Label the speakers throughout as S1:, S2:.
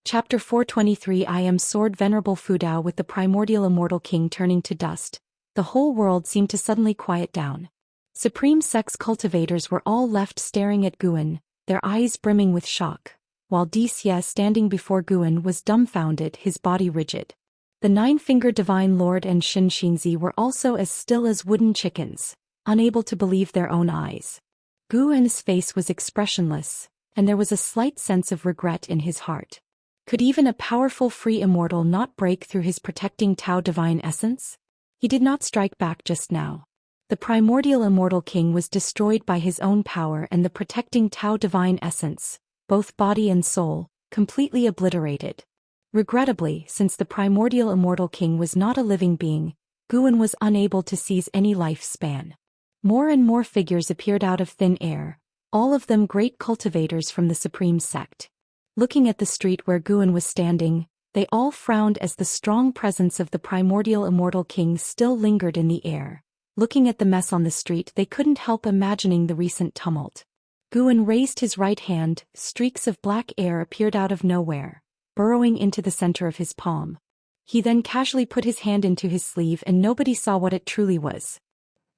S1: Chapter 423 I am Sword Venerable Fudao. With the primordial immortal king turning to dust, the whole world seemed to suddenly quiet down. Supreme Sex cultivators were all left staring at Guan, their eyes brimming with shock, while Wuxia standing before Guan was dumbfounded, his body rigid. The nine-fingered divine lord and Xianxia were also as still as wooden chickens, unable to believe their own eyes. Guan's face was expressionless, and there was a slight sense of regret in his heart. Could even a powerful free immortal not break through his protecting Tao divine essence? He did not strike back just now. The primordial immortal king was destroyed by his own power and the protecting Tao divine essence, both body and soul, completely obliterated. Regrettably, since the primordial immortal king was not a living being, Guan was unable to seize any lifespan. More and more figures appeared out of thin air, all of them great cultivators from the supreme sect. Looking at the street where Guan was standing, they all frowned as the strong presence of the primordial immortal king still lingered in the air. Looking at the mess on the street, they couldn't help imagining the recent tumult. Guan raised his right hand, streaks of black air appeared out of nowhere, burrowing into the center of his palm. He then casually put his hand into his sleeve and nobody saw what it truly was.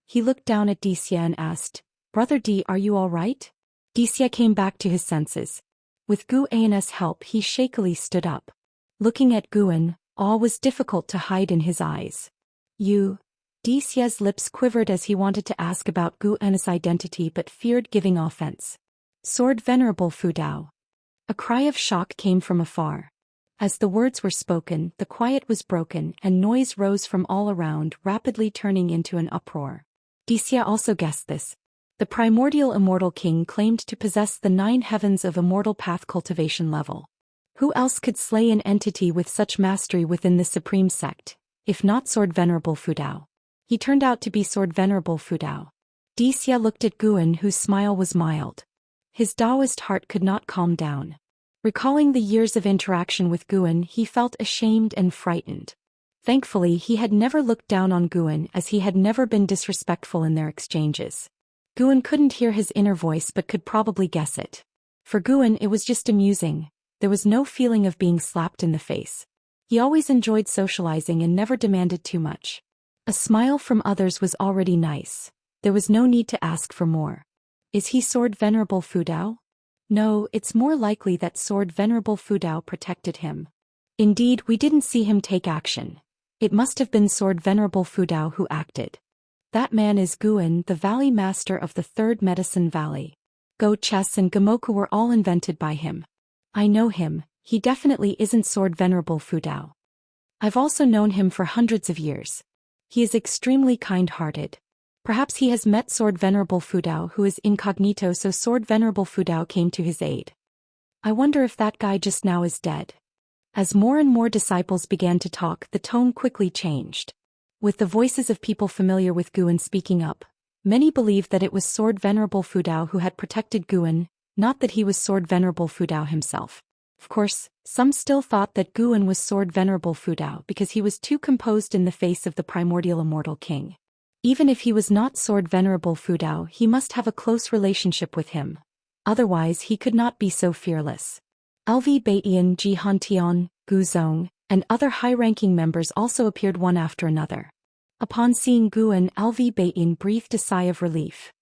S1: He looked down at Wuxia and asked, "Brother D, are you all right?" Wuxia came back to his senses. With Guan's help he shakily stood up. Looking at Guan, awe was difficult to hide in his eyes. Wuxia's lips quivered as he wanted to ask about Guan's identity but feared giving offense. Sword Venerable Fudao. A cry of shock came from afar. As the words were spoken, the quiet was broken and noise rose from all around, rapidly turning into an uproar. Wuxia also guessed this. The primordial immortal king claimed to possess the 9 heavens of immortal path cultivation level. Who else could slay an entity with such mastery within the supreme sect, if not Sword Venerable Fudao? He turned out to be Sword Venerable Fudao. Wuxia looked at Guan, whose smile was mild. His Daoist heart could not calm down. Recalling the years of interaction with Guan, he felt ashamed and frightened. Thankfully, he had never looked down on Guan, as he had never been disrespectful in their exchanges. Guan couldn't hear his inner voice but could probably guess it. For Guan it was just amusing. There was no feeling of being slapped in the face. He always enjoyed socializing and never demanded too much. A smile from others was already nice. There was no need to ask for more. Is he Sword Venerable Fudao? No, it's more likely that Sword Venerable Fudao protected him. Indeed, we didn't see him take action. It must have been Sword Venerable Fudao who acted. That man is Guan, the Valley Master of the Third Medicine Valley. Go chess and Gamoku were all invented by him. I know him, he definitely isn't Sword Venerable Fudao. I've also known him for hundreds of years. He is extremely kind-hearted. Perhaps he has met Sword Venerable Fudao, who is incognito, so Sword Venerable Fudao came to his aid. I wonder if that guy just now is dead. As more and more disciples began to talk, the tone quickly changed. With the voices of people familiar with Guan speaking up, many believed that it was Sword Venerable Fudao who had protected Guan, not that he was Sword Venerable Fudao himself. Of course, some still thought that Guan was Sword Venerable Fudao because he was too composed in the face of the primordial immortal king. Even if he was not Sword Venerable Fudao, he must have a close relationship with him. Otherwise he could not be so fearless. LV Baitian, Jihantian, Guzong, and other high-ranking members also appeared one after another. Upon seeing Guan, LV Baitian breathed a sigh of relief.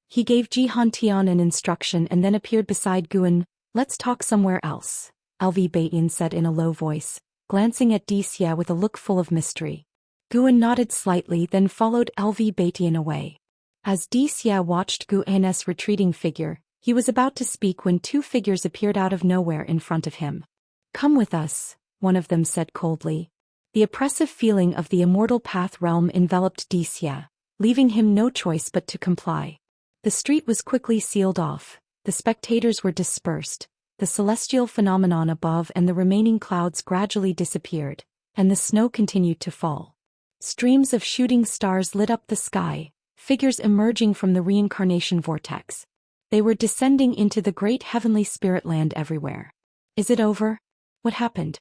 S1: He gave Jihantian an instruction and then appeared beside Guan. Let's talk somewhere else, LV Baitian said in a low voice, glancing at Wuxia with a look full of mystery. Guan nodded slightly, then followed LV Baitian away. As Wuxia watched Guan's retreating figure, he was about to speak when 2 figures appeared out of nowhere in front of him. Come with us, one of them said coldly. The oppressive feeling of the immortal path realm enveloped Wuxia, leaving him no choice but to comply. The street was quickly sealed off, the spectators were dispersed, the celestial phenomenon above and the remaining clouds gradually disappeared, and the snow continued to fall. Streams of shooting stars lit up the sky, figures emerging from the reincarnation vortex. They were descending into the great heavenly spirit land everywhere. Is it over? What happened?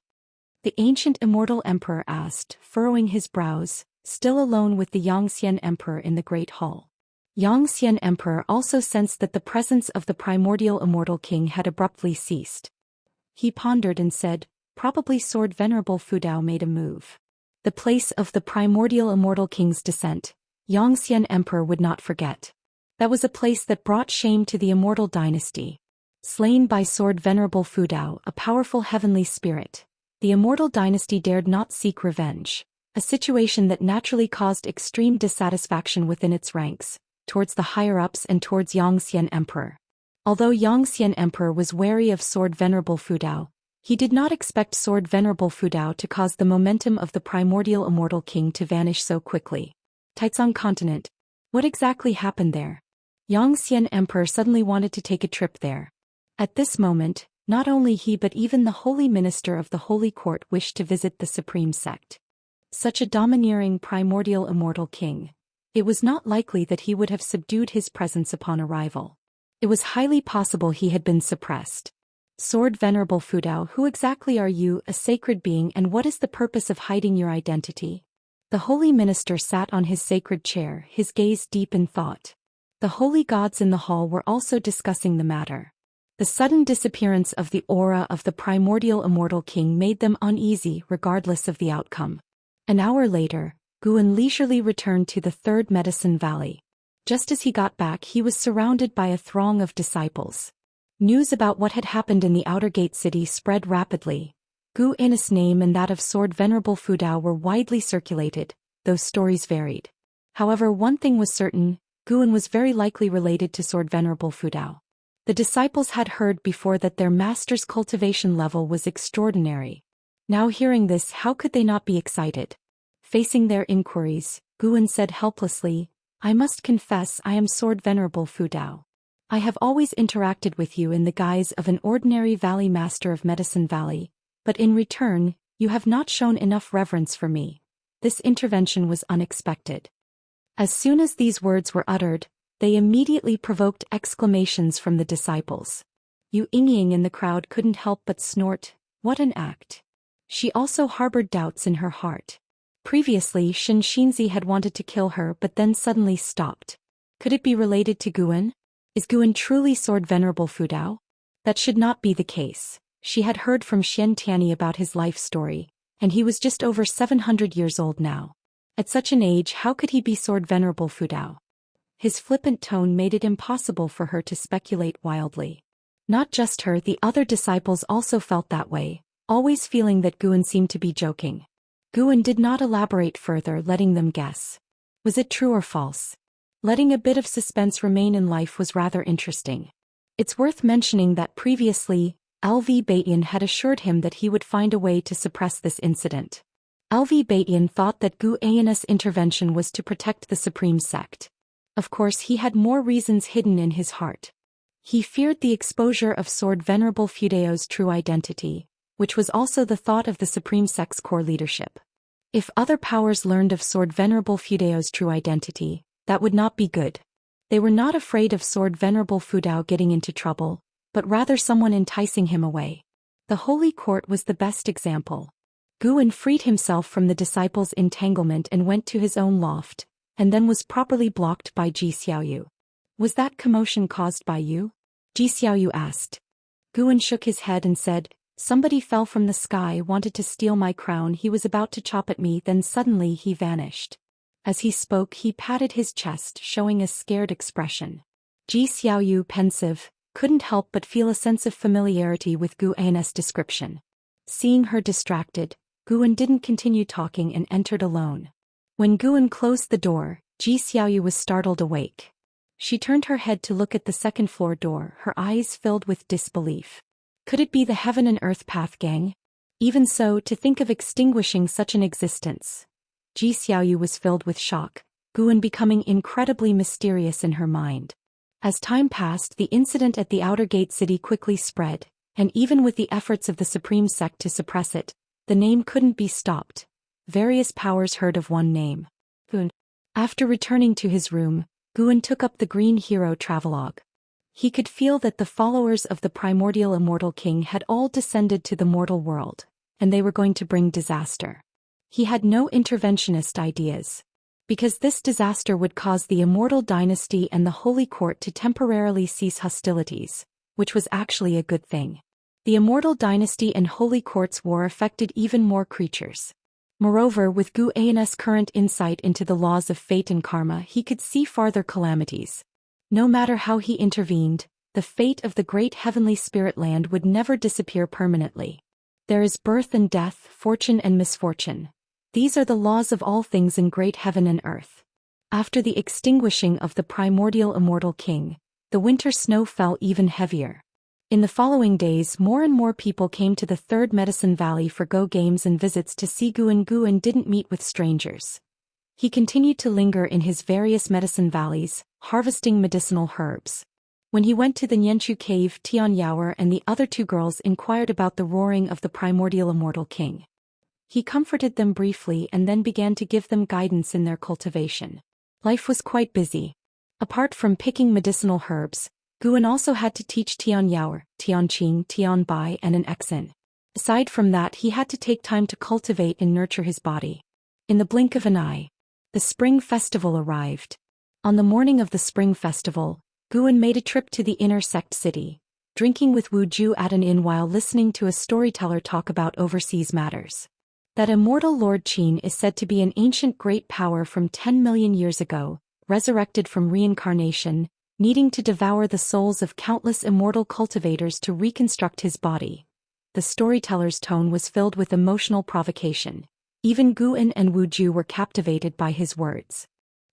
S1: The ancient immortal emperor asked, furrowing his brows, still alone with the Xianxian emperor in the great hall. Xianxian emperor also sensed that the presence of the primordial immortal king had abruptly ceased. He pondered and said, probably Sword Venerable Fudao made a move. The place of the primordial immortal king's descent, Xianxia Emperor would not forget. That was a place that brought shame to the immortal dynasty. Slain by Sword Venerable Fudao, a powerful heavenly spirit, the immortal dynasty dared not seek revenge, a situation that naturally caused extreme dissatisfaction within its ranks, towards the higher-ups and towards Xianxia Emperor. Although Xianxia Emperor was wary of Sword Venerable Fudao, he did not expect Sword Venerable Fudao to cause the momentum of the primordial immortal king to vanish so quickly. Taizong continent. What exactly happened there? Xianxia Emperor suddenly wanted to take a trip there. At this moment, not only he but even the holy minister of the holy court wished to visit the supreme sect. Such a domineering primordial immortal king. It was not likely that he would have subdued his presence upon arrival. It was highly possible he had been suppressed. Sword Venerable Fudao, who exactly are you, a sacred being, and what is the purpose of hiding your identity? The holy minister sat on his sacred chair, his gaze deep in thought. The holy gods in the hall were also discussing the matter. The sudden disappearance of the aura of the primordial immortal king made them uneasy regardless of the outcome. An hour later, Guan leisurely returned to the Third Medicine Valley. Just as he got back, he was surrounded by a throng of disciples. News about what had happened in the Outer Gate City spread rapidly. Guan's name and that of Sword Venerable Fudao were widely circulated, though stories varied. However, one thing was certain, Guan was very likely related to Sword Venerable Fudao. The disciples had heard before that their master's cultivation level was extraordinary. Now hearing this, how could they not be excited? Facing their inquiries, Guan said helplessly, I must confess I am Sword Venerable Fudao. I have always interacted with you in the guise of an ordinary valley master of Medicine Valley, but in return, you have not shown enough reverence for me. This intervention was unexpected. As soon as these words were uttered, they immediately provoked exclamations from the disciples. Yu Yingying in the crowd couldn't help but snort, what an act. She also harbored doubts in her heart. Previously, Xianxia had wanted to kill her but then suddenly stopped. Could it be related to Guan? Is Guan truly Sword Venerable Fudao? That should not be the case. She had heard from Xian Tianyi about his life story, and he was just over 700 years old now. At such an age, how could he be Sword Venerable Fudao? His flippant tone made it impossible for her to speculate wildly. Not just her, the other disciples also felt that way, always feeling that Guan seemed to be joking. Guan did not elaborate further, letting them guess. Was it true or false? Letting a bit of suspense remain in life was rather interesting. It's worth mentioning that previously, LV Baitian had assured him that he would find a way to suppress this incident. LV Baitian thought that Guan's intervention was to protect the supreme sect. Of course, he had more reasons hidden in his heart. He feared the exposure of Sword Venerable Fudao's true identity, which was also the thought of the supreme sect's core leadership. If other powers learned of Sword Venerable Fudao's true identity, that would not be good. They were not afraid of Sword Venerable Fudao getting into trouble, but rather someone enticing him away. The holy court was the best example. Guan freed himself from the disciples' entanglement and went to his own loft, and then was properly blocked by Ji Xiaoyu. Was that commotion caused by you? Ji Xiaoyu asked. Guan shook his head and said, somebody fell from the sky, wanted to steal my crown. He was about to chop at me, then suddenly he vanished. As he spoke, he patted his chest, showing a scared expression. Ji Xiaoyu, pensive, couldn't help but feel a sense of familiarity with Guan's description. Seeing her distracted, Guan didn't continue talking and entered alone. When Guan closed the door, Ji Xiaoyu was startled awake. She turned her head to look at the second-floor door, her eyes filled with disbelief. Could it be the Heaven and Earth Path gang? Even so, to think of extinguishing such an existence. Ji Xiaoyu was filled with shock, Guan becoming incredibly mysterious in her mind. As time passed, the incident at the Outer Gate City quickly spread, and even with the efforts of the Supreme Sect to suppress it, the name couldn't be stopped. Various powers heard of one name. Guan. After returning to his room, Guan took up the Green Hero Travelogue. He could feel that the followers of the primordial immortal king had all descended to the mortal world, and they were going to bring disaster. He had no interventionist ideas. Because this disaster would cause the immortal dynasty and the holy court to temporarily cease hostilities, which was actually a good thing. The Immortal Dynasty and Holy Court's war affected even more creatures. Moreover, with Gu An's current insight into the laws of fate and karma, he could see farther calamities. No matter how he intervened, the fate of the great heavenly spirit land would never disappear permanently. There is birth and death, fortune and misfortune. These are the laws of all things in great heaven and earth. After the extinguishing of the primordial immortal king, the winter snow fell even heavier. In the following days, more and more people came to the Third Medicine Valley for Go games and visits to see Guan. Guan didn't meet with strangers. He continued to linger in his various medicine valleys, harvesting medicinal herbs. When he went to the Nianchu cave, Tian Yaoer and the other two girls inquired about the roaring of the primordial immortal king. He comforted them briefly and then began to give them guidance in their cultivation. Life was quite busy. Apart from picking medicinal herbs, Guan also had to teach Tian Yaoer, Tian Qing, Tian Bai and an Exin. Aside from that, he had to take time to cultivate and nurture his body. In the blink of an eye, the spring festival arrived. On the morning of the spring festival, Guan made a trip to the inner sect city, drinking with Wu Ju at an inn while listening to a storyteller talk about overseas matters. That immortal Lord Qin is said to be an ancient great power from 10 million years ago, resurrected from reincarnation, needing to devour the souls of countless immortal cultivators to reconstruct his body. The storyteller's tone was filled with emotional provocation. Even Guan and Wu Ju were captivated by his words.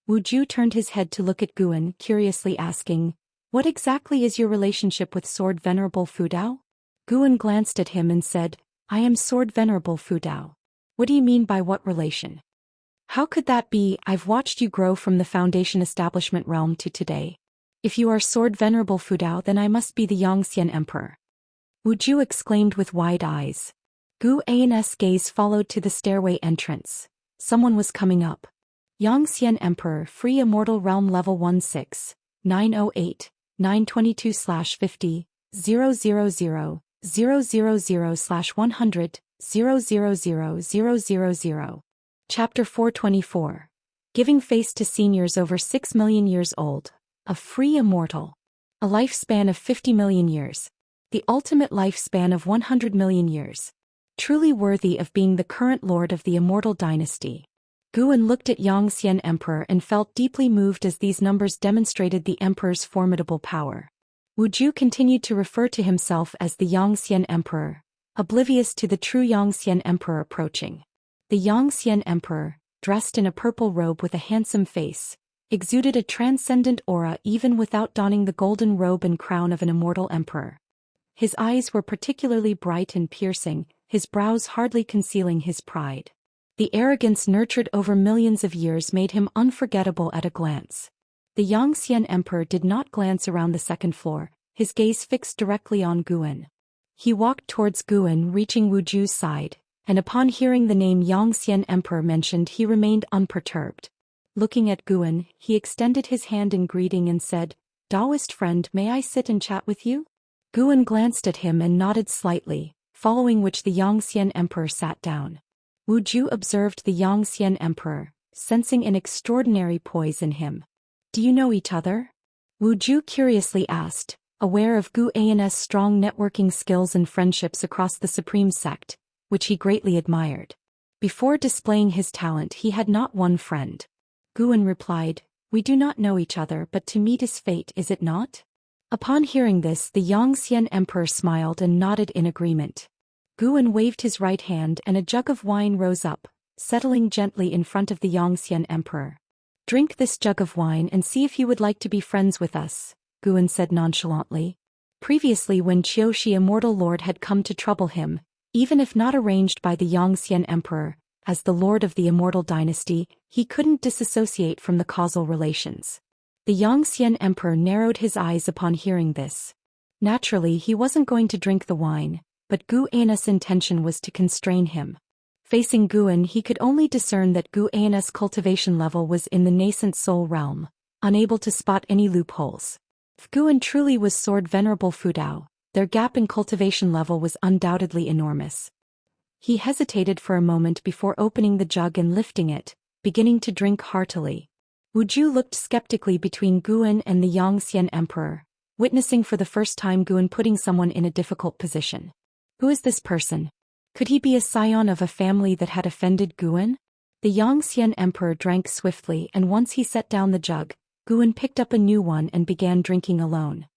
S1: Wu Ju turned his head to look at Guan, curiously asking, "What exactly is your relationship with Sword Venerable Fu Dao?" Guan glanced at him and said, "I am Sword Venerable Fu Dao." "What do you mean by what relation?" "How could that be? I've watched you grow from the Foundation Establishment realm to today. If you are Sword Venerable Fu Dao, then I must be the Xian Emperor." Wu Ju exclaimed with wide eyes. Gu An's gaze followed to the stairway entrance. Someone was coming up. Xian Emperor, Free Immortal Realm Level 16, 908, 922/50, 000, 000/100, 000,000. Chapter 424. Giving Face to Seniors Over 6 Million Years Old. A Free Immortal. A lifespan of 50 million years. The ultimate lifespan of 100 million years. Truly worthy of being the current lord of the Immortal Dynasty. Guan looked at Xian Emperor and felt deeply moved as these numbers demonstrated the Emperor's formidable power. Wu Ju continued to refer to himself as the Xian Emperor, oblivious to the true Xian Emperor approaching. The Xian Emperor, dressed in a purple robe with a handsome face, exuded a transcendent aura even without donning the golden robe and crown of an immortal emperor. His eyes were particularly bright and piercing, his brows hardly concealing his pride. The arrogance nurtured over millions of years made him unforgettable at a glance. The Xian Emperor did not glance around the second floor, his gaze fixed directly on Guan. He walked towards Guan, reaching Wu Ju's side, and upon hearing the name Xian Emperor mentioned, he remained unperturbed. Looking at Guan, he extended his hand in greeting and said, "Daoist friend, may I sit and chat with you?" Guan glanced at him and nodded slightly, following which the Xian Emperor sat down. Wu Ju observed the Xian Emperor, sensing an extraordinary poise in him. "Do you know each other?" Wu Ju curiously asked, aware of Gu An's strong networking skills and friendships across the Supreme Sect, which he greatly admired. Before displaying his talent, he had not one friend. Guan replied, "We do not know each other, but to meet is fate, is it not?" Upon hearing this, the Xian Emperor smiled and nodded in agreement. Guan waved his right hand and a jug of wine rose up, settling gently in front of the Xian Emperor. "Drink this jug of wine and see if you would like to be friends with us," Guan said nonchalantly. Previously, when Xianxia Immortal Lord had come to trouble him, even if not arranged by the Xian Emperor, as the Lord of the Immortal Dynasty, he couldn't disassociate from the causal relations. The Xian Emperor narrowed his eyes upon hearing this. Naturally, he wasn't going to drink the wine, but Gu An's intention was to constrain him. Facing Guan, he could only discern that Gu An's cultivation level was in the nascent soul realm, unable to spot any loopholes. If Guan truly was Sword Venerable Fu Dao, their gap in cultivation level was undoubtedly enormous. He hesitated for a moment before opening the jug and lifting it, beginning to drink heartily. Wu Ju looked skeptically between Guan and the Xian Emperor, witnessing for the first time Guan putting someone in a difficult position. Who is this person? Could he be a scion of a family that had offended Guan? The Xian emperor drank swiftly, and once he set down the jug, Guan picked up a new one and began drinking alone.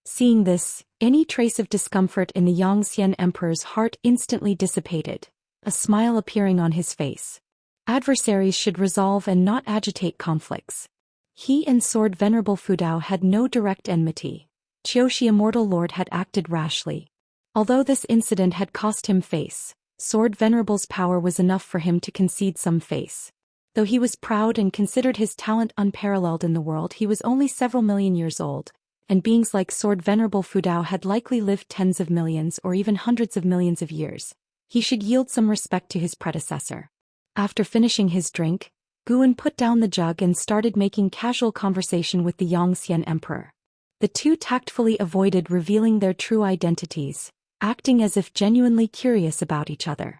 S1: Seeing this, any trace of discomfort in the Xian emperor's heart instantly dissipated, a smile appearing on his face. Adversaries should resolve and not agitate conflicts. He and Sword Venerable Fudao had no direct enmity. Xianxia Immortal Lord had acted rashly. Although this incident had cost him face, Sword Venerable's power was enough for him to concede some face. Though he was proud and considered his talent unparalleled in the world, he was only several million years old, and beings like Sword Venerable Fudao had likely lived tens of millions or even hundreds of millions of years. He should yield some respect to his predecessor. After finishing his drink, Guan put down the jug and started making casual conversation with the Xian emperor. The two tactfully avoided revealing their true identities, acting as if genuinely curious about each other.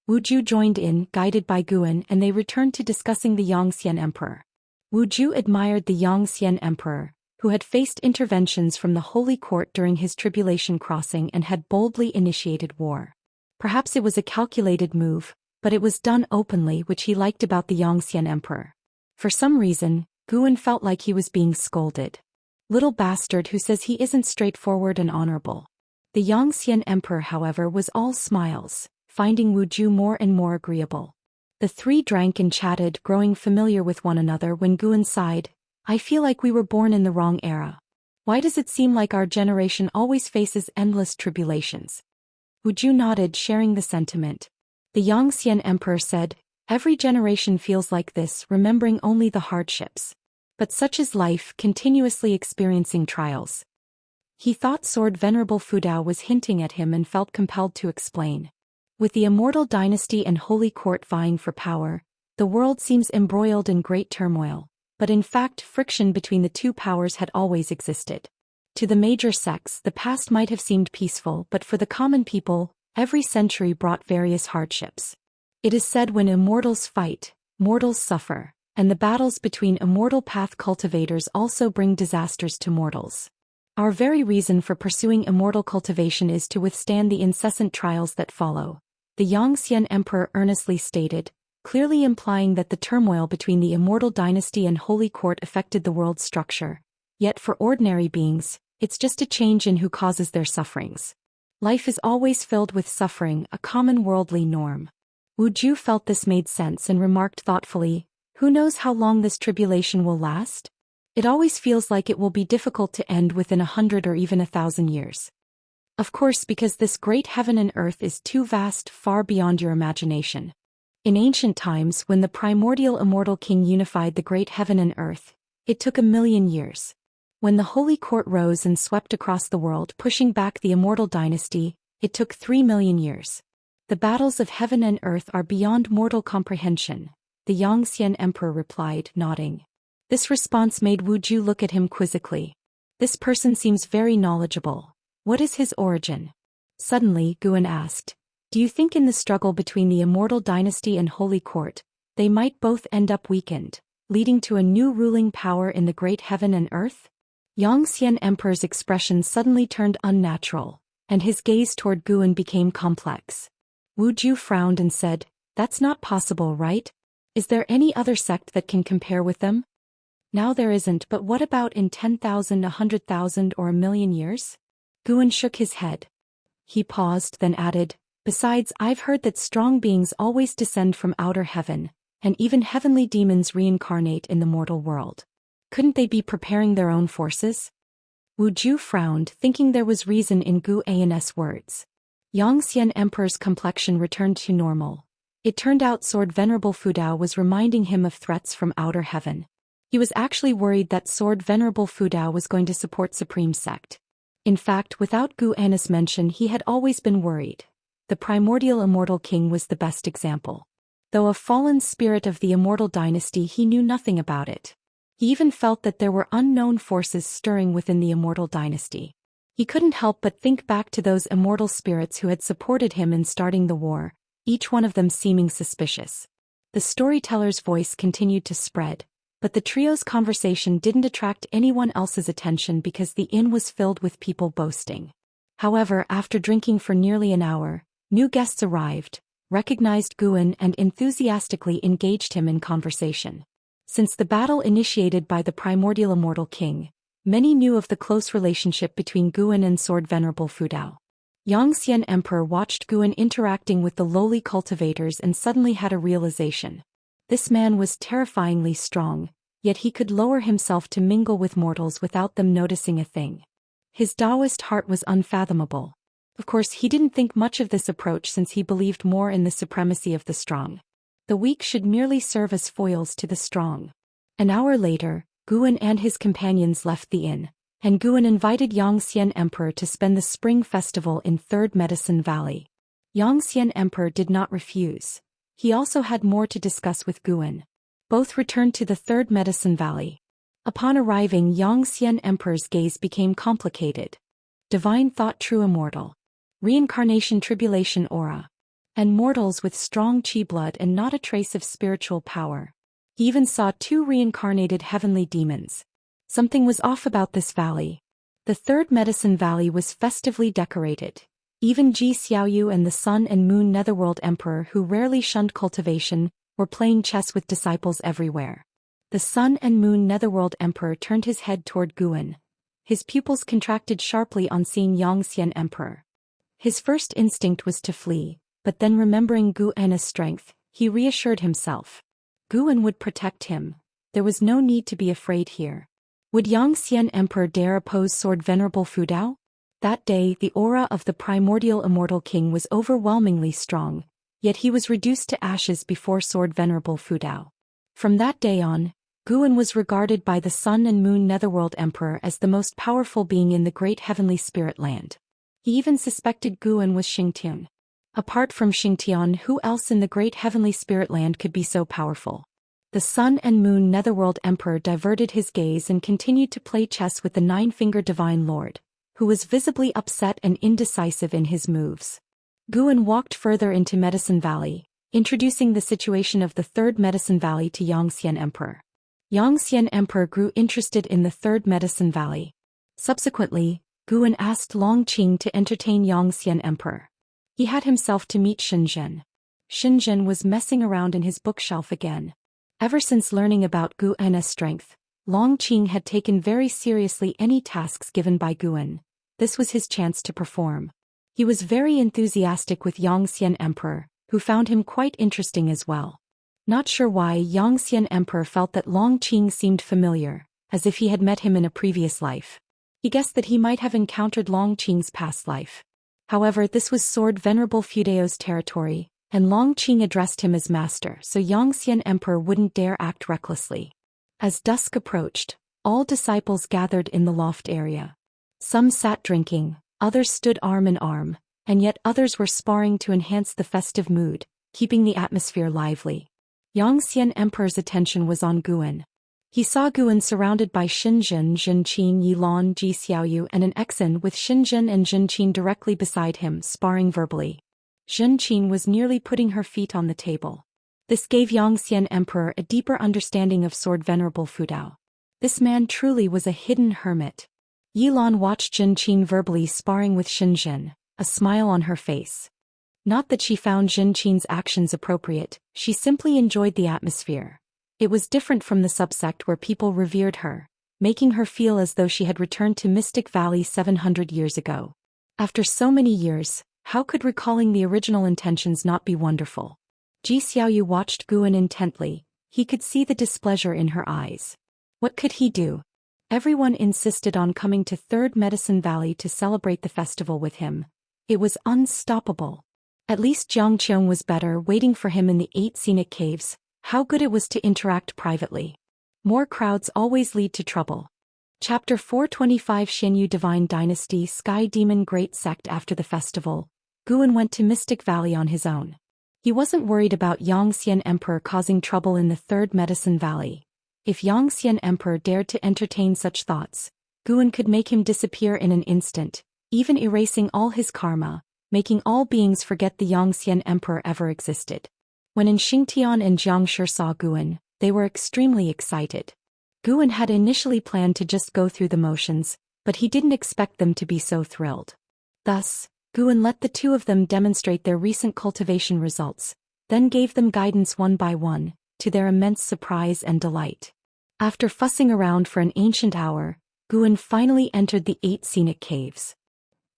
S1: Wuju joined in, guided by Guan, and they returned to discussing the Xian emperor. Wuju admired the Xian emperor, who had faced interventions from the Holy Court during his tribulation crossing and had boldly initiated war. Perhaps it was a calculated move, but it was done openly, which he liked about the Xian emperor. For some reason, Guan felt like he was being scolded. Little bastard who says he isn't straightforward and honorable. The Xian emperor, however, was all smiles, finding Wuju more and more agreeable. The three drank and chatted, growing familiar with one another when Guan sighed, "I feel like we were born in the wrong era. Why does it seem like our generation always faces endless tribulations?" Wuju nodded, sharing the sentiment. The Xian emperor said, "Every generation feels like this, remembering only the hardships. But such is life, continuously experiencing trials." He thought Sword Venerable Fudao was hinting at him and felt compelled to explain. With the Immortal Dynasty and Holy Court vying for power, the world seems embroiled in great turmoil, but in fact friction between the two powers had always existed. To the major sects, the past might have seemed peaceful, but for the common people, every century brought various hardships. It is said when immortals fight, mortals suffer, and the battles between immortal path cultivators also bring disasters to mortals. Our very reason for pursuing immortal cultivation is to withstand the incessant trials that follow, the Xian emperor earnestly stated, clearly implying that the turmoil between the Immortal Dynasty and Holy Court affected the world's structure. Yet for ordinary beings, it's just a change in who causes their sufferings. Life is always filled with suffering, a common worldly norm. Wuju felt this made sense and remarked thoughtfully, "Who knows how long this tribulation will last? It always feels like it will be difficult to end within 100 or even 1,000 years. Of course, because this great heaven and earth is too vast, far beyond your imagination. In ancient times, when the primordial immortal king unified the great heaven and earth, it took 1,000,000 years. When the Holy Court rose and swept across the world, pushing back the Immortal Dynasty, it took 3,000,000 years. The battles of heaven and earth are beyond mortal comprehension," the Xian emperor replied, nodding. This response made Wuju look at him quizzically. This person seems very knowledgeable. What is his origin? Suddenly, Guan asked, "Do you think in the struggle between the Immortal Dynasty and Holy Court, they might both end up weakened, leading to a new ruling power in the great heaven and earth?" Xian emperor's expression suddenly turned unnatural, and his gaze toward Guan became complex. Wuju frowned and said, "That's not possible, right? Is there any other sect that can compare with them?" "Now there isn't, but what about in 10,000, 100,000, or 1,000,000 years?" Guan shook his head. He paused, then added, "Besides, I've heard that strong beings always descend from outer heaven, and even heavenly demons reincarnate in the mortal world. Couldn't they be preparing their own forces?" Wuju frowned, thinking there was reason in Guan's words. Xian emperor's complexion returned to normal. It turned out Sword Venerable Fudao was reminding him of threats from outer heaven. He was actually worried that Sword Venerable Fudao was going to support Supreme Sect. In fact, without Guan's mention, he had always been worried. The primordial immortal king was the best example. Though a fallen spirit of the Immortal Dynasty, he knew nothing about it. He even felt that there were unknown forces stirring within the Immortal Dynasty. He couldn't help but think back to those immortal spirits who had supported him in starting the war, each one of them seeming suspicious. The storyteller's voice continued to spread. But the trio's conversation didn't attract anyone else's attention because the inn was filled with people boasting. However, after drinking for nearly an hour, new guests arrived, recognized Guan and enthusiastically engaged him in conversation. Since the battle initiated by the primordial immortal king, many knew of the close relationship between Guan and Sword Venerable Fudao. Xian Emperor watched Guan interacting with the lowly cultivators and suddenly had a realization. This man was terrifyingly strong, yet he could lower himself to mingle with mortals without them noticing a thing. His Daoist heart was unfathomable. Of course, he didn't think much of this approach since he believed more in the supremacy of the strong. The weak should merely serve as foils to the strong. An hour later, Guan and his companions left the inn, and Guan invited Xian Emperor to spend the spring festival in Third Medicine Valley. Xian Emperor did not refuse. He also had more to discuss with Guan. Both returned to the Third Medicine Valley. Upon arriving, Xian Emperor's gaze became complicated. Divine thought, true immortal. Reincarnation, tribulation aura. And mortals with strong chi blood and not a trace of spiritual power. He even saw 2 reincarnated heavenly demons. Something was off about this valley. The Third Medicine Valley was festively decorated. Even Zhou Xian and the Sun and Moon Netherworld Emperor, who rarely shunned cultivation, were playing chess with disciples everywhere. The Sun and Moon Netherworld Emperor turned his head toward Guan. His pupils contracted sharply on seeing Xian Emperor. His first instinct was to flee, but then remembering Guan's strength, he reassured himself. Guan would protect him. There was no need to be afraid here. Would Xian Emperor dare oppose Sword Venerable Fudao? That day, the aura of the primordial immortal king was overwhelmingly strong, yet he was reduced to ashes before Sword Venerable Fudao. From that day on, Guan was regarded by the Sun and Moon Netherworld Emperor as the most powerful being in the great heavenly spirit land. He even suspected Guan was Xingtian. Apart from Xingtian, who else in the great heavenly spirit land could be so powerful? The Sun and Moon Netherworld Emperor diverted his gaze and continued to play chess with the 9-fingered Divine Lord, who was visibly upset and indecisive in his moves. Guan walked further into Medicine Valley, introducing the situation of the Third Medicine Valley to Xian Emperor. Xian Emperor grew interested in the Third Medicine Valley. Subsequently, Guan asked Longqing to entertain Xian Emperor. He had himself to meet Shenzhen. Shenzhen was messing around in his bookshelf again. Ever since learning about Guan's strength, Longqing had taken very seriously any tasks given by Guan. This was his chance to perform. He was very enthusiastic with Xian Emperor, who found him quite interesting as well. Not sure why, Xian Emperor felt that Longqing seemed familiar, as if he had met him in a previous life. He guessed that he might have encountered Longqing's past life. However, this was Sword Venerable Fudao's territory, and Longqing addressed him as master, so Xian Emperor wouldn't dare act recklessly. As dusk approached, all disciples gathered in the loft area. Some sat drinking, others stood arm in arm, and yet others were sparring to enhance the festive mood, keeping the atmosphere lively. Xian Emperor's attention was on Guan. He saw Guan surrounded by Shenzhen, Zhenqin, Yilan, Zhou Xian and an Exan with Shenzhen and Zhenqin directly beside him, sparring verbally. Zhenqin was nearly putting her feet on the table. This gave Xian Emperor a deeper understanding of Sword Venerable Fudao. This man truly was a hidden hermit. Yilan watched Zhenqin verbally sparring with Shenzhen, a smile on her face. Not that she found Zhenqin's actions appropriate, she simply enjoyed the atmosphere. It was different from the subsect where people revered her, making her feel as though she had returned to Mystic Valley 700 years ago. After so many years, how could recalling the original intentions not be wonderful? Zhou Xiaoyu watched Guan intently. He could see the displeasure in her eyes. What could he do? Everyone insisted on coming to Third Medicine Valley to celebrate the festival with him. It was unstoppable. At least Jiangqiong was better, waiting for him in the 8 scenic caves. How good it was to interact privately. More crowds always lead to trouble. Chapter 425 Xianyu Divine Dynasty Sky Demon Great Sect. After the festival, Guan went to Mystic Valley on his own. He wasn't worried about Xian Emperor causing trouble in the Third Medicine Valley. If Xian Emperor dared to entertain such thoughts, Guan could make him disappear in an instant, even erasing all his karma, making all beings forget the Xian Emperor ever existed. When Xingtian and Jiangshi saw Guan, They were extremely excited. Guan had initially planned to just go through the motions, but he didn't expect them to be so thrilled. Thus, Guan let the two of them demonstrate their recent cultivation results, then gave them guidance one by one, to their immense surprise and delight. After fussing around for an ancient hour, Guan finally entered the 8 scenic caves.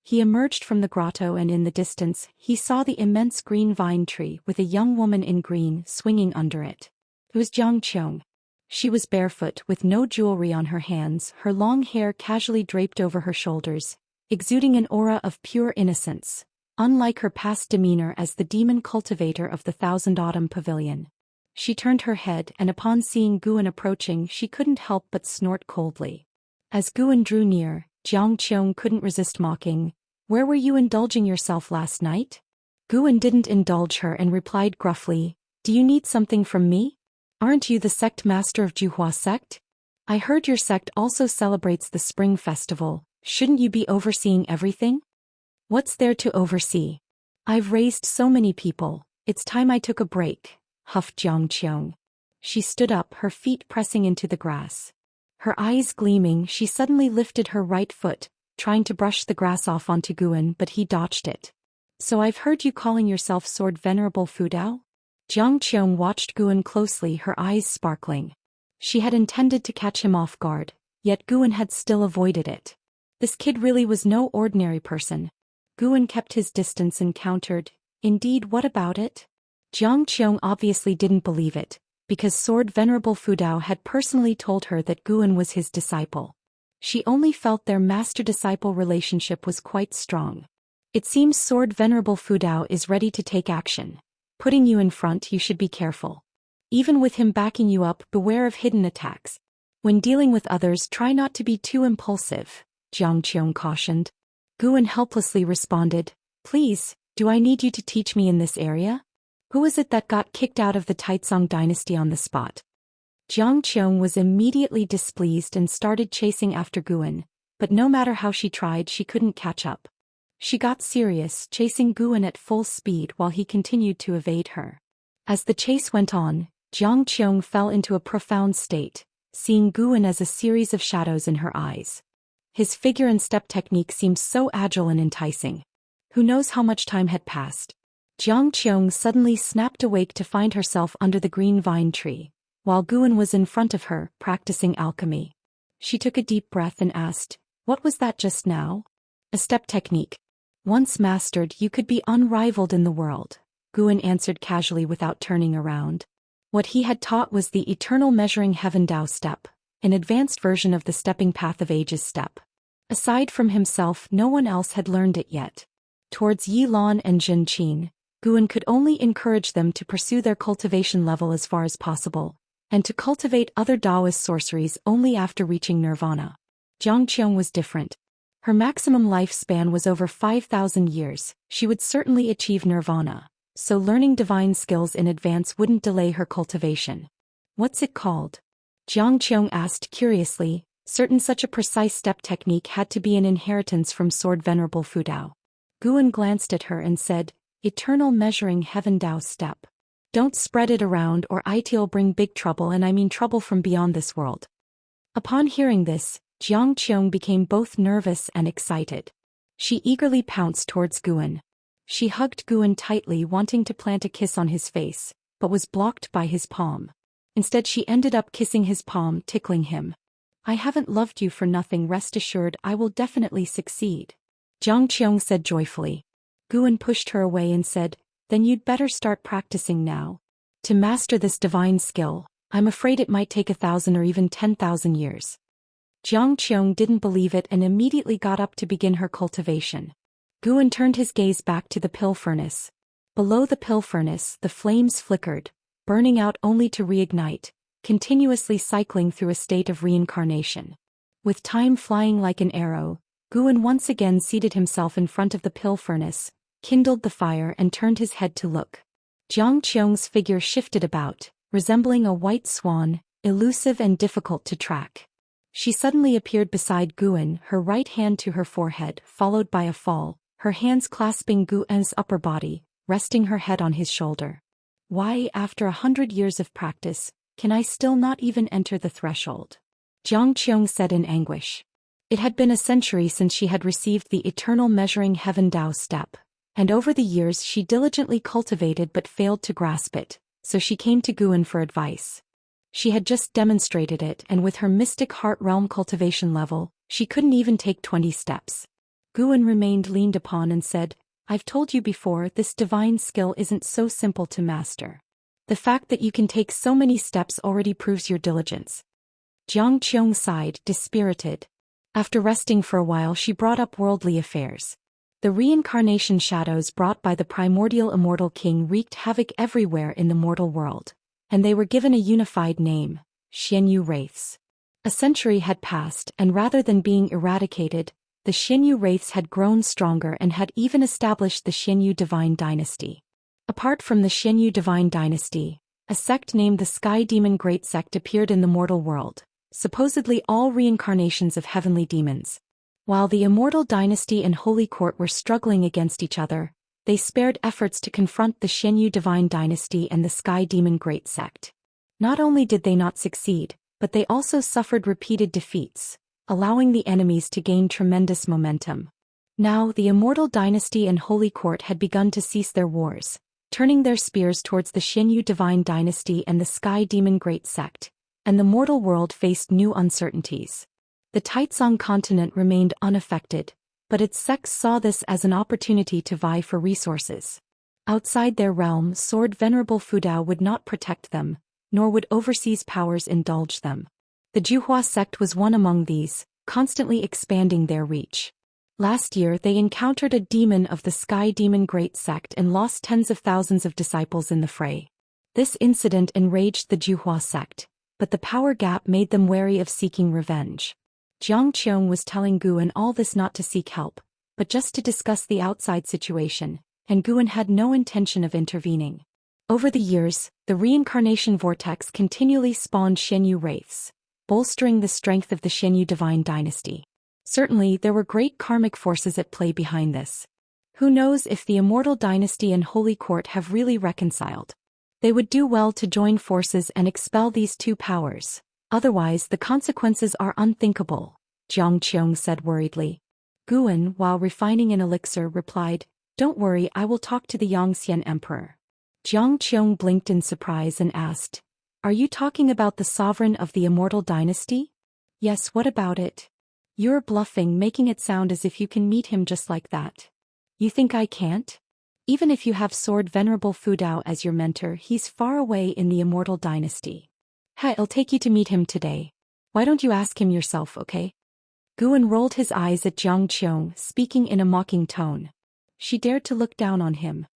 S1: He emerged from the grotto and in the distance, he saw the immense green vine tree with a young woman in green swinging under it. It was Xianxia. She was barefoot with no jewelry on her hands, her long hair casually draped over her shoulders, exuding an aura of pure innocence, unlike her past demeanor as the demon cultivator of the Thousand Autumn Pavilion. She turned her head and upon seeing Guan approaching she couldn't help but snort coldly. As Guan drew near, Xianxia couldn't resist mocking, "Where were you indulging yourself last night?" Guan didn't indulge her and replied gruffly, "Do you need something from me? Aren't you the sect master of Zhuhua sect? I heard your sect also celebrates the spring festival, shouldn't you be overseeing everything?" "What's there to oversee? I've raised so many people, it's time I took a break," huffed Xianxia. She stood up, her feet pressing into the grass. Her eyes gleaming, she suddenly lifted her right foot, trying to brush the grass off onto Guan, but he dodged it. "So I've heard you calling yourself Sword Venerable Fudao?" Xianxia watched Guan closely, her eyes sparkling. She had intended to catch him off guard, yet Guan had still avoided it. This kid really was no ordinary person. Guan kept his distance and countered, "Indeed, what about it?" Xianxia obviously didn't believe it, because Sword Venerable Fudao had personally told her that Guan was his disciple. She only felt their master-disciple relationship was quite strong. "It seems Sword Venerable Fudao is ready to take action. Putting you in front, you should be careful. Even with him backing you up, beware of hidden attacks. When dealing with others, try not to be too impulsive," Xianxia cautioned. Guan helplessly responded, "Please, do I need you to teach me in this area? Who is it that got kicked out of the Taizong dynasty on the spot?" Xianxia was immediately displeased and started chasing after Guan, but no matter how she tried she couldn't catch up. She got serious, chasing Guan at full speed while he continued to evade her. As the chase went on, Xianxia fell into a profound state, seeing Guan as a series of shadows in her eyes. His figure and step technique seemed so agile and enticing. Who knows how much time had passed? Xianxia suddenly snapped awake to find herself under the green vine tree, while Guan was in front of her, practicing alchemy. She took a deep breath and asked, "What was that just now?" "A step technique. Once mastered, you could be unrivaled in the world," Guan answered casually without turning around. What he had taught was the eternal measuring heaven Dao step, an advanced version of the stepping path of ages step. Aside from himself, no one else had learned it yet. Towards Yi Lan and Zhen Qin, Guan could only encourage them to pursue their cultivation level as far as possible, and to cultivate other Daoist sorceries only after reaching nirvana. Xianxia was different. Her maximum lifespan was over 5,000 years, she would certainly achieve nirvana, so learning divine skills in advance wouldn't delay her cultivation. "What's it called?" Xianxia asked curiously, certain such a precise step technique had to be an inheritance from Sword Venerable Fudao. Guan glanced at her and said, "Eternal measuring heaven Dao step. Don't spread it around or it'll bring big trouble, and I mean trouble from beyond this world." Upon hearing this, Xianxia became both nervous and excited. She eagerly pounced towards Guan. She hugged Guan tightly, wanting to plant a kiss on his face, but was blocked by his palm. Instead she ended up kissing his palm, tickling him. "I haven't loved you for nothing, rest assured I will definitely succeed," Xianxia said joyfully. Guan pushed her away and said, "Then you'd better start practicing now. To master this divine skill, I'm afraid it might take 1,000 or even 10,000 years." Xianxia didn't believe it and immediately got up to begin her cultivation. Guan turned his gaze back to the pill furnace. Below the pill furnace, the flames flickered, burning out only to reignite, continuously cycling through a state of reincarnation. With time flying like an arrow, Guan once again seated himself in front of the pill furnace, kindled the fire and turned his head to look. Xianxia's figure shifted about, resembling a white swan, elusive and difficult to track. She suddenly appeared beside Guan, her right hand to her forehead, followed by a fall, her hands clasping Guan's upper body, resting her head on his shoulder. Why, after 100 years of practice, Can I still not even enter the threshold? Zhang Qiong said in anguish. It had been a century since she had received the eternal measuring heaven Dao step, and over the years she diligently cultivated but failed to grasp it, so she came to Guan for advice. She had just demonstrated it, and with her mystic heart realm cultivation level, she couldn't even take 20 steps. Guan remained leaned upon and said, I've told you before, this divine skill isn't so simple to master. The fact that you can take so many steps already proves your diligence. Zhang Qiong sighed, dispirited. After resting for a while, she brought up worldly affairs. The reincarnation shadows brought by the primordial immortal king wreaked havoc everywhere in the mortal world, and they were given a unified name, Xianyu Wraiths. A century had passed, and rather than being eradicated, the Xianyu Wraiths had grown stronger and had even established the Xianyu Divine Dynasty. Apart from the Xianyu Divine Dynasty, a sect named the Sky Demon Great Sect appeared in the mortal world, supposedly all reincarnations of heavenly demons. While the Immortal Dynasty and Holy Court were struggling against each other, they spared efforts to confront the Xianyu Divine Dynasty and the Sky Demon Great Sect. Not only did they not succeed, but they also suffered repeated defeats, allowing the enemies to gain tremendous momentum. Now the Immortal Dynasty and Holy Court had begun to cease their wars, turning their spears towards the Xianyu Divine Dynasty and the Sky Demon Great Sect, and the mortal world faced new uncertainties. The Taizong continent remained unaffected, but its sects saw this as an opportunity to vie for resources. Outside their realm, Sword Venerable Fudao would not protect them, nor would overseas powers indulge them. The Juhua sect was one among these, constantly expanding their reach. Last year they encountered a demon of the Sky Demon Great Sect and lost tens of thousands of disciples in the fray. This incident enraged the Juhua sect, but the power gap made them wary of seeking revenge. Zhang Qiong was telling Guan all this not to seek help, but just to discuss the outside situation, and Guan had no intention of intervening. Over the years, the reincarnation vortex continually spawned Xianyu Wraiths, bolstering the strength of the Xianyu Divine Dynasty. Certainly there were great karmic forces at play behind this. Who knows if the Immortal Dynasty and Holy Court have really reconciled? They would do well to join forces and expel these two powers. Otherwise the consequences are unthinkable, Zhang Qiong said worriedly. Guan, while refining an elixir, replied, Don't worry, I will talk to the Xian Emperor. Zhang Qiong blinked in surprise and asked, Are you talking about the sovereign of the Immortal Dynasty? Yes, what about it? You're bluffing, making it sound as if you can meet him just like that. You think I can't? Even if you have Sword Venerable Fudao as your mentor, he's far away in the Immortal Dynasty. I'll take you to meet him today. Why don't you ask him yourself, okay? Guan rolled his eyes at Zhang Qiong, speaking in a mocking tone. She dared to look down on him.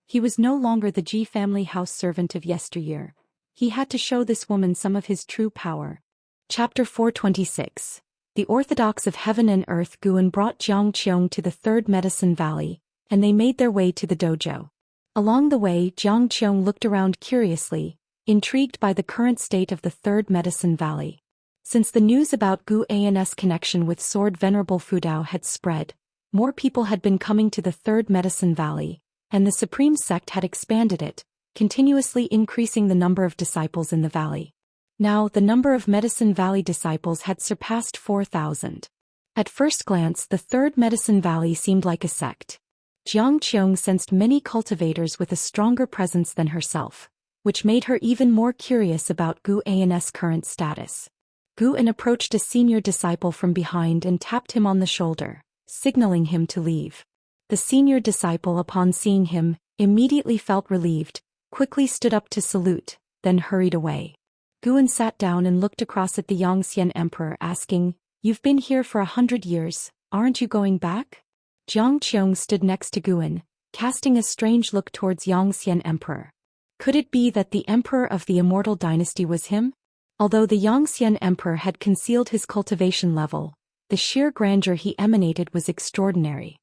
S1: He was no longer the Ji family house servant of yesteryear. He had to show this woman some of his true power. Chapter 426. The Orthodox of Heaven and Earth. Guan brought Zhang Qiong to the Third Medicine Valley, and they made their way to the dojo. Along the way, Zhang Qiong looked around curiously, intrigued by the current state of the Third Medicine Valley. Since the news about Gu An's connection with Sword Venerable Fudao had spread, more people had been coming to the Third Medicine Valley, and the Supreme Sect had expanded it, continuously increasing the number of disciples in the valley. Now the number of Medicine Valley disciples had surpassed 4,000. At first glance, the Third Medicine Valley seemed like a sect. Zhang Qiong sensed many cultivators with a stronger presence than herself, which made her even more curious about Gu An's current status. Gu An approached a senior disciple from behind and tapped him on the shoulder, signaling him to leave. The senior disciple, upon seeing him, immediately felt relieved, quickly stood up to salute, then hurried away. Gu An sat down and looked across at the Xian Emperor, asking, You've been here for 100 years, aren't you going back? Zhang Qiong stood next to Gu An, casting a strange look towards Xian Emperor. Could it be that the Emperor of the Immortal Dynasty was him? Although the Xian Emperor had concealed his cultivation level, the sheer grandeur he emanated was extraordinary.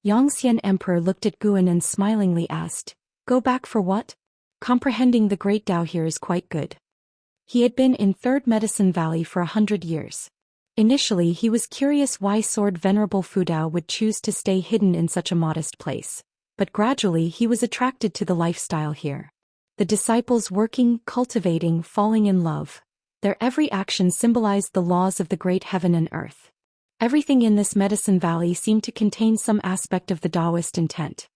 S1: Xian Emperor looked at Gu An and smilingly asked, Go back for what? Comprehending the great Dao here is quite good. He had been in Third Medicine Valley for 100 years. Initially he was curious why Sword Venerable Fudao would choose to stay hidden in such a modest place, but gradually he was attracted to the lifestyle here. The disciples working, cultivating, falling in love. Their every action symbolized the laws of the great heaven and earth. Everything in this medicine valley seemed to contain some aspect of the Daoist intent.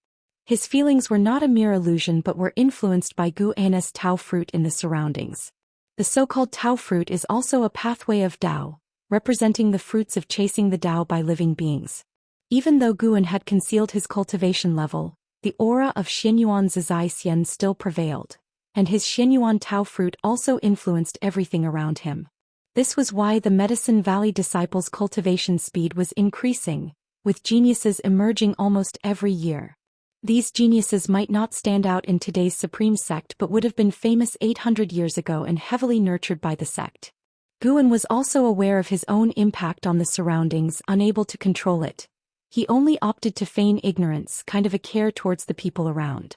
S1: His feelings were not a mere illusion but were influenced by Gu Anna's Tao fruit in the surroundings. The so-called Tao fruit is also a pathway of Tao, representing the fruits of chasing the Tao by living beings. Even though Guan had concealed his cultivation level, the aura of Xianyuan Zhou Xian still prevailed, and his Xianyuan Tao fruit also influenced everything around him. This was why the Medicine Valley disciples' cultivation speed was increasing, with geniuses emerging almost every year. These geniuses might not stand out in today's supreme sect but would have been famous 800 years ago and heavily nurtured by the sect. Guan was also aware of his own impact on the surroundings, unable to control it. He only opted to feign ignorance, kind of a care towards the people around.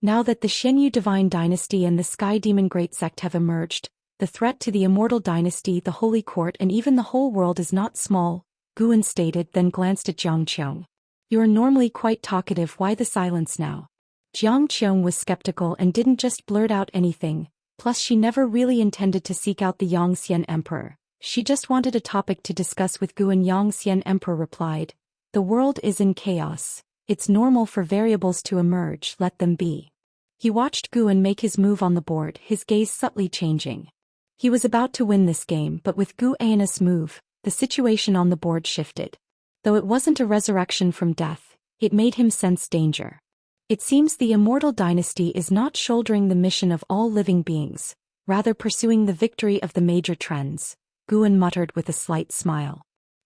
S1: Now that the Xianyu Divine Dynasty and the Sky Demon Great Sect have emerged, the threat to the Immortal Dynasty, the Holy Court and even the whole world is not small, Guan stated, then glanced at Jiang Qiong. You are normally quite talkative, why the silence now? Jiang Qiong was skeptical and didn't just blurt out anything, plus she never really intended to seek out the Xian Emperor. She just wanted a topic to discuss with Guan. Xian Emperor replied, "The world is in chaos. It's normal for variables to emerge, let them be." He watched Guan make his move on the board, his gaze subtly changing. He was about to win this game, but with Gu Anna's move, the situation on the board shifted. Though it wasn't a resurrection from death, it made him sense danger. It seems the Immortal Dynasty is not shouldering the mission of all living beings, rather pursuing the victory of the major trends, Guan muttered with a slight smile.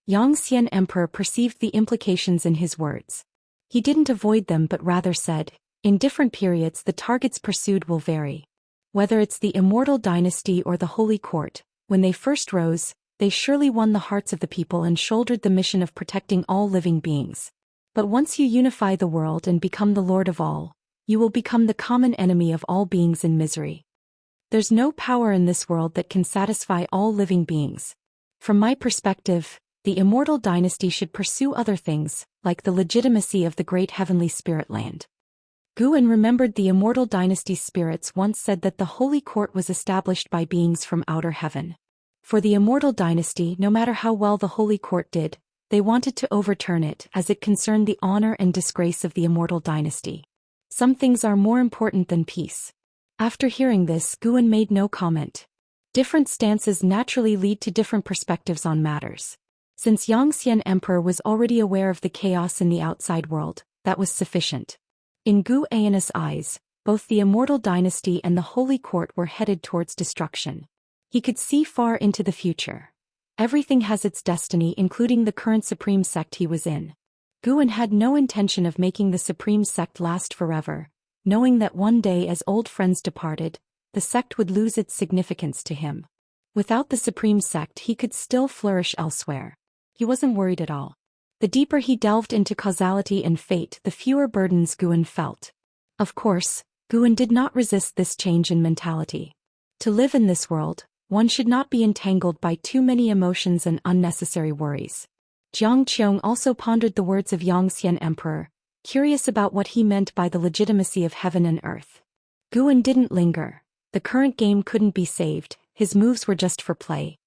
S1: Xian Emperor perceived the implications in his words. He didn't avoid them but rather said, in different periods the targets pursued will vary. Whether it's the Immortal Dynasty or the Holy Court, when they first rose, they surely won the hearts of the people and shouldered the mission of protecting all living beings. But once you unify the world and become the Lord of all, you will become the common enemy of all beings in misery. There's no power in this world that can satisfy all living beings. From my perspective, the Immortal Dynasty should pursue other things, like the legitimacy of the great heavenly spirit land. Guan remembered the Immortal Dynasty's spirits once said that the Holy Court was established by beings from outer heaven. For the Immortal Dynasty, no matter how well the Holy Court did, they wanted to overturn it as it concerned the honor and disgrace of the Immortal Dynasty. Some things are more important than peace. After hearing this, Guan made no comment. Different stances naturally lead to different perspectives on matters. Since Xian Emperor was already aware of the chaos in the outside world, that was sufficient. In Gu Anna's eyes, both the Immortal Dynasty and the Holy Court were headed towards destruction. He could see far into the future. Everything has its destiny, including the current supreme sect he was in. Guan had no intention of making the supreme sect last forever, knowing that one day as old friends departed, the sect would lose its significance to him. Without the supreme sect he could still flourish elsewhere. He wasn't worried at all. The deeper he delved into causality and fate, the fewer burdens Guan felt. Of course, Guan did not resist this change in mentality. To live in this world, one should not be entangled by too many emotions and unnecessary worries. Jiang Qiong also pondered the words of Xian Emperor, curious about what he meant by the legitimacy of heaven and earth. Guan didn't linger. The current game couldn't be saved, his moves were just for play.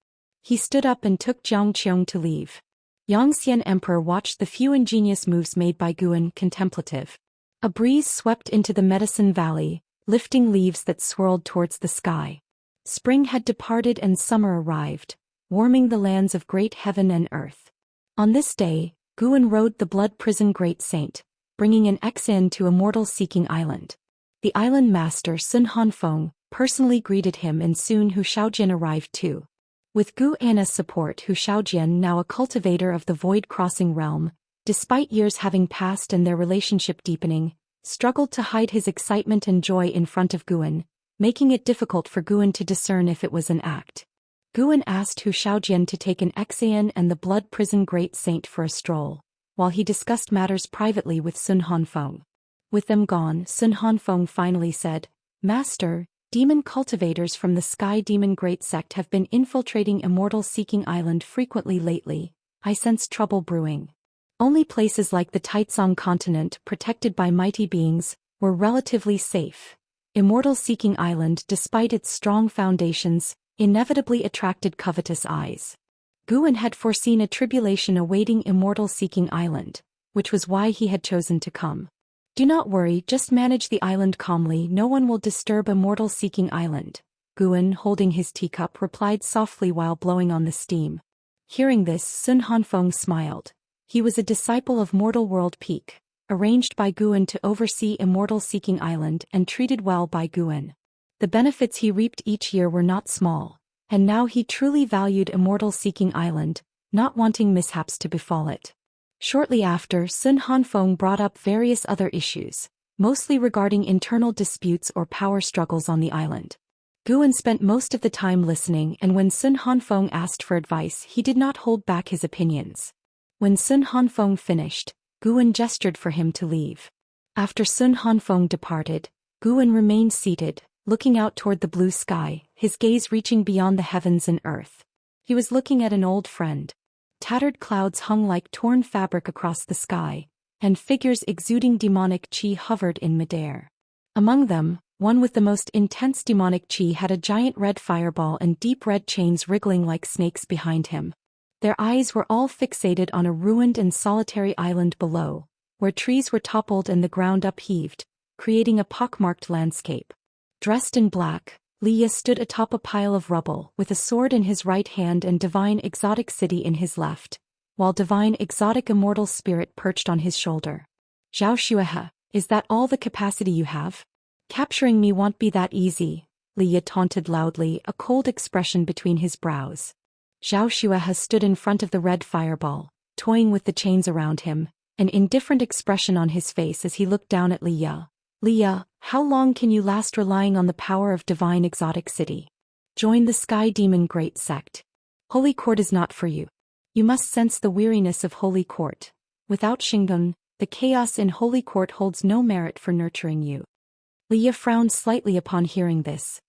S1: He stood up and took Jiang Qiong to leave. Xian Emperor watched the few ingenious moves made by Guan, contemplative. A breeze swept into the Medicine Valley, lifting leaves that swirled towards the sky. Spring had departed and summer arrived, warming the lands of great heaven and earth. On this day, Guan rode the blood prison Great Saint, bringing an exin to Immortal Seeking Island. The island master Sun Hanfeng personally greeted him, and soon Hu Shaojian arrived too. With Gu Anna's support, Hu Shaojian, now a cultivator of the void-crossing realm, despite years having passed and their relationship deepening, struggled to hide his excitement and joy in front of Guan, making it difficult for Guan to discern if it was an act. Guan asked Hu Shaojian to take an exean and the blood prison Great Saint for a stroll, while he discussed matters privately with Sun Hanfeng. With them gone, Sun Hanfeng finally said, "Master, demon cultivators from the Sky Demon Great Sect have been infiltrating Immortal Seeking Island frequently lately. I sense trouble brewing." Only places like the Taizong continent, protected by mighty beings, were relatively safe. Immortal-seeking island, despite its strong foundations, inevitably attracted covetous eyes. Guan had foreseen a tribulation awaiting Immortal-seeking island, which was why he had chosen to come. Do not worry, just manage the island calmly, no one will disturb Immortal-seeking island, Guan, holding his teacup, replied softly while blowing on the steam. Hearing this, Sun Hanfeng smiled. He was a disciple of Mortal World Peak, arranged by Guan to oversee Immortal-seeking island and treated well by Guan. The benefits he reaped each year were not small, and now he truly valued Immortal-seeking island, not wanting mishaps to befall it. Shortly after, Sun Hanfeng brought up various other issues, mostly regarding internal disputes or power struggles on the island. Guan spent most of the time listening, and when Sun Hanfeng asked for advice, he did not hold back his opinions. When Sun Hanfeng finished, Guan gestured for him to leave. After Sun Hanfeng departed, Guan remained seated, looking out toward the blue sky, his gaze reaching beyond the heavens and earth. He was looking at an old friend. Tattered clouds hung like torn fabric across the sky, and figures exuding demonic qi hovered in midair. Among them, one with the most intense demonic qi had a giant red fireball and deep red chains wriggling like snakes behind him. Their eyes were all fixated on a ruined and solitary island below, where trees were toppled and the ground upheaved, creating a pockmarked landscape. Dressed in black, Liya stood atop a pile of rubble, with a sword in his right hand and divine exotic city in his left, while divine exotic immortal spirit perched on his shoulder. Zhou Xian, is that all the capacity you have? Capturing me won't be that easy, Liya taunted loudly, a cold expression between his brows. Zhou Xian stood in front of the red fireball, toying with the chains around him, an indifferent expression on his face as he looked down at Liya. Liya, how long can you last relying on the power of divine exotic city? Join the Sky Demon Great Sect. Holy Court is not for you. You must sense the weariness of Holy Court. Without Xingdong, the chaos in Holy Court holds no merit for nurturing you. Liya frowned slightly upon hearing this.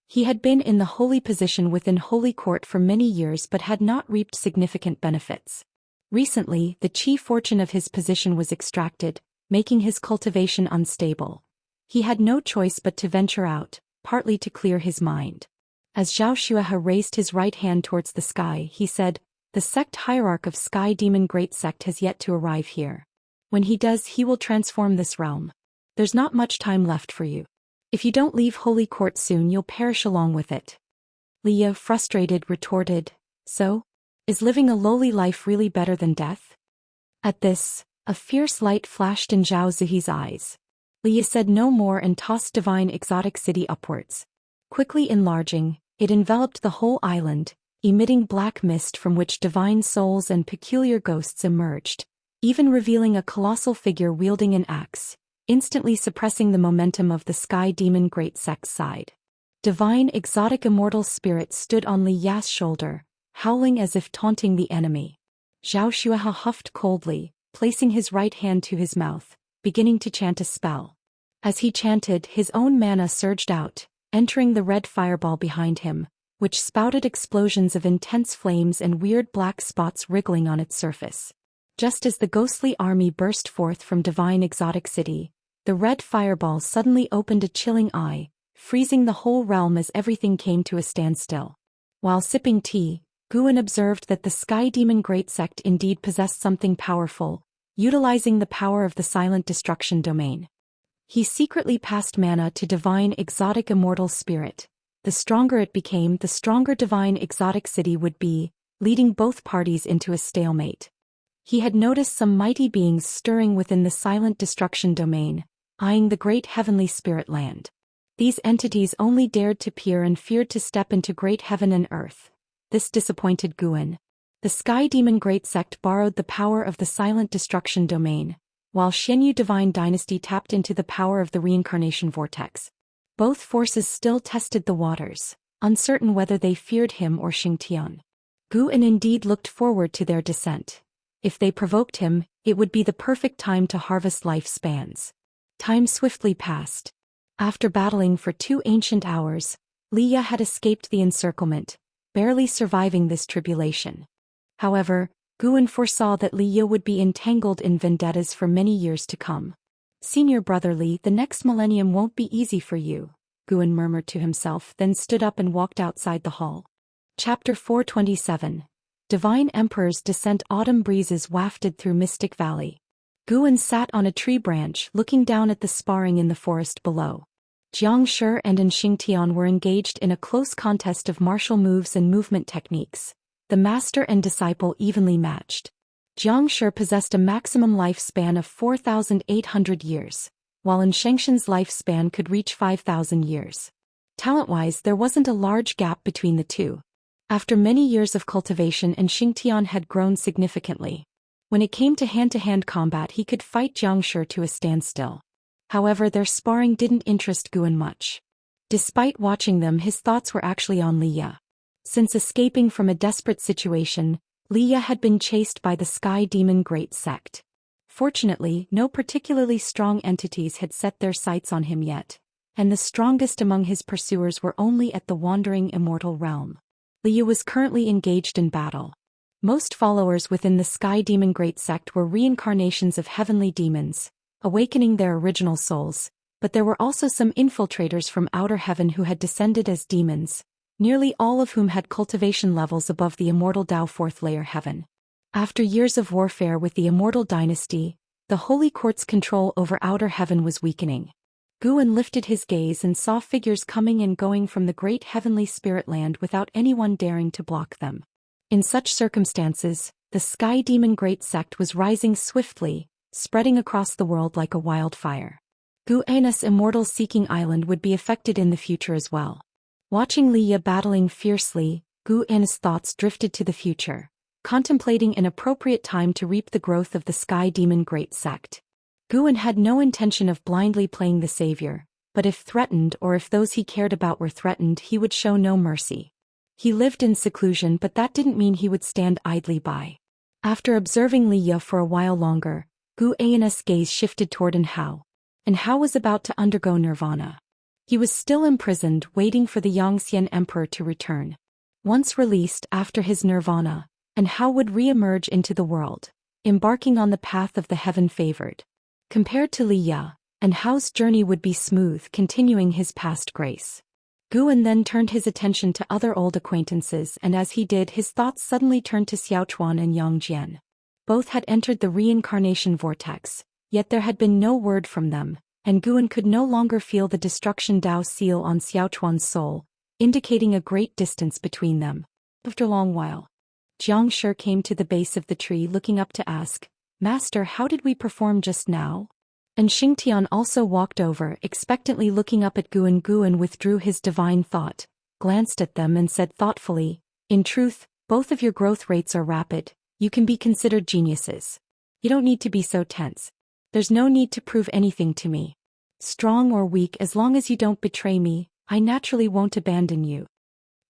S1: He had been in the holy position within Holy Court for many years but had not reaped significant benefits. Recently, the chi fortune of his position was extracted, making his cultivation unstable. He had no choice but to venture out, partly to clear his mind. As Zhou Xian raised his right hand towards the sky, he said, "The sect hierarch of Sky Demon Great Sect has yet to arrive here. When he does, he will transform this realm. There's not much time left for you. If you don't leave Holy Court soon, you'll perish along with it." Liya, frustrated, retorted, "So? Is living a lowly life really better than death?" At this, a fierce light flashed in Zhao Zihi's eyes. Liya said no more and tossed divine exotic city upwards. Quickly enlarging, it enveloped the whole island, emitting black mist from which divine souls and peculiar ghosts emerged, even revealing a colossal figure wielding an axe, instantly suppressing the momentum of the Sky Demon Great Sect's side. Divine exotic immortal spirit stood on Liya's shoulder, howling as if taunting the enemy. Zhao Xian huffed coldly, placing his right hand to his mouth, beginning to chant a spell. As he chanted, his own mana surged out, entering the red fireball behind him, which spouted explosions of intense flames and weird black spots wriggling on its surface. Just as the ghostly army burst forth from divine exotic city, the red fireball suddenly opened a chilling eye, freezing the whole realm as everything came to a standstill. While sipping tea, Guan observed that the Sky Demon Great Sect indeed possessed something powerful, utilizing the power of the silent destruction domain. He secretly passed mana to divine exotic immortal spirit. The stronger it became, the stronger divine exotic city would be, leading both parties into a stalemate. He had noticed some mighty beings stirring within the silent destruction domain, eyeing the great heavenly spirit land. These entities only dared to peer and feared to step into great heaven and earth. This disappointed Guan. The Sky Demon Great Sect borrowed the power of the silent destruction domain, while Xianyu Divine Dynasty tapped into the power of the reincarnation vortex. Both forces still tested the waters, uncertain whether they feared him or Xingtian. Guan indeed looked forward to their descent. If they provoked him, it would be the perfect time to harvest lifespans. Time swiftly passed. After battling for 2 ancient hours, Liya had escaped the encirclement, barely surviving this tribulation. However, Guan foresaw that Liya would be entangled in vendettas for many years to come. "Senior brother Li, the next millennium won't be easy for you," Guan murmured to himself, then stood up and walked outside the hall. Chapter 427. Divine Emperor's Descent. Autumn breezes wafted through Mystic Valley. Guan sat on a tree branch looking down at the sparring in the forest below. Xianxia and Xianxia were engaged in a close contest of martial moves and movement techniques. The master and disciple evenly matched. Xianxia possessed a maximum lifespan of 4,800 years, while Xianxia's lifespan could reach 5,000 years. Talent-wise, there wasn't a large gap between the two. After many years of cultivation, Xianxia had grown significantly. When it came to hand-to-hand combat, he could fight Xianxia to a standstill. However, their sparring didn't interest Guan much. Despite watching them, his thoughts were actually on Liya. Since escaping from a desperate situation, Liya had been chased by the Sky Demon Great Sect. Fortunately, no particularly strong entities had set their sights on him yet, and the strongest among his pursuers were only at the wandering Immortal realm. Liya was currently engaged in battle. Most followers within the Sky Demon Great Sect were reincarnations of heavenly demons, awakening their original souls, but there were also some infiltrators from outer heaven who had descended as demons, nearly all of whom had cultivation levels above the Immortal Dao fourth layer heaven. After years of warfare with the Immortal dynasty, the Holy Court's control over outer heaven was weakening. Guan lifted his gaze and saw figures coming and going from the great heavenly spirit land without anyone daring to block them. In such circumstances, the Sky Demon Great Sect was rising swiftly, spreading across the world like a wildfire. Guan's Immortal Seeking Island would be affected in the future as well. Watching Liya battling fiercely, Guan's thoughts drifted to the future, contemplating an appropriate time to reap the growth of the Sky Demon Great Sect. Guan had no intention of blindly playing the savior, but if threatened or if those he cared about were threatened, he would show no mercy. He lived in seclusion, but that didn't mean he would stand idly by. After observing Liya for a while longer, Guan's gaze shifted toward Anhao. Anhao was about to undergo nirvana. He was still imprisoned, waiting for the Xian Emperor to return. Once released after his nirvana, Anhao would re-emerge into the world, embarking on the path of the heaven-favored. Compared to Liya, Anhao's journey would be smooth, continuing his past grace. Guan then turned his attention to other old acquaintances, and as he did, his thoughts suddenly turned to Xiaochuan and Yangjian. Both had entered the reincarnation vortex, yet there had been no word from them, and Guan could no longer feel the destruction Dao seal on Xiaochuan's soul, indicating a great distance between them. After a long while, Xianxia came to the base of the tree looking up to ask, "Master, how did we perform just now?" And Xianxia also walked over, expectantly looking up at Guan. Guan withdrew his divine thought, glanced at them and said thoughtfully, "In truth, both of your growth rates are rapid. You can be considered geniuses. You don't need to be so tense. There's no need to prove anything to me. Strong or weak, as long as you don't betray me, I naturally won't abandon you."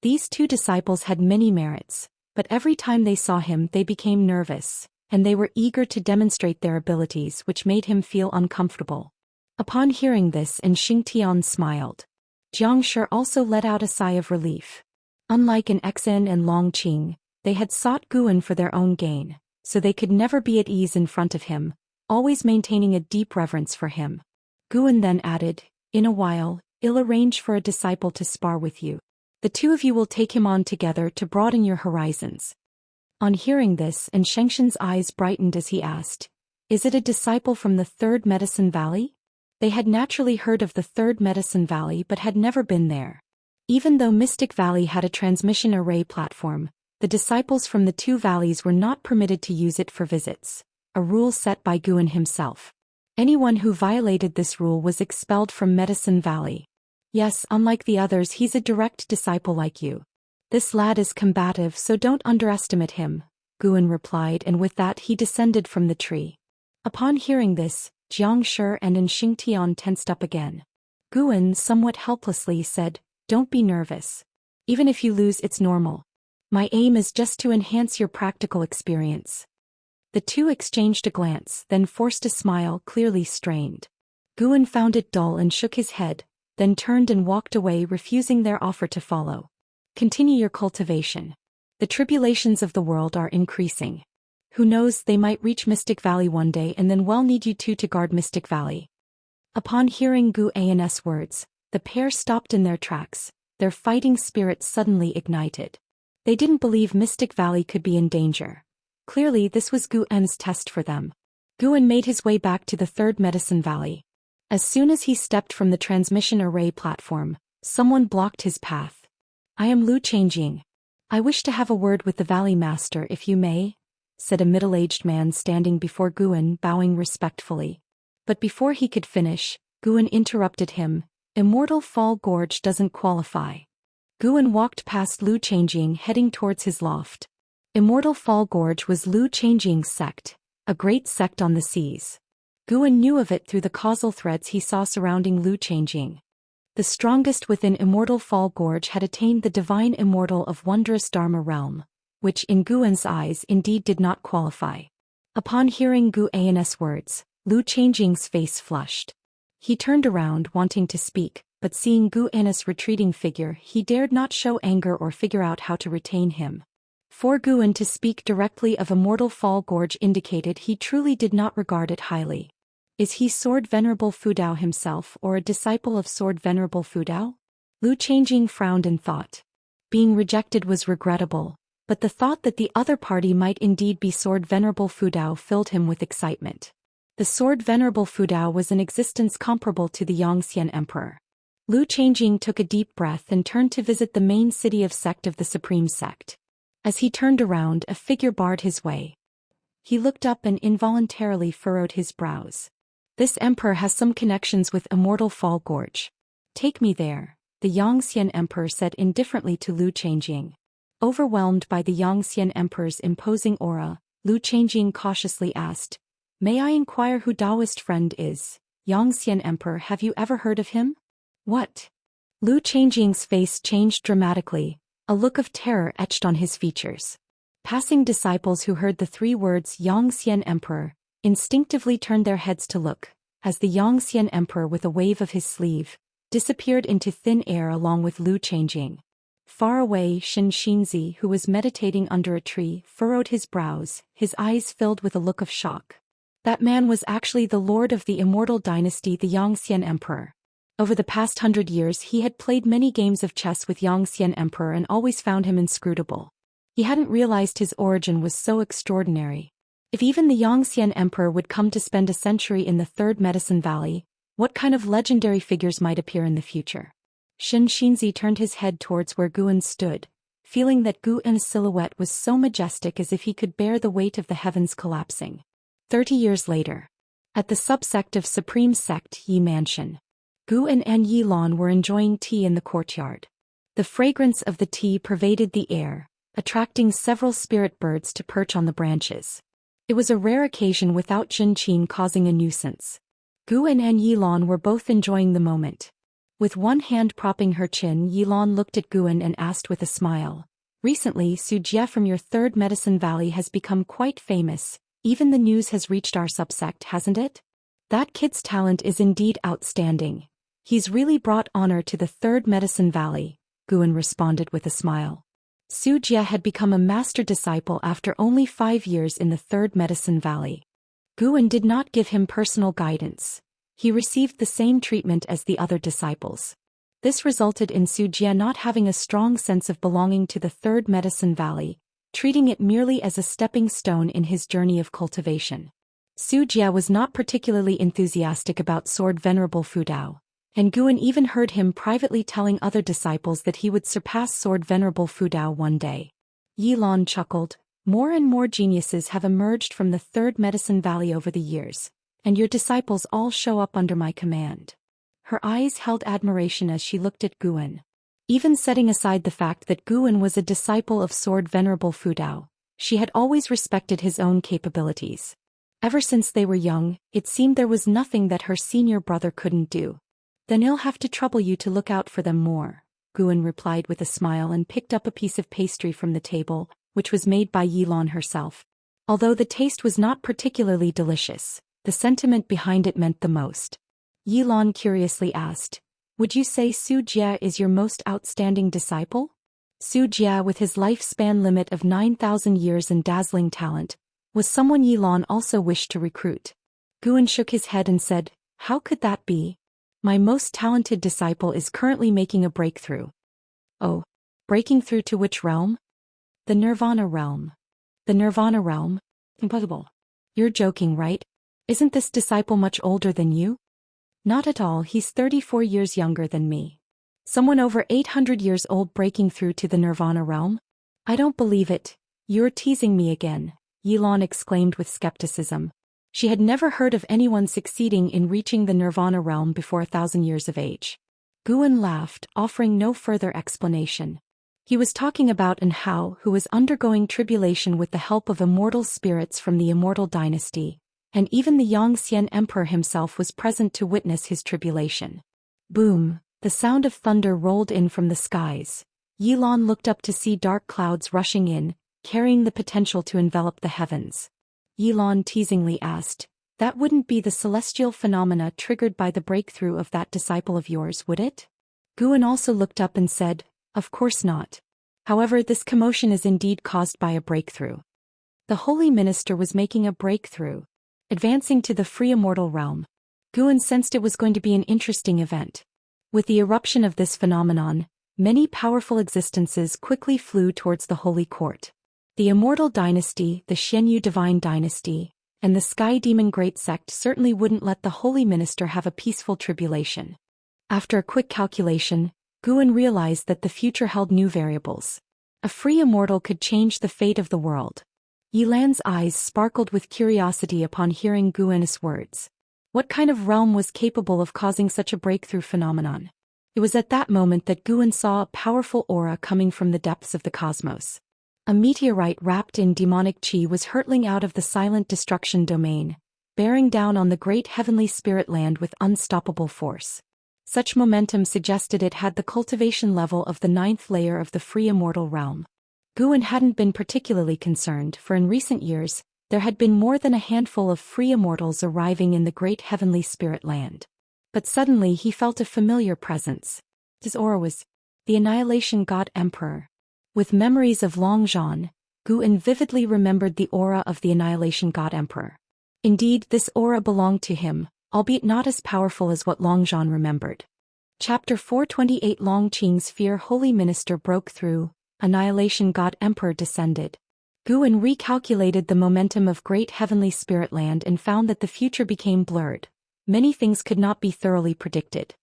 S1: These two disciples had many merits, but every time they saw him they became nervous, and they were eager to demonstrate their abilities, which made him feel uncomfortable. Upon hearing this, Xianxia smiled. Xianxia also let out a sigh of relief. Unlike an Xen and Longqing, they had sought Guan for their own gain, so they could never be at ease in front of him, always maintaining a deep reverence for him. Guan then added, "In a while, I'll arrange for a disciple to spar with you. The two of you will take him on together to broaden your horizons." On hearing this, Xianxia's eyes brightened as he asked, "Is it a disciple from the Third Medicine Valley?" They had naturally heard of the Third Medicine Valley but had never been there. Even though Mystic Valley had a transmission array platform, the disciples from the two valleys were not permitted to use it for visits, a rule set by Guan himself. Anyone who violated this rule was expelled from Medicine Valley. "Yes, unlike the others, he's a direct disciple like you. This lad is combative, so don't underestimate him," Guan replied, and with that he descended from the tree. Upon hearing this, Xianxia and Xianxia tensed up again. Guan somewhat helplessly said, "Don't be nervous. Even if you lose, it's normal. My aim is just to enhance your practical experience." The two exchanged a glance, then forced a smile, clearly strained. Guan found it dull and shook his head, then turned and walked away, refusing their offer to follow. "Continue your cultivation. The tribulations of the world are increasing. Who knows, they might reach Mystic Valley one day and then we'll need you two to guard Mystic Valley." Upon hearing Guan's words, The pair stopped in their tracks, their fighting spirit suddenly ignited. They didn't believe Mystic Valley could be in danger. Clearly this was Gu'en's test for them. Gu'en made his way back to the Third Medicine Valley. As soon as he stepped from the transmission array platform, someone blocked his path. "I am Lu Changjing. I wish to have a word with the Valley Master if you may," said a middle-aged man standing before Gu'en, bowing respectfully. But before he could finish, Gu'en interrupted him. "Immortal Fall Gorge doesn't qualify." Gu'en walked past Lu Changjing heading towards his loft. Immortal Fall Gorge was Lu Changjing's sect, a great sect on the seas. Gu'en knew of it through the causal threads he saw surrounding Lu Changjing. The strongest within Immortal Fall Gorge had attained the divine immortal of wondrous Dharma realm, which in Gu'en's eyes indeed did not qualify. Upon hearing Gu'en's words, Lu Changjing's face flushed. He turned around wanting to speak, but seeing Gu'en's retreating figure he dared not show anger or figure out how to retain him. For Gu'en to speak directly of Immortal Fall Gorge indicated he truly did not regard it highly. Is he Sword Venerable Fudao himself or a disciple of Sword Venerable Fudao? Lu Changjing frowned and thought. Being rejected was regrettable, but the thought that the other party might indeed be Sword Venerable Fudao filled him with excitement. The Sword Venerable Fudao was an existence comparable to the Xian Emperor. Lu Changjing took a deep breath and turned to visit the main city of sect of the Supreme Sect. As he turned around, a figure barred his way. He looked up and involuntarily furrowed his brows. This emperor has some connections with Immortal Fall Gorge. "Take me there," the Xian Emperor said indifferently to Lu Changjing. Overwhelmed by the Xian Emperor's imposing aura, Lu Changjing cautiously asked, "May I inquire who Daoist friend is?" "Xian Emperor, have you ever heard of him?" "What?" Lu Changjing's face changed dramatically, a look of terror etched on his features. Passing disciples who heard the three words Xian Emperor instinctively turned their heads to look, as the Xian Emperor with a wave of his sleeve disappeared into thin air along with Lu Changjing. Far away, Xianxia, who was meditating under a tree, furrowed his brows, his eyes filled with a look of shock. That man was actually the lord of the immortal dynasty, the Xian Emperor. Over the past 100 years he had played many games of chess with Xian Emperor and always found him inscrutable. He hadn't realized his origin was so extraordinary. If even the Xian Emperor would come to spend a century in the Third Medicine Valley, what kind of legendary figures might appear in the future? Xianxia turned his head towards where Gu'en stood, feeling that Gu'en's silhouette was so majestic as if he could bear the weight of the heavens collapsing. 30 years later. At the subsect of Supreme Sect Yi Mansion. Gu'en and Yilan were enjoying tea in the courtyard. The fragrance of the tea pervaded the air, attracting several spirit birds to perch on the branches. It was a rare occasion without Zhengqin causing a nuisance. Gu'en and Yilan were both enjoying the moment. With one hand propping her chin, Yilan looked at Gu'en and asked with a smile, "Recently, Sujie from your Third Medicine Valley has become quite famous. Even the news has reached our subsect, hasn't it?" "That kid's talent is indeed outstanding. He's really brought honor to the Third Medicine Valley," Gu'en responded with a smile. Sujie had become a master disciple after only 5 years in the Third Medicine Valley. Gu'en did not give him personal guidance. He received the same treatment as the other disciples. This resulted in Sujie not having a strong sense of belonging to the Third Medicine Valley, treating it merely as a stepping stone in his journey of cultivation. Sujie was not particularly enthusiastic about Sword Venerable Fudao, and Gu'en even heard him privately telling other disciples that he would surpass Sword Venerable Fudao one day. Yilan chuckled, "More and more geniuses have emerged from the Third Medicine Valley over the years, and your disciples all show up under my command." Her eyes held admiration as she looked at Gu'en. Even setting aside the fact that Gu'en was a disciple of Sword Venerable Fudao, she had always respected his own capabilities. Ever since they were young, it seemed there was nothing that her senior brother couldn't do. "Then he'll have to trouble you to look out for them more," Gu'en replied with a smile and picked up a piece of pastry from the table, which was made by Yilan herself. Although the taste was not particularly delicious, the sentiment behind it meant the most. Yilan curiously asked, "Would you say Sujie is your most outstanding disciple?" Sujie, with his lifespan limit of 9,000 years and dazzling talent, was someone Yilan also wished to recruit. Gu'en shook his head and said, "How could that be?" My most talented disciple is currently making a breakthrough. Oh, breaking through to which realm? The Nirvana realm. The Nirvana realm? Impossible. You're joking, right? Isn't this disciple much older than you? Not at all, he's 34 years younger than me. Someone over 800 years old breaking through to the Nirvana realm? I don't believe it. You're teasing me again, Yilan exclaimed with skepticism. She had never heard of anyone succeeding in reaching the Nirvana realm before 1,000 years of age. Guan laughed, offering no further explanation. He was talking about An Hao, who was undergoing tribulation with the help of immortal spirits from the Immortal dynasty, and even the Xianxia emperor himself was present to witness his tribulation. Boom! The sound of thunder rolled in from the skies. Yilan looked up to see dark clouds rushing in, carrying the potential to envelop the heavens. Yilan teasingly asked, "That wouldn't be the celestial phenomena triggered by the breakthrough of that disciple of yours, would it?" Guan also looked up and said, "Of course not. However, this commotion is indeed caused by a breakthrough." The holy minister was making a breakthrough, advancing to the free immortal realm. Guan sensed it was going to be an interesting event. With the eruption of this phenomenon, many powerful existences quickly flew towards the holy court. The Immortal dynasty, the Xianyu divine dynasty, and the Sky Demon Great Sect certainly wouldn't let the holy minister have a peaceful tribulation. After a quick calculation, Guan realized that the future held new variables. A free immortal could change the fate of the world. Yilan's eyes sparkled with curiosity upon hearing Guan's words. What kind of realm was capable of causing such a breakthrough phenomenon? It was at that moment that Guan saw a powerful aura coming from the depths of the cosmos. A meteorite wrapped in demonic chi was hurtling out of the silent destruction domain, bearing down on the great heavenly spirit land with unstoppable force. Such momentum suggested it had the cultivation level of the 9th layer of the free immortal realm. Guan hadn't been particularly concerned, for in recent years, there had been more than a handful of free immortals arriving in the great heavenly spirit land. But suddenly he felt a familiar presence. His aura was the Annihilation God Emperor. With memories of Long Zhan, Guan vividly remembered the aura of the Annihilation God Emperor. Indeed, this aura belonged to him, albeit not as powerful as what Long Zhan remembered. Chapter 428 Long Qing's fear Holy Minister broke through, Annihilation God Emperor descended. Guan recalculated the momentum of great heavenly spirit land and found that the future became blurred. Many things could not be thoroughly predicted.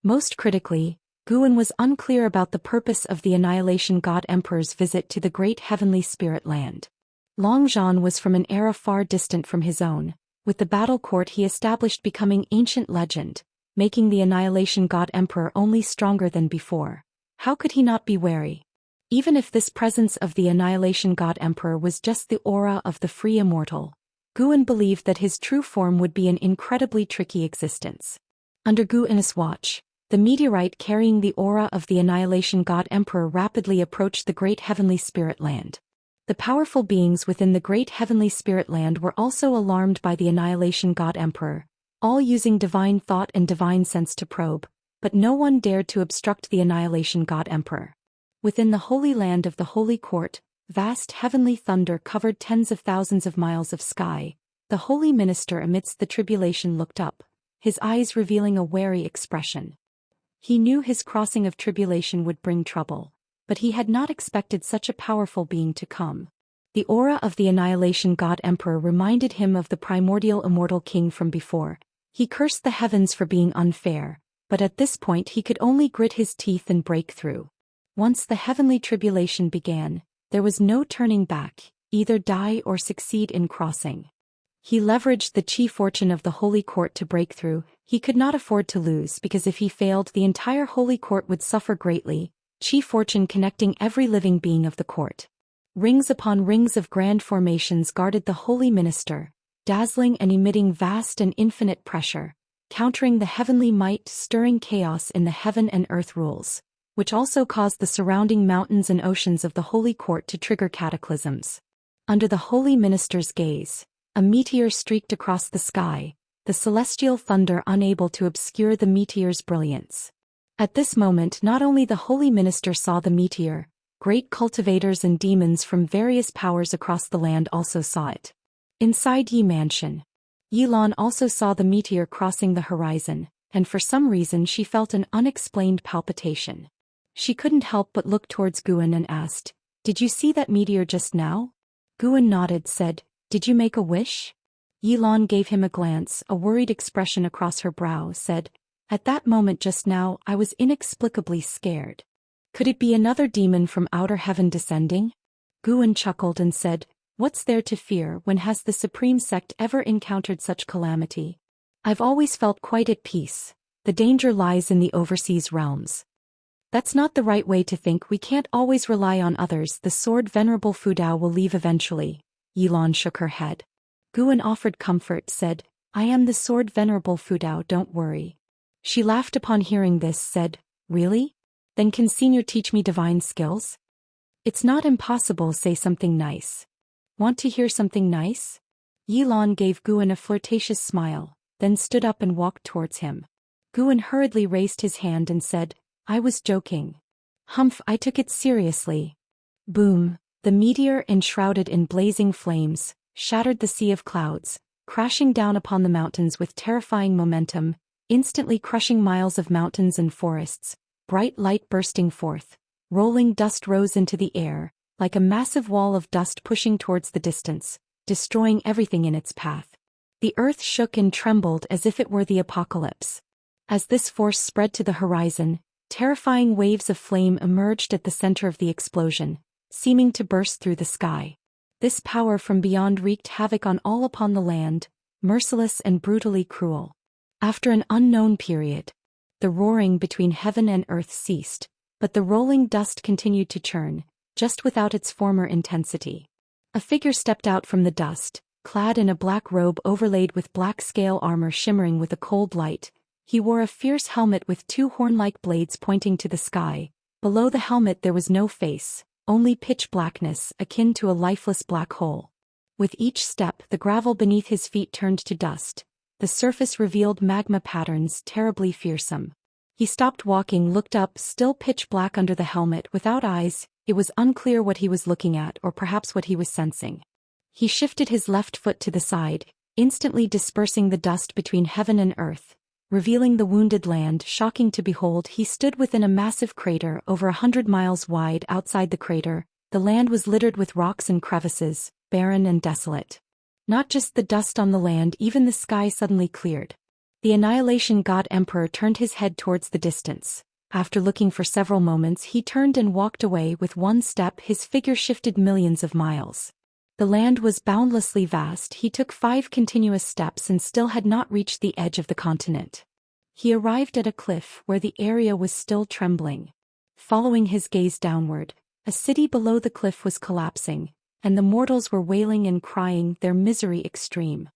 S1: Most critically, Guan was unclear about the purpose of the Annihilation God Emperor's visit to the great heavenly spirit land. Long Zhan was from an era far distant from his own, with the battle court he established becoming ancient legend, making the Annihilation God Emperor only stronger than before. How could he not be wary? Even if this presence of the Annihilation God Emperor was just the aura of the free immortal, Guan believed that his true form would be an incredibly tricky existence. Under Guan's watch, the meteorite carrying the aura of the Annihilation God Emperor rapidly approached the great heavenly spirit land. The powerful beings within the great heavenly spirit land were also alarmed by the Annihilation God Emperor, all using divine thought and divine sense to probe, but no one dared to obstruct the Annihilation God Emperor. Within the holy land of the holy court, vast heavenly thunder covered tens of thousands of miles of sky. The holy minister amidst the tribulation looked up, his eyes revealing a wary expression. He knew his crossing of tribulation would bring trouble, but he had not expected such a powerful being to come. The aura of the Annihilation God Emperor reminded him of the primordial immortal king from before. He cursed the heavens for being unfair, but at this point he could only grit his teeth and break through. Once the heavenly tribulation began, there was no turning back, either die or succeed in crossing. He leveraged the chi fortune of the holy court to break through. He could not afford to lose because if he failed the entire holy court would suffer greatly, chi fortune connecting every living being of the court. Rings upon rings of grand formations guarded the holy minister, dazzling and emitting vast and infinite pressure, countering the heavenly might stirring chaos in the heaven and earth rules, which also caused the surrounding mountains and oceans of the holy court to trigger cataclysms. Under the holy minister's gaze, a meteor streaked across the sky, the celestial thunder unable to obscure the meteor's brilliance. At this moment not only the holy minister saw the meteor, great cultivators and demons from various powers across the land also saw it. Inside Yi Mansion, Yilan also saw the meteor crossing the horizon, and for some reason she felt an unexplained palpitation. She couldn't help but look towards Guan and asked, "Did you see that meteor just now?" Guan nodded, said, "Did you make a wish?" Yilan gave him a glance, a worried expression across her brow, said, "At that moment just now I was inexplicably scared. Could it be another demon from outer heaven descending?" Guan chuckled and said, "What's there to fear? When has the supreme sect ever encountered such calamity? I've always felt quite at peace. The danger lies in the overseas realms." "That's not the right way to think. We can't always rely on others. The sword Venerable Fudao will leave eventually." Yilan shook her head. Guan offered comfort, said, "I am the sword Venerable Fudao, don't worry." She laughed upon hearing this, said, "Really? Then can Senior teach me divine skills?" "It's not impossible. Say something nice." "Want to hear something nice?" Yilan gave Guan a flirtatious smile, then stood up and walked towards him. Guan hurriedly raised his hand and said, "I was joking." "Humph, I took it seriously." Boom! The meteor, enshrouded in blazing flames, shattered the sea of clouds, crashing down upon the mountains with terrifying momentum, instantly crushing miles of mountains and forests, bright light bursting forth. Rolling dust rose into the air, like a massive wall of dust pushing towards the distance, destroying everything in its path. The earth shook and trembled as if it were the apocalypse. As this force spread to the horizon, terrifying waves of flame emerged at the center of the explosion, seeming to burst through the sky. This power from beyond wreaked havoc on all upon the land, merciless and brutally cruel. After an unknown period, the roaring between heaven and earth ceased, but the rolling dust continued to churn, just without its former intensity. A figure stepped out from the dust, clad in a black robe overlaid with black scale armor shimmering with a cold light. He wore a fierce helmet with two horn-like blades pointing to the sky. Below the helmet there was no face, only pitch blackness akin to a lifeless black hole. With each step the gravel beneath his feet turned to dust. The surface revealed magma patterns terribly fearsome. He stopped walking, looked up, still pitch black under the helmet, without eyes. It was unclear what he was looking at or perhaps what he was sensing. He shifted his left foot to the side, instantly dispersing the dust between heaven and earth, revealing the wounded land. Shocking to behold, he stood within a massive crater over 100 miles wide. Outside the crater, the land was littered with rocks and crevices, barren and desolate. Not just the dust on the land, even the sky suddenly cleared. The Annihilation God Emperor turned his head towards the distance. After looking for several moments, he turned and walked away. With one step his figure shifted millions of miles. The land was boundlessly vast. He took 5 continuous steps and still had not reached the edge of the continent. He arrived at a cliff where the area was still trembling. Following his gaze downward, a city below the cliff was collapsing, and the mortals were wailing and crying, their misery extreme.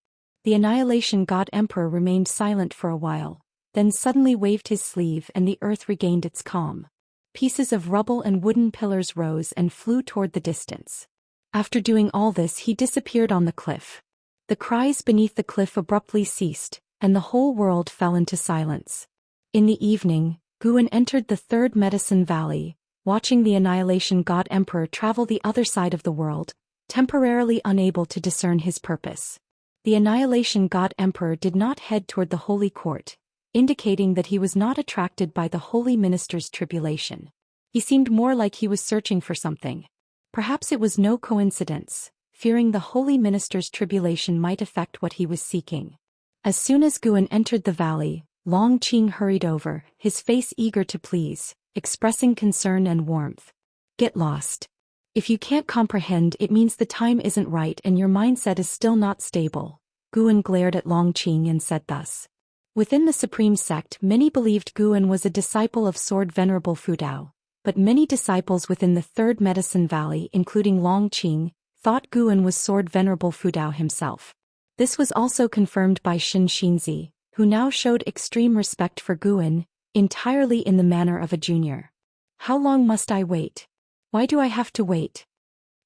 S1: The Annihilation God Emperor remained silent for a while, then suddenly waved his sleeve and the earth regained its calm. Pieces of rubble and wooden pillars rose and flew toward the distance. After doing all this, he disappeared on the cliff. The cries beneath the cliff abruptly ceased, and the whole world fell into silence. In the evening, Guan entered the third Medicine Valley, watching the Annihilation God Emperor travel the other side of the world, temporarily unable to discern his purpose. The Annihilation God Emperor did not head toward the Holy Court, indicating that he was not attracted by the Holy Minister's tribulation. He seemed more like he was searching for something. Perhaps it was no coincidence, fearing the Holy Minister's tribulation might affect what he was seeking. As soon as Guan entered the valley, Long Qing hurried over, his face eager to please, expressing concern and warmth. "Get lost. If you can't comprehend, it means the time isn't right and your mindset is still not stable." Guan glared at Long Qing and said thus. Within the Supreme Sect, many believed Guan was a disciple of Sword Venerable Fudao, but many disciples within the Third Medicine Valley, including Long Qing, thought Guan was Sword Venerable Fudao himself. This was also confirmed by Xianxia, who now showed extreme respect for Guan, entirely in the manner of a junior. "How long must I wait? Why do I have to wait?"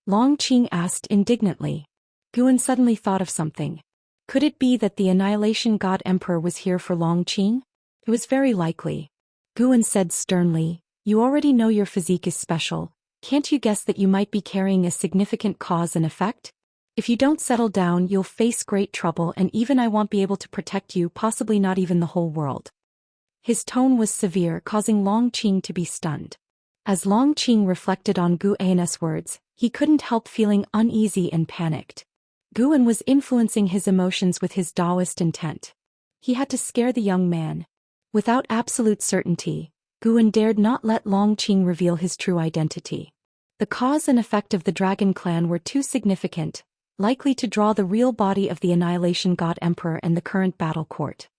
S1: Long Qing asked indignantly. Guan suddenly thought of something. Could it be that the Annihilation God Emperor was here for Long Qing? It was very likely. Guan said sternly, "You already know your physique is special. Can't you guess that you might be carrying a significant cause and effect? If you don't settle down, you'll face great trouble, and even I won't be able to protect you, possibly not even the whole world." His tone was severe, causing Long Qing to be stunned. As Long Qing reflected on Gu An's words, he couldn't help feeling uneasy and panicked. Guan was influencing his emotions with his Daoist intent. He had to scare the young man. Without absolute certainty, Guan dared not let Long Qing reveal his true identity. The cause and effect of the Dragon Clan were too significant, likely to draw the real body of the Annihilation God Emperor and the current battle court.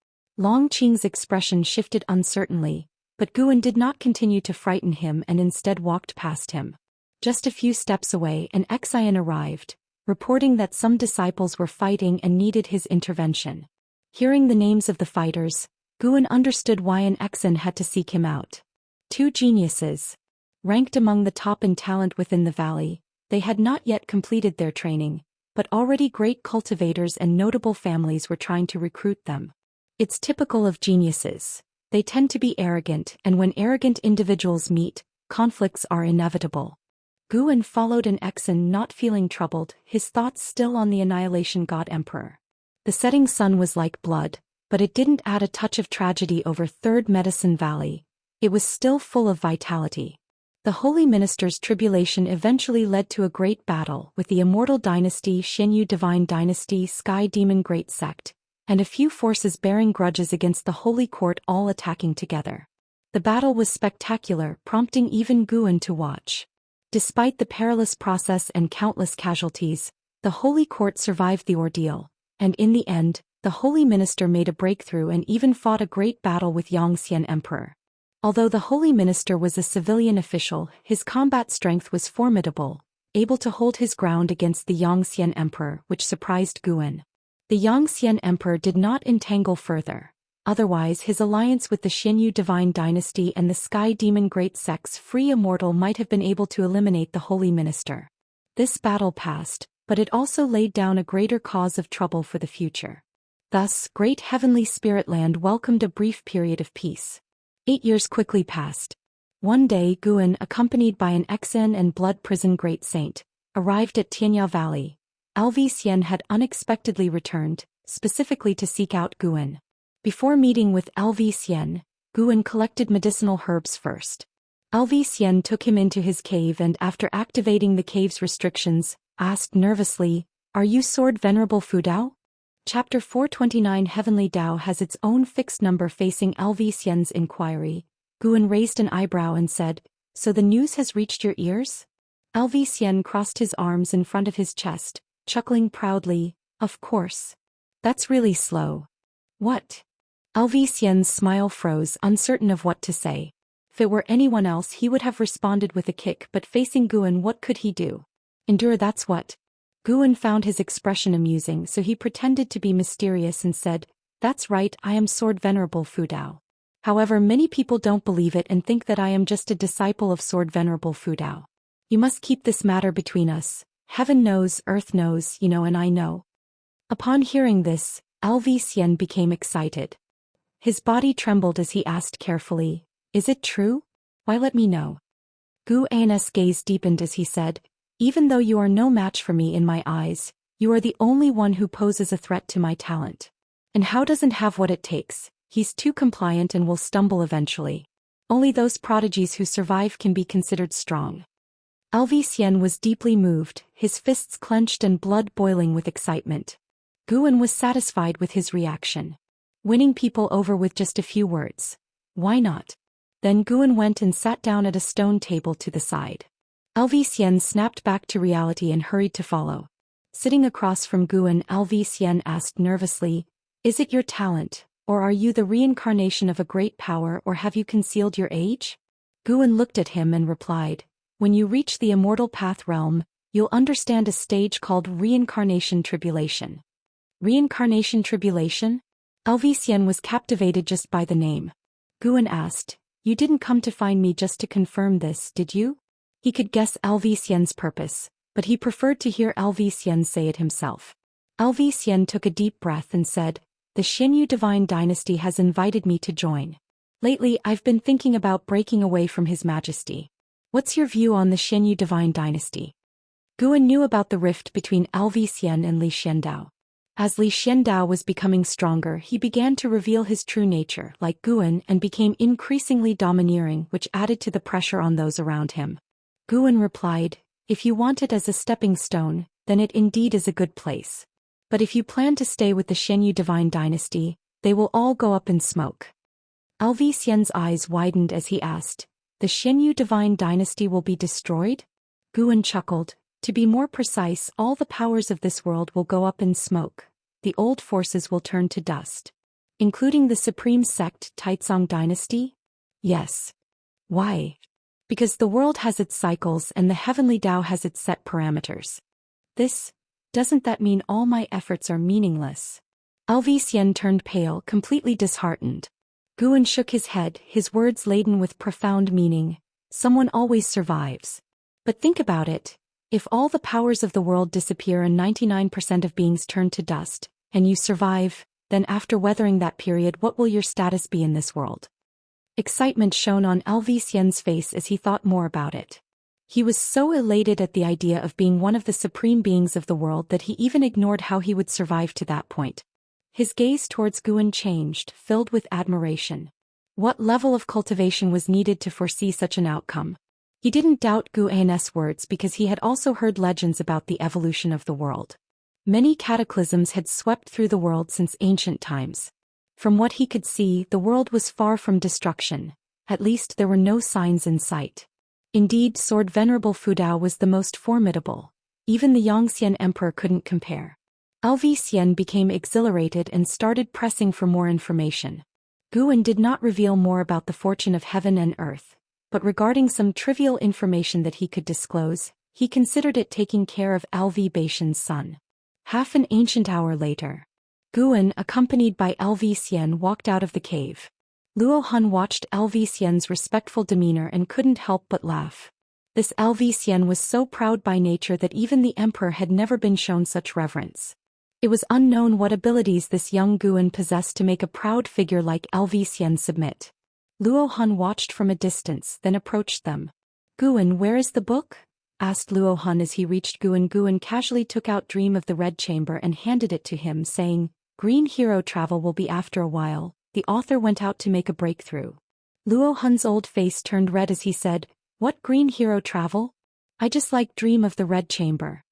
S1: Long Qing's expression shifted uncertainly, but Guan did not continue to frighten him and instead walked past him. Just a few steps away, an Xian arrived, reporting that some disciples were fighting and needed his intervention. Hearing the names of the fighters, Guan understood why an Xian had to seek him out. Two geniuses. Ranked among the top in talent within the valley, they had not yet completed their training, but already great cultivators and notable families were trying to recruit them. It's typical of geniuses. They tend to be arrogant, and when arrogant individuals meet, conflicts are inevitable. Guan followed an Xian, not feeling troubled, his thoughts still on the Annihilation God Emperor. The setting sun was like blood, but it didn't add a touch of tragedy over Third Medicine Valley. It was still full of vitality. The Holy Minister's tribulation eventually led to a great battle with the Immortal Dynasty, Xianyu Divine Dynasty, Sky Demon Great Sect, and a few forces bearing grudges against the Holy Court all attacking together. The battle was spectacular, prompting even Guan to watch. Despite the perilous process and countless casualties, the Holy Court survived the ordeal, and in the end, the Holy Minister made a breakthrough and even fought a great battle with Xianxia Emperor. Although the Holy Minister was a civilian official, his combat strength was formidable, able to hold his ground against the Xianxia Emperor, which surprised Guan. The Xianxia Emperor did not entangle further. Otherwise, his alliance with the Xianyu Divine Dynasty and the Sky Demon Great Sect's free Immortal might have been able to eliminate the Holy Minister. This battle passed, but it also laid down a greater cause of trouble for the future. Thus, Great Heavenly Spirit Land welcomed a brief period of peace. 8 years quickly passed. One day, Guan, accompanied by an Xian and Blood Prison Great Saint, arrived at Tianya Valley. Xian had unexpectedly returned, specifically to seek out Guan. Before meeting with Xian, Guan collected medicinal herbs first. Xian took him into his cave and after activating the cave's restrictions, asked nervously, "Are you Sword Venerable Fu Dao?" Chapter 429 Heavenly Dao has its own fixed number. Facing Xian's inquiry, Guan raised an eyebrow and said, "So the news has reached your ears?" Xian crossed his arms in front of his chest, chuckling proudly, "Of course. That's really slow." "What?" Xian's smile froze, uncertain of what to say. If it were anyone else he would have responded with a kick, but facing Guan, what could he do? Endure, that's what. Guan found his expression amusing, so he pretended to be mysterious and said, "That's right, I am Sword Venerable Fu Dao. However, many people don't believe it and think that I am just a disciple of Sword Venerable Fu Dao. You must keep this matter between us. Heaven knows, earth knows, you know, and I know." Upon hearing this, Xian became excited. His body trembled as he asked carefully, "Is it true? Why, let me know." Guan's gaze deepened as he said, "Even though you are no match for me in my eyes, you are the only one who poses a threat to my talent. And Hao doesn't have what it takes, he's too compliant and will stumble eventually. Only those prodigies who survive can be considered strong." Xian was deeply moved, his fists clenched and blood boiling with excitement. Guan was satisfied with his reaction. Winning people over with just a few words. Why not? Then Guan went and sat down at a stone table to the side. Xian snapped back to reality and hurried to follow. Sitting across from Guan, Xian asked nervously, "Is it your talent, or are you the reincarnation of a great power, or have you concealed your age?" Guan looked at him and replied, "When you reach the Immortal Path realm, you'll understand a stage called Reincarnation Tribulation." Reincarnation Tribulation? Xian was captivated just by the name. Guan asked, "You didn't come to find me just to confirm this, did you?" He could guess Xian's purpose, but he preferred to hear Xian say it himself. Xian took a deep breath and said, "The Xianyu Divine Dynasty has invited me to join. Lately I've been thinking about breaking away from His Majesty. What's your view on the Xianyu Divine Dynasty?" Guan knew about the rift between Xian and Li Xiandao. As Li Xiandao was becoming stronger, he began to reveal his true nature, like Guan, and became increasingly domineering, which added to the pressure on those around him. Guan replied, "If you want it as a stepping stone, then it indeed is a good place. But if you plan to stay with the Xianyu divine dynasty, they will all go up in smoke." Lv Xian's eyes widened as he asked, "The Xianyu divine dynasty will be destroyed?" Guan chuckled, "To be more precise, all the powers of this world will go up in smoke. The old forces will turn to dust. Including the supreme sect Taizong dynasty? Yes. Why? Because the world has its cycles and the heavenly Tao has its set parameters. Doesn't that mean all my efforts are meaningless?" Lv Xian turned pale, completely disheartened. Guan shook his head, his words laden with profound meaning. "Someone always survives. But think about it. If all the powers of the world disappear and 99% of beings turn to dust, and you survive, then after weathering that period, what will your status be in this world?" Excitement shone on Lv Xian's face as he thought more about it. He was so elated at the idea of being one of the supreme beings of the world that he even ignored how he would survive to that point. His gaze towards Guan changed, filled with admiration. What level of cultivation was needed to foresee such an outcome? He didn't doubt Guan's words because he had also heard legends about the evolution of the world. Many cataclysms had swept through the world since ancient times. From what he could see, the world was far from destruction. At least there were no signs in sight. Indeed, Sword Venerable Fudao was the most formidable. Even the Yongxian Emperor couldn't compare. Lv Xian became exhilarated and started pressing for more information. Guan did not reveal more about the fortune of heaven and earth, but regarding some trivial information that he could disclose, he considered it taking care of Lv Baishan's son. Half an ancient hour later, Guan, accompanied by Lv Xian, walked out of the cave. Luo Han watched Lv Xian's respectful demeanor and couldn't help but laugh. This Lv Xian was so proud by nature that even the emperor had never been shown such reverence. It was unknown what abilities this young Guan possessed to make a proud figure like Lv Xian submit. Luo Han watched from a distance, then approached them. "Guan, where is the book?" asked Luo Han as he reached Guan. Guan casually took out Dream of the Red Chamber and handed it to him, saying, "Green Hero Travel will be after a while. The author went out to make a breakthrough." Luo Han's old face turned red as he said, "What Green Hero Travel? I just like Dream of the Red Chamber."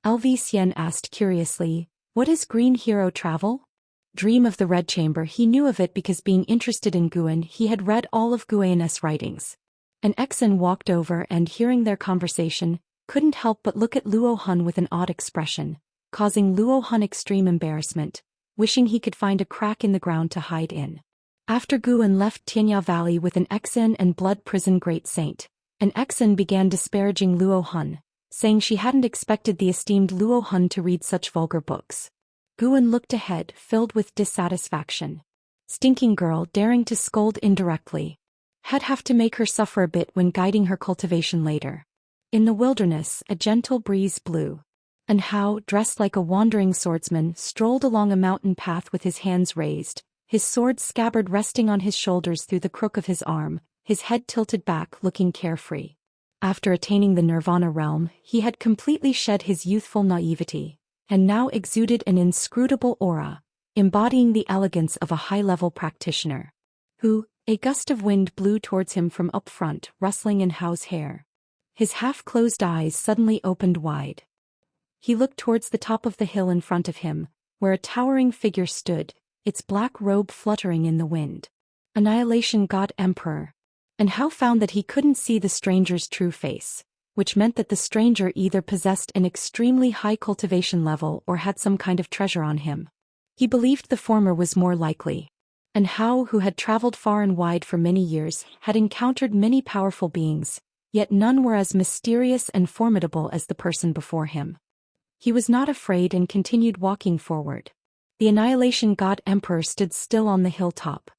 S1: Lv Xian asked curiously, "What is Green Hero Travel?" Dream of the Red Chamber. He knew of it because being interested in Guan, he had read all of Guan's writings. An Exan walked over and, hearing their conversation, couldn't help but look at Luo Han with an odd expression, causing Luo Han extreme embarrassment, wishing he could find a crack in the ground to hide in. After Guan left Tianya Valley with an Exan and Blood Prison Great Saint, an Exan began disparaging Luo Han, saying she hadn't expected the esteemed Luo Han to read such vulgar books. Guan looked ahead, filled with dissatisfaction. Stinking girl, daring to scold indirectly. Had have to make her suffer a bit when guiding her cultivation later. In the wilderness, a gentle breeze blew. And Hao, dressed like a wandering swordsman, strolled along a mountain path with his hands raised, his sword scabbard resting on his shoulders through the crook of his arm, his head tilted back, looking carefree. After attaining the Nirvana realm, he had completely shed his youthful naivety, and now exuded an inscrutable aura, embodying the elegance of a high-level practitioner. A gust of wind blew towards him from up front, rustling in Hao's hair. His half-closed eyes suddenly opened wide. He looked towards the top of the hill in front of him, where a towering figure stood, its black robe fluttering in the wind. Annihilation God Emperor. And Hao found that he couldn't see the stranger's true face, which meant that the stranger either possessed an extremely high cultivation level or had some kind of treasure on him. He believed the former was more likely. And Hao, who had traveled far and wide for many years, had encountered many powerful beings, yet none were as mysterious and formidable as the person before him. He was not afraid and continued walking forward. The Annihilation God Emperor stood still on the hilltop.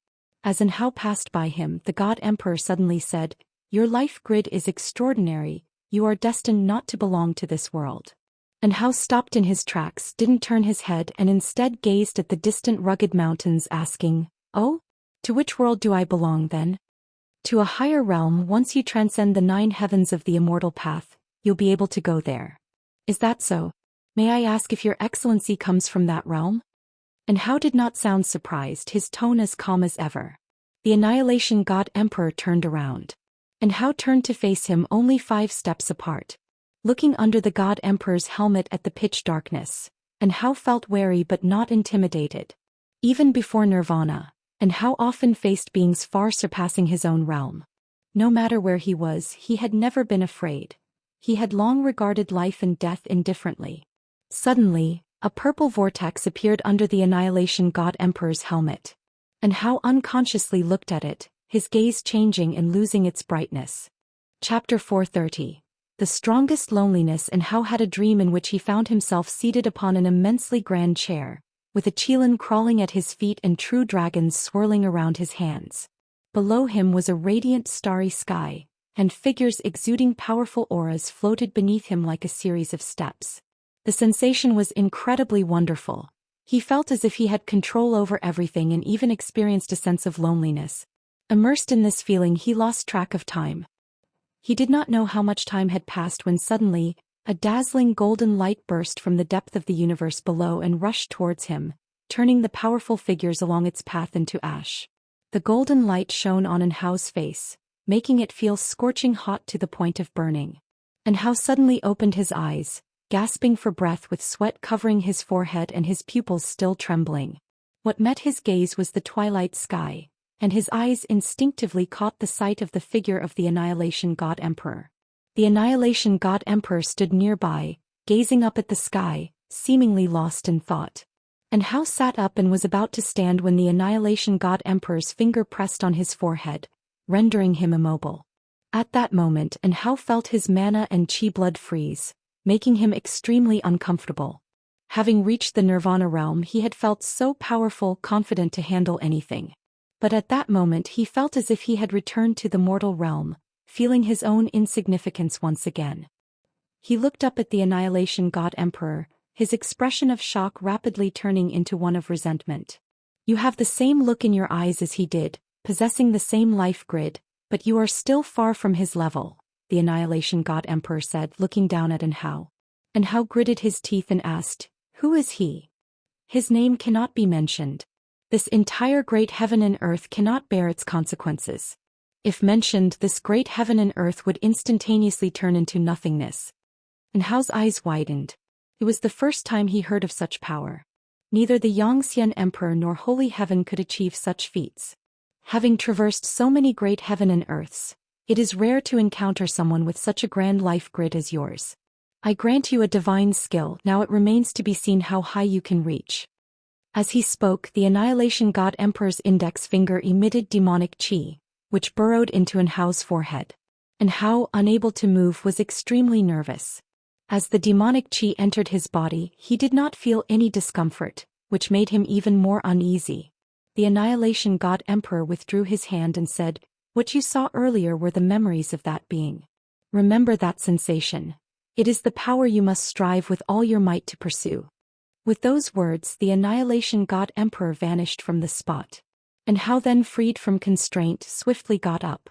S1: As Hao passed by him, the God Emperor suddenly said, "Your life grid is extraordinary. You are destined not to belong to this world." And Hao stopped in his tracks, didn't turn his head, and instead gazed at the distant rugged mountains, asking, "Oh? To which world do I belong then?" "To a higher realm. Once you transcend the 9 heavens of the immortal path, you'll be able to go there." "Is that so?" May I ask if your excellency comes from that realm? And Hao did not sound surprised, his tone as calm as ever. The Annihilation God Emperor turned around. And Hao turned to face him only 5 steps apart. Looking under the God Emperor's helmet at the pitch darkness, and Hao felt wary but not intimidated. Even before Nirvana, and Hao often faced beings far surpassing his own realm. No matter where he was, he had never been afraid. He had long regarded life and death indifferently. Suddenly, a purple vortex appeared under the Annihilation God Emperor's helmet. And Hao unconsciously looked at it, his gaze changing and losing its brightness. Chapter 430. The strongest loneliness. And Hao had a dream in which he found himself seated upon an immensely grand chair, with a qilin crawling at his feet and true dragons swirling around his hands. Below him was a radiant starry sky, and figures exuding powerful auras floated beneath him like a series of steps. The sensation was incredibly wonderful. He felt as if he had control over everything and even experienced a sense of loneliness. Immersed in this feeling, he lost track of time. He did not know how much time had passed when suddenly, a dazzling golden light burst from the depth of the universe below and rushed towards him, turning the powerful figures along its path into ash. The golden light shone on Hao's face, making it feel scorching hot to the point of burning. And Hao suddenly opened his eyes, gasping for breath with sweat covering his forehead and his pupils still trembling. What met his gaze was the twilight sky, and his eyes instinctively caught the sight of the figure of the Annihilation God Emperor. The Annihilation God Emperor stood nearby, gazing up at the sky, seemingly lost in thought. And Hao sat up and was about to stand when the Annihilation God Emperor's finger pressed on his forehead, rendering him immobile. At that moment, and Hao felt his mana and chi blood freeze, making him extremely uncomfortable. Having reached the Nirvana realm, he had felt so powerful, confident to handle anything. But at that moment he felt as if he had returned to the mortal realm, feeling his own insignificance once again. He looked up at the Annihilation God Emperor, his expression of shock rapidly turning into one of resentment. You have the same look in your eyes as he did, possessing the same life grid, but you are still far from his level, the Annihilation God Emperor said, looking down at Hao. And Hao gritted his teeth and asked, "Who is he? His name cannot be mentioned. This entire great heaven and earth cannot bear its consequences. If mentioned, this great heaven and earth would instantaneously turn into nothingness." And Hao's eyes widened. It was the first time he heard of such power. Neither the Xianxia Emperor nor Holy Heaven could achieve such feats. Having traversed so many great heaven and earths, it is rare to encounter someone with such a grand life grid as yours. I grant you a divine skill, now it remains to be seen how high you can reach. As he spoke, the Annihilation God Emperor's index finger emitted demonic chi, which burrowed into Hao's forehead. And Hao, unable to move, was extremely nervous. As the demonic chi entered his body, he did not feel any discomfort, which made him even more uneasy. The Annihilation God Emperor withdrew his hand and said, "What you saw earlier were the memories of that being. Remember that sensation. It is the power you must strive with all your might to pursue." With those words, the Annihilation God Emperor vanished from the spot. And Hao, then freed from constraint, swiftly got up.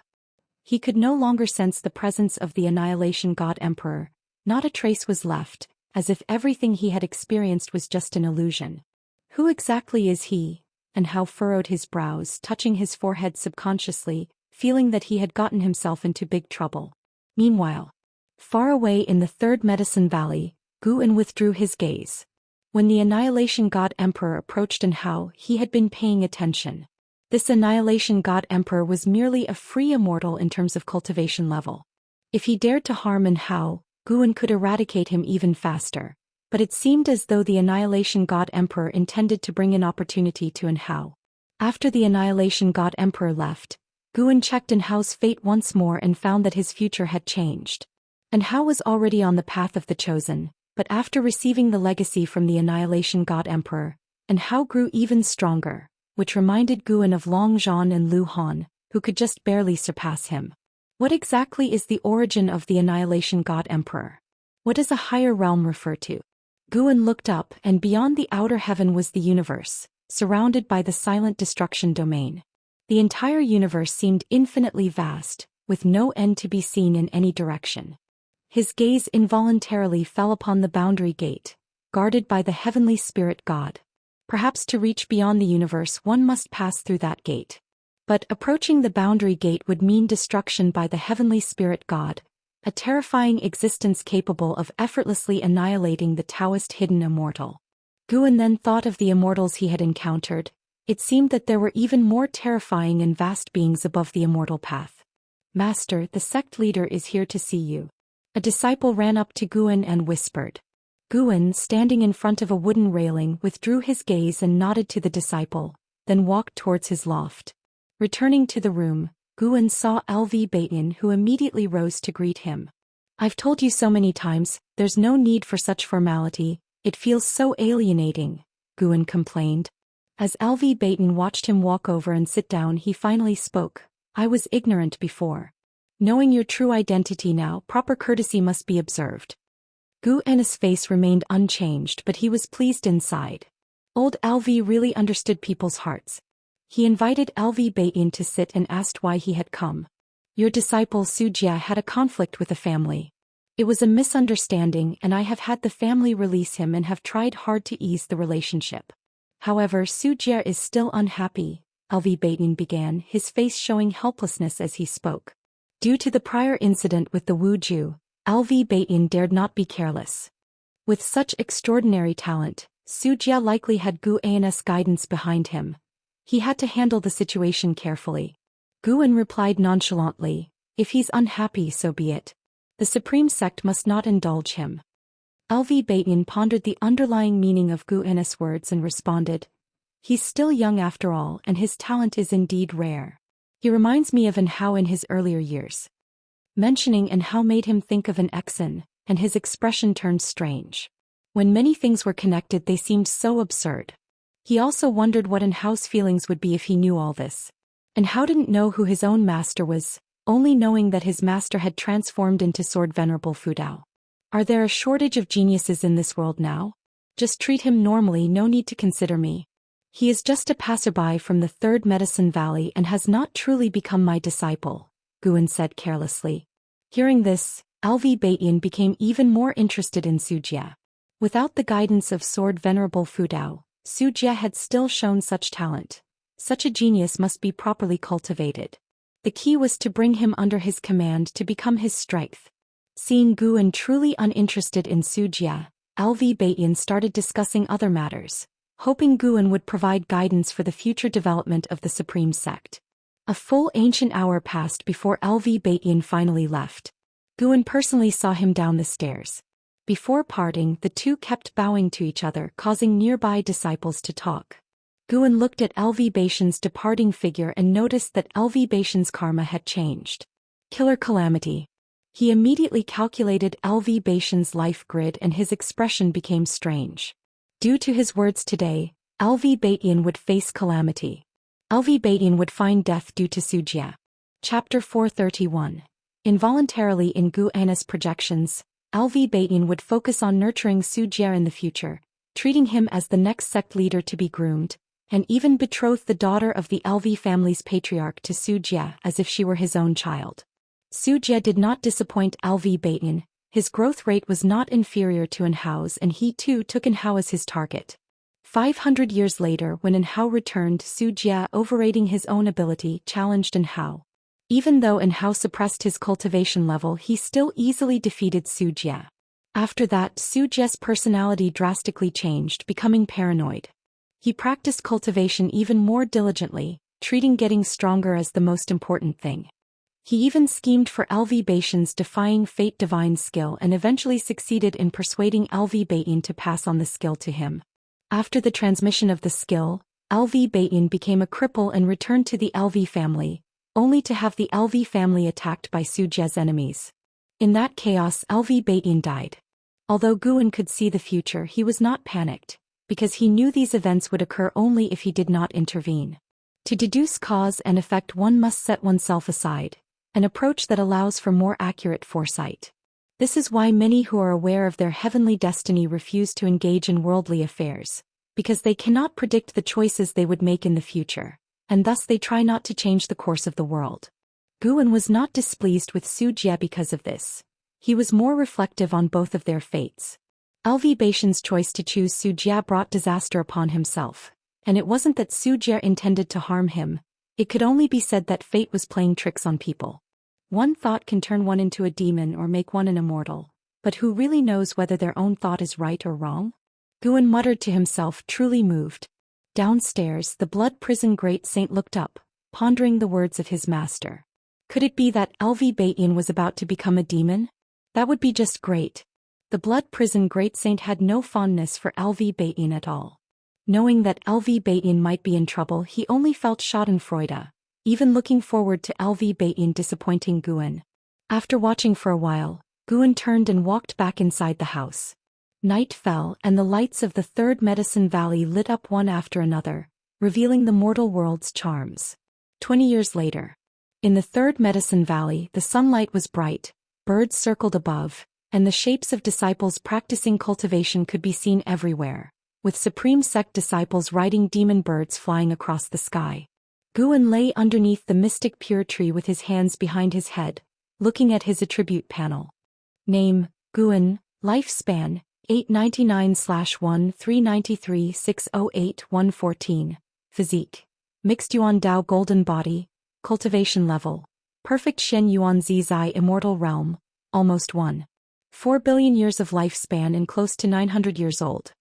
S1: He could no longer sense the presence of the Annihilation God Emperor. Not a trace was left, as if everything he had experienced was just an illusion. Who exactly is he? And Hao furrowed his brows, touching his forehead subconsciously, feeling that he had gotten himself into big trouble. Meanwhile, far away in the Third Medicine Valley, Guan withdrew his gaze. When the Annihilation God Emperor approached Hao, he had been paying attention. This Annihilation God Emperor was merely a free immortal in terms of cultivation level. If he dared to harm Hao, Guan could eradicate him even faster. But it seemed as though the Annihilation God Emperor intended to bring an opportunity to Hao. After the Annihilation God Emperor left, Guan checked Hao's fate once more and found that his future had changed. Hao was already on the path of the chosen, but after receiving the legacy from the Annihilation God Emperor, Hao grew even stronger, which reminded Guan of Long Zhan and Lu Han, who could just barely surpass him. What exactly is the origin of the Annihilation God Emperor? What does a higher realm refer to? Guan looked up, and beyond the outer heaven was the universe, surrounded by the silent destruction domain. The entire universe seemed infinitely vast, with no end to be seen in any direction. His gaze involuntarily fell upon the boundary gate, guarded by the heavenly spirit god. Perhaps to reach beyond the universe one must pass through that gate. But approaching the boundary gate would mean destruction by the heavenly spirit god, a terrifying existence capable of effortlessly annihilating the Daoist hidden immortal. Guan then thought of the immortals he had encountered. It seemed that there were even more terrifying and vast beings above the immortal path. Master, the sect leader is here to see you. A disciple ran up to Guan and whispered. Guan, standing in front of a wooden railing, withdrew his gaze and nodded to the disciple, then walked towards his loft. Returning to the room, Guan saw LV Baitin, who immediately rose to greet him. I've told you so many times, there's no need for such formality, it feels so alienating, Guan complained. As LV Baitin watched him walk over and sit down, he finally spoke. I was ignorant before. Knowing your true identity now, proper courtesy must be observed. Guan's face remained unchanged, but he was pleased inside. Old LV really understood people's hearts. He invited LV Baitin to sit and asked why he had come. Your disciple Xia had a conflict with the family. It was a misunderstanding and I have had the family release him and have tried hard to ease the relationship. However, Xia is still unhappy, LV Baitin began, his face showing helplessness as he spoke. Due to the prior incident with the Wuju, LV Baitin dared not be careless. With such extraordinary talent, Xia likely had Guan's guidance behind him. He had to handle the situation carefully. Guan replied nonchalantly, if he's unhappy so be it. The supreme sect must not indulge him. LV Baitin pondered the underlying meaning of Guan's words and responded, he's still young after all and his talent is indeed rare. He reminds me of An Hao in his earlier years. Mentioning An Hao made him think of an Exon, and his expression turned strange. When many things were connected they seemed so absurd. He also wondered what An Hao's feelings would be if he knew all this. An Hao didn't know who his own master was, only knowing that his master had transformed into Sword Venerable Fudao. Are there a shortage of geniuses in this world now? Just treat him normally, no need to consider me. He is just a passerby from the Third Medicine Valley and has not truly become my disciple, Guan said carelessly. Hearing this, LV Baitin became even more interested in Xia. Without the guidance of Sword Venerable Fudao, Xia had still shown such talent. Such a genius must be properly cultivated. The key was to bring him under his command to become his strength. Seeing Guan truly uninterested in Xia, LV Baitin started discussing other matters, hoping Guan would provide guidance for the future development of the Supreme Sect. A full ancient hour passed before LV Baitin finally left. Guan personally saw him down the stairs. Before parting, the two kept bowing to each other, causing nearby disciples to talk. Guan looked at LV Baitin's departing figure and noticed that LV Baitin's karma had changed. Killer calamity. He immediately calculated LV Baitin's life grid and his expression became strange. Due to his words today, LV Baitin would face calamity. LV Baitin would find death due to Xia. Chapter 431. Involuntarily in Guan's projections, LV Baitin would focus on nurturing Xia in the future, treating him as the next sect leader to be groomed, and even betroth the daughter of the LV family's patriarch to Xia as if she were his own child. Xia did not disappoint LV Baitin. His growth rate was not inferior to An Hao's and he too took An Hao as his target. 500 years later when An Hao returned, Xia, overrating his own ability, challenged An Hao. Even though An Hao suppressed his cultivation level, he still easily defeated Xia. After that, Xia's personality drastically changed, becoming paranoid. He practiced cultivation even more diligently, treating getting stronger as the most important thing. He even schemed for LV Baitin's defying fate divine skill and eventually succeeded in persuading LV Baitin to pass on the skill to him. After the transmission of the skill, LV Baitin became a cripple and returned to the LV family, only to have the LV family attacked by Xia's enemies. In that chaos, LV Baitin died. Although Guan could see the future, he was not panicked, because he knew these events would occur only if he did not intervene. To deduce cause and effect, one must set oneself aside, an approach that allows for more accurate foresight. This is why many who are aware of their heavenly destiny refuse to engage in worldly affairs, because they cannot predict the choices they would make in the future, and thus they try not to change the course of the world. Guan was not displeased with Xia because of this. He was more reflective on both of their fates. Cultivation's choice to choose Zhou Xian brought disaster upon himself. And it wasn't that Zhou Xian intended to harm him. It could only be said that fate was playing tricks on people. One thought can turn one into a demon or make one an immortal. But who really knows whether their own thought is right or wrong? Guan muttered to himself, truly moved. Downstairs, the blood prison great saint looked up, pondering the words of his master. Could it be that Cultivation was about to become a demon? That would be just great. The blood prison great saint had no fondness for Cultivation at all. Knowing that Cultivation might be in trouble, he only felt schadenfreude, even looking forward to Cultivation disappointing Guan. After watching for a while, Guan turned and walked back inside the house. Night fell and the lights of the third medicine valley lit up one after another, revealing the mortal world's charms. 20 years later. In the third medicine valley, the sunlight was bright, birds circled above, and the shapes of disciples practicing cultivation could be seen everywhere, with supreme sect disciples riding demon birds flying across the sky. Guan lay underneath the mystic pure tree with his hands behind his head, looking at his attribute panel. Name, Guan, lifespan, 899/1-393-608-114, physique, mixed yuan Dao golden body, cultivation level, perfect Shen yuan Zizai immortal realm, almost 1.4 billion years of lifespan and close to 900 years old.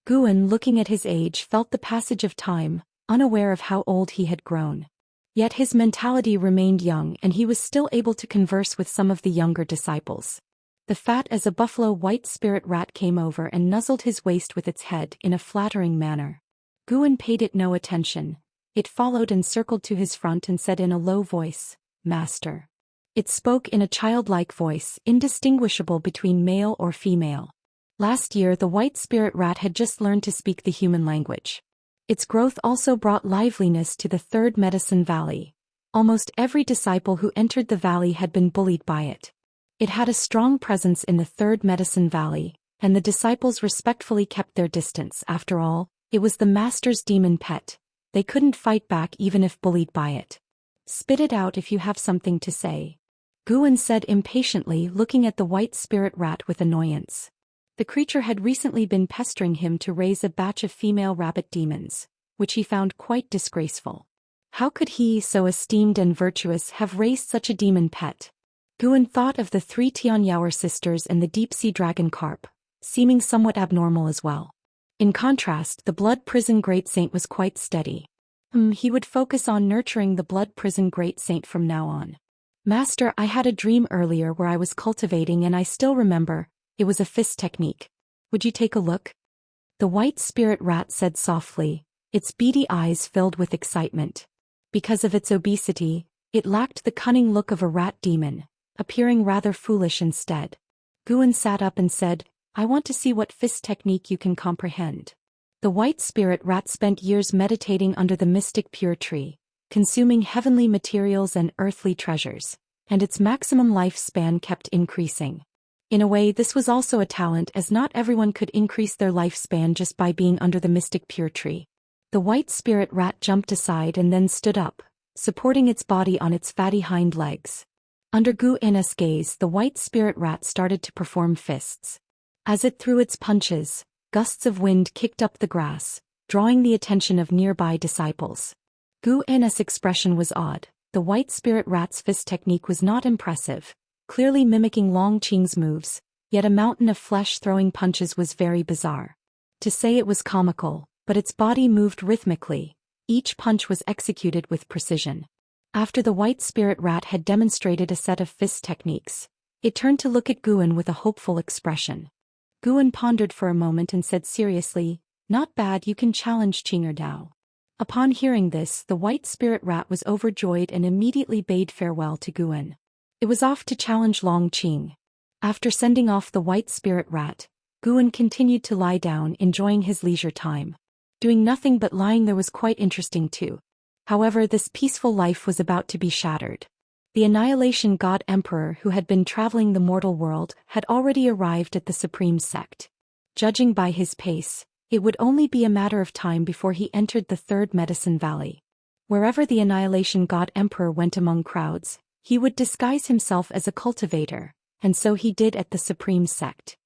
S1: Guan, looking at his age, felt the passage of time, unaware of how old he had grown. Yet his mentality remained young and he was still able to converse with some of the younger disciples. The fat as a buffalo white spirit rat came over and nuzzled his waist with its head in a flattering manner. Guan paid it no attention. It followed and circled to his front and said in a low voice, "Master." It spoke in a childlike voice, indistinguishable between male or female. Last year the white spirit rat had just learned to speak the human language. Its growth also brought liveliness to the third medicine valley. Almost every disciple who entered the valley had been bullied by it. It had a strong presence in the third medicine valley, and the disciples respectfully kept their distance. After all, it was the master's demon pet. They couldn't fight back even if bullied by it. "Spit it out if you have something to say," Guan said impatiently, looking at the white spirit rat with annoyance. The creature had recently been pestering him to raise a batch of female rabbit demons, which he found quite disgraceful. How could he, so esteemed and virtuous, have raised such a demon pet? Guan thought of the 3 Tianyao sisters and the deep-sea dragon carp, seeming somewhat abnormal as well. In contrast, the blood prison great saint was quite steady. He would focus on nurturing the blood prison great saint from now on. "Master, I had a dream earlier where I was cultivating and I still remember, it was a fist technique. Would you take a look?" The white spirit rat said softly, its beady eyes filled with excitement. Because of its obesity, it lacked the cunning look of a rat demon, appearing rather foolish instead. Guan sat up and said, "I want to see what fist technique you can comprehend." The white spirit rat spent years meditating under the mystic pure tree, consuming heavenly materials and earthly treasures, and its maximum lifespan kept increasing. In a way, this was also a talent, as not everyone could increase their lifespan just by being under the mystic pure tree. The white spirit rat jumped aside and then stood up, supporting its body on its fatty hind legs. Under Guan's gaze, the white spirit rat started to perform fists. As it threw its punches, gusts of wind kicked up the grass, drawing the attention of nearby disciples. Guan's expression was odd. The white spirit rat's fist technique was not impressive, clearly mimicking Long Qing's moves, yet a mountain of flesh-throwing punches was very bizarre. To say it was comical, but its body moved rhythmically. Each punch was executed with precision. After the white spirit rat had demonstrated a set of fist techniques, it turned to look at Guan with a hopeful expression. Guan pondered for a moment and said seriously, "Not bad, you can challenge Qing or Dao." Upon hearing this, the white spirit rat was overjoyed and immediately bade farewell to Guan. It was off to challenge Long Qing. After sending off the white spirit rat, Guan continued to lie down, enjoying his leisure time. Doing nothing but lying there was quite interesting too. However, this peaceful life was about to be shattered. The Annihilation God Emperor, who had been traveling the mortal world, had already arrived at the Supreme Sect. Judging by his pace, it would only be a matter of time before he entered the third medicine valley. Wherever the Annihilation God Emperor went among crowds, he would disguise himself as a cultivator, and so he did at the Supreme Sect.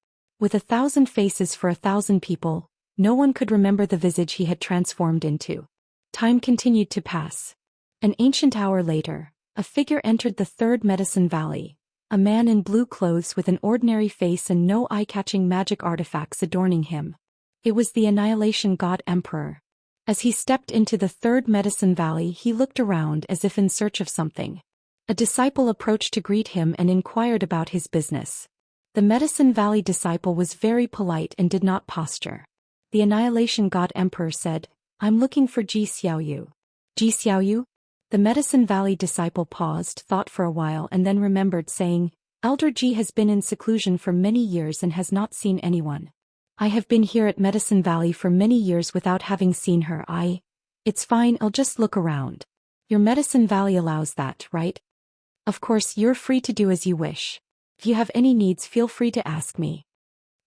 S1: With 1,000 faces for 1,000 people, no one could remember the visage he had transformed into. Time continued to pass. An ancient hour later, a figure entered the third medicine valley, a man in blue clothes with an ordinary face and no eye-catching magic artifacts adorning him. It was the Annihilation God Emperor. As he stepped into the third medicine valley, he looked around as if in search of something. A disciple approached to greet him and inquired about his business. The Medicine Valley disciple was very polite and did not posture. The Annihilation God Emperor said, "I'm looking for Zhou Xiaoyu." Zhou Xiaoyu? The Medicine Valley disciple paused, thought for a while and then remembered saying, "Elder Ji has been in seclusion for many years and has not seen anyone. I have been here at Medicine Valley for many years without having seen her. It's fine, I'll just look around. Your Medicine Valley allows that, right? Of course, you're free to do as you wish. If you have any needs, feel free to ask me."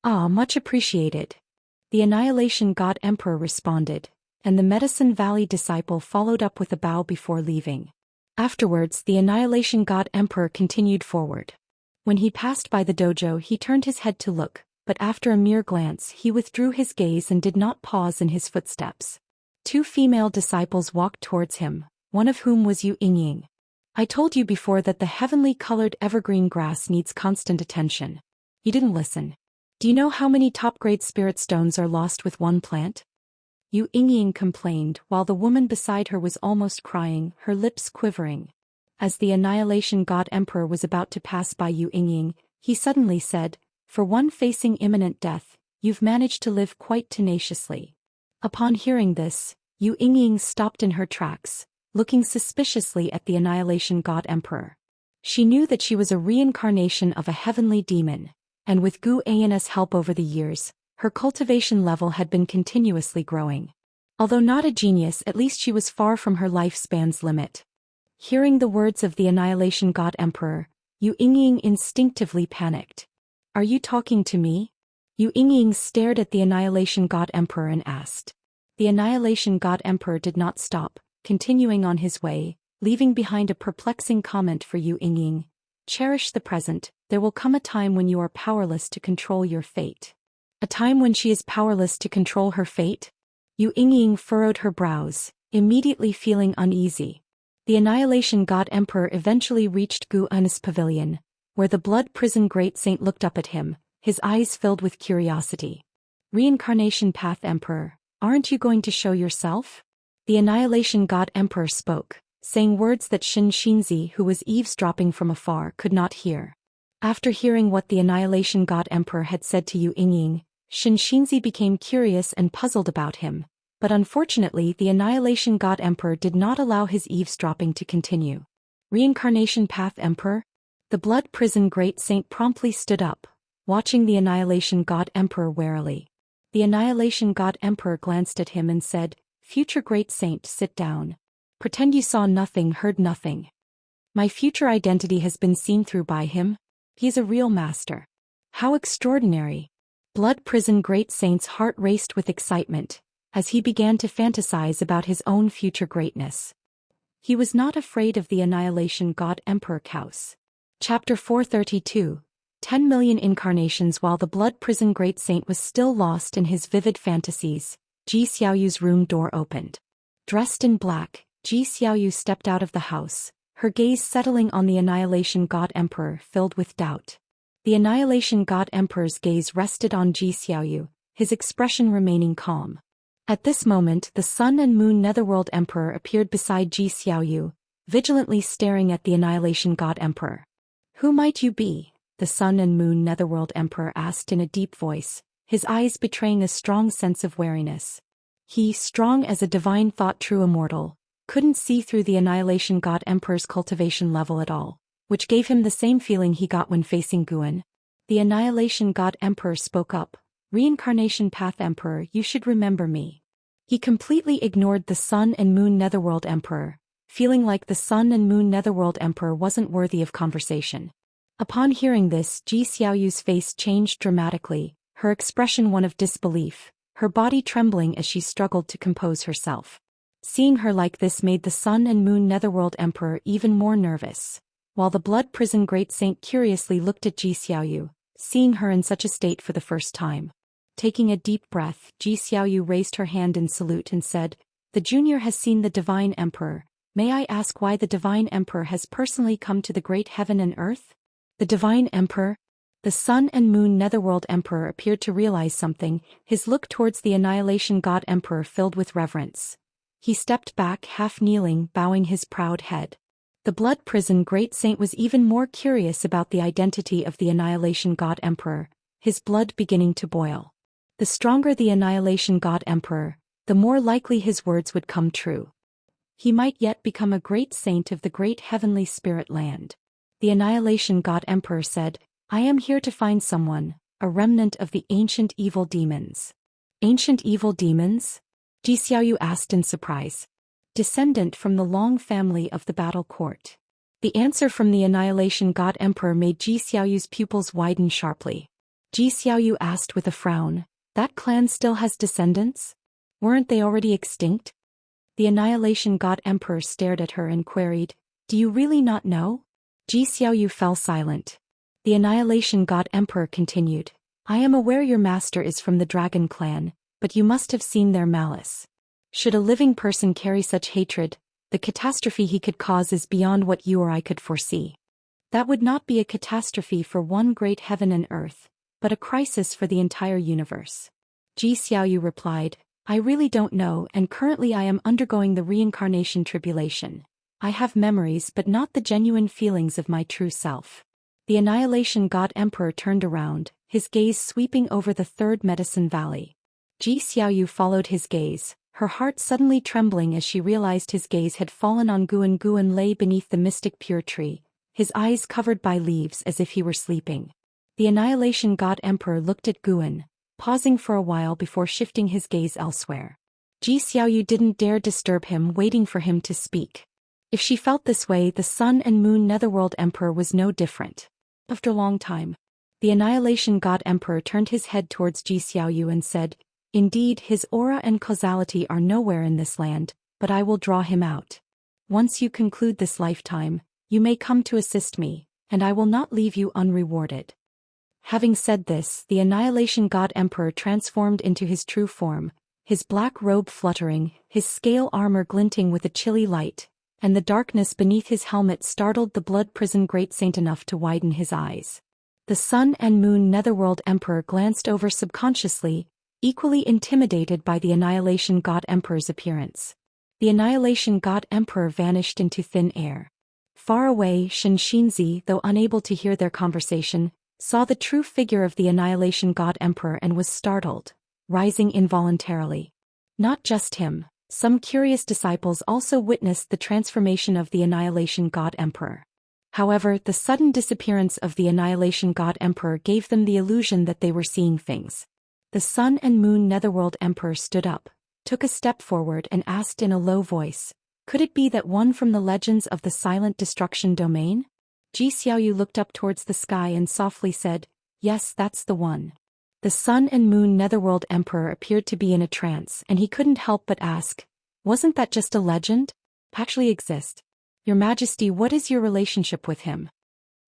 S1: "Ah, much appreciated." The Annihilation God Emperor responded, and the Medicine Valley disciple followed up with a bow before leaving. Afterwards, the Annihilation God Emperor continued forward. When he passed by the dojo, he turned his head to look, but after a mere glance, he withdrew his gaze and did not pause in his footsteps. Two female disciples walked towards him, one of whom was Yu Yingying. "I told you before that the heavenly-colored evergreen grass needs constant attention. You didn't listen. Do you know how many top-grade spirit stones are lost with one plant?" Yu Yingying complained, while the woman beside her was almost crying, her lips quivering. As the Annihilation God Emperor was about to pass by Yu Yingying, he suddenly said, "For one facing imminent death, you've managed to live quite tenaciously." Upon hearing this, Yu Yingying stopped in her tracks, looking suspiciously at the Annihilation God Emperor. She knew that she was a reincarnation of a heavenly demon, and with Gu An's help over the years, her cultivation level had been continuously growing. Although not a genius, at least she was far from her lifespan's limit. Hearing the words of the Annihilation God Emperor, Yu Yingying instinctively panicked. "Are you talking to me?" Yu Yingying stared at the Annihilation God Emperor and asked. The Annihilation God Emperor did not stop, continuing on his way, leaving behind a perplexing comment for Yu Yingying. "Cherish the present, there will come a time when you are powerless to control your fate." A time when she is powerless to control her fate? Yu Yingying furrowed her brows, immediately feeling uneasy. The Annihilation God Emperor eventually reached Gu An's pavilion, where the Blood Prison Great Saint looked up at him, his eyes filled with curiosity. "Reincarnation Path Emperor, aren't you going to show yourself?" The Annihilation God Emperor spoke, saying words that Xianxia, who was eavesdropping from afar, could not hear. After hearing what the Annihilation God Emperor had said to Yu Yingying, Xianxia became curious and puzzled about him, but unfortunately the Annihilation God Emperor did not allow his eavesdropping to continue. "Reincarnation Path Emperor?" The Blood Prison Great Saint promptly stood up, watching the Annihilation God Emperor warily. The Annihilation God Emperor glanced at him and said, "Future Great Saint, sit down. Pretend you saw nothing, heard nothing. My future identity has been seen through by him. He's a real master. How extraordinary." Blood Prison Great Saint's heart raced with excitement, as he began to fantasize about his own future greatness. He was not afraid of the Annihilation God Emperor Kaos. Chapter 432, 10 million incarnations. While the Blood Prison Great Saint was still lost in his vivid fantasies, Ji Xiaoyu's room door opened. Dressed in black, Ji Xiaoyu stepped out of the house, her gaze settling on the Annihilation God Emperor filled with doubt. The Annihilation God Emperor's gaze rested on Ji Xiaoyu, his expression remaining calm. At this moment the Sun and Moon Netherworld Emperor appeared beside Ji Xiaoyu, vigilantly staring at the Annihilation God Emperor. "Who might you be?" the Sun and Moon Netherworld Emperor asked in a deep voice, his eyes betraying a strong sense of wariness. He, strong as a divine thought true immortal, couldn't see through the Annihilation God Emperor's cultivation level at all, which gave him the same feeling he got when facing Guan. The Annihilation God Emperor spoke up, "Reincarnation Path Emperor, you should remember me." He completely ignored the Sun and Moon Netherworld Emperor, feeling like the Sun and Moon Netherworld Emperor wasn't worthy of conversation. Upon hearing this, Ji Xiaoyu's face changed dramatically, her expression one of disbelief, her body trembling as she struggled to compose herself. Seeing her like this made the Sun and Moon Netherworld Emperor even more nervous. While the Blood Prison Great Saint curiously looked at Ji Xiaoyu, seeing her in such a state for the first time. Taking a deep breath, Ji Xiaoyu raised her hand in salute and said, "The junior has seen the Divine Emperor. May I ask why the Divine Emperor has personally come to the great heaven and earth?" The Divine Emperor? The Sun and Moon Netherworld Emperor appeared to realize something, his look towards the Annihilation God Emperor filled with reverence. He stepped back, half kneeling, bowing his proud head. The Blood Prison Great Saint was even more curious about the identity of the Annihilation God Emperor, his blood beginning to boil. The stronger the Annihilation God Emperor, the more likely his words would come true. He might yet become a great saint of the great heavenly spirit land. The Annihilation God Emperor said, "I am here to find someone, a remnant of the ancient evil demons." Ancient evil demons? Ji Xiaoyu asked in surprise. Descendant from the long family of the battle court. The answer from the Annihilation God Emperor made Ji Xiaoyu's pupils widen sharply. Ji Xiaoyu asked with a frown, "That clan still has descendants? Weren't they already extinct?" The Annihilation God Emperor stared at her and queried, "Do you really not know?" Ji Xiaoyu fell silent. The Annihilation God Emperor continued, "I am aware your master is from the Dragon Clan, but you must have seen their malice. Should a living person carry such hatred, the catastrophe he could cause is beyond what you or I could foresee. That would not be a catastrophe for one great heaven and earth, but a crisis for the entire universe." Ji Xiaoyu replied, "I really don't know, and currently I am undergoing the reincarnation tribulation. I have memories but not the genuine feelings of my true self." The Annihilation God Emperor turned around, his gaze sweeping over the third Medicine Valley. Ji Xiaoyu followed his gaze, her heart suddenly trembling as she realized his gaze had fallen on Guan. Guan lay beneath the mystic pure tree, his eyes covered by leaves as if he were sleeping. The Annihilation God Emperor looked at Guan, pausing for a while before shifting his gaze elsewhere. Ji Xiaoyu didn't dare disturb him, waiting for him to speak. If she felt this way, the Sun and Moon Netherworld Emperor was no different. After a long time, the Annihilation God Emperor turned his head towards Ji Xiaoyu and said, "Indeed, his aura and causality are nowhere in this land, but I will draw him out. Once you conclude this lifetime, you may come to assist me, and I will not leave you unrewarded." Having said this, the Annihilation God Emperor transformed into his true form, his black robe fluttering, his scale armor glinting with a chilly light, and the darkness beneath his helmet startled the Blood Prison Great Saint enough to widen his eyes. The Sun and Moon Netherworld Emperor glanced over subconsciously, equally intimidated by the Annihilation God Emperor's appearance. The Annihilation God Emperor vanished into thin air. Far away, Xianxia, though unable to hear their conversation, saw the true figure of the Annihilation God Emperor and was startled, rising involuntarily. Not just him. Some curious disciples also witnessed the transformation of the Annihilation God Emperor. However, the sudden disappearance of the Annihilation God Emperor gave them the illusion that they were seeing things. The Sun and Moon Netherworld Emperor stood up, took a step forward and asked in a low voice, "Could it be that one from the legends of the Silent Destruction Domain?" Ji Xiaoyu looked up towards the sky and softly said, "Yes, that's the one." The Sun and Moon Netherworld Emperor appeared to be in a trance, and he couldn't help but ask, "Wasn't that just a legend? Actually exist? Your Majesty, what is your relationship with him?"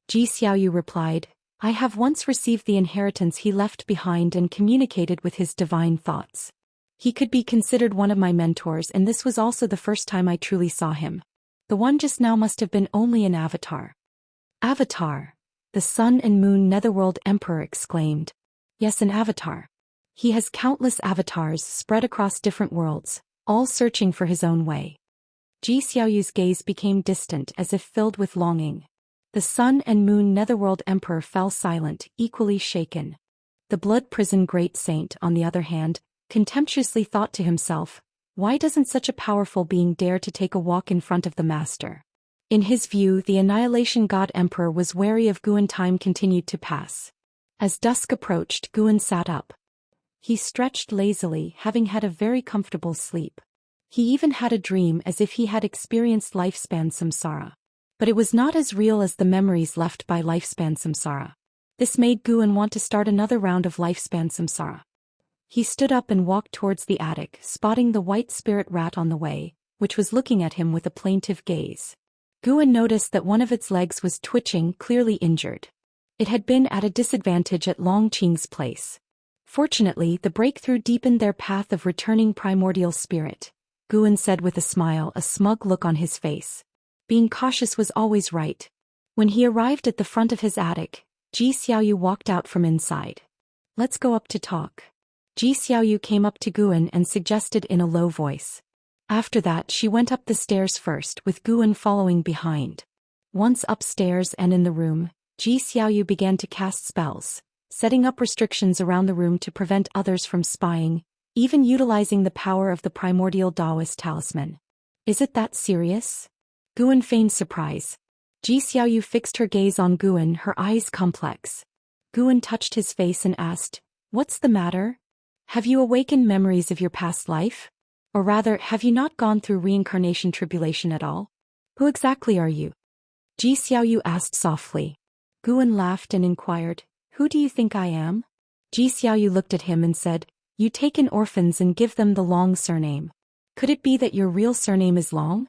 S1: Ji Xiaoyu replied, "I have once received the inheritance he left behind and communicated with his divine thoughts. He could be considered one of my mentors, and this was also the first time I truly saw him. The one just now must have been only an avatar." "Avatar?" the Sun and Moon Netherworld Emperor exclaimed. "Yes, an avatar. He has countless avatars spread across different worlds, all searching for his own way." Ji Xiaoyu's gaze became distant as if filled with longing. The Sun and Moon Netherworld Emperor fell silent, equally shaken. The Blood Prison Great Saint, on the other hand, contemptuously thought to himself, "Why doesn't such a powerful being dare to take a walk in front of the master?" In his view, the Annihilation God Emperor was wary of Guan. Time continued to pass. As dusk approached, Guan sat up. He stretched lazily, having had a very comfortable sleep. He even had a dream as if he had experienced lifespan samsara. But it was not as real as the memories left by lifespan samsara. This made Guan want to start another round of lifespan samsara. He stood up and walked towards the attic, spotting the white spirit rat on the way, which was looking at him with a plaintive gaze. Guan noticed that one of its legs was twitching, clearly injured. It had been at a disadvantage at Longqing's place. Fortunately, the breakthrough deepened their path of returning primordial spirit, Guan said with a smile, a smug look on his face. Being cautious was always right. When he arrived at the front of his attic, Ji Xiaoyu walked out from inside. Let's go up to talk. Ji Xiaoyu came up to Guan and suggested in a low voice. After that she went up the stairs first, with Guan following behind. Once upstairs and in the room, Ji Xiaoyu began to cast spells, setting up restrictions around the room to prevent others from spying, even utilizing the power of the primordial Daoist talisman. Is it that serious? Guan feigned surprise. Ji Xiaoyu fixed her gaze on Guan, her eyes complex. Guan touched his face and asked, "What's the matter? Have you awakened memories of your past life? Or rather, have you not gone through reincarnation tribulation at all? Who exactly are you?" Ji Xiaoyu asked softly. Guan laughed and inquired, "Who do you think I am?" Ji Xiaoyu looked at him and said, "You take in orphans and give them the Long surname. Could it be that your real surname is Long?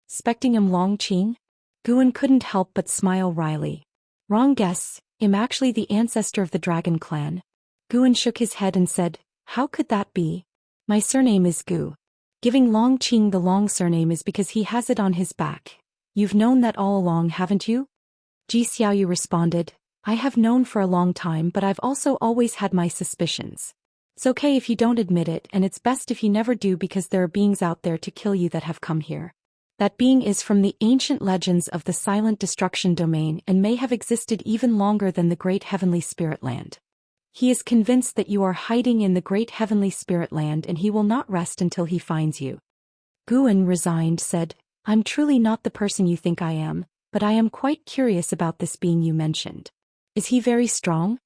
S1: Specting him Longqing?" Guan couldn't help but smile wryly. "Wrong guess, I'm actually the ancestor of the dragon clan." Guan shook his head and said, "How could that be? My surname is Gu. Giving Longqing the Long surname is because he has it on his back. You've known that all along, haven't you?" Ji Xiaoyu responded, "I have known for a long time, but I've also always had my suspicions. It's okay if you don't admit it, and it's best if you never do, because there are beings out there to kill you that have come here. That being is from the ancient legends of the Silent Destruction Domain and may have existed even longer than the Great Heavenly Spirit Land. He is convinced that you are hiding in the Great Heavenly Spirit Land and he will not rest until he finds you." Guan, resigned, said, "I'm truly not the person you think I am, but I am quite curious about this being you mentioned. Is he very strong?"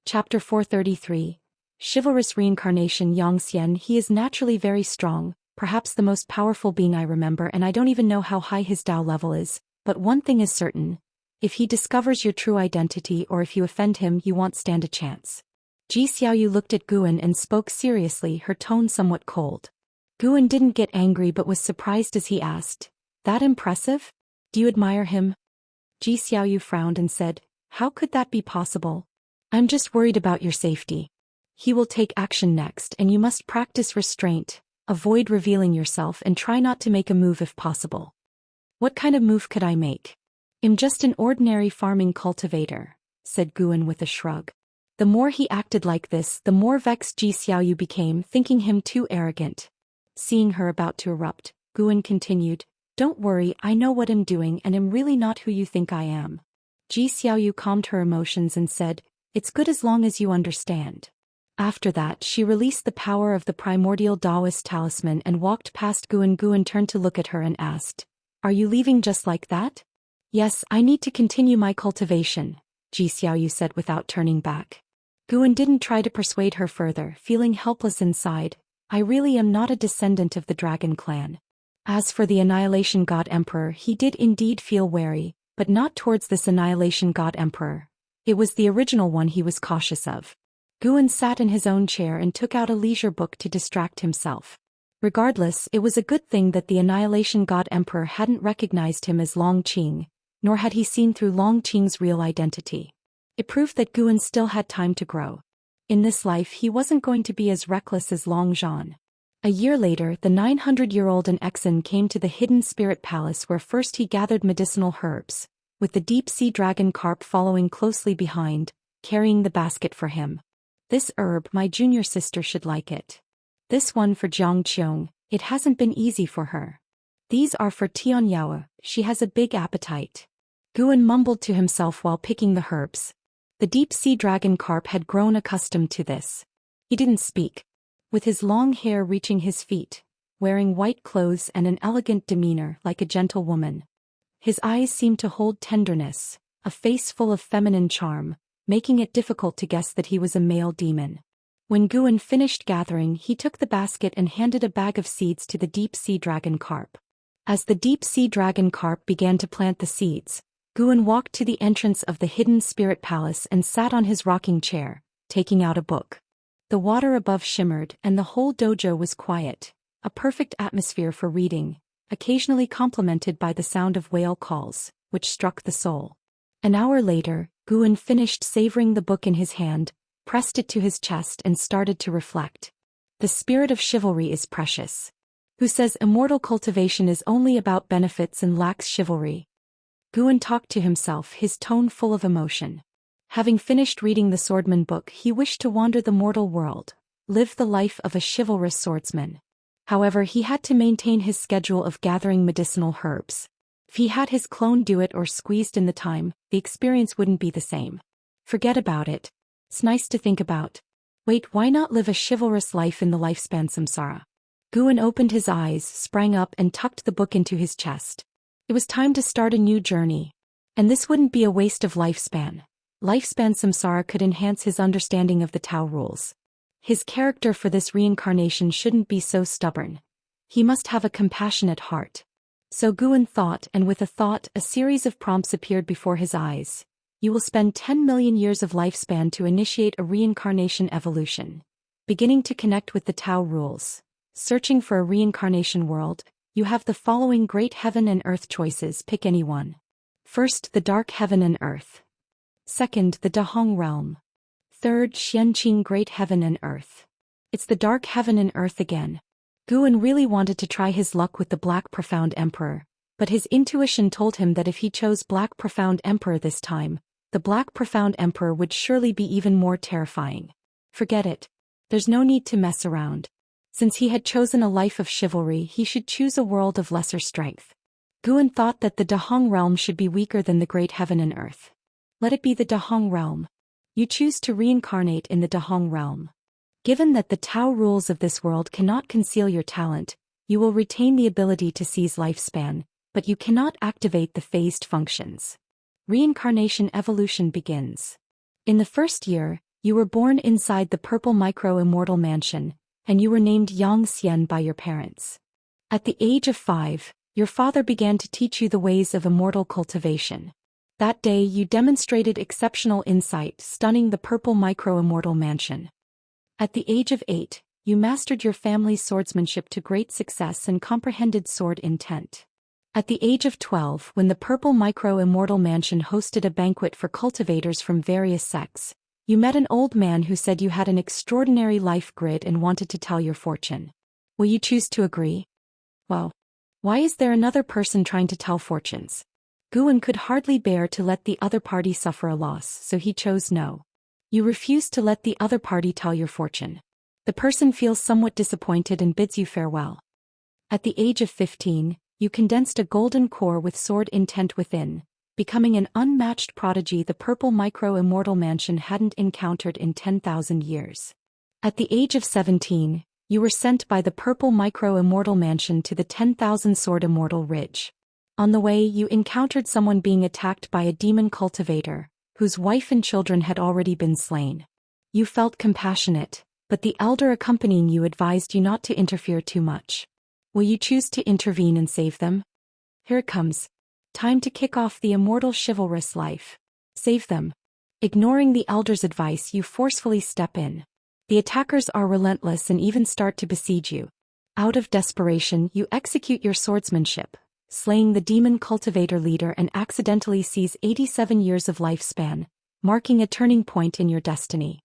S1: Chapter 433. Chivalrous Reincarnation. Xianxia. He is naturally very strong, perhaps the most powerful being I remember, and I don't even know how high his Dao level is, but one thing is certain. If he discovers your true identity or if you offend him, you won't stand a chance. Ji Xiaoyu looked at Guan and spoke seriously, her tone somewhat cold. Guan didn't get angry but was surprised as he asked, "That impressive? Do you admire him?" Ji Xiaoyu frowned and said, "How could that be possible? I'm just worried about your safety. He will take action next and you must practice restraint, avoid revealing yourself and try not to make a move if possible." "What kind of move could I make? I'm just an ordinary farming cultivator," said Guan with a shrug. The more he acted like this, the more vexed Ji Xiaoyu became, thinking him too arrogant. Seeing her about to erupt, Guan continued, "Don't worry, I know what I'm doing and am really not who you think I am." Ji Xiaoyu calmed her emotions and said, "It's good as long as you understand." After that she released the power of the primordial Daoist talisman and walked past Guan. Guan turned to look at her and asked, "Are you leaving just like that?" "Yes, I need to continue my cultivation," Ji Xiaoyu said without turning back. Guan didn't try to persuade her further, feeling helpless inside. "I really am not a descendant of the dragon clan." As for the Annihilation God Emperor, he did indeed feel wary, but not towards this Annihilation God Emperor. It was the original one he was cautious of. Guan sat in his own chair and took out a leisure book to distract himself. Regardless, it was a good thing that the Annihilation God Emperor hadn't recognized him as Longqing, nor had he seen through Longqing's real identity. It proved that Guan still had time to grow. In this life he wasn't going to be as reckless as Long Zhan. A year later, the 900-year-old Exen came to the Hidden Spirit Palace, where first he gathered medicinal herbs, with the deep-sea dragon carp following closely behind, carrying the basket for him. "This herb, my junior sister should like it. This one for Jiang Qiong, it hasn't been easy for her. These are for Tian Yao, she has a big appetite." Guan mumbled to himself while picking the herbs. The deep-sea dragon carp had grown accustomed to this. He didn't speak. With his long hair reaching his feet, wearing white clothes and an elegant demeanor like a gentle woman. His eyes seemed to hold tenderness, a face full of feminine charm, making it difficult to guess that he was a male demon. When Guan finished gathering, he took the basket and handed a bag of seeds to the deep-sea dragon carp. As the deep-sea dragon carp began to plant the seeds, Guan walked to the entrance of the Hidden Spirit Palace and sat on his rocking chair, taking out a book. The water above shimmered and the whole dojo was quiet, a perfect atmosphere for reading, occasionally complemented by the sound of whale calls, which struck the soul. An hour later, Guan finished savoring the book in his hand, pressed it to his chest and started to reflect. The spirit of chivalry is precious. Who says immortal cultivation is only about benefits and lacks chivalry? Guan talked to himself, his tone full of emotion. Having finished reading the swordman book, he wished to wander the mortal world, live the life of a chivalrous swordsman. However, he had to maintain his schedule of gathering medicinal herbs. If he had his clone do it or squeezed in the time, the experience wouldn't be the same. Forget about it. It's nice to think about. Wait, why not live a chivalrous life in the lifespan samsara? Guan opened his eyes, sprang up and tucked the book into his chest. It was time to start a new journey. And this wouldn't be a waste of lifespan. Lifespan samsara could enhance his understanding of the Tao rules. His character for this reincarnation shouldn't be so stubborn. He must have a compassionate heart. So Guan thought, and with a thought, a series of prompts appeared before his eyes. You will spend 10 million years of lifespan to initiate a reincarnation evolution. Beginning to connect with the Tao rules. Searching for a reincarnation world, you have the following great heaven and earth choices, pick any one. First, the dark heaven and earth. Second, the Dahong realm. Third, Xianxia great heaven and earth. It's the dark heaven and earth again. Guan really wanted to try his luck with the Black Profound Emperor, but his intuition told him that if he chose Black Profound Emperor this time, the Black Profound Emperor would surely be even more terrifying. Forget it. There's no need to mess around. Since he had chosen a life of chivalry, he should choose a world of lesser strength. Guan thought that the Dahong realm should be weaker than the great heaven and earth. Let it be the Dahong realm. You choose to reincarnate in the Dahong realm. Given that the Tao rules of this world cannot conceal your talent, you will retain the ability to seize lifespan, but you cannot activate the phased functions. Reincarnation evolution begins. In the first year, you were born inside the purple micro-immortal mansion, and you were named Zhou Xian by your parents. At the age of 5, your father began to teach you the ways of immortal cultivation. That day you demonstrated exceptional insight, stunning the purple micro-immortal mansion. At the age of 8, you mastered your family's swordsmanship to great success and comprehended sword intent. At the age of 12, when the purple micro-immortal mansion hosted a banquet for cultivators from various sects, you met an old man who said you had an extraordinary life grid and wanted to tell your fortune. Will you choose to agree? Well, why is there another person trying to tell fortunes? Guan could hardly bear to let the other party suffer a loss, so he chose no. You refuse to let the other party tell your fortune. The person feels somewhat disappointed and bids you farewell. At the age of 15, you condensed a golden core with sword intent within, becoming an unmatched prodigy the purple micro-immortal mansion hadn't encountered in 10,000 years. At the age of 17, you were sent by the purple micro-immortal mansion to the 10,000 sword immortal ridge. On the way, you encountered someone being attacked by a demon cultivator, whose wife and children had already been slain. You felt compassionate, but the elder accompanying you advised you not to interfere too much. Will you choose to intervene and save them? Here it comes. Time to kick off the immortal chivalrous life. Save them. Ignoring the elder's advice, you forcefully step in. The attackers are relentless and even start to besiege you. Out of desperation, you execute your swordsmanship, slaying the demon cultivator leader and accidentally seize 87 years of lifespan, marking a turning point in your destiny.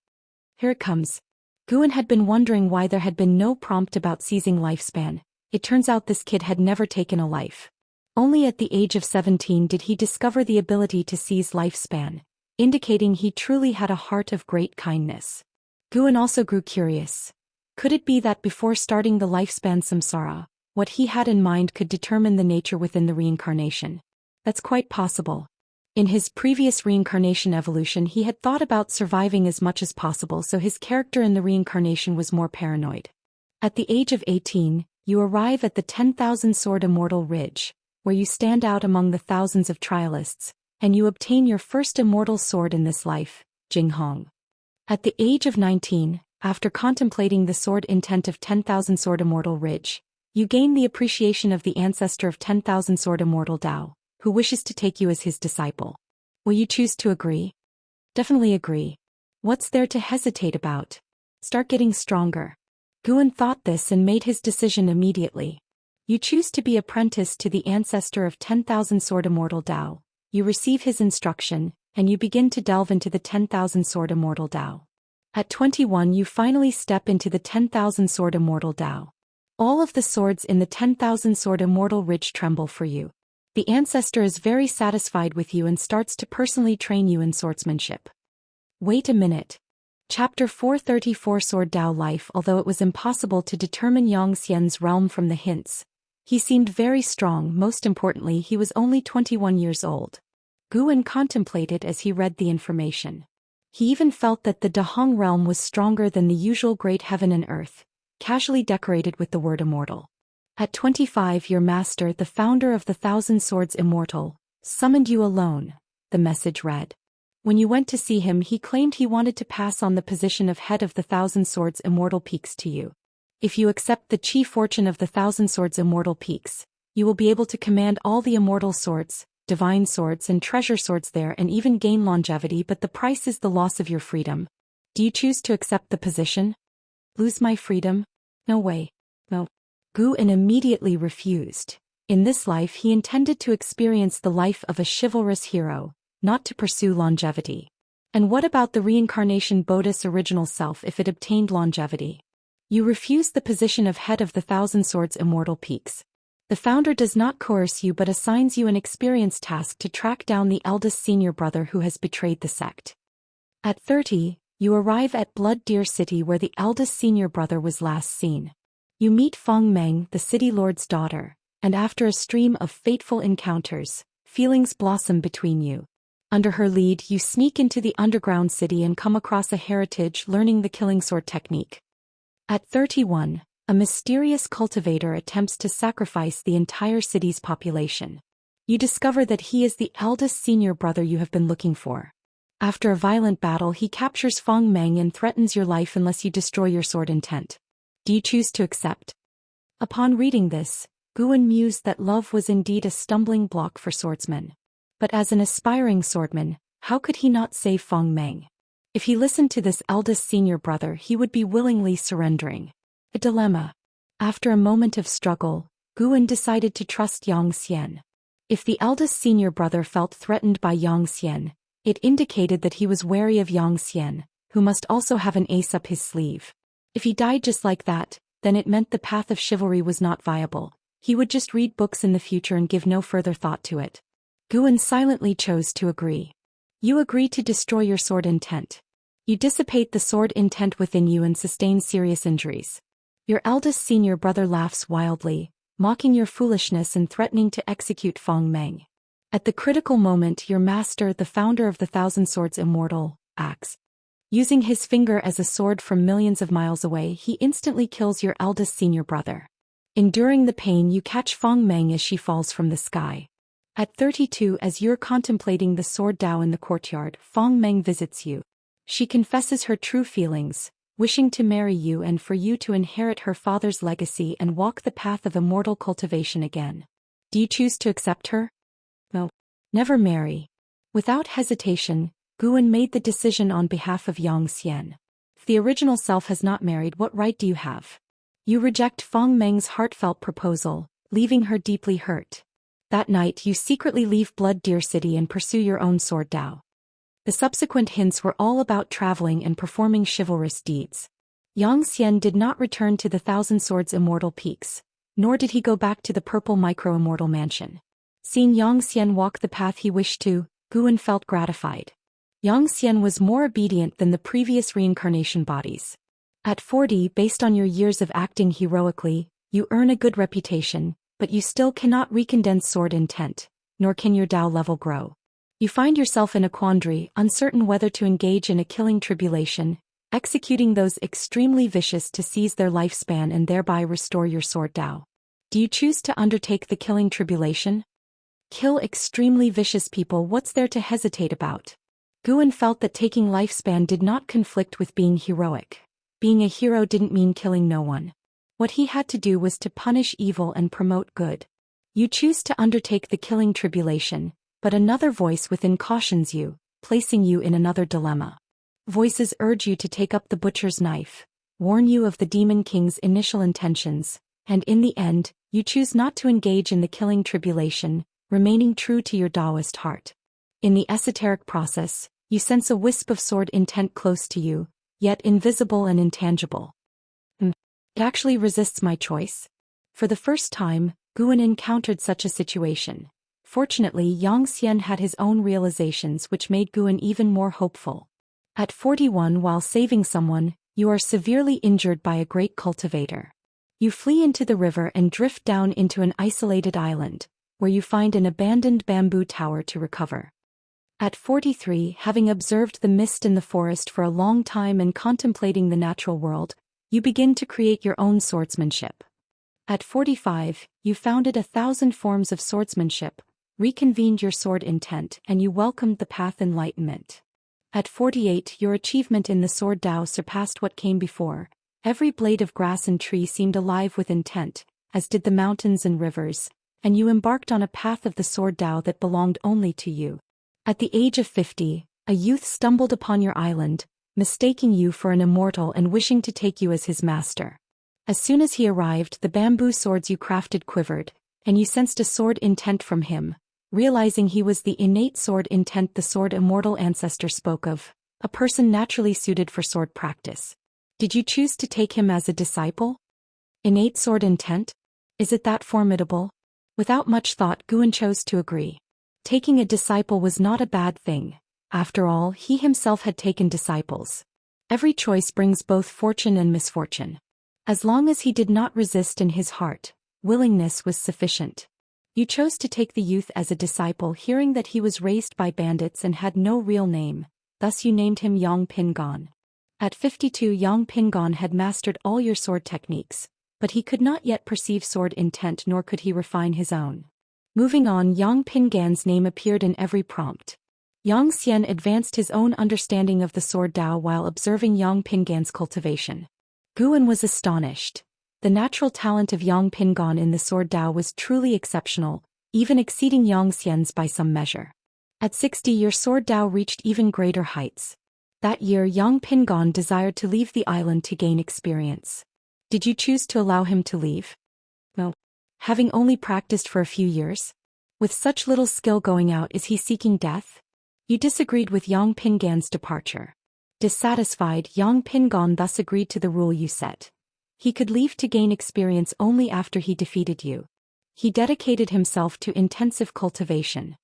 S1: Here it comes. Guan had been wondering why there had been no prompt about seizing lifespan. It turns out this kid had never taken a life. Only at the age of 17 did he discover the ability to seize lifespan, indicating he truly had a heart of great kindness. Guan also grew curious. Could it be that before starting the lifespan samsara, what he had in mind could determine the nature within the reincarnation? That's quite possible. In his previous reincarnation evolution, he had thought about surviving as much as possible, so his character in the reincarnation was more paranoid. At the age of 18, you arrive at the 10,000 sword immortal ridge, where you stand out among the thousands of trialists, and you obtain your first immortal sword in this life, Jinghong. At the age of 19, after contemplating the sword intent of 10,000 sword immortal ridge, you gain the appreciation of the ancestor of 10,000 sword immortal Dao, who wishes to take you as his disciple. Will you choose to agree? Definitely agree. What's there to hesitate about? Start getting stronger. Guan thought this and made his decision immediately. You choose to be apprenticed to the ancestor of 10,000 sword immortal Dao. You receive his instruction, and you begin to delve into the 10,000 Sword Immortal Dao. At 21 you finally step into the 10,000 Sword Immortal Dao. All of the swords in the 10,000 Sword Immortal Ridge tremble for you. The ancestor is very satisfied with you and starts to personally train you in swordsmanship. Wait a minute. Chapter 434 Sword Dao Life. Although it was impossible to determine Xianxia's realm from the hints, he seemed very strong. Most importantly, he was only 21 years old. Guan contemplated as he read the information. He even felt that the Dahong realm was stronger than the usual great heaven and earth, casually decorated with the word immortal. At 25, your master, the founder of the Thousand Swords Immortal, summoned you alone, the message read. When you went to see him, he claimed he wanted to pass on the position of head of the Thousand Swords Immortal Peaks to you. If you accept the chief fortune of the Thousand Swords Immortal Peaks, you will be able to command all the immortal swords, divine swords and treasure swords there and even gain longevity, but the price is the loss of your freedom. Do you choose to accept the position? Lose my freedom? No way. No. Guan immediately refused. In this life he intended to experience the life of a chivalrous hero, not to pursue longevity. And what about the reincarnation Bodhi's original self if it obtained longevity? You refuse the position of head of the Thousand Swords Immortal Peaks. The founder does not coerce you but assigns you an experience task to track down the eldest senior brother who has betrayed the sect. At 30, you arrive at Blood Deer City where the eldest senior brother was last seen. You meet Feng Meng, the city lord's daughter, and after a stream of fateful encounters, feelings blossom between you. Under her lead, you sneak into the underground city and come across a heritage learning the killing sword technique. At 31, a mysterious cultivator attempts to sacrifice the entire city's population. You discover that he is the eldest senior brother you have been looking for. After a violent battle, he captures Feng Meng and threatens your life unless you destroy your sword intent. Do you choose to accept? Upon reading this, Guan mused that love was indeed a stumbling block for swordsmen. But as an aspiring swordman, how could he not save Feng Meng? If he listened to this eldest senior brother, he would be willingly surrendering. A dilemma. After a moment of struggle, Guan decided to trust Xian. If the eldest senior brother felt threatened by Xian, it indicated that he was wary of Xian, who must also have an ace up his sleeve. If he died just like that, then it meant the path of chivalry was not viable. He would just read books in the future and give no further thought to it. Guan silently chose to agree. You agree to destroy your sword intent. You dissipate the sword intent within you and sustain serious injuries. Your eldest senior brother laughs wildly, mocking your foolishness and threatening to execute Feng Meng. At the critical moment, your master, the founder of the Thousand Swords Immortal, acts. Using his finger as a sword from millions of miles away, he instantly kills your eldest senior brother. Enduring the pain, you catch Feng Meng as she falls from the sky. At 32, as you're contemplating the sword Dao in the courtyard, Feng Meng visits you. She confesses her true feelings, wishing to marry you and for you to inherit her father's legacy and walk the path of immortal cultivation again. Do you choose to accept her? No. Never marry. Without hesitation, Guan made the decision on behalf of Xian. If the original self has not married, what right do you have? You reject Feng Meng's heartfelt proposal, leaving her deeply hurt. That night, you secretly leave Blood Deer City and pursue your own sword Dao. The subsequent hints were all about traveling and performing chivalrous deeds. Xian did not return to the Thousand Swords Immortal Peaks, nor did he go back to the Purple Micro-Immortal Mansion. Seeing Xian walk the path he wished to, Guan felt gratified. Xian was more obedient than the previous reincarnation bodies. At 40, based on your years of acting heroically, you earn a good reputation, but you still cannot recondense sword intent, nor can your Dao level grow. You find yourself in a quandary, uncertain whether to engage in a killing tribulation, executing those extremely vicious to seize their lifespan and thereby restore your sword Dao. Do you choose to undertake the killing tribulation? Kill extremely vicious people, what's there to hesitate about? Guan felt that taking lifespan did not conflict with being heroic. Being a hero didn't mean killing no one. What he had to do was to punish evil and promote good. You choose to undertake the killing tribulation, but another voice within cautions you, placing you in another dilemma. Voices urge you to take up the butcher's knife, warn you of the Demon King's initial intentions, and in the end, you choose not to engage in the killing tribulation, remaining true to your Daoist heart. In the esoteric process, you sense a wisp of sword intent close to you, yet invisible and intangible. It actually resists my choice. For the first time, Guan encountered such a situation. Fortunately, Zhou Xian had his own realizations which made Guan even more hopeful. At 41, while saving someone, you are severely injured by a great cultivator. You flee into the river and drift down into an isolated island, where you find an abandoned bamboo tower to recover. At 43, having observed the mist in the forest for a long time and contemplating the natural world, you begin to create your own swordsmanship. At 45, you founded 1,000 forms of swordsmanship, reconvened your sword intent, and you welcomed the path enlightenment. At 48, your achievement in the sword Dao surpassed what came before. Every blade of grass and tree seemed alive with intent, as did the mountains and rivers, and you embarked on a path of the sword Dao that belonged only to you. At the age of 50, a youth stumbled upon your island, mistaking you for an immortal and wishing to take you as his master. As soon as he arrived, the bamboo swords you crafted quivered, and you sensed a sword intent from him, realizing he was the innate sword intent the sword Immortal ancestor spoke of, a person naturally suited for sword practice. Did you choose to take him as a disciple? Innate sword intent? Is it that formidable? Without much thought, Guan chose to agree. Taking a disciple was not a bad thing. After all, he himself had taken disciples. Every choice brings both fortune and misfortune. As long as he did not resist in his heart, willingness was sufficient. You chose to take the youth as a disciple, hearing that he was raised by bandits and had no real name, thus you named him Yang Pingon. At 52, Yang Pingon had mastered all your sword techniques, but he could not yet perceive sword intent, nor could he refine his own. Moving on, Yang Pingan's name appeared in every prompt. Zhou Xian advanced his own understanding of the sword Dao while observing Yang Pingan's cultivation. Guan was astonished. The natural talent of Yang Pingan in the sword Dao was truly exceptional, even exceeding Zhou Xian's by some measure. At 60, your sword Dao reached even greater heights. That year, Yang Pingan desired to leave the island to gain experience. Did you choose to allow him to leave? No. Having only practiced for a few years? With such little skill going out, is he seeking death? You disagreed with Yang Pingan's departure. Dissatisfied, Yang Pingan thus agreed to the rule you set. He could leave to gain experience only after he defeated you. He dedicated himself to intensive cultivation.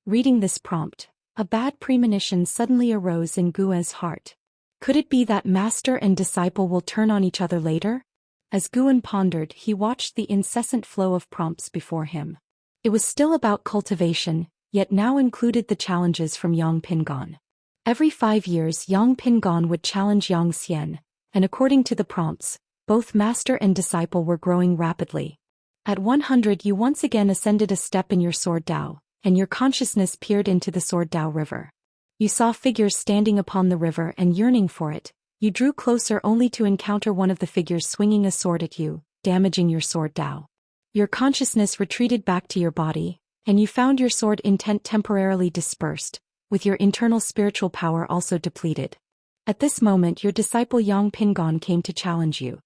S1: Reading this prompt, a bad premonition suddenly arose in Guan's heart. Could it be that master and disciple will turn on each other later? As Guan pondered, he watched the incessant flow of prompts before him. It was still about cultivation, yet now included the challenges from Yang Pingan. Every 5 years, Yang Pingan would challenge Zhou Xian, and according to the prompts, both master and disciple were growing rapidly. At 100, you once again ascended a step in your sword Dao, and your consciousness peered into the sword Dao river. You saw figures standing upon the river and yearning for it. You drew closer only to encounter one of the figures swinging a sword at you, damaging your sword Dao. Your consciousness retreated back to your body, and you found your sword intent temporarily dispersed, with your internal spiritual power also depleted. At this moment, your disciple Yang Pingan came to challenge you.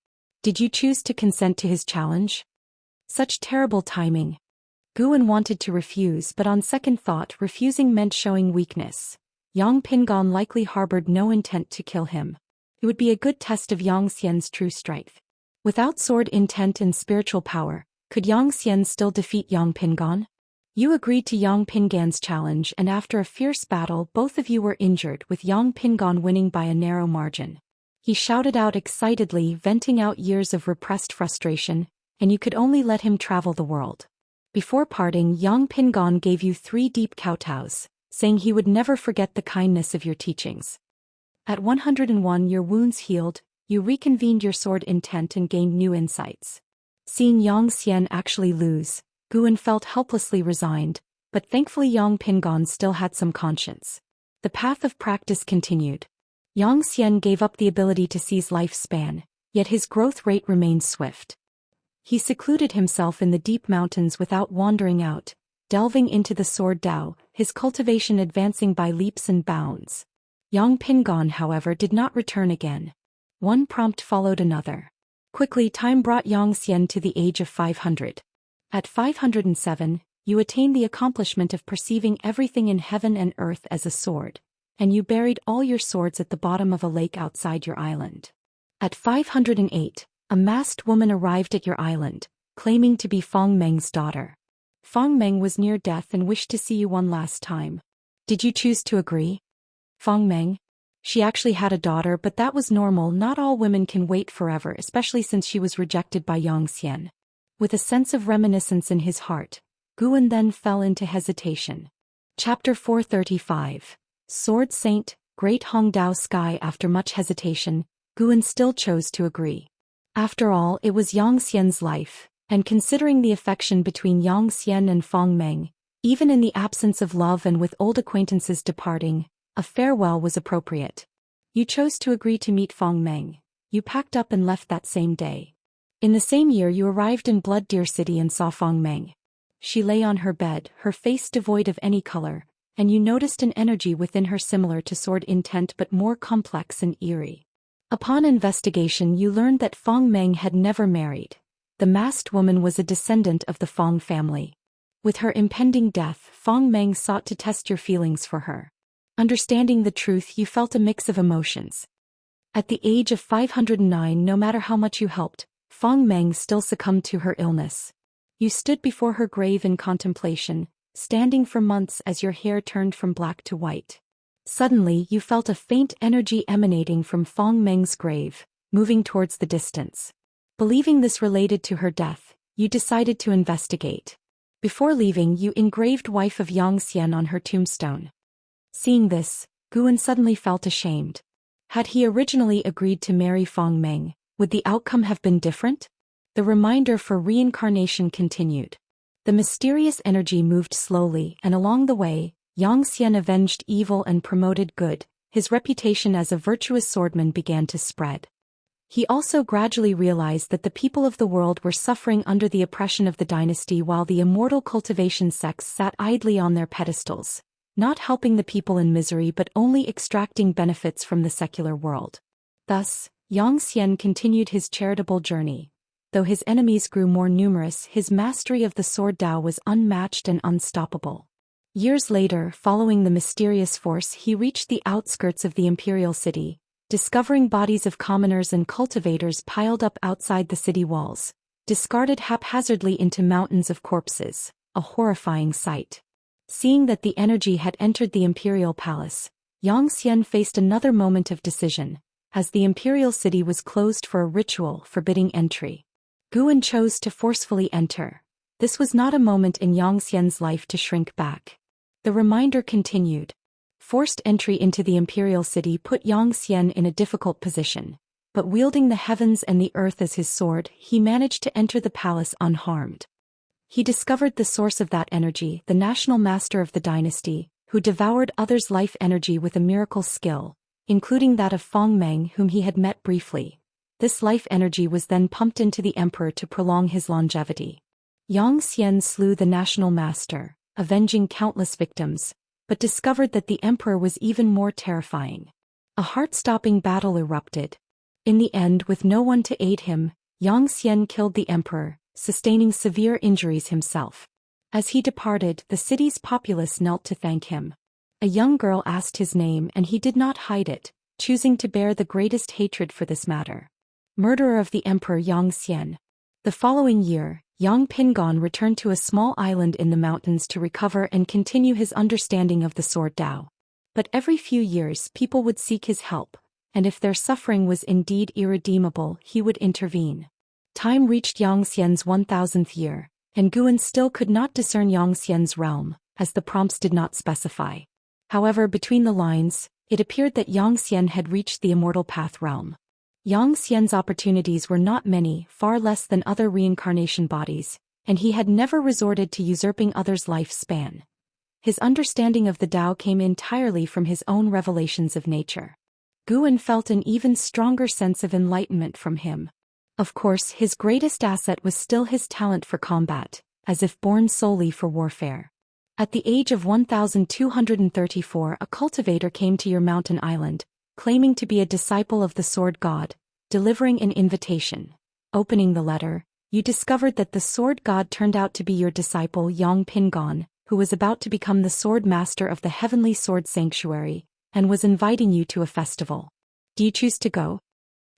S1: Did you choose to consent to his challenge? Such terrible timing. Guan wanted to refuse, but on second thought, refusing meant showing weakness. Yang Pingan likely harbored no intent to kill him. It would be a good test of Zhou Xian's true strength. Without sword intent and spiritual power, could Zhou Xian still defeat Yang Pingan? You agreed to Yang Pingan's challenge, and after a fierce battle, both of you were injured, with Yang Pingan winning by a narrow margin. He shouted out excitedly, venting out years of repressed frustration, and you could only let him travel the world. Before parting, Yang Pingan gave you 3 deep kowtows, saying he would never forget the kindness of your teachings. At 101, your wounds healed, you reconvened your sword intent and gained new insights. Seeing Zhou Xian actually lose, Guan felt helplessly resigned, but thankfully Yang Pingan still had some conscience. The path of practice continued. Zhou Xian gave up the ability to seize lifespan, yet his growth rate remained swift. He secluded himself in the deep mountains without wandering out, delving into the sword Dao, his cultivation advancing by leaps and bounds. Yang Pingan, however, did not return again. One prompt followed another. Quickly, time brought Zhou Xian to the age of 500. At 507, you attained the accomplishment of perceiving everything in heaven and earth as a sword, and you buried all your swords at the bottom of a lake outside your island. At 508, a masked woman arrived at your island, claiming to be Feng Meng's daughter. Feng Meng was near death and wished to see you one last time. Did you choose to agree? Feng Meng? She actually had a daughter, but that was normal. Not all women can wait forever, especially since she was rejected by Zhou Xian. With a sense of reminiscence in his heart, Guan then fell into hesitation. Chapter 435. Sword Saint, Great Hongdao Sky. After much hesitation, Guan still chose to agree. After all, it was Zhou Xian's life, and considering the affection between Zhou Xian and Feng Meng, even in the absence of love and with old acquaintances departing, a farewell was appropriate. You chose to agree to meet Feng Meng. You packed up and left that same day. In the same year you arrived in Blood Deer City and saw Feng Meng. She lay on her bed, her face devoid of any color, and you noticed an energy within her similar to sword intent but more complex and eerie. Upon investigation you learned that Feng Meng had never married. The masked woman was a descendant of the Feng family. With her impending death, Feng Meng sought to test your feelings for her. Understanding the truth, you felt a mix of emotions. At the age of 509, no matter how much you helped, Feng Meng still succumbed to her illness. You stood before her grave in contemplation, standing for months as your hair turned from black to white. Suddenly you felt a faint energy emanating from Feng Meng's grave, moving towards the distance. Believing this related to her death, you decided to investigate. Before leaving, you engraved wife of Zhou Xian on her tombstone. Seeing this, Guan suddenly felt ashamed. Had he originally agreed to marry Feng Meng, would the outcome have been different? The reminder for reincarnation continued. The mysterious energy moved slowly, and along the way, Zhou Xian avenged evil and promoted good. His reputation as a virtuous swordman began to spread. He also gradually realized that the people of the world were suffering under the oppression of the dynasty, while the Immortal Cultivation sects sat idly on their pedestals, not helping the people in misery but only extracting benefits from the secular world. Thus, Zhou Xian continued his charitable journey. Though his enemies grew more numerous, his mastery of the sword Dao was unmatched and unstoppable. Years later, following the mysterious force, he reached the outskirts of the imperial city, discovering bodies of commoners and cultivators piled up outside the city walls, discarded haphazardly into mountains of corpses, a horrifying sight. Seeing that the energy had entered the imperial palace, Zhou Xian faced another moment of decision, as the imperial city was closed for a ritual forbidding entry. Guan chose to forcefully enter. This was not a moment in Zhou Xian's life to shrink back. The reminder continued. Forced entry into the imperial city put Zhou Xian in a difficult position, but wielding the heavens and the earth as his sword, he managed to enter the palace unharmed. He discovered the source of that energy, the national master of the dynasty, who devoured others' life energy with a miracle skill, including that of Feng Meng, whom he had met briefly. This life energy was then pumped into the emperor to prolong his longevity. Zhou Xian slew the national master, avenging countless victims, but discovered that the emperor was even more terrifying. A heart-stopping battle erupted. In the end, with no one to aid him, Zhou Xian killed the emperor, sustaining severe injuries himself. As he departed, the city's populace knelt to thank him. A young girl asked his name and he did not hide it, choosing to bear the greatest hatred for this matter. Murderer of the Emperor Zhou Xian. The following year, Yang Pingon returned to a small island in the mountains to recover and continue his understanding of the sword Dao. But every few years people would seek his help, and if their suffering was indeed irredeemable, he would intervene. Time reached Zhou Xian's 1000th year, and Guan still could not discern Zhou Xian's realm, as the prompts did not specify. However, between the lines, it appeared that Zhou Xian had reached the Immortal Path realm. Zhou Xian's opportunities were not many, far less than other reincarnation bodies, and he had never resorted to usurping others' lifespan. His understanding of the Tao came entirely from his own revelations of nature. Guan felt an even stronger sense of enlightenment from him. Of course, his greatest asset was still his talent for combat, as if born solely for warfare. At the age of 1234, a cultivator came to your mountain island, claiming to be a disciple of the sword god, delivering an invitation. Opening the letter, You discovered that the sword god turned out to be your disciple Yang Pingon, who was about to become the sword master of the Heavenly Sword Sanctuary, and was inviting you to a festival. Do you choose to go?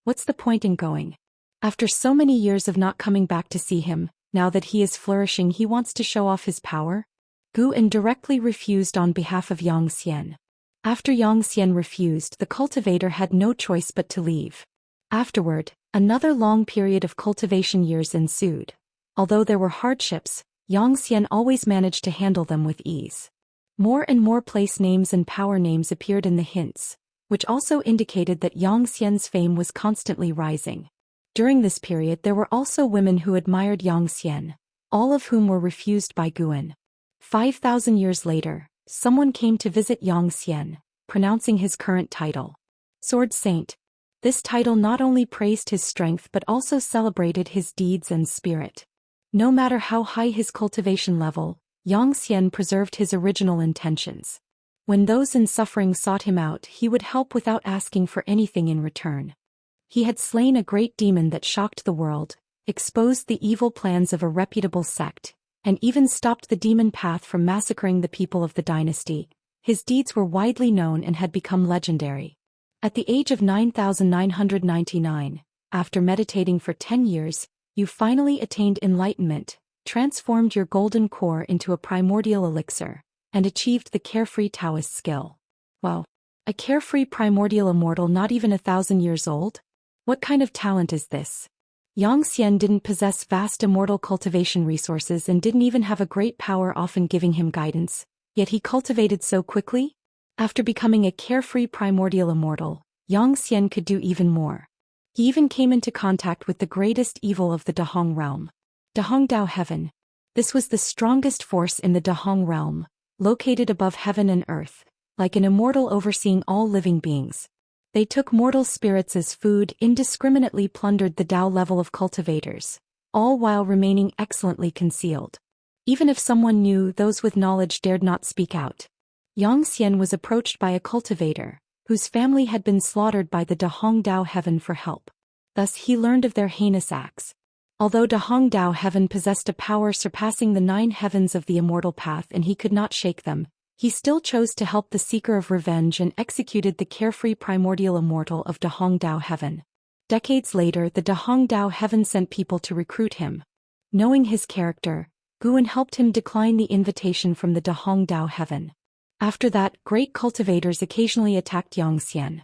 S1: What's the point in going? After so many years of not coming back to see him, now that he is flourishing he wants to show off his power? Gu indirectly refused on behalf of Zhou Xian. After Zhou Xian refused, the cultivator had no choice but to leave. Afterward, another long period of cultivation years ensued. Although there were hardships, Zhou Xian always managed to handle them with ease. More and more place names and power names appeared in the hints, which also indicated that Zhou Xian's fame was constantly rising. During this period there were also women who admired Zhou Xian, all of whom were refused by Guan. 5,000 years later, someone came to visit Zhou Xian, pronouncing his current title, Sword Saint. This title not only praised his strength but also celebrated his deeds and spirit. No matter how high his cultivation level, Zhou Xian preserved his original intentions. When those in suffering sought him out, he would help without asking for anything in return. He had slain a great demon that shocked the world, exposed the evil plans of a reputable sect, and even stopped the demon path from massacring the people of the dynasty. His deeds were widely known and had become legendary. At the age of 9,999, after meditating for 10 years, you finally attained enlightenment, transformed your golden core into a primordial elixir, and achieved the carefree Taoist skill. Wow! A carefree primordial immortal not even 1,000 years old? What kind of talent is this? Zhou Xian didn't possess vast immortal cultivation resources and didn't even have a great power often giving him guidance, yet he cultivated so quickly? After becoming a carefree primordial immortal, Zhou Xian could do even more. He even came into contact with the greatest evil of the Dahong realm. Dahong Dao Heaven. This was the strongest force in the Dahong realm, located above heaven and earth, like an immortal overseeing all living beings. They took mortal spirits as food, indiscriminately plundered the Dao level of cultivators, all while remaining excellently concealed. Even if someone knew, those with knowledge dared not speak out. Zhou Xian was approached by a cultivator, whose family had been slaughtered by the Dahong Dao Heaven for help. Thus he learned of their heinous acts. Although Dahong Dao Heaven possessed a power surpassing the 9 heavens of the immortal path and he could not shake them, he still chose to help the seeker of revenge and executed the carefree primordial immortal of Dahong Dao Heaven. Decades later, the Dahong Dao Heaven sent people to recruit him. Knowing his character, Guan helped him decline the invitation from the Dahong Dao Heaven. After that, great cultivators occasionally attacked Zhou Xian.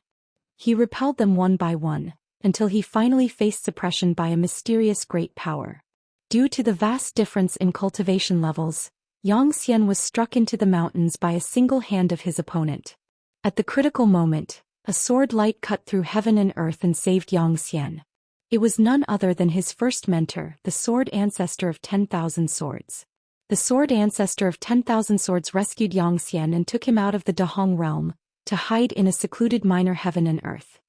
S1: He repelled them one by one, until he finally faced suppression by a mysterious great power. Due to the vast difference in cultivation levels, Zhou Xian was struck into the mountains by a single hand of his opponent. At the critical moment, a sword light cut through heaven and earth and saved Zhou Xian. It was none other than his first mentor, the sword ancestor of 10,000 swords. The sword ancestor of 10,000 swords rescued Zhou Xian and took him out of the Dahong realm, to hide in a secluded minor heaven and earth.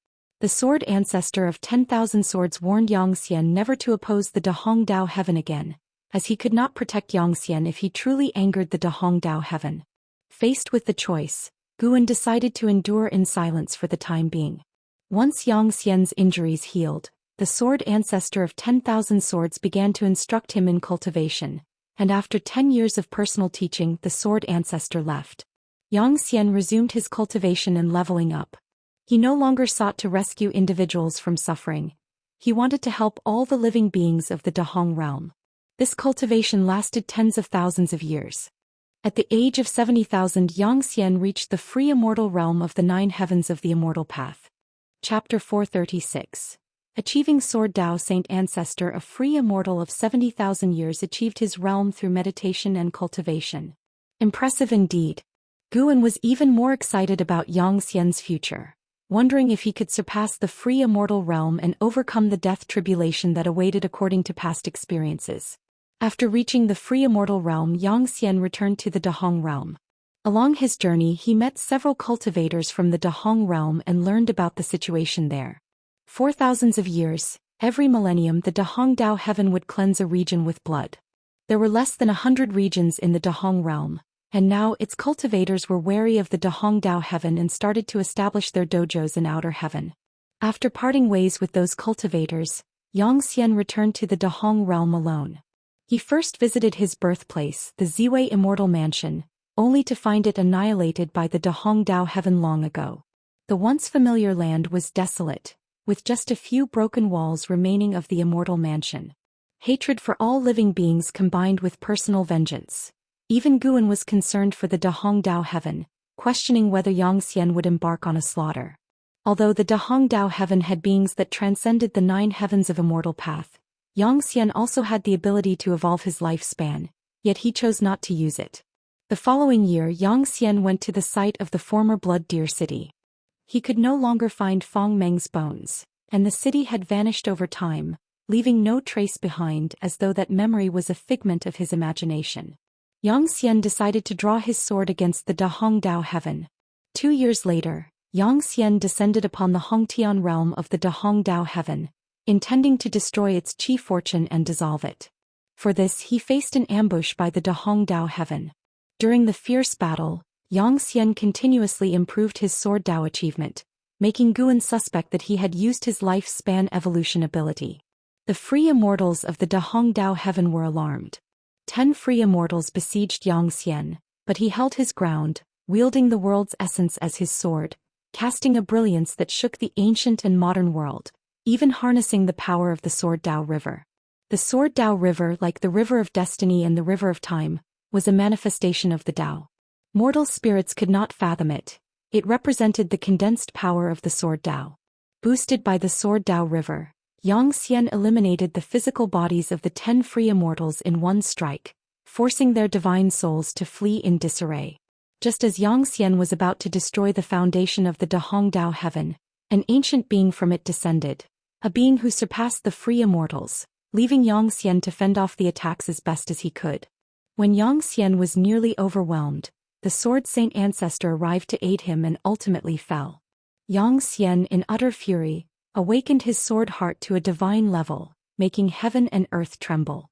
S1: The sword ancestor of 10,000 swords warned Zhou Xian never to oppose the Dahong Dao Heaven again, as he could not protect Zhou Xian if he truly angered the Dahong Dao Heaven. Faced with the choice, Guan decided to endure in silence for the time being. Once Zhou Xian's injuries healed, the sword ancestor of 10,000 swords began to instruct him in cultivation, and after 10 years of personal teaching, the sword ancestor left. Zhou Xian resumed his cultivation and leveling up. He no longer sought to rescue individuals from suffering. He wanted to help all the living beings of the Dahong realm. This cultivation lasted tens of thousands of years. At the age of 70,000, Zhou Xian reached the free immortal realm of the 9 heavens of the immortal path. Chapter 436. Achieving Sword Dao Saint Ancestor, a free immortal of 70,000 years, achieved his realm through meditation and cultivation. Impressive indeed. Guan was even more excited about Zhou Xian's future, wondering if he could surpass the free immortal realm and overcome the death tribulation that awaited according to past experiences. After reaching the free immortal realm, Zhou Xian returned to the Dahong realm. Along his journey he met several cultivators from the Dahong realm and learned about the situation there. For thousands of years, every millennium the Dahong Dao Heaven would cleanse a region with blood. There were less than 100 regions in the Dahong realm, and now its cultivators were wary of the Dahong Dao Heaven and started to establish their dojos in outer heaven. After parting ways with those cultivators, Xian returned to the Dahong realm alone. He first visited his birthplace, the Ziwei Immortal Mansion, only to find it annihilated by the Dahong Dao Heaven long ago. The once familiar land was desolate, with just a few broken walls remaining of the Immortal Mansion. Hatred for all living beings combined with personal vengeance. Even Guan was concerned for the Dahong Dao Heaven, questioning whether Xian would embark on a slaughter. Although the Dahong Dao Heaven had beings that transcended the 9 heavens of Immortal Path, Xian also had the ability to evolve his lifespan, yet he chose not to use it. The following year Xian went to the site of the former Blood Deer City. He could no longer find Fong Meng's bones, and the city had vanished over time, leaving no trace behind as though that memory was a figment of his imagination. Xian decided to draw his sword against the Dahong Dao Heaven. 2 years later, Xian descended upon the Hongtian realm of the Dahong Dao Heaven, intending to destroy its chi fortune and dissolve it. For this he faced an ambush by the Dahong Dao Heaven. During the fierce battle, Xian continuously improved his sword Dao achievement, making Guan suspect that he had used his lifespan evolution ability. The free immortals of the Dahong Dao Heaven were alarmed. 10 free immortals besieged Xian, but he held his ground, wielding the world's essence as his sword, casting a brilliance that shook the ancient and modern world, even harnessing the power of the Sword Dao River. The Sword Dao River, like the River of Destiny and the River of Time, was a manifestation of the Dao. Mortal spirits could not fathom it. It represented the condensed power of the Sword Dao. Boosted by the Sword Dao River, Xian eliminated the physical bodies of the 10 free immortals in one strike, forcing their divine souls to flee in disarray. Just as Xian was about to destroy the foundation of the Dahong Dao Heaven, an ancient being from it descended, a being who surpassed the free immortals, leaving Xian to fend off the attacks as best as he could. When Xian was nearly overwhelmed, the Sword Saint ancestor arrived to aid him and ultimately fell. Xian, in utter fury, awakened his sword heart to a divine level, making heaven and earth tremble.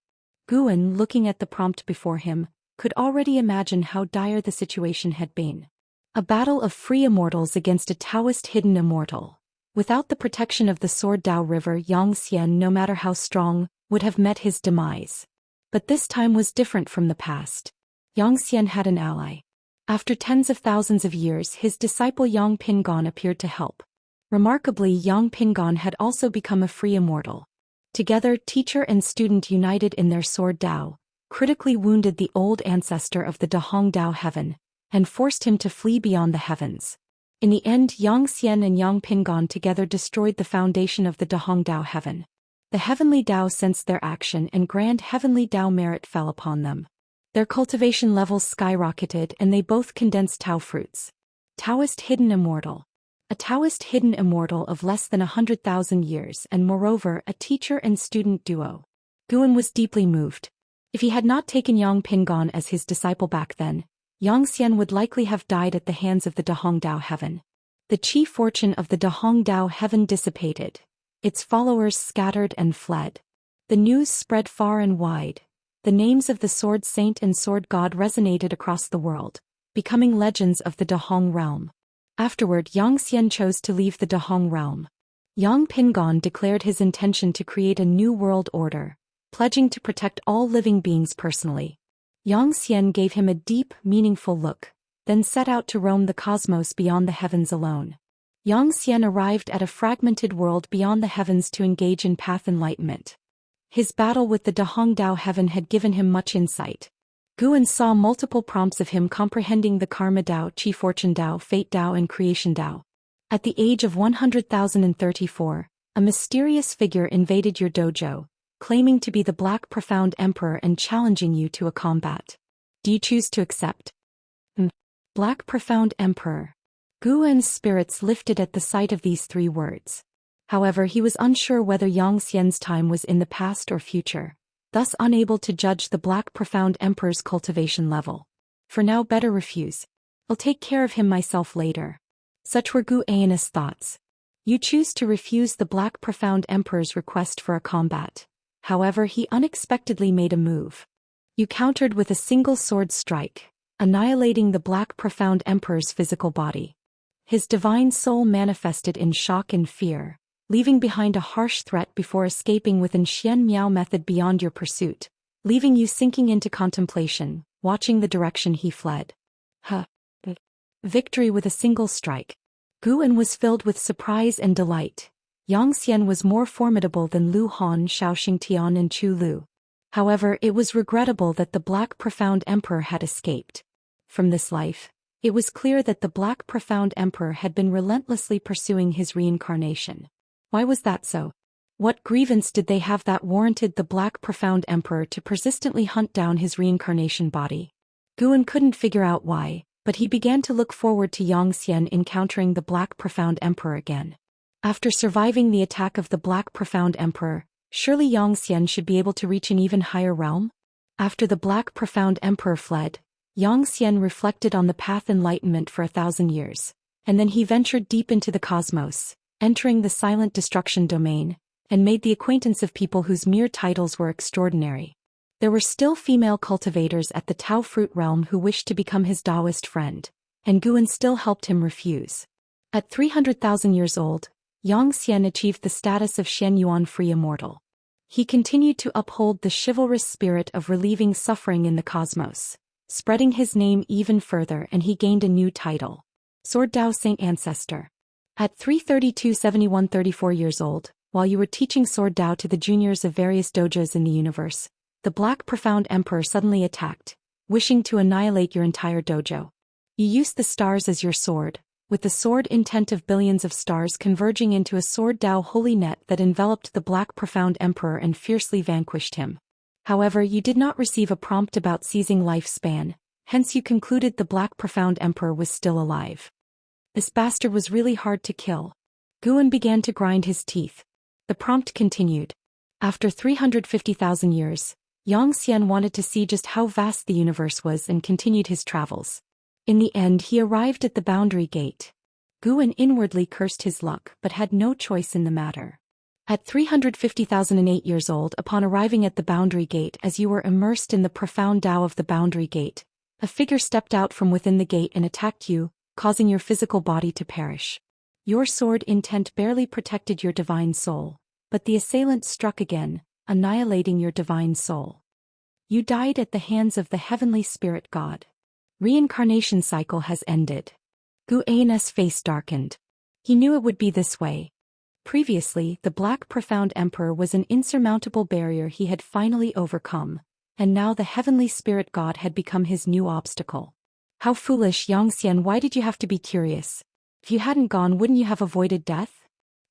S1: Guan, looking at the prompt before him, could already imagine how dire the situation had been. A battle of free immortals against a Taoist hidden immortal. Without the protection of the Sword Dao River, Xian, no matter how strong, would have met his demise. But this time was different from the past. Xian had an ally. After tens of thousands of years, his disciple Yang Pingon appeared to help. Remarkably, Yang Pingon had also become a free immortal. Together, teacher and student united in their Sword Dao, critically wounded the old ancestor of the Dahong Dao Heaven, and forced him to flee beyond the heavens. In the end, Xian and Yang Pingon together destroyed the foundation of the Dahong Dao Heaven. The heavenly Dao sensed their action and grand heavenly Dao merit fell upon them. Their cultivation levels skyrocketed and they both condensed Tao fruits. Taoist hidden immortal. A Taoist hidden immortal of less than 100,000 years and moreover a teacher and student duo. Guan was deeply moved. If he had not taken Yang Pingon as his disciple back then, Xian would likely have died at the hands of the Dahong Dao Heaven. The chi fortune of the Dahong Dao Heaven dissipated. Its followers scattered and fled. The news spread far and wide. The names of the Sword Saint and Sword God resonated across the world, becoming legends of the Dahong realm. Afterward, Xian chose to leave the Dahong realm. Yang Pingon declared his intention to create a new world order, pledging to protect all living beings personally. Xian gave him a deep, meaningful look, then set out to roam the cosmos beyond the heavens alone. Xian arrived at a fragmented world beyond the heavens to engage in path enlightenment. His battle with the Dahong Dao Heaven had given him much insight. Guan saw multiple prompts of him comprehending the Karma Dao, Chi Fortune Dao, Fate Dao and Creation Dao. At the age of 100,034, a mysterious figure invaded your dojo, claiming to be the Black Profound Emperor and challenging you to a combat. Do you choose to accept? Black Profound Emperor. Guan's spirits lifted at the sight of these 3 words. However, he was unsure whether Xian's time was in the past or future, thus unable to judge the Black Profound Emperor's cultivation level. For now, better refuse. I'll take care of him myself later. Such were Guan's thoughts. You choose to refuse the Black Profound Emperor's request for a combat. However, he unexpectedly made a move. You countered with a single sword strike, annihilating the Black Profound Emperor's physical body. His divine soul manifested in shock and fear, leaving behind a harsh threat before escaping with an Xian Miao method beyond your pursuit, leaving you sinking into contemplation, watching the direction he fled. Huh. Victory with a single strike. Guan was filled with surprise and delight. Xianxia was more formidable than Lu Han, Xiao Tian and Chu Lu. However, it was regrettable that the Black Profound Emperor had escaped. From this life, it was clear that the Black Profound Emperor had been relentlessly pursuing his reincarnation. Why was that so? What grievance did they have that warranted the Black Profound Emperor to persistently hunt down his reincarnation body? Guan couldn't figure out why, but he began to look forward to Xianxia encountering the Black Profound Emperor again. After surviving the attack of the Black Profound Emperor, surely Xianxia should be able to reach an even higher realm? After the Black Profound Emperor fled, Xianxia reflected on the path enlightenment for 1,000 years, and then he ventured deep into the cosmos, entering the silent destruction domain, and made the acquaintance of people whose mere titles were extraordinary. There were still female cultivators at the Tao fruit realm who wished to become his Daoist friend, and Guan still helped him refuse. At 300,000 years old, Xianxia achieved the status of Xian Yuan free immortal. He continued to uphold the chivalrous spirit of relieving suffering in the cosmos, spreading his name even further, and he gained a new title, Sword Dao Saint Ancestor. At 332-71-34 years old, while you were teaching Sword Dao to the juniors of various dojos in the universe, the Black Profound Emperor suddenly attacked, wishing to annihilate your entire dojo. You used the stars as your sword, with the sword intent of billions of stars converging into a Sword Dao holy net that enveloped the Black Profound Emperor and fiercely vanquished him. However, you did not receive a prompt about seizing lifespan, hence you concluded the Black Profound Emperor was still alive. This bastard was really hard to kill. Guan began to grind his teeth. The prompt continued. After 350,000 years, Xianxia wanted to see just how vast the universe was and continued his travels. In the end, he arrived at the boundary gate. Guan inwardly cursed his luck but had no choice in the matter. At 350,008 years old, upon arriving at the boundary gate, as you were immersed in the profound Tao of the boundary gate, a figure stepped out from within the gate and attacked you, causing your physical body to perish. Your sword intent barely protected your divine soul, but the assailant struck again, annihilating your divine soul. You died at the hands of the heavenly spirit god. Reincarnation cycle has ended. Guan's face darkened. He knew it would be this way. Previously, the Black Profound Emperor was an insurmountable barrier he had finally overcome, and now the heavenly spirit god had become his new obstacle. How foolish, Xianxia, why did you have to be curious? If you hadn't gone, wouldn't you have avoided death?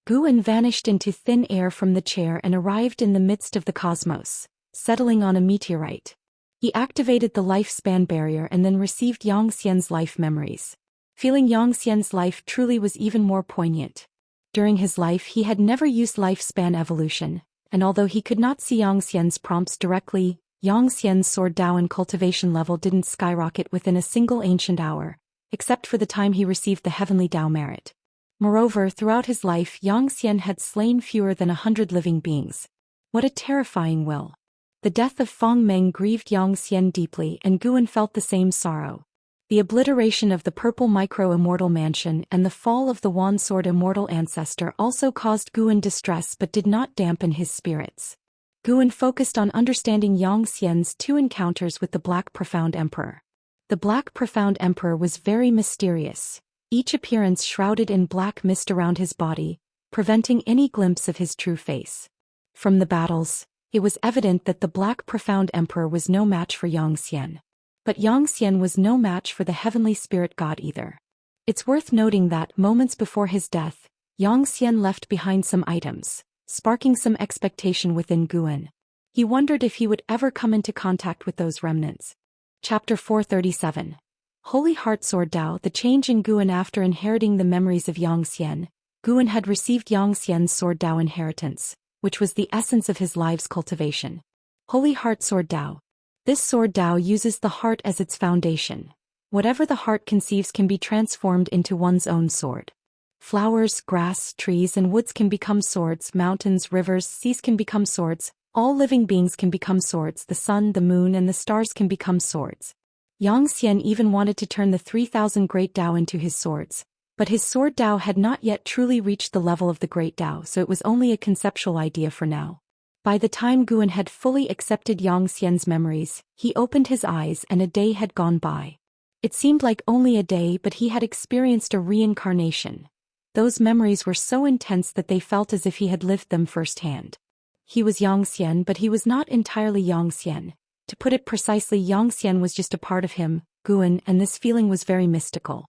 S1: Guan vanished into thin air from the chair and arrived in the midst of the cosmos, settling on a meteorite. He activated the lifespan barrier and then received Xianxia's life memories. Feeling Xianxia's life truly was even more poignant. During his life he had never used lifespan evolution, and although he could not see Xianxia's prompts directly, Xianxia's Sword Dao and cultivation level didn't skyrocket within a single ancient hour, except for the time he received the heavenly Dao merit. Moreover, throughout his life Xianxia had slain fewer than 100 living beings. What a terrifying will. The death of Feng Meng grieved Xianxia deeply, and Guan felt the same sorrow. The obliteration of the purple micro-immortal mansion and the fall of the Wan Sword immortal ancestor also caused Guan distress but did not dampen his spirits. Guan focused on understanding Xianxia's two encounters with the Black Profound Emperor. The Black Profound Emperor was very mysterious, each appearance shrouded in black mist around his body, preventing any glimpse of his true face. From the battles, it was evident that the Black Profound Emperor was no match for Xianxia. But Xianxia was no match for the heavenly spirit god either. It's worth noting that, moments before his death, Xianxia left behind some items, sparking some expectation within Guan. He wondered if he would ever come into contact with those remnants. Chapter 437. Holy Heart Sword Dao. The change in Guan. After inheriting the memories of Xianxia, Guan had received Xianxia's Sword Dao inheritance, which was the essence of his life's cultivation. Holy Heart Sword Dao. This Sword Dao uses the heart as its foundation. Whatever the heart conceives can be transformed into one's own sword. Flowers, grass, trees and woods can become swords, mountains, rivers, seas can become swords, all living beings can become swords, the sun, the moon and the stars can become swords. Xianxia even wanted to turn the 3,000 great Dao into his swords, But his sword Dao had not yet truly reached the level of the great Dao, so it was only a conceptual idea for now. By the time Guan had fully accepted Xianxia's memories, he opened his eyes and a day had gone by. It seemed like only a day, but he had experienced a reincarnation. Those memories were so intense that they felt as if he had lived them firsthand. He was Xian, but he was not entirely Xian. To put it precisely, Xian was just a part of him, Guan, and this feeling was very mystical.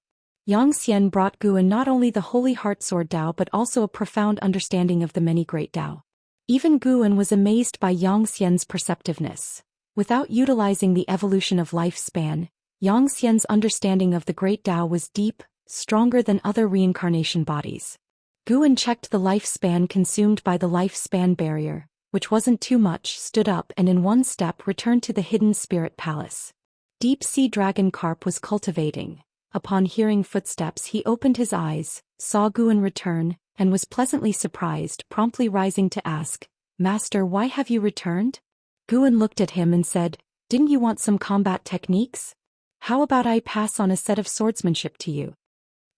S1: Xian brought Guan not only the Holy Heart Sword Dao but also a profound understanding of the many great Dao. Even Guan was amazed by Xian's perceptiveness. Without utilizing the evolution of lifespan, Xian's understanding of the great Dao was deep, stronger than other reincarnation bodies. Guan checked the lifespan consumed by the lifespan barrier, which wasn't too much, stood up and in one step returned to the hidden spirit palace. Deep sea dragon carp was cultivating. Upon hearing footsteps, he opened his eyes, saw Guan return, and was pleasantly surprised, promptly rising to ask, "Master, why have you returned?" Guan looked at him and said, "Didn't you want some combat techniques? How about I pass on a set of swordsmanship to you?"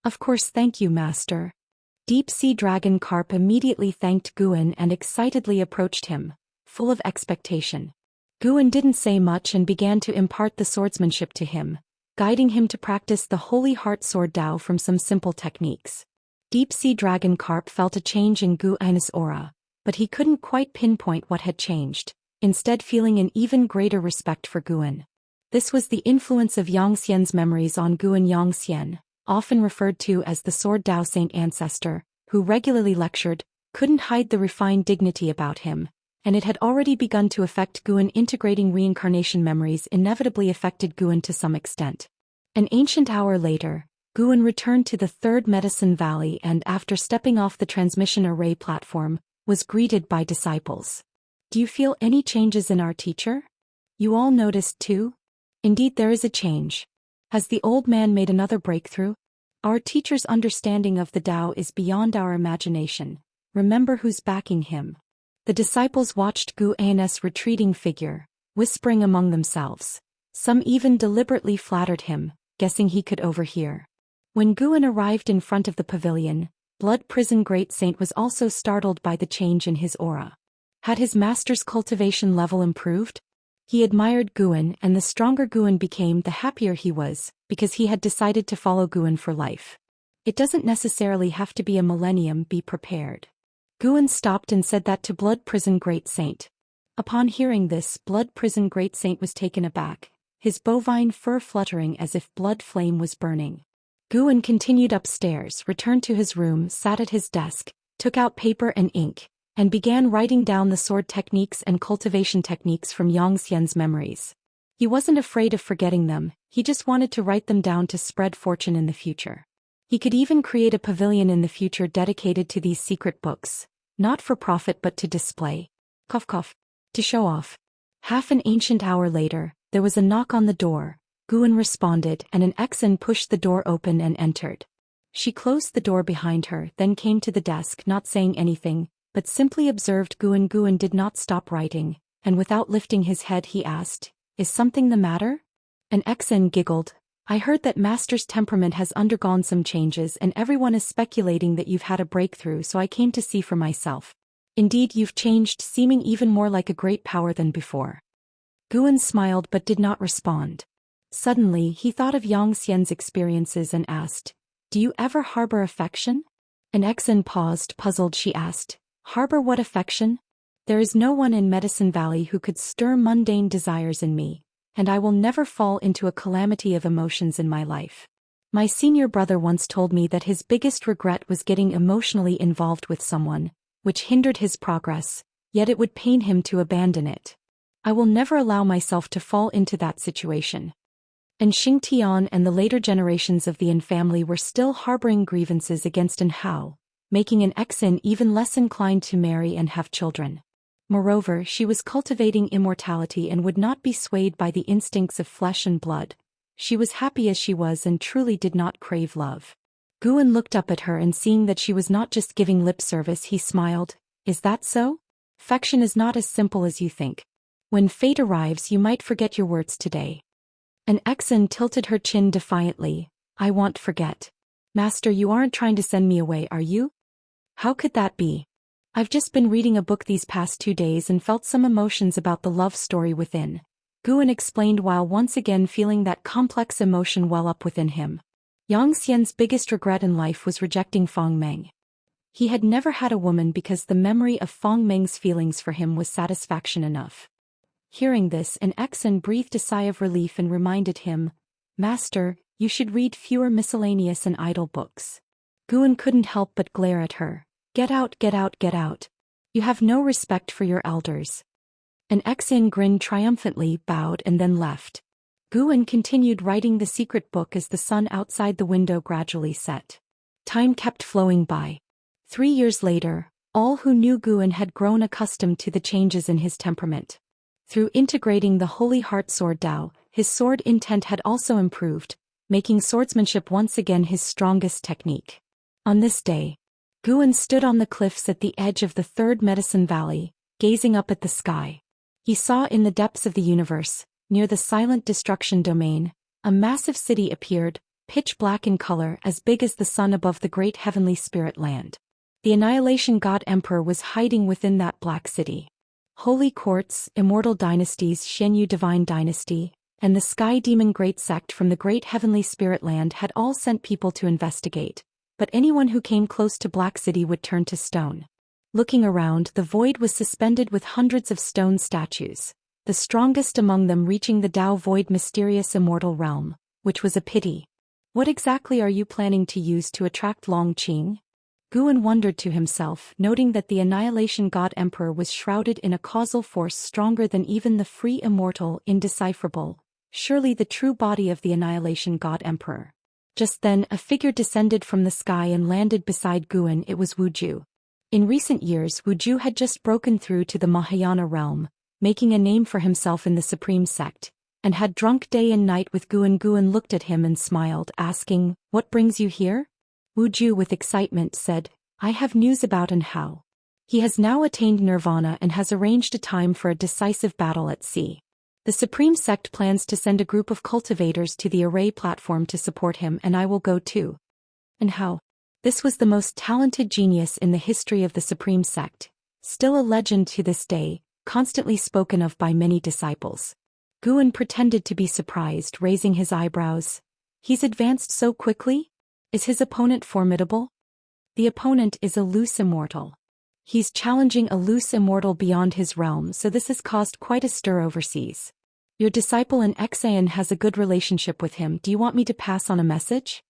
S1: "Of course, thank you, Master." Deep sea dragon carp immediately thanked Guan and excitedly approached him, full of expectation. Guan didn't say much and began to impart the swordsmanship to him, guiding him to practice the Holy Heart Sword Dao from some simple techniques. Deep sea dragon carp felt a change in Guan's aura, but he couldn't quite pinpoint what had changed, instead feeling an even greater respect for Guan. This was the influence of Xian's memories on Guan. Xian, often referred to as the Sword Dao Saint ancestor, who regularly lectured, couldn't hide the refined dignity about him, and it had already begun to affect Guan. Integrating reincarnation memories inevitably affected Guan to some extent. An ancient hour later, Guan returned to the Third Medicine Valley and after stepping off the transmission array platform, was greeted by disciples. "Do you feel any changes in our teacher? You all noticed too?" "Indeed, there is a change. Has the old man made another breakthrough? Our teacher's understanding of the Tao is beyond our imagination. Remember who's backing him." The disciples watched Guan's retreating figure, whispering among themselves. Some even deliberately flattered him, guessing he could overhear. When Guan arrived in front of the pavilion, Blood Prison Great Saint was also startled by the change in his aura. Had his master's cultivation level improved? He admired Guan, and the stronger Guan became, the happier he was, because he had decided to follow Guan for life. It doesn't necessarily have to be a millennium, be prepared. Guan stopped and said that to Blood Prison Great Saint. Upon hearing this, Blood Prison Great Saint was taken aback, his bovine fur fluttering as if blood flame was burning. Guan continued upstairs, returned to his room, sat at his desk, took out paper and ink, and began writing down the sword techniques and cultivation techniques from Xian's memories. He wasn't afraid of forgetting them, he just wanted to write them down to spread fortune in the future. He could even create a pavilion in the future dedicated to these secret books, not for profit but to display. Cough cough. To show off. Half an ancient hour later, there was a knock on the door. Guan responded and an Exan pushed the door open and entered. She closed the door behind her, then came to the desk, not saying anything, but simply observed Guan. Guan did not stop writing, and without lifting his head he asked, "Is something the matter?" An Exan giggled. "I heard that Master's temperament has undergone some changes and everyone is speculating that you've had a breakthrough, so I came to see for myself. Indeed, you've changed, seeming even more like a great power than before." Guan smiled but did not respond. Suddenly, he thought of Xian's experiences and asked, "Do you ever harbor affection?" An Exan paused, puzzled. She asked, "Harbor what affection? There is no one in Medicine Valley who could stir mundane desires in me, and I will never fall into a calamity of emotions in my life. My senior brother once told me that his biggest regret was getting emotionally involved with someone, which hindered his progress, yet it would pain him to abandon it. I will never allow myself to fall into that situation." And Xingtian and the later generations of the Yin family were still harboring grievances against An Hao, making an Exan even less inclined to marry and have children. Moreover, she was cultivating immortality and would not be swayed by the instincts of flesh and blood. She was happy as she was and truly did not crave love. Guan looked up at her and seeing that she was not just giving lip service, he smiled. "Is that so? Affection is not as simple as you think. When fate arrives, you might forget your words today." An Exan tilted her chin defiantly. "I won't forget. Master, you aren't trying to send me away, are you? How could that be? I've just been reading a book these past 2 days and felt some emotions about the love story within, Guan explained while once again feeling that complex emotion well up within him. Xianxian's biggest regret in life was rejecting Feng Meng. He had never had a woman because the memory of Feng Meng's feelings for him was satisfaction enough. Hearing this, an Exan breathed a sigh of relief and reminded him, Master, you should read fewer miscellaneous and idle books. Guan couldn't help but glare at her. Get out, get out, get out. You have no respect for your elders. An Exan grinned triumphantly, bowed and then left. Guan continued writing the secret book as the sun outside the window gradually set. Time kept flowing by. 3 years later, all who knew Guan had grown accustomed to the changes in his temperament. Through integrating the Holy Heart Sword Dao, his sword intent had also improved, making swordsmanship once again his strongest technique. On this day, Guan stood on the cliffs at the edge of the third Medicine Valley, gazing up at the sky. He saw in the depths of the universe, near the silent destruction domain, a massive city appeared, pitch black in color as big as the sun above the great heavenly spirit land. The Annihilation God Emperor was hiding within that black city. Holy Courts, Immortal Dynasties, Xianyu Divine Dynasty, and the Sky Demon Great Sect from the great heavenly spirit land had all sent people to investigate, but anyone who came close to Black City would turn to stone. Looking around, the void was suspended with hundreds of stone statues, the strongest among them reaching the Dao Void mysterious immortal realm, which was a pity. What exactly are you planning to use to attract Long Qing? Guan wondered to himself, noting that the Annihilation God Emperor was shrouded in a causal force stronger than even the free immortal, indecipherable, surely the true body of the Annihilation God Emperor. Just then, a figure descended from the sky and landed beside Guan. It was Wuju. In recent years, Wuju had just broken through to the Mahayana realm, making a name for himself in the Supreme Sect, and had drunk day and night with Guan. Guan looked at him and smiled, asking, What brings you here? Wuju with excitement said, I have news about and how. He has now attained nirvana and has arranged a time for a decisive battle at sea. The Supreme Sect plans to send a group of cultivators to the array platform to support him, and I will go too. And how? This was the most talented genius in the history of the Supreme Sect, still a legend to this day, constantly spoken of by many disciples. Guan pretended to be surprised, raising his eyebrows. He's advanced so quickly? Is his opponent formidable? The opponent is a loose immortal. He's challenging a loose immortal beyond his realm, so this has caused quite a stir overseas. Your disciple in Exan has a good relationship with him. Do you want me to pass on a message?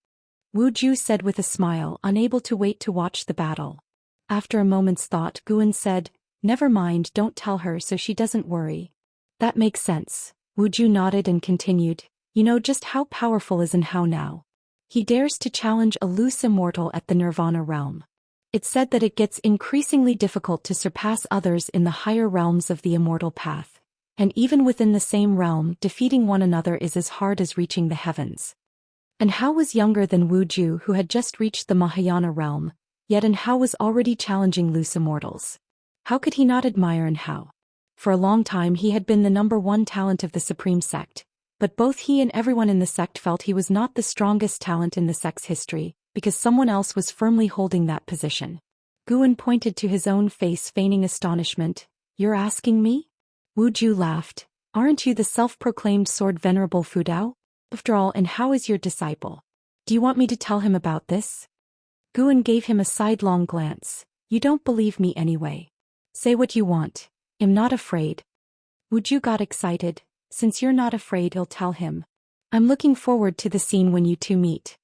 S1: Wuju said with a smile, unable to wait to watch the battle. After a moment's thought, Guan said, Never mind, don't tell her so she doesn't worry. That makes sense. Wuju nodded and continued, You know just how powerful is and how now. He dares to challenge a loose immortal at the Nirvana realm. It's said that it gets increasingly difficult to surpass others in the higher realms of the immortal path. And even within the same realm, defeating one another is as hard as reaching the heavens. And Hao was younger than Wuju, who had just reached the Mahayana realm, yet and Hao was already challenging loose immortals. How could he not admire and Hao? For a long time he had been the #1 talent of the Supreme Sect, but both he and everyone in the sect felt he was not the strongest talent in the sect's history, because someone else was firmly holding that position. Guan pointed to his own face, feigning astonishment. You're asking me? Wuju laughed. Aren't you the self-proclaimed sword venerable Fudao? After all, and how is your disciple? Do you want me to tell him about this? Guan gave him a sidelong glance. You don't believe me anyway. Say what you want. I'm not afraid. Wuju got excited. Since you're not afraid, I'll tell him. I'm looking forward to the scene when you two meet.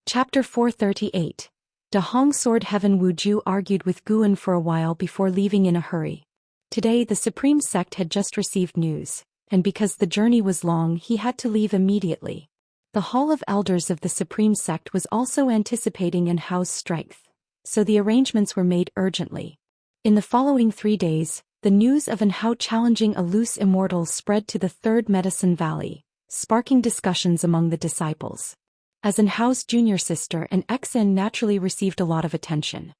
S1: Chapter 438. Dahong Sword Heaven. Wuju argued with Guan for a while before leaving in a hurry. Today the Supreme Sect had just received news, and because the journey was long he had to leave immediately. The Hall of Elders of the Supreme Sect was also anticipating An Hao's strength, so the arrangements were made urgently. In the following 3 days, the news of An Hao challenging a loose immortal spread to the Third Medicine Valley, sparking discussions among the disciples. As An Hao's junior sister, An Exan naturally received a lot of attention.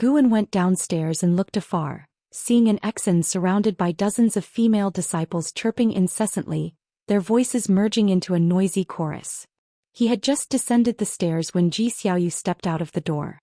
S1: Guan went downstairs and looked afar, seeing An Exan surrounded by dozens of female disciples chirping incessantly, their voices merging into a noisy chorus. He had just descended the stairs when Ji Xiaoyu stepped out of the door.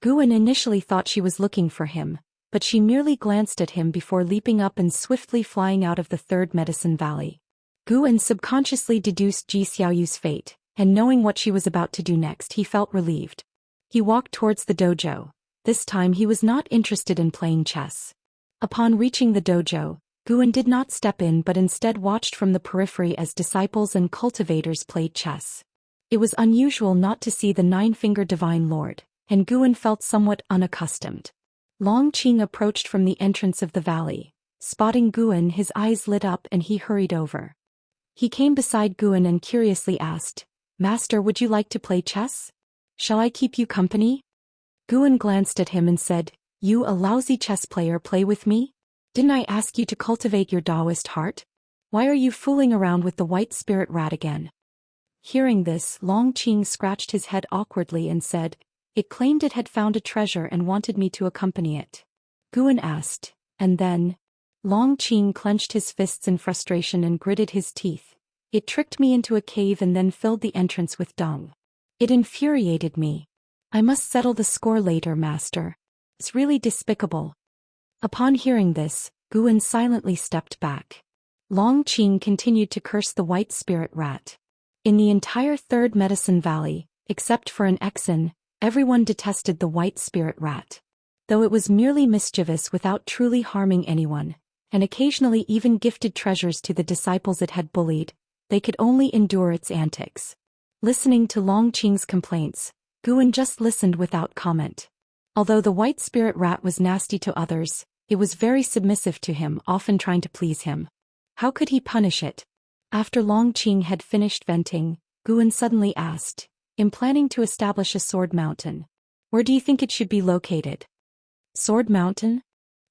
S1: Guan initially thought she was looking for him, but she merely glanced at him before leaping up and swiftly flying out of the third medicine valley. Guan subconsciously deduced Ji Xiaoyu's fate, and knowing what she was about to do next, he felt relieved. He walked towards the dojo. This time he was not interested in playing chess. Upon reaching the dojo, Guan did not step in but instead watched from the periphery as disciples and cultivators played chess. It was unusual not to see the nine-fingered Divine Lord, and Guan felt somewhat unaccustomed. Long Qing approached from the entrance of the valley. Spotting Guan, his eyes lit up and he hurried over. He came beside Guan and curiously asked, "Master, would you like to play chess? Shall I keep you company?" Guan glanced at him and said, "You, a lousy chess player, play with me? Didn't I ask you to cultivate your Daoist heart? Why are you fooling around with the white spirit rat again?" Hearing this, Long Qing scratched his head awkwardly and said, "It claimed it had found a treasure and wanted me to accompany it." Guan asked, "And then?" Long Qing clenched his fists in frustration and gritted his teeth. "It tricked me into a cave and then filled the entrance with dung. It infuriated me. I must settle the score later, master. It's really despicable." Upon hearing this, Guan silently stepped back. Long Qing continued to curse the white spirit rat. In the entire third medicine valley, except for an Exon, everyone detested the white spirit rat. Though it was merely mischievous without truly harming anyone, and occasionally even gifted treasures to the disciples it had bullied, they could only endure its antics. Listening to Long Qing's complaints, Guan just listened without comment. Although the white spirit rat was nasty to others, it was very submissive to him, often trying to please him. How could he punish it? After Long Qing had finished venting, Guan suddenly asked, "In planning to establish a sword mountain, where do you think it should be located?" "Sword mountain?"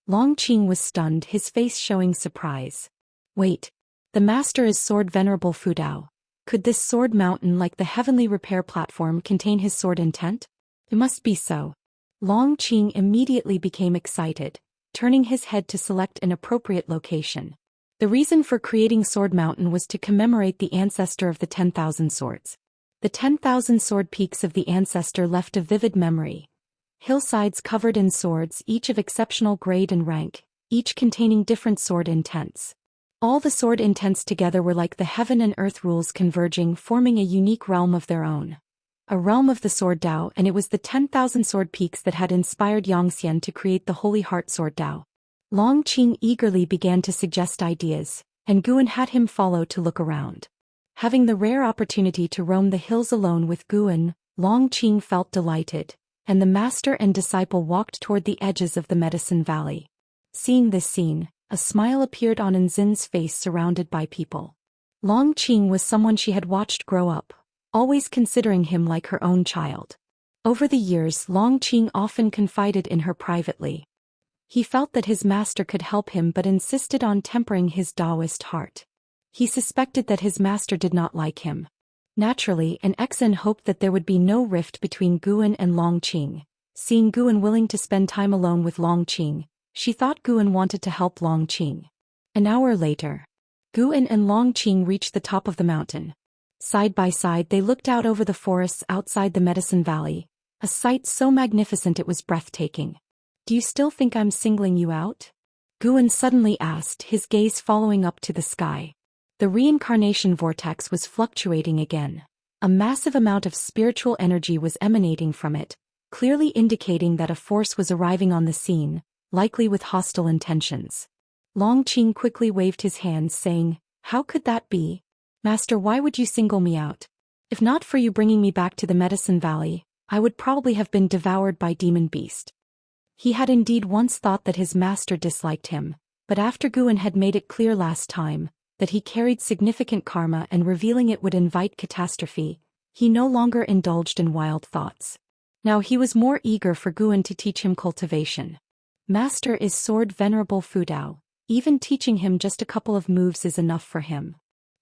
S1: Long Qing was stunned, his face showing surprise. "Wait. The master is Sword Venerable Fudao. Could this sword mountain, like the heavenly repair platform, contain his sword intent? It must be so." Long Qing immediately became excited, turning his head to select an appropriate location. The reason for creating Sword Mountain was to commemorate the ancestor of the 10,000 swords. The 10,000 sword peaks of the ancestor left a vivid memory. Hillsides covered in swords, each of exceptional grade and rank, each containing different sword intents. All the sword intents together were like the heaven and earth rules converging, forming a unique realm of their own. A realm of the Sword Dao, and it was the 10,000 sword peaks that had inspired Xianxia to create the Holy Heart Sword Dao. Long Qing eagerly began to suggest ideas, and Guan had him follow to look around. Having the rare opportunity to roam the hills alone with Guan, Long Qing felt delighted, and the master and disciple walked toward the edges of the Medicine Valley. Seeing this scene, a smile appeared on Nzin's face surrounded by people. Long Qing was someone she had watched grow up, always considering him like her own child. Over the years, Long Qing often confided in her privately. He felt that his master could help him but insisted on tempering his Daoist heart. He suspected that his master did not like him. Naturally, an Exon hoped that there would be no rift between Guan and Long Qing. Seeing Guan willing to spend time alone with Long Qing, she thought Guan wanted to help Long Qing. An hour later, Guan and Long Qing reached the top of the mountain. Side by side they looked out over the forests outside the Medicine Valley, a sight so magnificent it was breathtaking. "Do you still think I'm singling you out?" Guan suddenly asked, his gaze following up to the sky. The reincarnation vortex was fluctuating again. A massive amount of spiritual energy was emanating from it, clearly indicating that a force was arriving on the scene, likely with hostile intentions. Long Qing quickly waved his hands, saying, "How could that be? Master, why would you single me out? If not for you bringing me back to the Medicine Valley, I would probably have been devoured by demon beast." He had indeed once thought that his master disliked him, but after Guan had made it clear last time that he carried significant karma and revealing it would invite catastrophe, he no longer indulged in wild thoughts. Now he was more eager for Guan to teach him cultivation. Master is Sword Venerable Fudao. Even teaching him just a couple of moves is enough for him.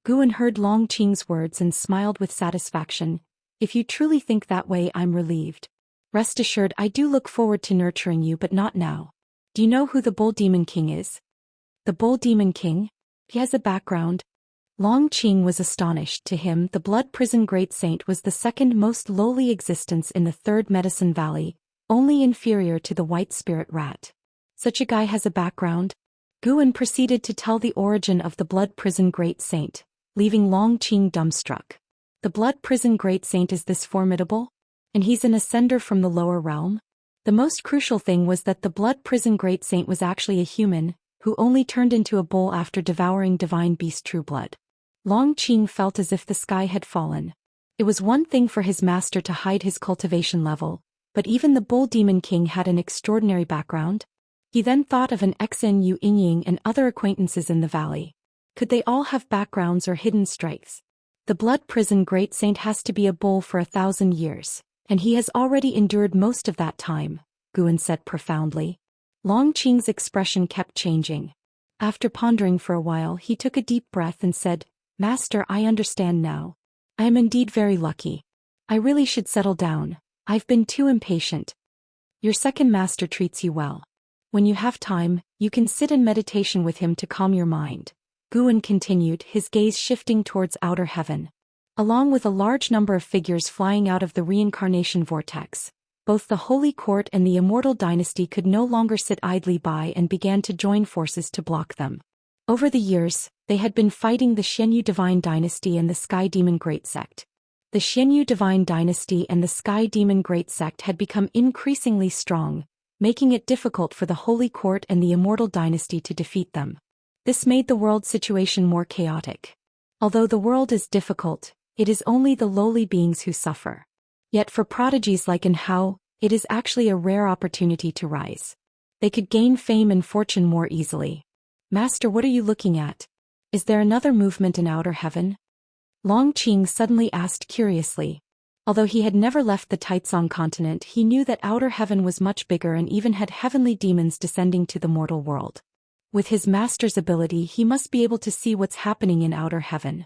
S1: Guan heard Long Qing's words and smiled with satisfaction. "If you truly think that way, I'm relieved. Rest assured, I do look forward to nurturing you, but not now. Do you know who the Bull Demon King is?" "The Bull Demon King? He has a background." Long Qing was astonished. To him, the Blood Prison Great Saint was the second most lowly existence in the Third Medicine Valley, only inferior to the White Spirit Rat. Such a guy has a background? Guan proceeded to tell the origin of the Blood Prison Great Saint, leaving Long Qing dumbstruck. The Blood Prison Great Saint is this formidable? And he's an ascender from the lower realm? The most crucial thing was that the Blood Prison Great Saint was actually a human, who only turned into a bull after devouring divine beast True Blood. Long Qing felt as if the sky had fallen. It was one thing for his master to hide his cultivation level, but even the Bull Demon King had an extraordinary background. He then thought of an Xen Yu Inying and other acquaintances in the valley. Could they all have backgrounds or hidden strengths? The Blood Prison Great Saint has to be a bull for 1,000 years, and he has already endured most of that time, Guan said profoundly. Long Qing's expression kept changing. After pondering for a while, he took a deep breath and said, "Master, I understand now. I am indeed very lucky. I really should settle down. I've been too impatient. Your second master treats you well. When you have time, you can sit in meditation with him to calm your mind," Guan continued, his gaze shifting towards outer heaven. Along with a large number of figures flying out of the reincarnation vortex, both the Holy Court and the Immortal Dynasty could no longer sit idly by and began to join forces to block them. Over the years, they had been fighting the Xianyu Divine Dynasty and the Sky Demon Great Sect. The Xianyu Divine Dynasty and the Sky Demon Great Sect had become increasingly strong, making it difficult for the Holy Court and the Immortal Dynasty to defeat them. This made the world situation more chaotic. Although the world is difficult, it is only the lowly beings who suffer. Yet for prodigies like Hao, it is actually a rare opportunity to rise. They could gain fame and fortune more easily. "Master, what are you looking at? Is there another movement in outer heaven?" Long Qing suddenly asked curiously. Although he had never left the Taizong continent, he knew that outer heaven was much bigger and even had heavenly demons descending to the mortal world. With his master's ability, he must be able to see what's happening in outer heaven.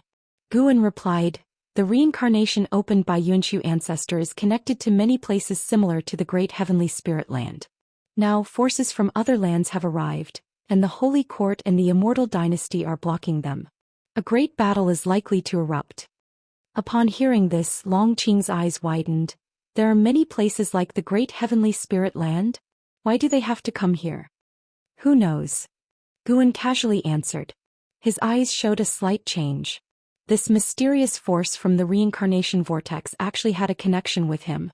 S1: Guan replied, "The reincarnation opened by Yuanshu ancestor is connected to many places similar to the great heavenly spirit land. Now, forces from other lands have arrived, and the Holy Court and the Immortal Dynasty are blocking them. A great battle is likely to erupt." Upon hearing this, Long Qing's eyes widened. There are many places like the great heavenly spirit land? Why do they have to come here? Who knows? Guan casually answered. His eyes showed a slight change. This mysterious force from the reincarnation vortex actually had a connection with him.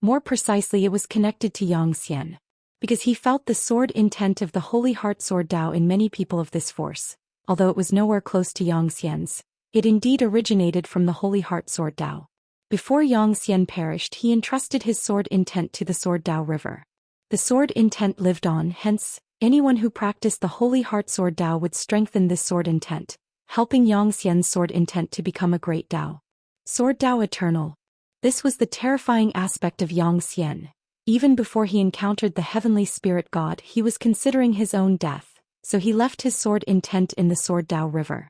S1: More precisely, it was connected to Xianxia, because he felt the sword intent of the Holy Heart Sword Dao in many people of this force, although it was nowhere close to Xianxian's. It indeed originated from the Holy Heart Sword Dao. Before Xian perished, he entrusted his sword intent to the Sword Dao River. The sword intent lived on, hence, anyone who practiced the Holy Heart Sword Dao would strengthen this sword intent, helping Xian's sword intent to become a great Dao. Sword Dao Eternal. This was the terrifying aspect of Xian. Even before he encountered the heavenly spirit god, he was considering his own death, so he left his sword intent in the Sword Dao River.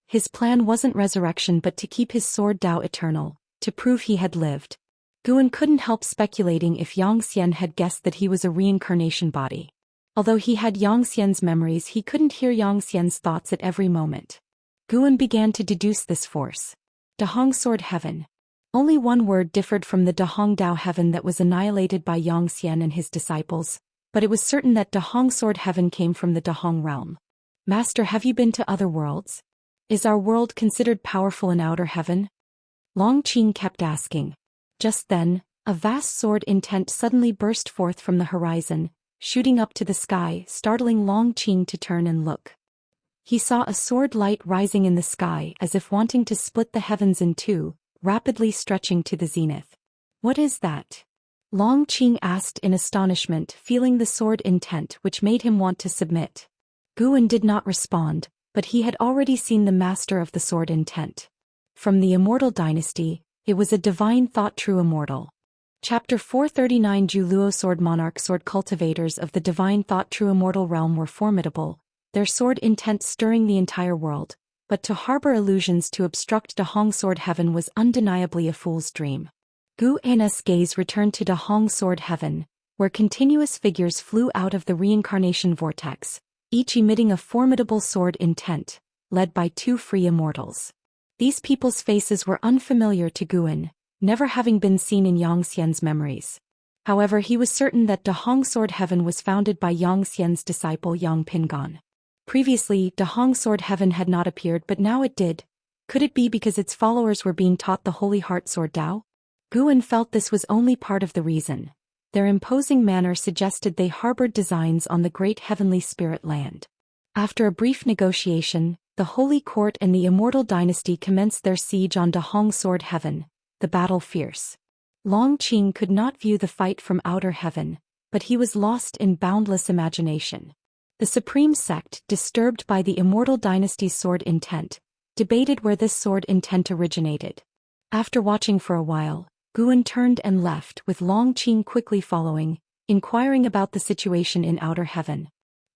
S1: His plan wasn't resurrection but to keep his sword Dao eternal, to prove he had lived. Guan couldn't help speculating if Xian had guessed that he was a reincarnation body. Although he had Xian's memories, he couldn't hear Xian's thoughts at every moment. Guan began to deduce this force. Dahong Sword Heaven. Only one word differed from the Dahong Dao Heaven that was annihilated by Xian and his disciples, but it was certain that Dahong Sword Heaven came from the Dahong realm. "Master, have you been to other worlds? Is our world considered powerful in outer heaven?" Long Qing kept asking. Just then, a vast sword intent suddenly burst forth from the horizon, shooting up to the sky, startling Long Qing to turn and look. He saw a sword light rising in the sky as if wanting to split the heavens in two, rapidly stretching to the zenith. "What is that?" Long Qing asked in astonishment, feeling the sword intent which made him want to submit. Guan did not respond, but he had already seen the master of the sword intent. From the Immortal Dynasty, it was a divine thought true immortal. Chapter 439 Zhu Luo Sword Monarch. Sword cultivators of the divine thought true immortal realm were formidable, their sword intent stirring the entire world, but to harbor illusions to obstruct Dahong Sword Heaven was undeniably a fool's dream. Guan's gaze returned to Dahong Sword Heaven, where continuous figures flew out of the reincarnation vortex, each emitting a formidable sword intent, led by two free immortals. These people's faces were unfamiliar to Guan, never having been seen in Xian's memories. However, he was certain that Dahong Sword Heaven was founded by Xian's disciple Yang Pingan. Previously, Dahong Sword Heaven had not appeared, but now it did. Could it be because its followers were being taught the Holy Heart Sword Dao? Guan felt this was only part of the reason. Their imposing manner suggested they harbored designs on the great heavenly spirit land. After a brief negotiation, the Holy Court and the Immortal Dynasty commenced their siege on Dahong Sword Heaven, the battle fierce. Long Qing could not view the fight from outer heaven, but he was lost in boundless imagination. The Supreme Sect, disturbed by the Immortal Dynasty's sword intent, debated where this sword intent originated. After watching for a while, Guan turned and left, with Long Qing quickly following, inquiring about the situation in outer heaven.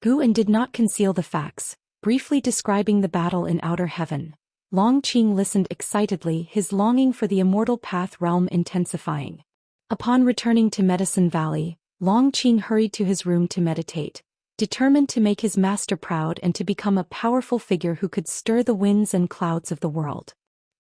S1: Guan did not conceal the facts, briefly describing the battle in outer heaven. Long Qing listened excitedly, his longing for the immortal path realm intensifying. Upon returning to Medicine Valley, Long Qing hurried to his room to meditate, determined to make his master proud and to become a powerful figure who could stir the winds and clouds of the world.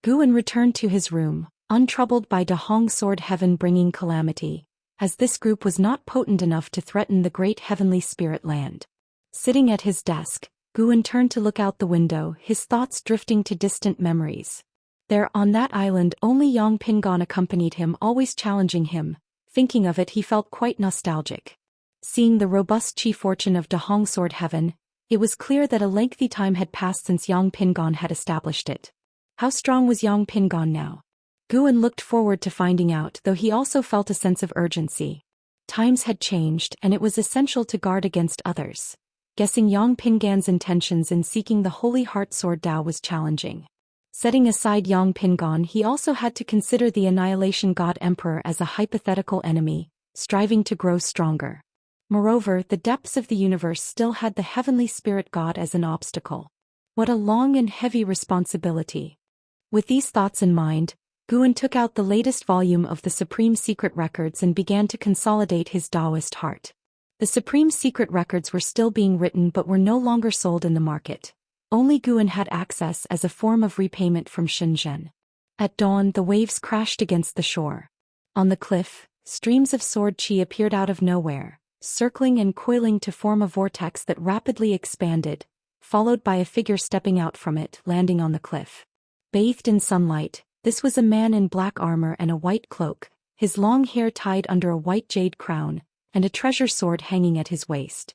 S1: Guan returned to his room, untroubled by Dahong Sword Heaven bringing calamity, as this group was not potent enough to threaten the great heavenly spirit land. Sitting at his desk, Guan turned to look out the window, his thoughts drifting to distant memories. There on that island only Yang Pingan accompanied him, always challenging him. Thinking of it, he felt quite nostalgic. Seeing the robust chi fortune of Dahong Sword Heaven, it was clear that a lengthy time had passed since Yang Pingan had established it. How strong was Yang Pingan now? Guan looked forward to finding out, though he also felt a sense of urgency. Times had changed, and it was essential to guard against others. Guessing Yang Pingan's intentions in seeking the Holy Heart Sword Dao was challenging. Setting aside Yang Pingan, he also had to consider the Annihilation God Emperor as a hypothetical enemy, striving to grow stronger. Moreover, the depths of the universe still had the Heavenly Spirit God as an obstacle. What a long and heavy responsibility. With these thoughts in mind, Guan took out the latest volume of the Supreme Secret Records and began to consolidate his Daoist heart. The Supreme Secret Records were still being written but were no longer sold in the market. Only Guan had access as a form of repayment from Shenzhen. At dawn, the waves crashed against the shore. On the cliff, streams of sword qi appeared out of nowhere, circling and coiling to form a vortex that rapidly expanded, followed by a figure stepping out from it, landing on the cliff. Bathed in sunlight, this was a man in black armor and a white cloak, his long hair tied under a white jade crown, and a treasure sword hanging at his waist.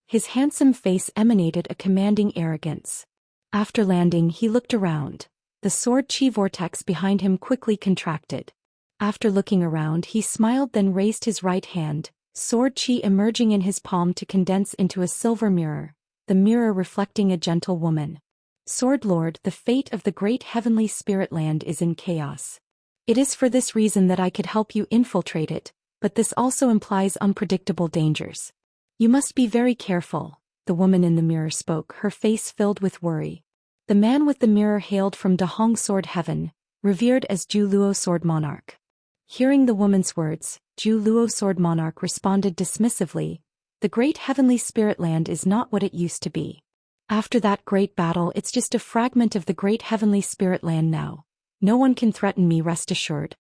S1: His handsome face emanated a commanding arrogance. After landing, he looked around. The sword chi vortex behind him quickly contracted. After looking around, he smiled, then raised his right hand, sword chi emerging in his palm to condense into a silver mirror, the mirror reflecting a gentle woman. Sword Lord, the fate of the great heavenly spirit land is in chaos. It is for this reason that I could help you infiltrate it, but this also implies unpredictable dangers. You must be very careful, the woman in the mirror spoke, her face filled with worry. The man with the mirror hailed from Dahong Sword Heaven, revered as Zhou Luo Sword Monarch. Hearing the woman's words, Zhou Luo Sword Monarch responded dismissively, "The great heavenly spirit land is not what it used to be. After that great battle, it's just a fragment of the great heavenly spirit land now. No one can threaten me, rest assured."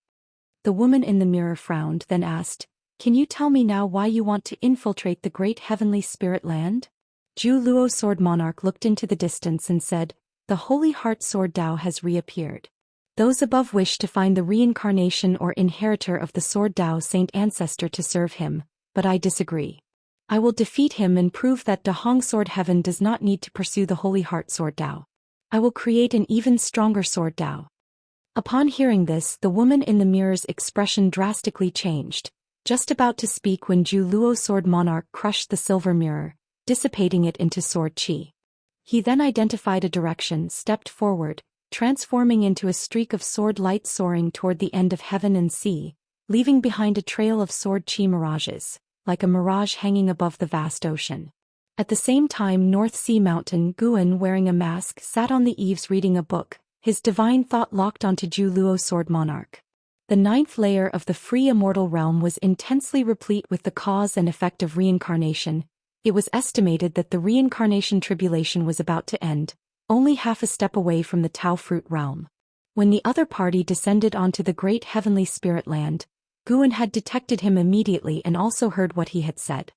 S1: The woman in the mirror frowned, then asked, "Can you tell me now why you want to infiltrate the great heavenly spirit land?" Zhou Luo Sword Monarch looked into the distance and said, "The Holy Heart Sword Dao has reappeared. Those above wish to find the reincarnation or inheritor of the Sword Dao Saint Ancestor to serve him, but I disagree. I will defeat him and prove that Dahong Sword Heaven does not need to pursue the Holy Heart Sword Dao. I will create an even stronger Sword Dao." Upon hearing this, the woman in the mirror's expression drastically changed, just about to speak when Zhou Luo Sword Monarch crushed the silver mirror, dissipating it into sword qi. He then identified a direction, stepped forward, transforming into a streak of sword light soaring toward the end of heaven and sea, leaving behind a trail of sword qi mirages, like a mirage hanging above the vast ocean. At the same time, North Sea Mountain, Guan, wearing a mask, sat on the eaves reading a book, his divine thought locked onto Zhou Luo Sword Monarch. The ninth layer of the free immortal realm was intensely replete with the cause and effect of reincarnation. It was estimated that the reincarnation tribulation was about to end, only half a step away from the Tao fruit realm. When the other party descended onto the great heavenly spirit land, Guan had detected him immediately and also heard what he had said.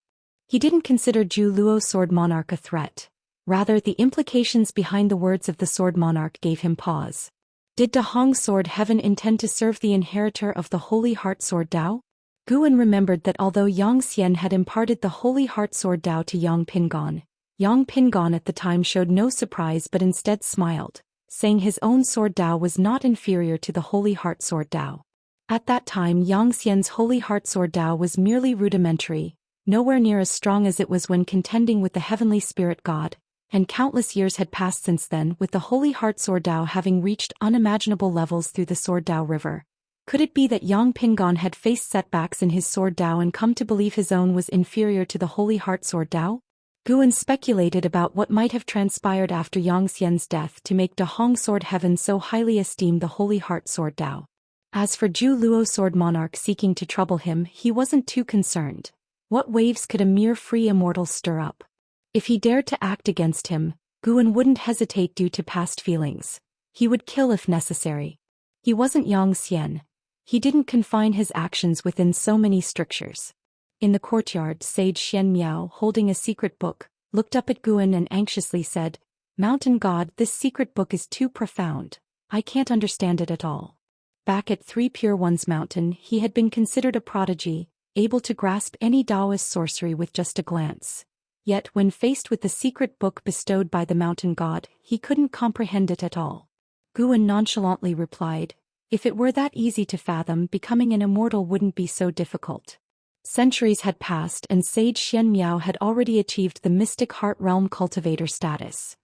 S1: He didn't consider Zhu Luo Sword Monarch a threat. Rather, the implications behind the words of the Sword Monarch gave him pause. Did Dahong Sword Heaven intend to serve the inheritor of the Holy Heart Sword Dao? Guan remembered that although Yang Xian had imparted the Holy Heart Sword Dao to Yang Pingon at the time showed no surprise but instead smiled, saying his own Sword Dao was not inferior to the Holy Heart Sword Dao. At that time Yang Xian's Holy Heart Sword Dao was merely rudimentary, nowhere near as strong as it was when contending with the Heavenly Spirit God, and countless years had passed since then with the Holy Heart Sword Dao having reached unimaginable levels through the Sword Dao River. Could it be that Yang Pingon had faced setbacks in his Sword Dao and come to believe his own was inferior to the Holy Heart Sword Dao? Guan speculated about what might have transpired after Yang Xian's death to make Dahong Sword Heaven so highly esteem the Holy Heart Sword Dao. As for Zhu Luo Sword Monarch seeking to trouble him, he wasn't too concerned. What waves could a mere free immortal stir up? If he dared to act against him, Guan wouldn't hesitate due to past feelings. He would kill if necessary. He wasn't Yang Xian. He didn't confine his actions within so many strictures. In the courtyard, Sage Xian Miao, holding a secret book, looked up at Guan and anxiously said, "Mountain God, this secret book is too profound. I can't understand it at all." Back at Three Pure Ones Mountain, he had been considered a prodigy, able to grasp any Daoist sorcery with just a glance. Yet when faced with the secret book bestowed by the Mountain God, he couldn't comprehend it at all. Guan nonchalantly replied, "If it were that easy to fathom, becoming an immortal wouldn't be so difficult." Centuries had passed and Sage Xian Miao had already achieved the Mystic Heart Realm Cultivator status.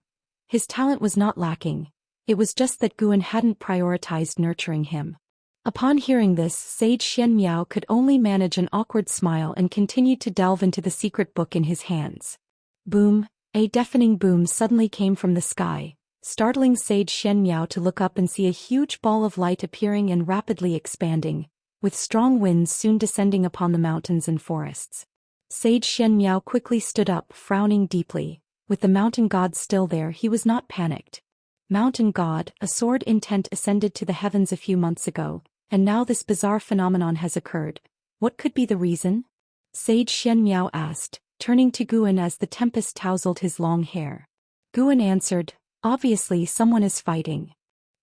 S1: His talent was not lacking. It was just that Guan hadn't prioritized nurturing him. Upon hearing this, Sage Xian Miao could only manage an awkward smile and continued to delve into the secret book in his hands. Boom! A deafening boom suddenly came from the sky, startling Sage Xian Miao to look up and see a huge ball of light appearing and rapidly expanding, with strong winds soon descending upon the mountains and forests. Sage Xian Miao quickly stood up, frowning deeply. With the Mountain God still there, he was not panicked. Mountain God, a sword intent ascended to the heavens a few months ago, and now this bizarre phenomenon has occurred. What could be the reason? Sage Xian Miao asked, turning to Guan as the tempest tousled his long hair. Guan answered, "Obviously someone is fighting."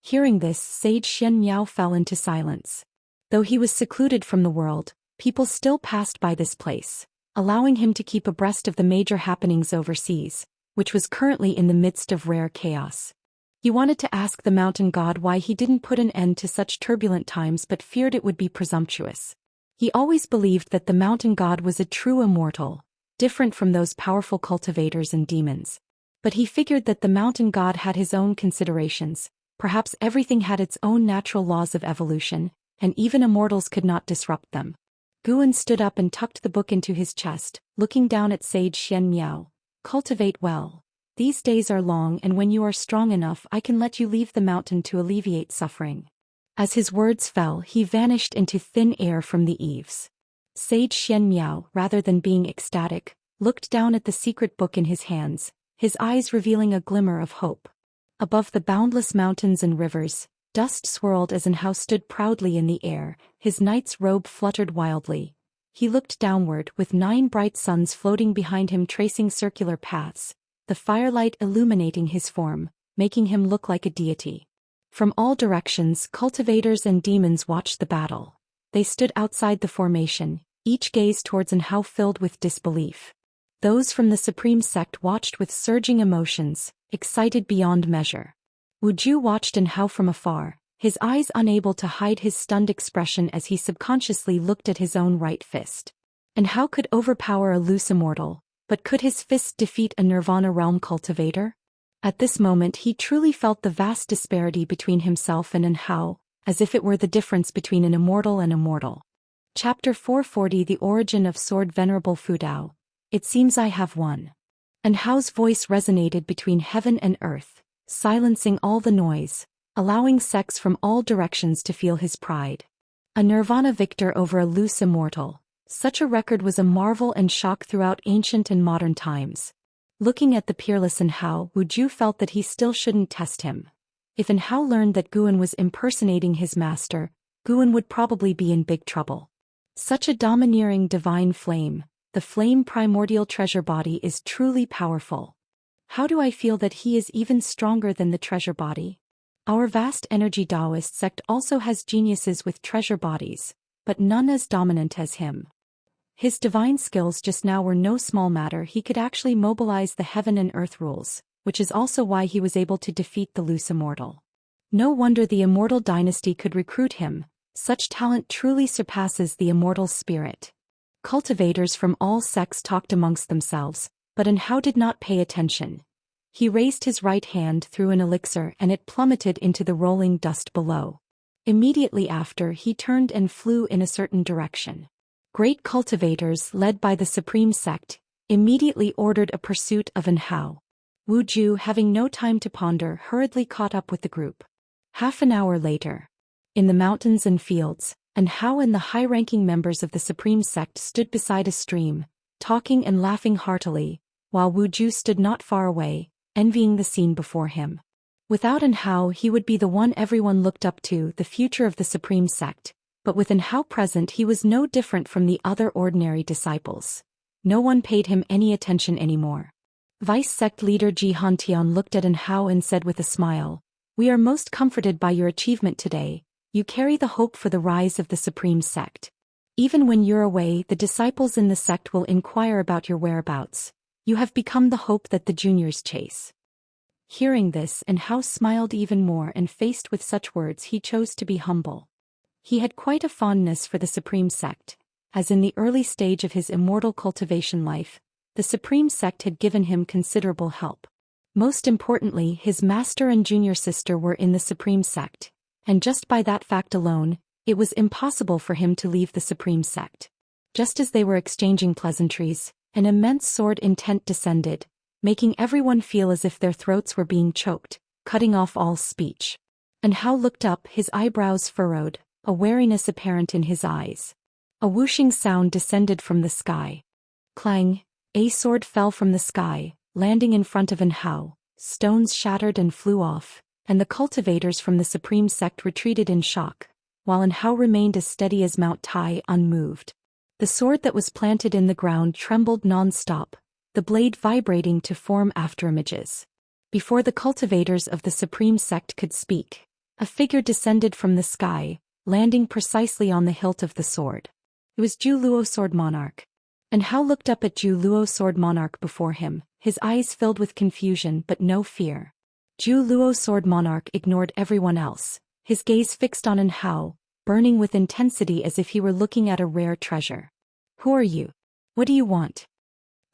S1: Hearing this, Sage Xian Miao fell into silence. Though he was secluded from the world, people still passed by this place, allowing him to keep abreast of the major happenings overseas, which was currently in the midst of rare chaos. He wanted to ask the Mountain God why he didn't put an end to such turbulent times but feared it would be presumptuous. He always believed that the Mountain God was a true immortal, different from those powerful cultivators and demons. But he figured that the Mountain God had his own considerations, perhaps everything had its own natural laws of evolution, and even immortals could not disrupt them. Guan stood up and tucked the book into his chest, looking down at Sage Xian Miao. "Cultivate well. These days are long and when you are strong enough I can let you leave the mountain to alleviate suffering." As his words fell, he vanished into thin air from the eaves. Sage Xian Miao, rather than being ecstatic, looked down at the secret book in his hands, his eyes revealing a glimmer of hope. Above the boundless mountains and rivers, dust swirled as an house stood proudly in the air, his knight's robe fluttered wildly. He looked downward with 9 bright suns floating behind him tracing circular paths, the firelight illuminating his form, making him look like a deity. From all directions, cultivators and demons watched the battle. They stood outside the formation, each gaze towards and how filled with disbelief. Those from the Supreme Sect watched with surging emotions, excited beyond measure. Wu Ju watched and how from afar, his eyes unable to hide his stunned expression as he subconsciously looked at his own right fist. And how could overpower a loose immortal, but could his fist defeat a Nirvana realm cultivator? At this moment he truly felt the vast disparity between himself and Hao, as if it were the difference between an immortal and a mortal. Chapter 440 The Origin of Sword Venerable Fudao. It seems I have won. Hao's voice resonated between heaven and earth, silencing all the noise, allowing sects from all directions to feel his pride. A Nirvana victor over a loose immortal. Such a record was a marvel and shock throughout ancient and modern times. Looking at the peerless Hao, Wu Ju felt that he still shouldn't test him. If Hao learned that Guan was impersonating his master, Guan would probably be in big trouble. Such a domineering divine flame, the flame primordial treasure body, is truly powerful. How do I feel that he is even stronger than the treasure body? Our vast energy Daoist sect also has geniuses with treasure bodies, but none as dominant as him. His divine skills just now were no small matter. He could actually mobilize the heaven and earth rules, which is also why he was able to defeat the loose Immortal. No wonder the Immortal dynasty could recruit him. Such talent truly surpasses the Immortal spirit. Cultivators from all sects talked amongst themselves, but Hao did not pay attention. He raised his right hand through an elixir and it plummeted into the rolling dust below. Immediately after, he turned and flew in a certain direction. Great cultivators, led by the Supreme Sect, immediately ordered a pursuit of Hao. Wu Ju, having no time to ponder, hurriedly caught up with the group. Half an hour later, in the mountains and fields, Hao and the high-ranking members of the Supreme Sect stood beside a stream, talking and laughing heartily, while Wu Ju stood not far away, envying the scene before him. Without Hao, he would be the one everyone looked up to, the future of the Supreme Sect. But with Hao present, he was no different from the other ordinary disciples. No one paid him any attention anymore. Vice Sect leader Jihantian looked at Hao and said with a smile, "We are most comforted by your achievement today. You carry the hope for the rise of the Supreme Sect. Even when you're away, the disciples in the sect will inquire about your whereabouts. You have become the hope that the juniors chase." Hearing this, Hao smiled even more, and faced with such words, he chose to be humble. He had quite a fondness for the Supreme Sect, as in the early stage of his immortal cultivation life, the Supreme Sect had given him considerable help. Most importantly, his master and junior sister were in the Supreme Sect, and just by that fact alone, it was impossible for him to leave the Supreme Sect. Just as they were exchanging pleasantries, an immense sword intent descended, making everyone feel as if their throats were being choked, cutting off all speech. Hao looked up, his eyebrows furrowed, a wariness apparent in his eyes. A whooshing sound descended from the sky. Clang! A sword fell from the sky, landing in front of Hao. Stones shattered and flew off, and the cultivators from the Supreme Sect retreated in shock, while Hao remained as steady as Mount Tai, unmoved. The sword that was planted in the ground trembled non-stop, the blade vibrating to form afterimages. Before the cultivators of the Supreme Sect could speak, a figure descended from the sky, landing precisely on the hilt of the sword. It was Zhou Luo Sword Monarch. Hao looked up at Zhou Luo Sword Monarch before him, his eyes filled with confusion but no fear. Zhou Luo Sword Monarch ignored everyone else, his gaze fixed on Hao, burning with intensity as if he were looking at a rare treasure. "Who are you? What do you want?"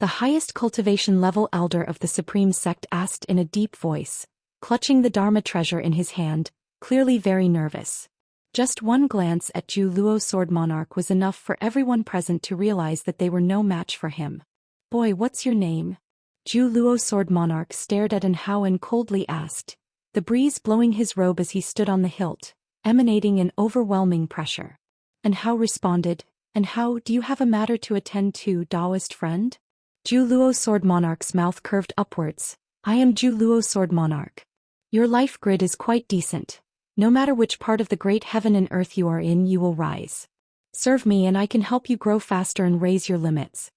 S1: The highest cultivation level elder of the Supreme Sect asked in a deep voice, clutching the Dharma treasure in his hand, clearly very nervous. Just one glance at Zhou Luo Sword Monarch was enough for everyone present to realize that they were no match for him. "Boy, what's your name?" Zhou Luo Sword Monarch stared at Hao and coldly asked, the breeze blowing his robe as he stood on the hilt, emanating an overwhelming pressure. Hao responded, "Hao, do you have a matter to attend to, Daoist friend?" Zhou Luo Sword Monarch's mouth curved upwards. "I am Zhou Luo Sword Monarch. Your life grid is quite decent. No matter which part of the great heaven and earth you are in, you will rise. Serve me and I can help you grow faster and raise your limits."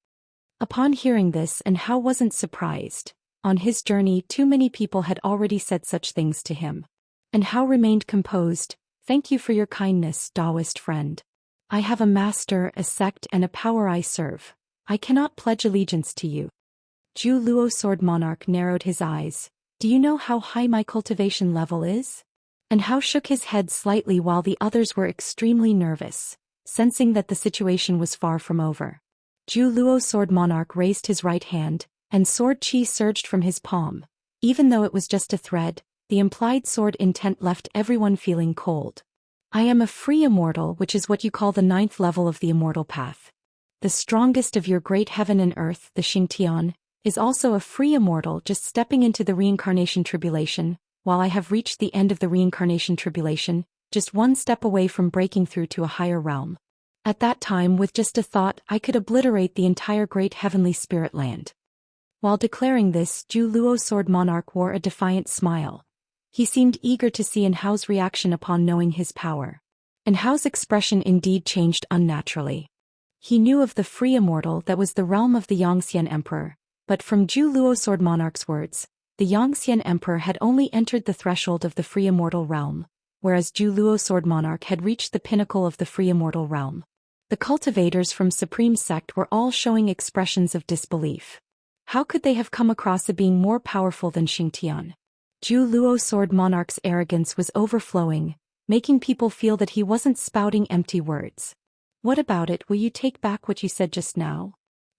S1: Upon hearing this, Hao wasn't surprised. On his journey, too many people had already said such things to him. Hao remained composed. "Thank you for your kindness, Daoist friend. I have a master, a sect, and a power I serve. I cannot pledge allegiance to you." Zhou Luo Sword Monarch narrowed his eyes. "Do you know how high my cultivation level is?" Hao shook his head slightly while the others were extremely nervous, sensing that the situation was far from over. Zhou Luo Sword Monarch raised his right hand, and sword chi surged from his palm. Even though it was just a thread, the implied sword intent left everyone feeling cold. "I am a free immortal, which is what you call the 9th level of the immortal path. The strongest of your great heaven and earth, the Xianxia, is also a free immortal just stepping into the reincarnation tribulation, while I have reached the end of the reincarnation tribulation, just one step away from breaking through to a higher realm. At that time, with just a thought, I could obliterate the entire great heavenly spirit land." While declaring this, Zhu Luo Sword Monarch wore a defiant smile. He seemed eager to see Enhao's reaction upon knowing his power. Enhao's expression indeed changed unnaturally. He knew of the free immortal that was the realm of the Xian Emperor, but from Zhu Luo Sword Monarch's words, the Xian Emperor had only entered the threshold of the free immortal realm, whereas Zhu Luo Sword Monarch had reached the pinnacle of the free immortal realm. The cultivators from Supreme Sect were all showing expressions of disbelief. How could they have come across a being more powerful than Xianxia? Zhu Luo Sword Monarch's arrogance was overflowing, making people feel that he wasn't spouting empty words. What about it? Will you take back what you said just now?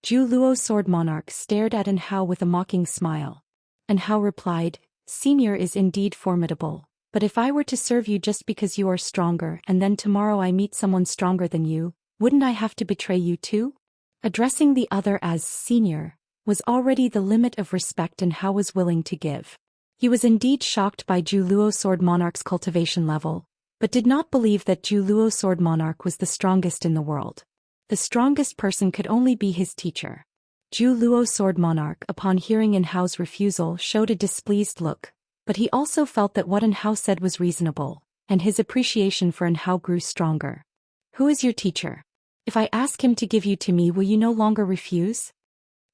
S1: Zhu Luo Sword Monarch stared at Enhao with a mocking smile. Enhao replied, Senior is indeed formidable, but if I were to serve you just because you are stronger and then tomorrow I meet someone stronger than you, wouldn't I have to betray you too? Addressing the other as senior was already the limit of respect Enhao was willing to give. He was indeed shocked by Zhu Luo Sword Monarch's cultivation level, but did not believe that Zhu Luo Sword Monarch was the strongest in the world. The strongest person could only be his teacher. Zhu Luo Sword Monarch, upon hearing Enhao's refusal, showed a displeased look, but he also felt that what Enhao said was reasonable, and his appreciation for Enhao grew stronger. Who is your teacher? If I ask him to give you to me, will you no longer refuse?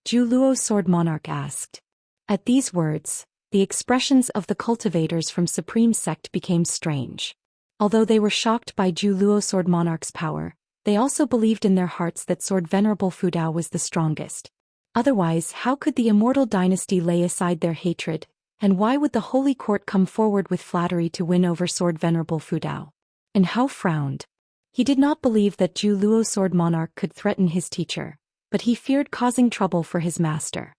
S1: Zhu Luo Sword Monarch asked. At these words, the expressions of the cultivators from Supreme Sect became strange. Although they were shocked by Zhu Luo Sword Monarch's power, they also believed in their hearts that Sword Venerable Fudao was the strongest. Otherwise, how could the Immortal Dynasty lay aside their hatred, and why would the Holy Court come forward with flattery to win over Sword Venerable Fudao? Enhao frowned. He did not believe that Zhu Luo Sword Monarch could threaten his teacher, but he feared causing trouble for his master.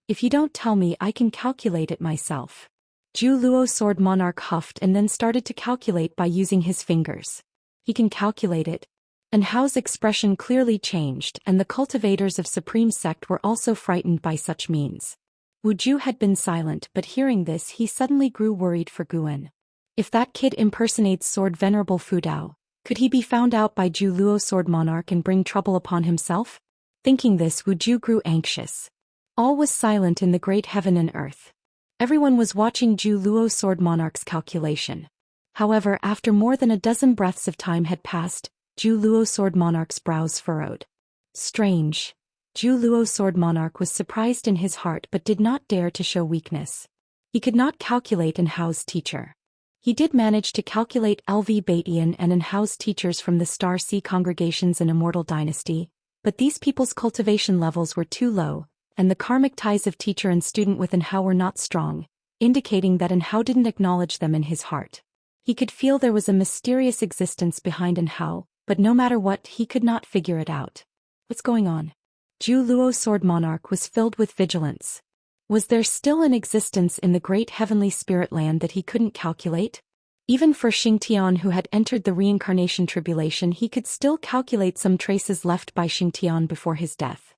S1: If you don't tell me, I can calculate it myself. Zhu Luo Sword Monarch huffed and then started to calculate by using his fingers. He can calculate it. Enhao's expression clearly changed, and the cultivators of Supreme Sect were also frightened by such means. Wu Ju had been silent, but hearing this he suddenly grew worried for Guan. If that kid impersonates Sword Venerable Fudao, could he be found out by Zhu Luo Sword Monarch and bring trouble upon himself? Thinking this, Wu Ju grew anxious. All was silent in the great heaven and earth. Everyone was watching Zhu Luo Sword Monarch's calculation. However, after more than a dozen breaths of time had passed, Zhu Luo Sword Monarch's brows furrowed. Strange. Zhu Luo Sword Monarch was surprised in his heart but did not dare to show weakness. He could not calculate Enhao's teacher. He did manage to calculate LV Batian and Enhao's teachers from the Star Sea congregations and Immortal Dynasty, but these people's cultivation levels were too low, and the karmic ties of teacher and student with Enhao were not strong, indicating that Enhao didn't acknowledge them in his heart. He could feel there was a mysterious existence behind Enhao, but no matter what, he could not figure it out. What's going on? Zhu Luo Sword Monarch was filled with vigilance. Was there still an existence in the great heavenly spirit land that he couldn't calculate? Even for Xingtian, who had entered the reincarnation tribulation, he could still calculate some traces left by Xingtian before his death.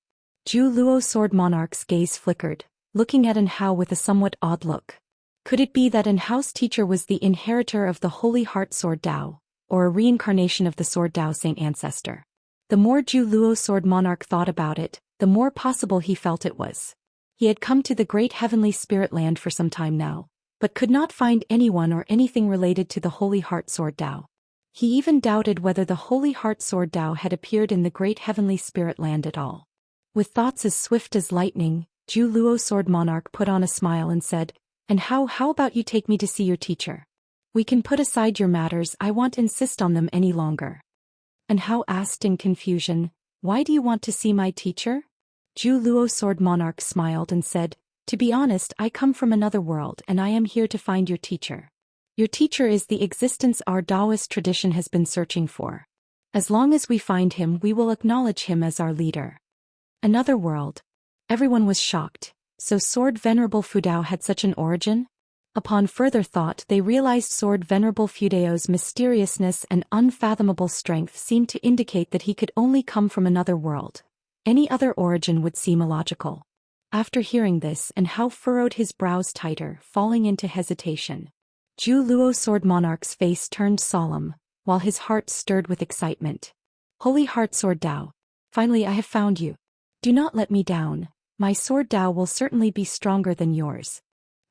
S1: Zhu Luo Sword Monarch's gaze flickered, looking at Enhao with a somewhat odd look. Could it be that Enhao's teacher was the inheritor of the Holy Heart Sword Dao, or a reincarnation of the Sword Dao Saint Ancestor? The more Zhu Luo Sword Monarch thought about it, the more possible he felt it was. He had come to the great heavenly spirit land for some time now, but could not find anyone or anything related to the Holy Heart Sword Dao. He even doubted whether the Holy Heart Sword Dao had appeared in the great heavenly spirit land at all. With thoughts as swift as lightning, Zhu Luo Sword Monarch put on a smile and said, "And how about you take me to see your teacher? We can put aside your matters, I won't insist on them any longer." Enhao asked in confusion, "Why do you want to see my teacher?" Zhu Luo Sword Monarch smiled and said, "To be honest, I come from another world and I am here to find your teacher. Your teacher is the existence our Daoist tradition has been searching for. As long as we find him, we will acknowledge him as our leader." Another world. Everyone was shocked. So Sword Venerable Fudao had such an origin? Upon further thought, they realized Sword Venerable Fudao's mysteriousness and unfathomable strength seemed to indicate that he could only come from another world. Any other origin would seem illogical. After hearing this, Enhao furrowed his brows tighter, falling into hesitation. Zhu Luo Sword Monarch's face turned solemn, while his heart stirred with excitement. "Holy Heart Sword Dao, finally I have found you. Do not let me down. My sword Dao will certainly be stronger than yours.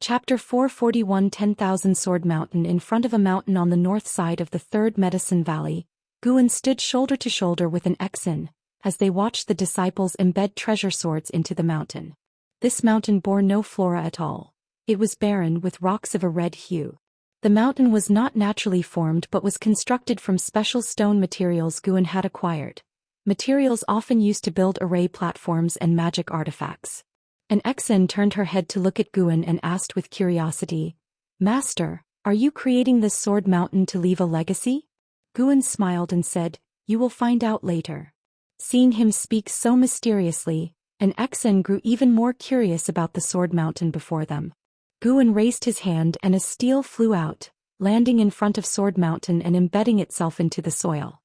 S1: Chapter 441 10,000 Sword Mountain. In front of a mountain on the north side of the Third Medicine Valley, Guan stood shoulder to shoulder with an Exin, as they watched the disciples embed treasure swords into the mountain. This mountain bore no flora at all. It was barren with rocks of a red hue. The mountain was not naturally formed but was constructed from special stone materials Guan had acquired. Materials often used to build array platforms and magic artifacts. An Exin turned her head to look at Guan and asked with curiosity, "Master, are you creating this sword mountain to leave a legacy?" Guan smiled and said, "You will find out later." Seeing him speak so mysteriously, an Exin grew even more curious about the sword mountain before them. Guan raised his hand and a steel flew out, landing in front of Sword Mountain and embedding itself into the soil.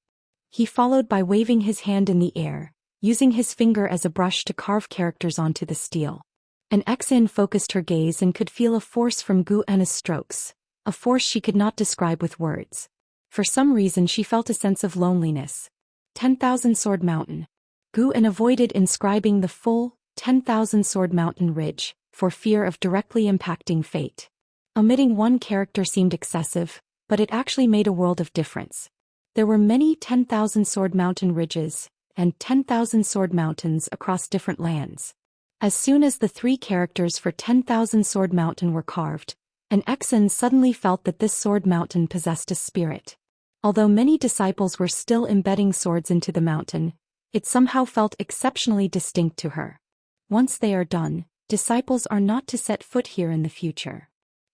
S1: He followed by waving his hand in the air, using his finger as a brush to carve characters onto the steel. An Exin focused her gaze and could feel a force from Guan's strokes, a force she could not describe with words. For some reason she felt a sense of loneliness. 10,000 Sword Mountain. Guan avoided inscribing the full 10,000 Sword Mountain ridge, for fear of directly impacting fate. Omitting one character seemed excessive, but it actually made a world of difference. There were many 10,000 Sword Mountain ridges, and 10,000 Sword Mountains across different lands. As soon as the 3 characters for 10,000 Sword Mountain were carved, an Exin suddenly felt that this Sword Mountain possessed a spirit. Although many disciples were still embedding swords into the mountain, it somehow felt exceptionally distinct to her. Once they are done, disciples are not to set foot here in the future.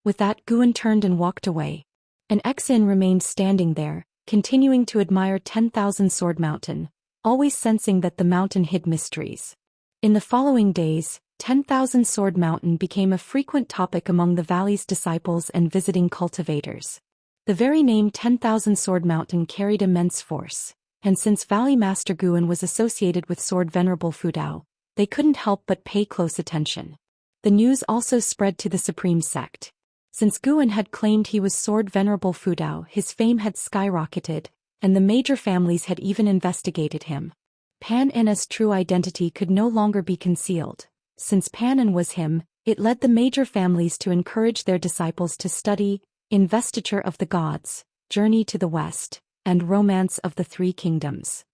S1: With that, Guan turned and walked away. An Exin remained standing there, continuing to admire 10,000 Sword Mountain, always sensing that the mountain hid mysteries. In the following days, 10,000 Sword Mountain became a frequent topic among the valley's disciples and visiting cultivators. The very name 10,000 Sword Mountain carried immense force, and since Valley Master Guan was associated with Sword Venerable Fudao, they couldn't help but pay close attention. The news also spread to the Supreme Sect. Since Guan had claimed he was Sword Venerable Fudao, his fame had skyrocketed, and the major families had even investigated him. Pan En's true identity could no longer be concealed. Since Pan En was him, it led the major families to encourage their disciples to study Investiture of the Gods, Journey to the West, and Romance of the Three Kingdoms.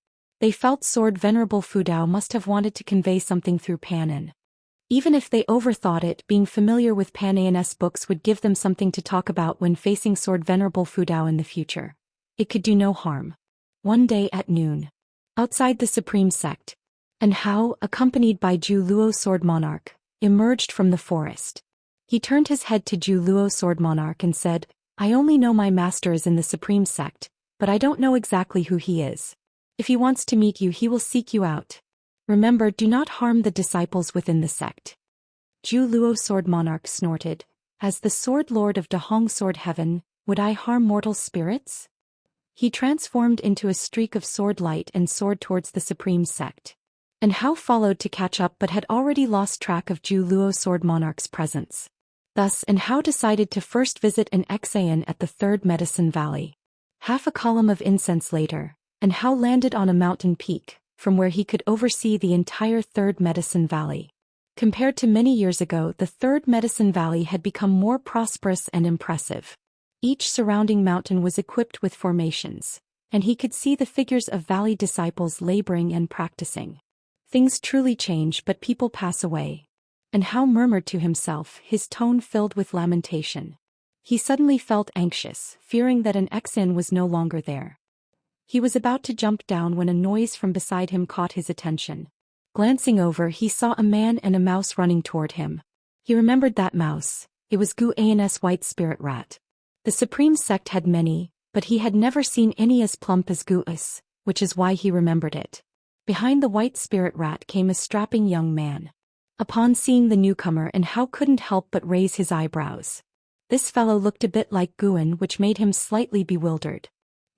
S1: They felt Sword Venerable Fudao must have wanted to convey something through Pan En. Even if they overthought it, being familiar with Pan En's books would give them something to talk about when facing Sword Venerable Fudao in the future. It could do no harm. One day at noon, outside the Supreme Sect, and Hao, accompanied by Zhu Luo Sword Monarch, emerged from the forest. He turned his head to Zhu Luo Sword Monarch and said, "I only know my master is in the Supreme Sect, but I don't know exactly who he is. If he wants to meet you, he will seek you out. Remember, do not harm the disciples within the sect." Zhu Luo Sword Monarch snorted, "As the Sword Lord of Dahong Sword Heaven, would I harm mortal spirits?" He transformed into a streak of sword light and soared towards the Supreme Sect. And Hao followed to catch up but had already lost track of Zhu Luo Sword Monarch's presence. Thus, and Hao decided to first visit an Exayan at the Third Medicine Valley. Half a column of incense later, and Hao landed on a mountain peak, from where he could oversee the entire Third Medicine Valley. Compared to many years ago, the Third Medicine Valley had become more prosperous and impressive. Each surrounding mountain was equipped with formations, and he could see the figures of valley disciples laboring and practicing. Things truly change, but people pass away. And Hao murmured to himself, his tone filled with lamentation. He suddenly felt anxious, fearing that an Exin was no longer there. He was about to jump down when a noise from beside him caught his attention. Glancing over, he saw a man and a mouse running toward him. He remembered that mouse. It was Gu An's white spirit rat. The Supreme Sect had many, but he had never seen any as plump as Gu's, which is why he remembered it. Behind the white spirit rat came a strapping young man. Upon seeing the newcomer, and Hao couldn't help but raise his eyebrows. This fellow looked a bit like Guan, which made him slightly bewildered.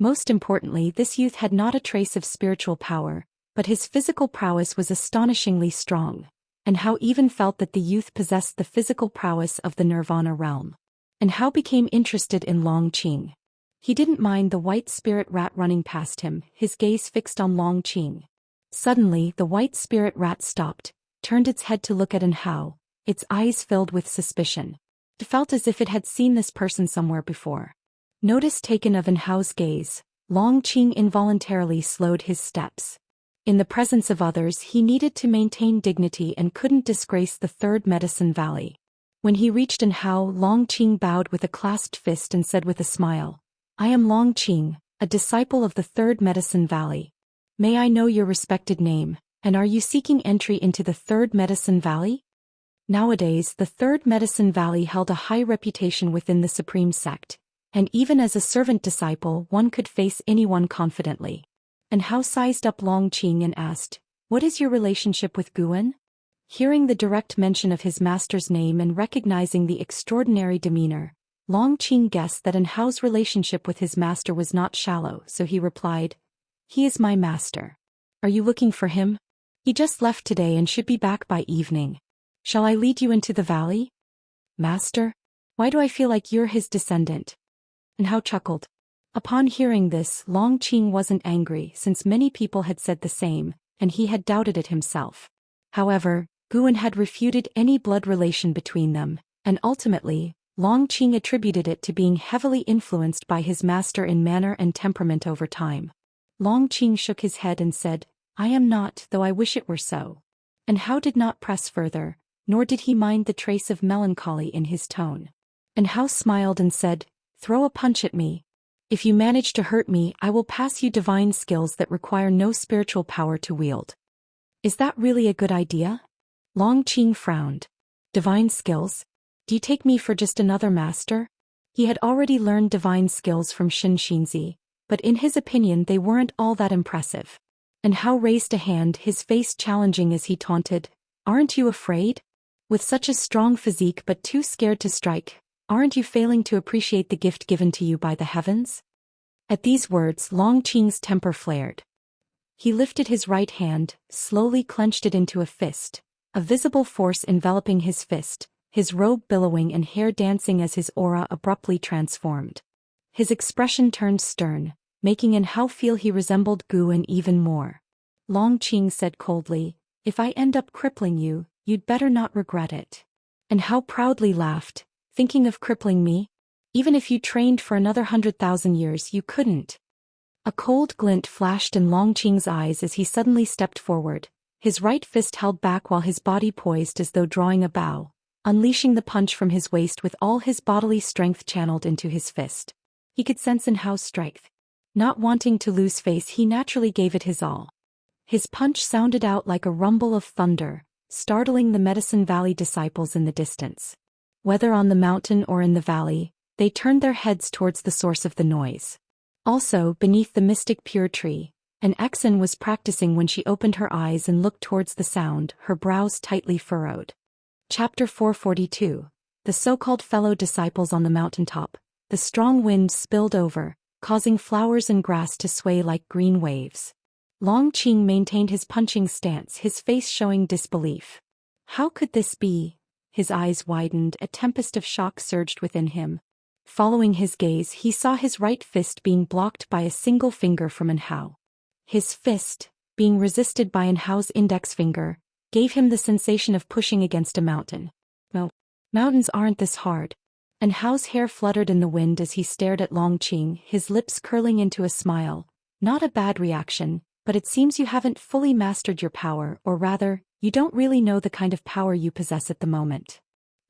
S1: Most importantly, this youth had not a trace of spiritual power, but his physical prowess was astonishingly strong, and Hao even felt that the youth possessed the physical prowess of the Nirvana realm. And Hao became interested in Long Qing. He didn't mind the white spirit rat running past him, his gaze fixed on Long Qing. Suddenly, the white spirit rat stopped, turned its head to look at Hao, its eyes filled with suspicion. It felt as if it had seen this person somewhere before. Notice taken of Hao's gaze, Long Qing involuntarily slowed his steps. In the presence of others he needed to maintain dignity and couldn't disgrace the Third Medicine Valley. When he reached Hao, Long Qing bowed with a clasped fist and said with a smile, "I am Long Qing, a disciple of the Third Medicine Valley. May I know your respected name, and are you seeking entry into the Third Medicine Valley?" Nowadays the Third Medicine Valley held a high reputation within the Supreme Sect, and even as a servant disciple one could face anyone confidently. Hao sized up Long Qing and asked, "What is your relationship with Guan?" Hearing the direct mention of his master's name and recognizing the extraordinary demeanor, Long Qing guessed that Hao's relationship with his master was not shallow, so he replied, "He is my master. Are you looking for him? He just left today and should be back by evening. Shall I lead you into the valley?" "Master? Why do I feel like you're his descendant?" Hao chuckled. Upon hearing this, Long Qing wasn't angry since many people had said the same, and he had doubted it himself. However, Guan had refuted any blood relation between them, and ultimately, Long Qing attributed it to being heavily influenced by his master in manner and temperament over time. Long Qing shook his head and said, "I am not, though I wish it were so." Hao did not press further, nor did he mind the trace of melancholy in his tone. Hao smiled and said, "Throw a punch at me. If you manage to hurt me, I will pass you divine skills that require no spiritual power to wield." "Is that really a good idea?" Long Qing frowned. "Divine skills? Do you take me for just another master?" He had already learned divine skills from Xianxia, but in his opinion they weren't all that impressive. Hao raised a hand, his face challenging as he taunted, "Aren't you afraid? With such a strong physique but too scared to strike, aren't you failing to appreciate the gift given to you by the heavens?" At these words Long Qing's temper flared. He lifted his right hand, slowly clenched it into a fist, a visible force enveloping his fist, his robe billowing and hair dancing as his aura abruptly transformed. His expression turned stern, making Hao feel he resembled Guan even more. Long Qing said coldly, "If I end up crippling you, you'd better not regret it." Hao proudly laughed, "Thinking of crippling me? Even if you trained for another 100,000 years you couldn't." A cold glint flashed in Long Qing's eyes as he suddenly stepped forward, his right fist held back while his body poised as though drawing a bow, unleashing the punch from his waist with all his bodily strength channeled into his fist. He could sense Hao's strength. Not wanting to lose face, he naturally gave it his all. His punch sounded out like a rumble of thunder, startling the Medicine Valley disciples in the distance. Whether on the mountain or in the valley, they turned their heads towards the source of the noise. Also, beneath the mystic pure tree, an Exan was practicing when she opened her eyes and looked towards the sound, her brows tightly furrowed. Chapter 442. The so-called fellow disciples on the mountaintop. The strong wind spilled over, causing flowers and grass to sway like green waves. Long Qing maintained his punching stance, his face showing disbelief. How could this be? His eyes widened, a tempest of shock surged within him. Following his gaze, he saw his right fist being blocked by a single finger from Hao. His fist, being resisted by Hao's index finger, gave him the sensation of pushing against a mountain. No, mountains aren't this hard. Hao's hair fluttered in the wind as he stared at Long Qing, his lips curling into a smile. "Not a bad reaction, but it seems you haven't fully mastered your power, or rather, you don't really know the kind of power you possess at the moment."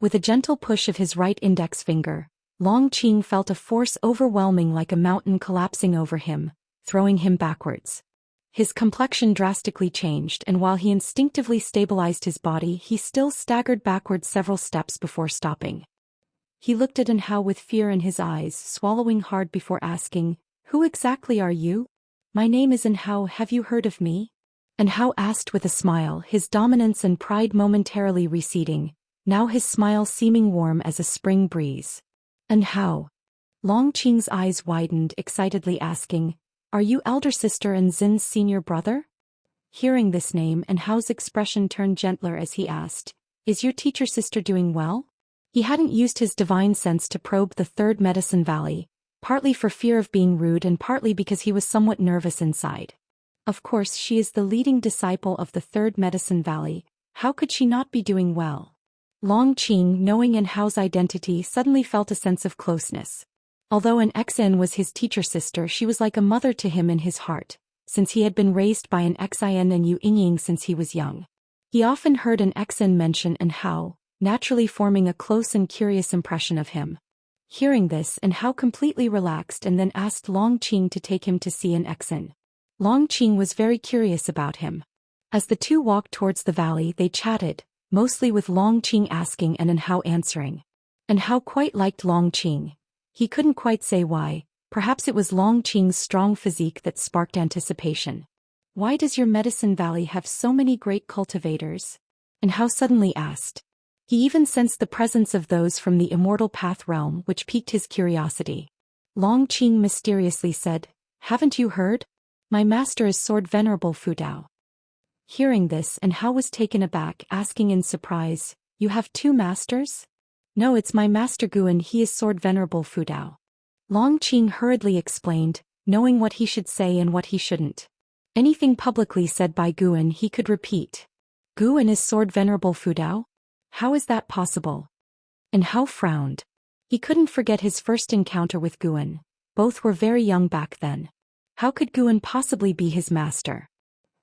S1: With a gentle push of his right index finger, Long Qing felt a force overwhelming like a mountain collapsing over him, throwing him backwards. His complexion drastically changed, and while he instinctively stabilized his body, he still staggered backwards several steps before stopping. He looked at Hao with fear in his eyes, swallowing hard before asking, "Who exactly are you?" "My name is Hao, have you heard of me?" Hao asked with a smile, his dominance and pride momentarily receding, now his smile seeming warm as a spring breeze. "Hao?" Long Qing's eyes widened, excitedly asking, "Are you elder sister and Zin's senior brother?" Hearing this name, Hao's expression turned gentler as he asked, "Is your teacher sister doing well?" He hadn't used his divine sense to probe the Third Medicine Valley, partly for fear of being rude and partly because he was somewhat nervous inside. "Of course she is the leading disciple of the Third Medicine Valley, How could she not be doing well? Long Qing, knowing An Hao's identity, suddenly felt a sense of closeness. Although An Xin was his teacher sister, she was like a mother to him in his heart, since he had been raised by An Xin and Yu Yingying since he was young. He often heard An Xin mention An Hao, naturally forming a close and curious impression of him. Hearing this, An Hao completely relaxed and then asked Long Qing to take him to see An Xin. Long Qing was very curious about him. As the two walked towards the valley, they chatted, mostly with Long Qing asking and An Hao answering. An Hao quite liked Long Qing. He couldn't quite say why. Perhaps it was Long Qing's strong physique that sparked anticipation. Why does your medicine valley have so many great cultivators? An Hao suddenly asked. He even sensed the presence of those from the Immortal Path realm, which piqued his curiosity. Long Qing mysteriously said, "Haven't you heard? My master is Sword Venerable Fudao." Hearing this, An Hao was taken aback, asking in surprise, "You have two masters?" "No, it's my master Guan, he is Sword Venerable Fudao." Long Qing hurriedly explained, knowing what he should say and what he shouldn't. Anything publicly said by Guan he could repeat. "Guan is Sword Venerable Fudao? How is that possible?" An Hao frowned. He couldn't forget his first encounter with Guan. Both were very young back then. How could Guan possibly be his master?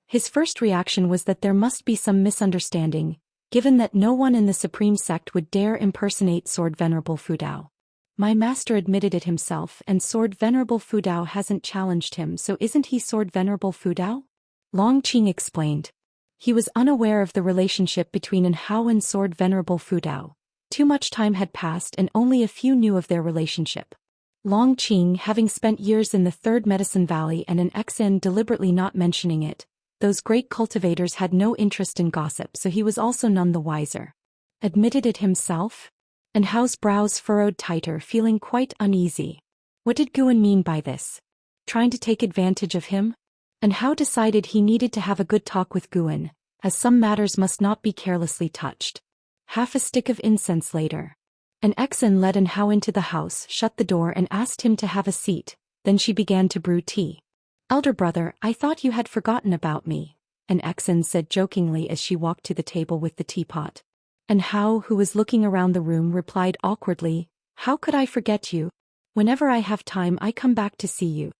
S1: His first reaction was that there must be some misunderstanding, given that no one in the Supreme Sect would dare impersonate Sword Venerable Fudao. My master admitted it himself, and Sword Venerable Fudao hasn't challenged him, so isn't he Sword Venerable Fudao? Long Qing explained. He was unaware of the relationship between An Hao and Sword Venerable Fudao. Too much time had passed and only a few knew of their relationship. Long Qing, having spent years in the Third Medicine Valley and An Xin deliberately not mentioning it, those great cultivators had no interest in gossip, so he was also none the wiser. Admitted it himself? An Hao's brows furrowed tighter, feeling quite uneasy. What did Guan mean by this? Trying to take advantage of him? An Hao decided he needed to have a good talk with Guan, as some matters must not be carelessly touched. Half a stick of incense later. An Xin led An Hao into the house, shut the door and asked him to have a seat, then she began to brew tea. "Elder brother, I thought you had forgotten about me," An Xin said jokingly as she walked to the table with the teapot. An Hao, who was looking around the room, replied awkwardly, "How could I forget you? Whenever I have time I come back to see you."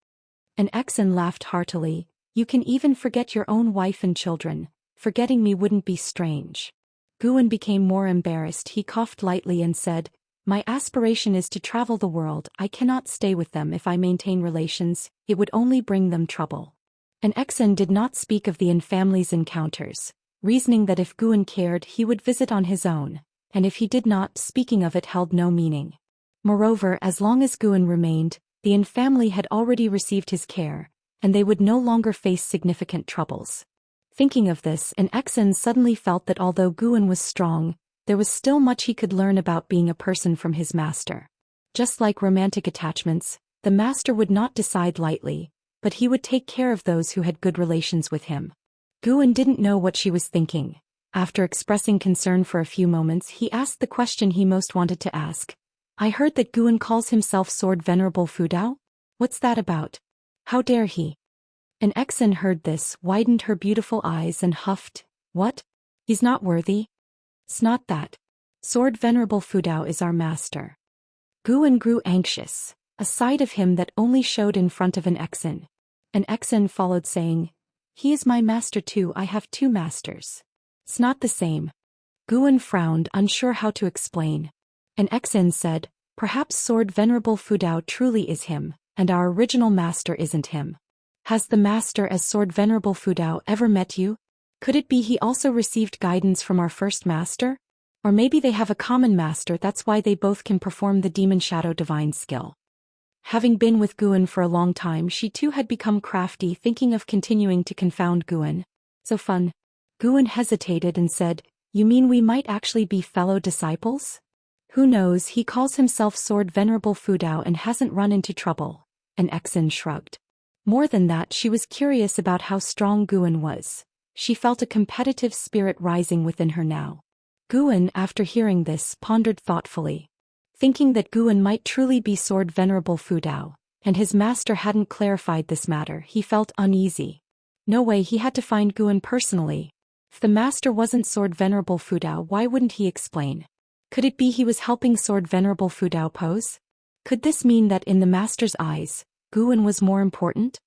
S1: An Xin laughed heartily, "You can even forget your own wife and children. Forgetting me wouldn't be strange." Guan became more embarrassed. He coughed lightly and said, "My aspiration is to travel the world. I cannot stay with them if I maintain relations, it would only bring them trouble." An Xin did not speak of the An family's encounters, reasoning that if Guan cared he would visit on his own, and if he did not, speaking of it held no meaning. Moreover, as long as Guan remained, the An family had already received his care, and they would no longer face significant troubles. Thinking of this, An Xin suddenly felt that although Guan was strong, there was still much he could learn about being a person from his master. Just like romantic attachments, the master would not decide lightly, but he would take care of those who had good relations with him. Guan didn't know what she was thinking. After expressing concern for a few moments, he asked the question he most wanted to ask. "I heard that Guan calls himself Sword Venerable Fudao? What's that about? How dare he?" An Xin heard this, widened her beautiful eyes and huffed, "What? He's not worthy? It's not that. Sword Venerable Fudao is our master." Guan grew anxious, a side of him that only showed in front of An Xin. An Xin followed saying, "He is my master too. I have two masters. It's not the same." Guan frowned, unsure how to explain. An Xin said, "Perhaps Sword Venerable Fudao truly is him, and our original master isn't him. Has the master as Sword Venerable Fudao ever met you? Could it be he also received guidance from our first master? Or maybe they have a common master, that's why they both can perform the Demon Shadow Divine skill." Having been with Guan for a long time, she too had become crafty, thinking of continuing to confound Guan. "So fun." Guan hesitated and said, "You mean we might actually be fellow disciples?" "Who knows, he calls himself Sword Venerable Fudao and hasn't run into trouble." An Xin shrugged. More than that, she was curious about how strong Guan was. She felt a competitive spirit rising within her now. Guan, after hearing this, pondered thoughtfully. Thinking that Guan might truly be Sword Venerable Fudao, and his master hadn't clarified this matter, he felt uneasy. No way, he had to find Guan personally. If the master wasn't Sword Venerable Fudao, why wouldn't he explain? Could it be he was helping Sword Venerable Fudao pose? Could this mean that in the master's eyes, Guwen was more important?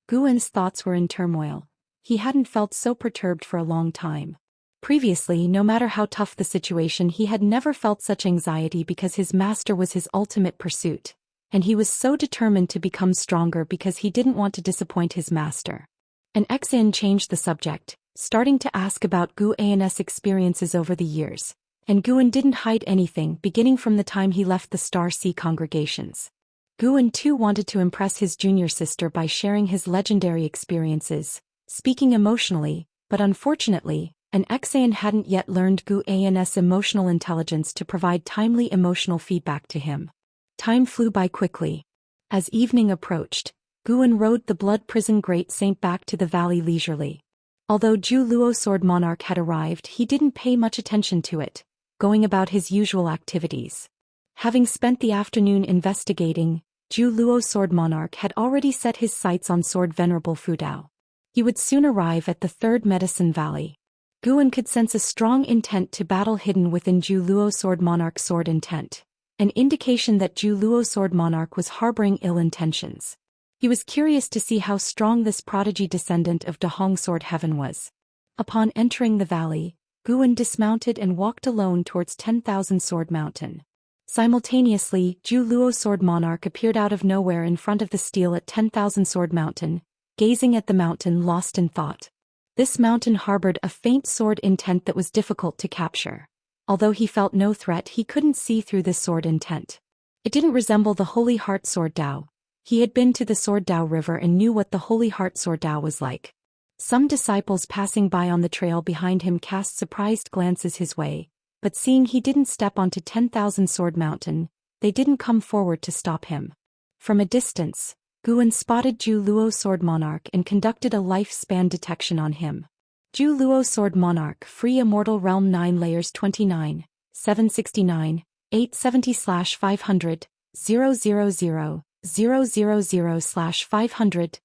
S1: Guwen's thoughts were in turmoil. He hadn't felt so perturbed for a long time. Previously, no matter how tough the situation, he had never felt such anxiety because his master was his ultimate pursuit. And he was so determined to become stronger because he didn't want to disappoint his master. And Xin changed the subject, starting to ask about Guwen's experiences over the years. And Guwen didn't hide anything, beginning from the time he left the Star Sea congregations. Guwen too wanted to impress his junior sister by sharing his legendary experiences, speaking emotionally, but unfortunately, an Xin hadn't yet learned Guwen's emotional intelligence to provide timely emotional feedback to him. Time flew by quickly. As evening approached, Guwen rode the Blood Prison Great Saint back to the valley leisurely. Although Zhu Luo Sword Monarch had arrived, he didn't pay much attention to it, going about his usual activities. Having spent the afternoon investigating, Zhu Luo Sword Monarch had already set his sights on Sword Venerable Fudao. He would soon arrive at the Third Medicine Valley. Guwen could sense a strong intent to battle hidden within Zhu Luo Sword Monarch's sword intent, an indication that Zhu Luo Sword Monarch was harboring ill intentions. He was curious to see how strong this prodigy descendant of Dahong Sword Heaven was. Upon entering the valley, Guwen dismounted and walked alone towards 10,000 Sword Mountain. Simultaneously, Zhu Luo Sword Monarch appeared out of nowhere in front of the stele at 10,000 Sword Mountain, gazing at the mountain lost in thought. This mountain harbored a faint sword intent that was difficult to capture. Although he felt no threat, he couldn't see through this sword intent. It didn't resemble the Holy Heart Sword Dao. He had been to the Sword Dao River and knew what the Holy Heart Sword Dao was like. Some disciples passing by on the trail behind him cast surprised glances his way, but seeing he didn't step onto 10,000 Sword Mountain, they didn't come forward to stop him. From a distance, Guwen spotted Zhu Luo Sword Monarch and conducted a lifespan detection on him. Zhu Luo Sword Monarch, Free Immortal Realm 9 Layers 29, 769, 870/500, 000, 000/500,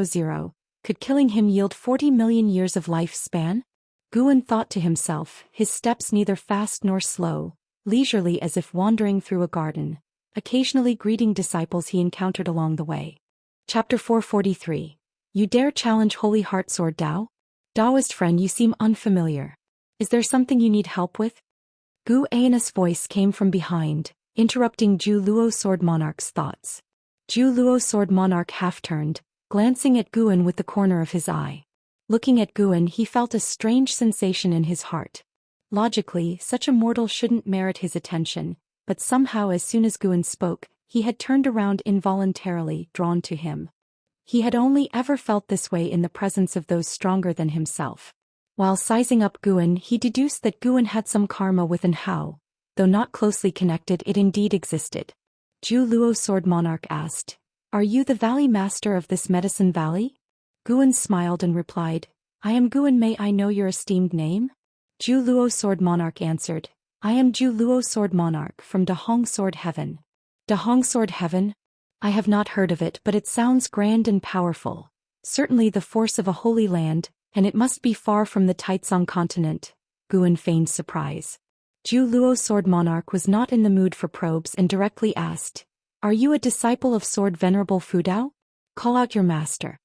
S1: 000, could killing him yield 40 million years of lifespan? Guwen thought to himself, his steps neither fast nor slow, leisurely as if wandering through a garden, occasionally greeting disciples he encountered along the way. Chapter 443. You dare challenge Holy Heart Sword Dao? Daoist friend, you seem unfamiliar. Is there something you need help with? Guwen's voice came from behind, interrupting Zhu Luo Sword Monarch's thoughts. Zhu Luo Sword Monarch half-turned, glancing at Guwen with the corner of his eye. Looking at Guwen, he felt a strange sensation in his heart. Logically, such a mortal shouldn't merit his attention, but somehow as soon as Guwen spoke, he had turned around involuntarily, drawn to him. He had only ever felt this way in the presence of those stronger than himself. While sizing up Guwen, he deduced that Guwen had some karma with An Hao. Though not closely connected, it indeed existed. Zhu Luo Sword Monarch asked, "Are you the valley master of this medicine valley?" Guwen smiled and replied, "I am Guwen, may I know your esteemed name?" Zhu Luo Sword Monarch answered, "I am Zhu Luo Sword Monarch from Dahong Sword Heaven." Dahong Sword Heaven? I have not heard of it, but it sounds grand and powerful. Certainly the force of a holy land, and it must be far from the Taizong continent. Guwen feigned surprise. Zhu Luo Sword Monarch was not in the mood for probes and directly asked, "Are you a disciple of Sword Venerable Fudao? Call out your master."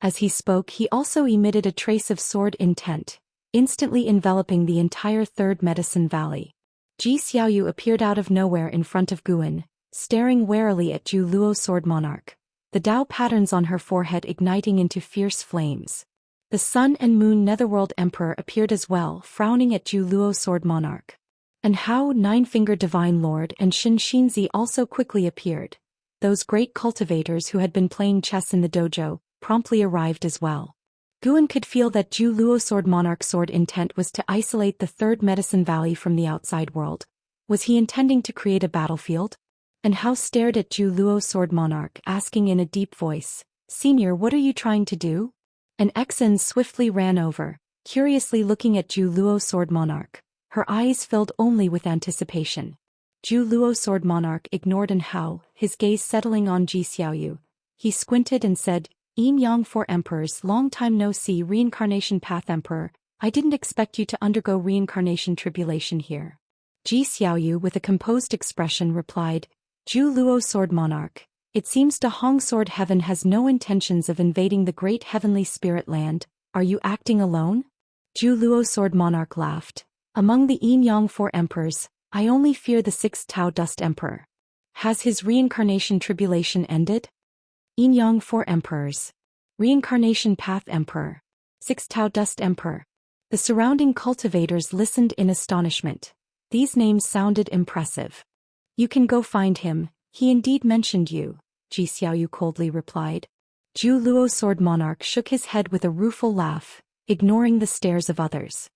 S1: As he spoke, he also emitted a trace of sword intent, instantly enveloping the entire Third Medicine Valley. Ji Xiaoyu appeared out of nowhere in front of Guwen, staring warily at Zhu Luo Sword Monarch, the Dao patterns on her forehead igniting into fierce flames. The Sun and Moon Netherworld Emperor appeared as well, frowning at Zhu Luo Sword Monarch. And Hao, Nine-Fingered Divine Lord, and Xianxia also quickly appeared. Those great cultivators who had been playing chess in the dojo promptly arrived as well. Guwen could feel that Zhu Luo Sword Monarch's sword intent was to isolate the Third Medicine Valley from the outside world. Was he intending to create a battlefield? And Hao stared at Zhu Luo Sword Monarch, asking in a deep voice, "Senior, what are you trying to do?" An Xin swiftly ran over, curiously looking at Zhu Luo Sword Monarch, her eyes filled only with anticipation. Zhu Luo Sword Monarch ignored An Hao, his gaze settling on Ji Xiaoyu. He squinted and said, Yang 4 Emperors, long time no see. Reincarnation Path Emperor, I didn't expect you to undergo reincarnation tribulation here. Ji Xiaoyu with a composed expression replied, Zhu Luo Sword Monarch, it seems Dahong Sword Heaven has no intentions of invading the great heavenly spirit land. Are you acting alone? Zhu Luo Sword Monarch laughed. Among the Yang 4 Emperors, I only fear the 6th Tao Dust Emperor. Has his reincarnation tribulation ended? Yang 4 Emperors. Reincarnation Path Emperor. 6th Tao Dust Emperor. The surrounding cultivators listened in astonishment. These names sounded impressive. You can go find him, he indeed mentioned you, Ji Xiaoyu coldly replied. Zhu Luo Sword Monarch shook his head with a rueful laugh, ignoring the stares of others.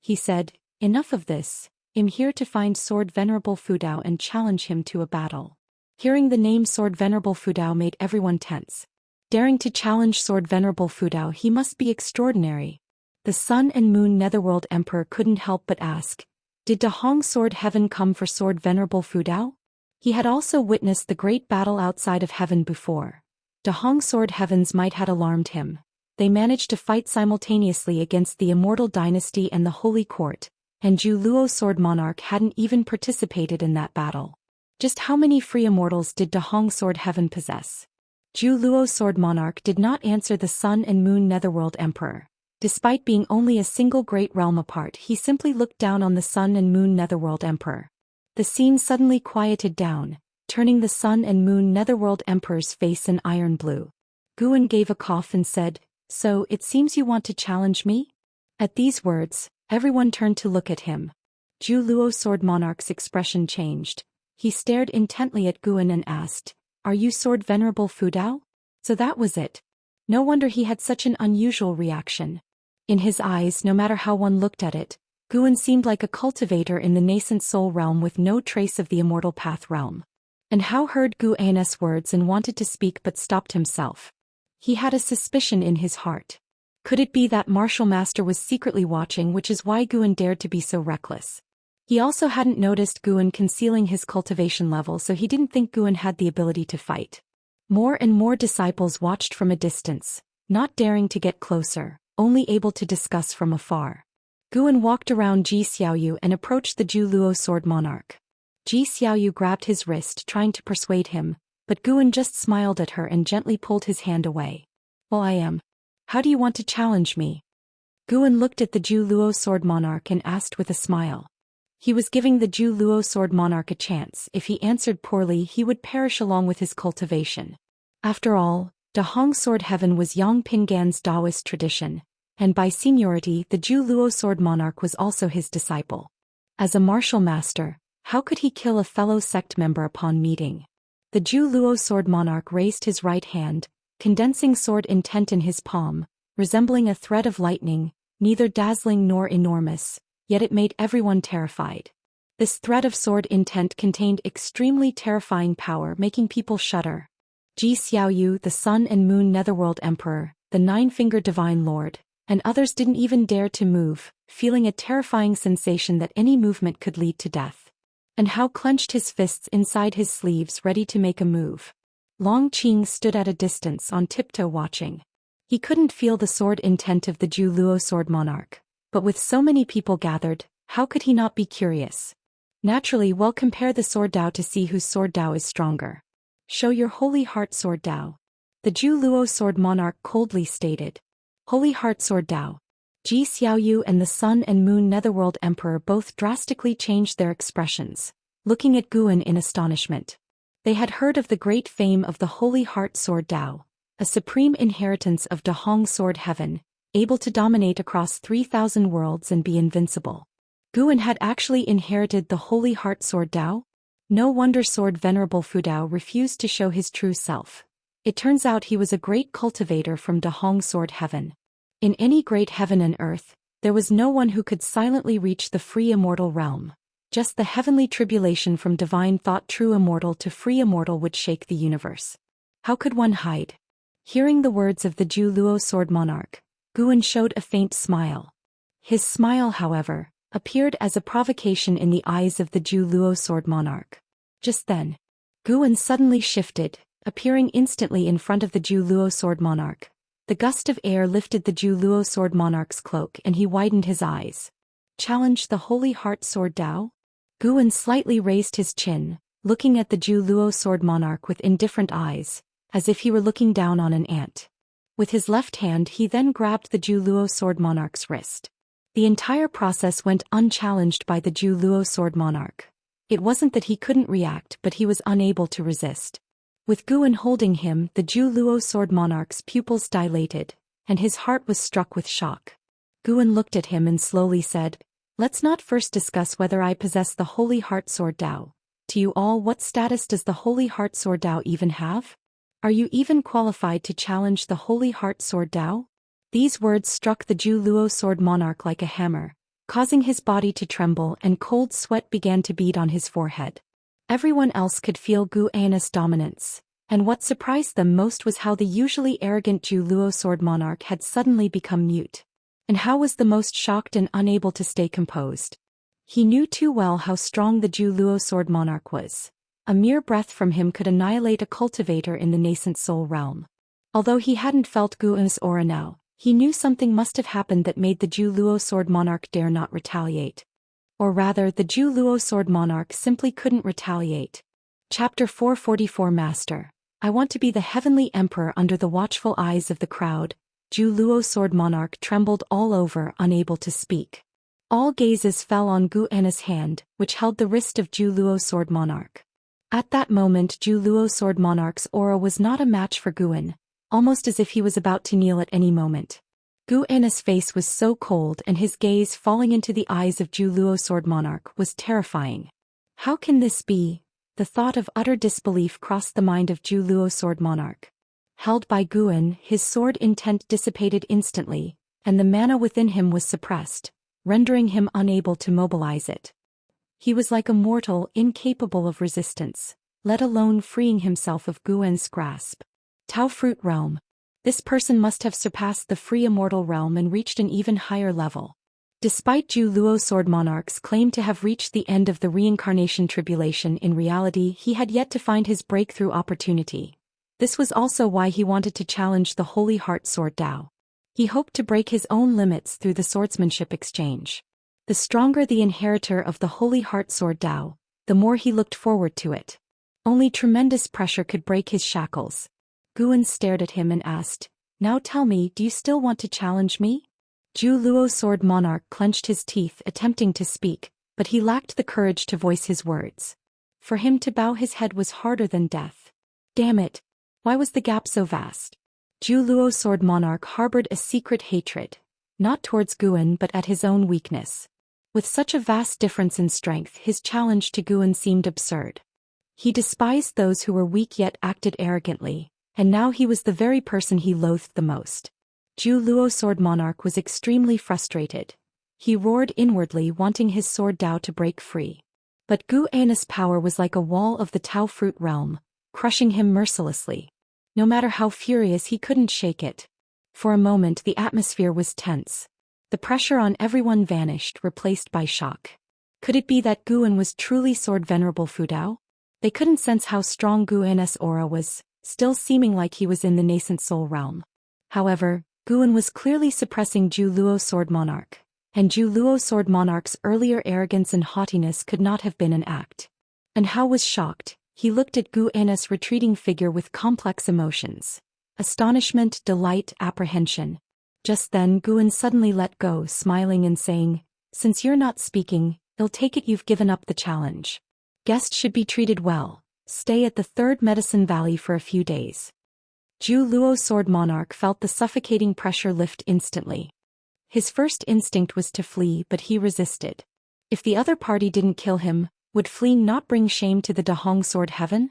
S1: He said, enough of this, I'm here to find Sword Venerable Fudao and challenge him to a battle. Hearing the name Sword Venerable Fudao made everyone tense. Daring to challenge Sword Venerable Fudao, he must be extraordinary. The Sun and Moon Netherworld Emperor couldn't help but ask, did Dahong Sword Heaven come for Sword Venerable Fudao? He had also witnessed the great battle outside of heaven before. Dahong Sword Heavens might had alarmed him. They managed to fight simultaneously against the Immortal Dynasty and the Holy Court, and Zhu Luo Sword Monarch hadn't even participated in that battle. Just how many free immortals did Dahong Sword Heaven possess? Zhu Luo Sword Monarch did not answer the Sun and Moon Netherworld Emperor. Despite being only a single great realm apart, he simply looked down on the Sun and Moon Netherworld Emperor. The scene suddenly quieted down, turning the Sun and Moon Netherworld Emperor's face an iron blue. Guan gave a cough and said, so it seems you want to challenge me? At these words, everyone turned to look at him. Zhu Luo Sword Monarch's expression changed. He stared intently at Guan and asked, are you Sword Venerable Fudao? So that was it. No wonder he had such an unusual reaction. In his eyes, no matter how one looked at it, Guan seemed like a cultivator in the nascent soul realm with no trace of the immortal path realm. And Hao heard Guan's words and wanted to speak but stopped himself. He had a suspicion in his heart. Could it be that martial master was secretly watching, which is why Guan dared to be so reckless? He also hadn't noticed Guan concealing his cultivation level, so he didn't think Guan had the ability to fight. More and more disciples watched from a distance, not daring to get closer, only able to discuss from afar. Guan walked around Ji Xiaoyu and approached the Zhu Luo Sword Monarch. Ji Xiaoyu grabbed his wrist, trying to persuade him, but Guan just smiled at her and gently pulled his hand away. Well, I am. How do you want to challenge me? Guan looked at the Zhu Luo Sword Monarch and asked with a smile. He was giving the Zhu Luo Sword Monarch a chance. If he answered poorly, he would perish along with his cultivation. After all, Dahong Sword Heaven was Yang Pingan's Daoist tradition, and by seniority the Zhu Luo Sword Monarch was also his disciple. As a martial master, how could he kill a fellow sect member upon meeting? The Zhu Luo Sword Monarch raised his right hand, condensing sword intent in his palm, resembling a thread of lightning, neither dazzling nor enormous, yet it made everyone terrified. This thread of sword intent contained extremely terrifying power, making people shudder. Ji Xiaoyu, the Sun and Moon Netherworld Emperor, the Nine-Fingered Divine Lord, and others didn't even dare to move, feeling a terrifying sensation that any movement could lead to death. And Hao clenched his fists inside his sleeves, ready to make a move. Long Qing stood at a distance on tiptoe watching. He couldn't feel the sword intent of the Zhu Luo Sword Monarch, but with so many people gathered, how could he not be curious? Naturally, well, compare the sword Dao to see whose sword Dao is stronger. Show your Holy Heart Sword Dao. The Zhu Luo Sword Monarch coldly stated. Holy Heart Sword Dao. Ji Xiaoyu and the Sun and Moon Netherworld Emperor both drastically changed their expressions, looking at Guan in astonishment. They had heard of the great fame of the Holy Heart Sword Dao, a supreme inheritance of Dahong Sword Heaven, able to dominate across 3,000 worlds and be invincible. Guan had actually inherited the Holy Heart Sword Dao? No wonder Sword Venerable Fudao refused to show his true self. It turns out he was a great cultivator from Dahong Sword Heaven. In any great heaven and earth, there was no one who could silently reach the free immortal realm. Just the heavenly tribulation from divine thought true immortal to free immortal would shake the universe. How could one hide? Hearing the words of the Zhu Luo Sword Monarch, Guan showed a faint smile. His smile, however, appeared as a provocation in the eyes of the Zhu Luo Sword Monarch. Just then, Guan suddenly shifted, appearing instantly in front of the Zhou Luo sword monarch. The gust of air lifted the Zhou Luo sword monarch's cloak and he widened his eyes. Challenge the Holy Heart Sword Dao? Guan slightly raised his chin, looking at the Zhou Luo sword monarch with indifferent eyes, as if he were looking down on an ant. With his left hand he then grabbed the Zhou Luo sword monarch's wrist. The entire process went unchallenged by the Zhou Luo sword monarch. It wasn't that he couldn't react, but he was unable to resist. With Guan holding him, the Zhou Luo sword monarch's pupils dilated, and his heart was struck with shock. Guan looked at him and slowly said, "Let's not first discuss whether I possess the Holy Heart Sword Dao. To you all, what status does the Holy Heart Sword Dao even have? Are you even qualified to challenge the Holy Heart Sword Dao?" These words struck the Zhou Luo sword monarch like a hammer, causing his body to tremble and cold sweat began to bead on his forehead. Everyone else could feel Guan's dominance, and what surprised them most was how the usually arrogant Zhou Luo sword monarch had suddenly become mute. And how was the most shocked and unable to stay composed. He knew too well how strong the Zhou Luo sword monarch was. A mere breath from him could annihilate a cultivator in the nascent soul realm. Although he hadn't felt Guan's aura now, he knew something must have happened that made the Zhou Luo sword monarch dare not retaliate. Or rather, the Zhou Luo sword monarch simply couldn't retaliate. Chapter 444 Master. I want to be the heavenly emperor under the watchful eyes of the crowd. Zhou Luo sword monarch trembled all over, unable to speak. All gazes fell on Guan's hand, which held the wrist of Zhou Luo sword monarch. At that moment Zhou Luo sword monarch's aura was not a match for Guan, almost as if he was about to kneel at any moment. Guan's face was so cold and his gaze falling into the eyes of Zhou Luo sword monarch was terrifying. How can this be? The thought of utter disbelief crossed the mind of Zhou Luo sword monarch. Held by Guan, his sword intent dissipated instantly, and the mana within him was suppressed, rendering him unable to mobilize it. He was like a mortal incapable of resistance, let alone freeing himself of Guan's grasp. Tao Fruit Realm. This person must have surpassed the free immortal realm and reached an even higher level. Despite Zhou Luo sword monarch's claim to have reached the end of the reincarnation tribulation, in reality he had yet to find his breakthrough opportunity. This was also why he wanted to challenge the Holy Heart Sword Dao. He hoped to break his own limits through the swordsmanship exchange. The stronger the inheritor of the Holy Heart Sword Dao, the more he looked forward to it. Only tremendous pressure could break his shackles. Guan stared at him and asked, "Now tell me, do you still want to challenge me?" Zhou Luo sword monarch clenched his teeth attempting to speak, but he lacked the courage to voice his words. For him to bow his head was harder than death. Damn it! Why was the gap so vast? Zhou Luo sword monarch harbored a secret hatred, not towards Guan but at his own weakness. With such a vast difference in strength, his challenge to Guan seemed absurd. He despised those who were weak yet acted arrogantly, and now he was the very person he loathed the most. Zhou Luo sword monarch was extremely frustrated. He roared inwardly, wanting his sword Dao to break free. But Guan's power was like a wall of the Tao Fruit realm, crushing him mercilessly. No matter how furious, he couldn't shake it. For a moment the atmosphere was tense. The pressure on everyone vanished, replaced by shock. Could it be that Guan was truly Sword Venerable Fudao? They couldn't sense how strong Guan's aura was, still seeming like he was in the nascent soul realm. However, Guan was clearly suppressing Zhou Luo sword monarch, and Zhou Luo sword monarch's earlier arrogance and haughtiness could not have been an act. And Hao was shocked. He looked at Guan's retreating figure with complex emotions. Astonishment, delight, apprehension. Just then Guan suddenly let go, smiling and saying, "Since you're not speaking, I'll take it you've given up the challenge. Guests should be treated well. Stay at the Third Medicine Valley for a few days." Zhou Luo sword monarch felt the suffocating pressure lift instantly. His first instinct was to flee, but he resisted. If the other party didn't kill him, would fleeing not bring shame to the Dahong sword heaven?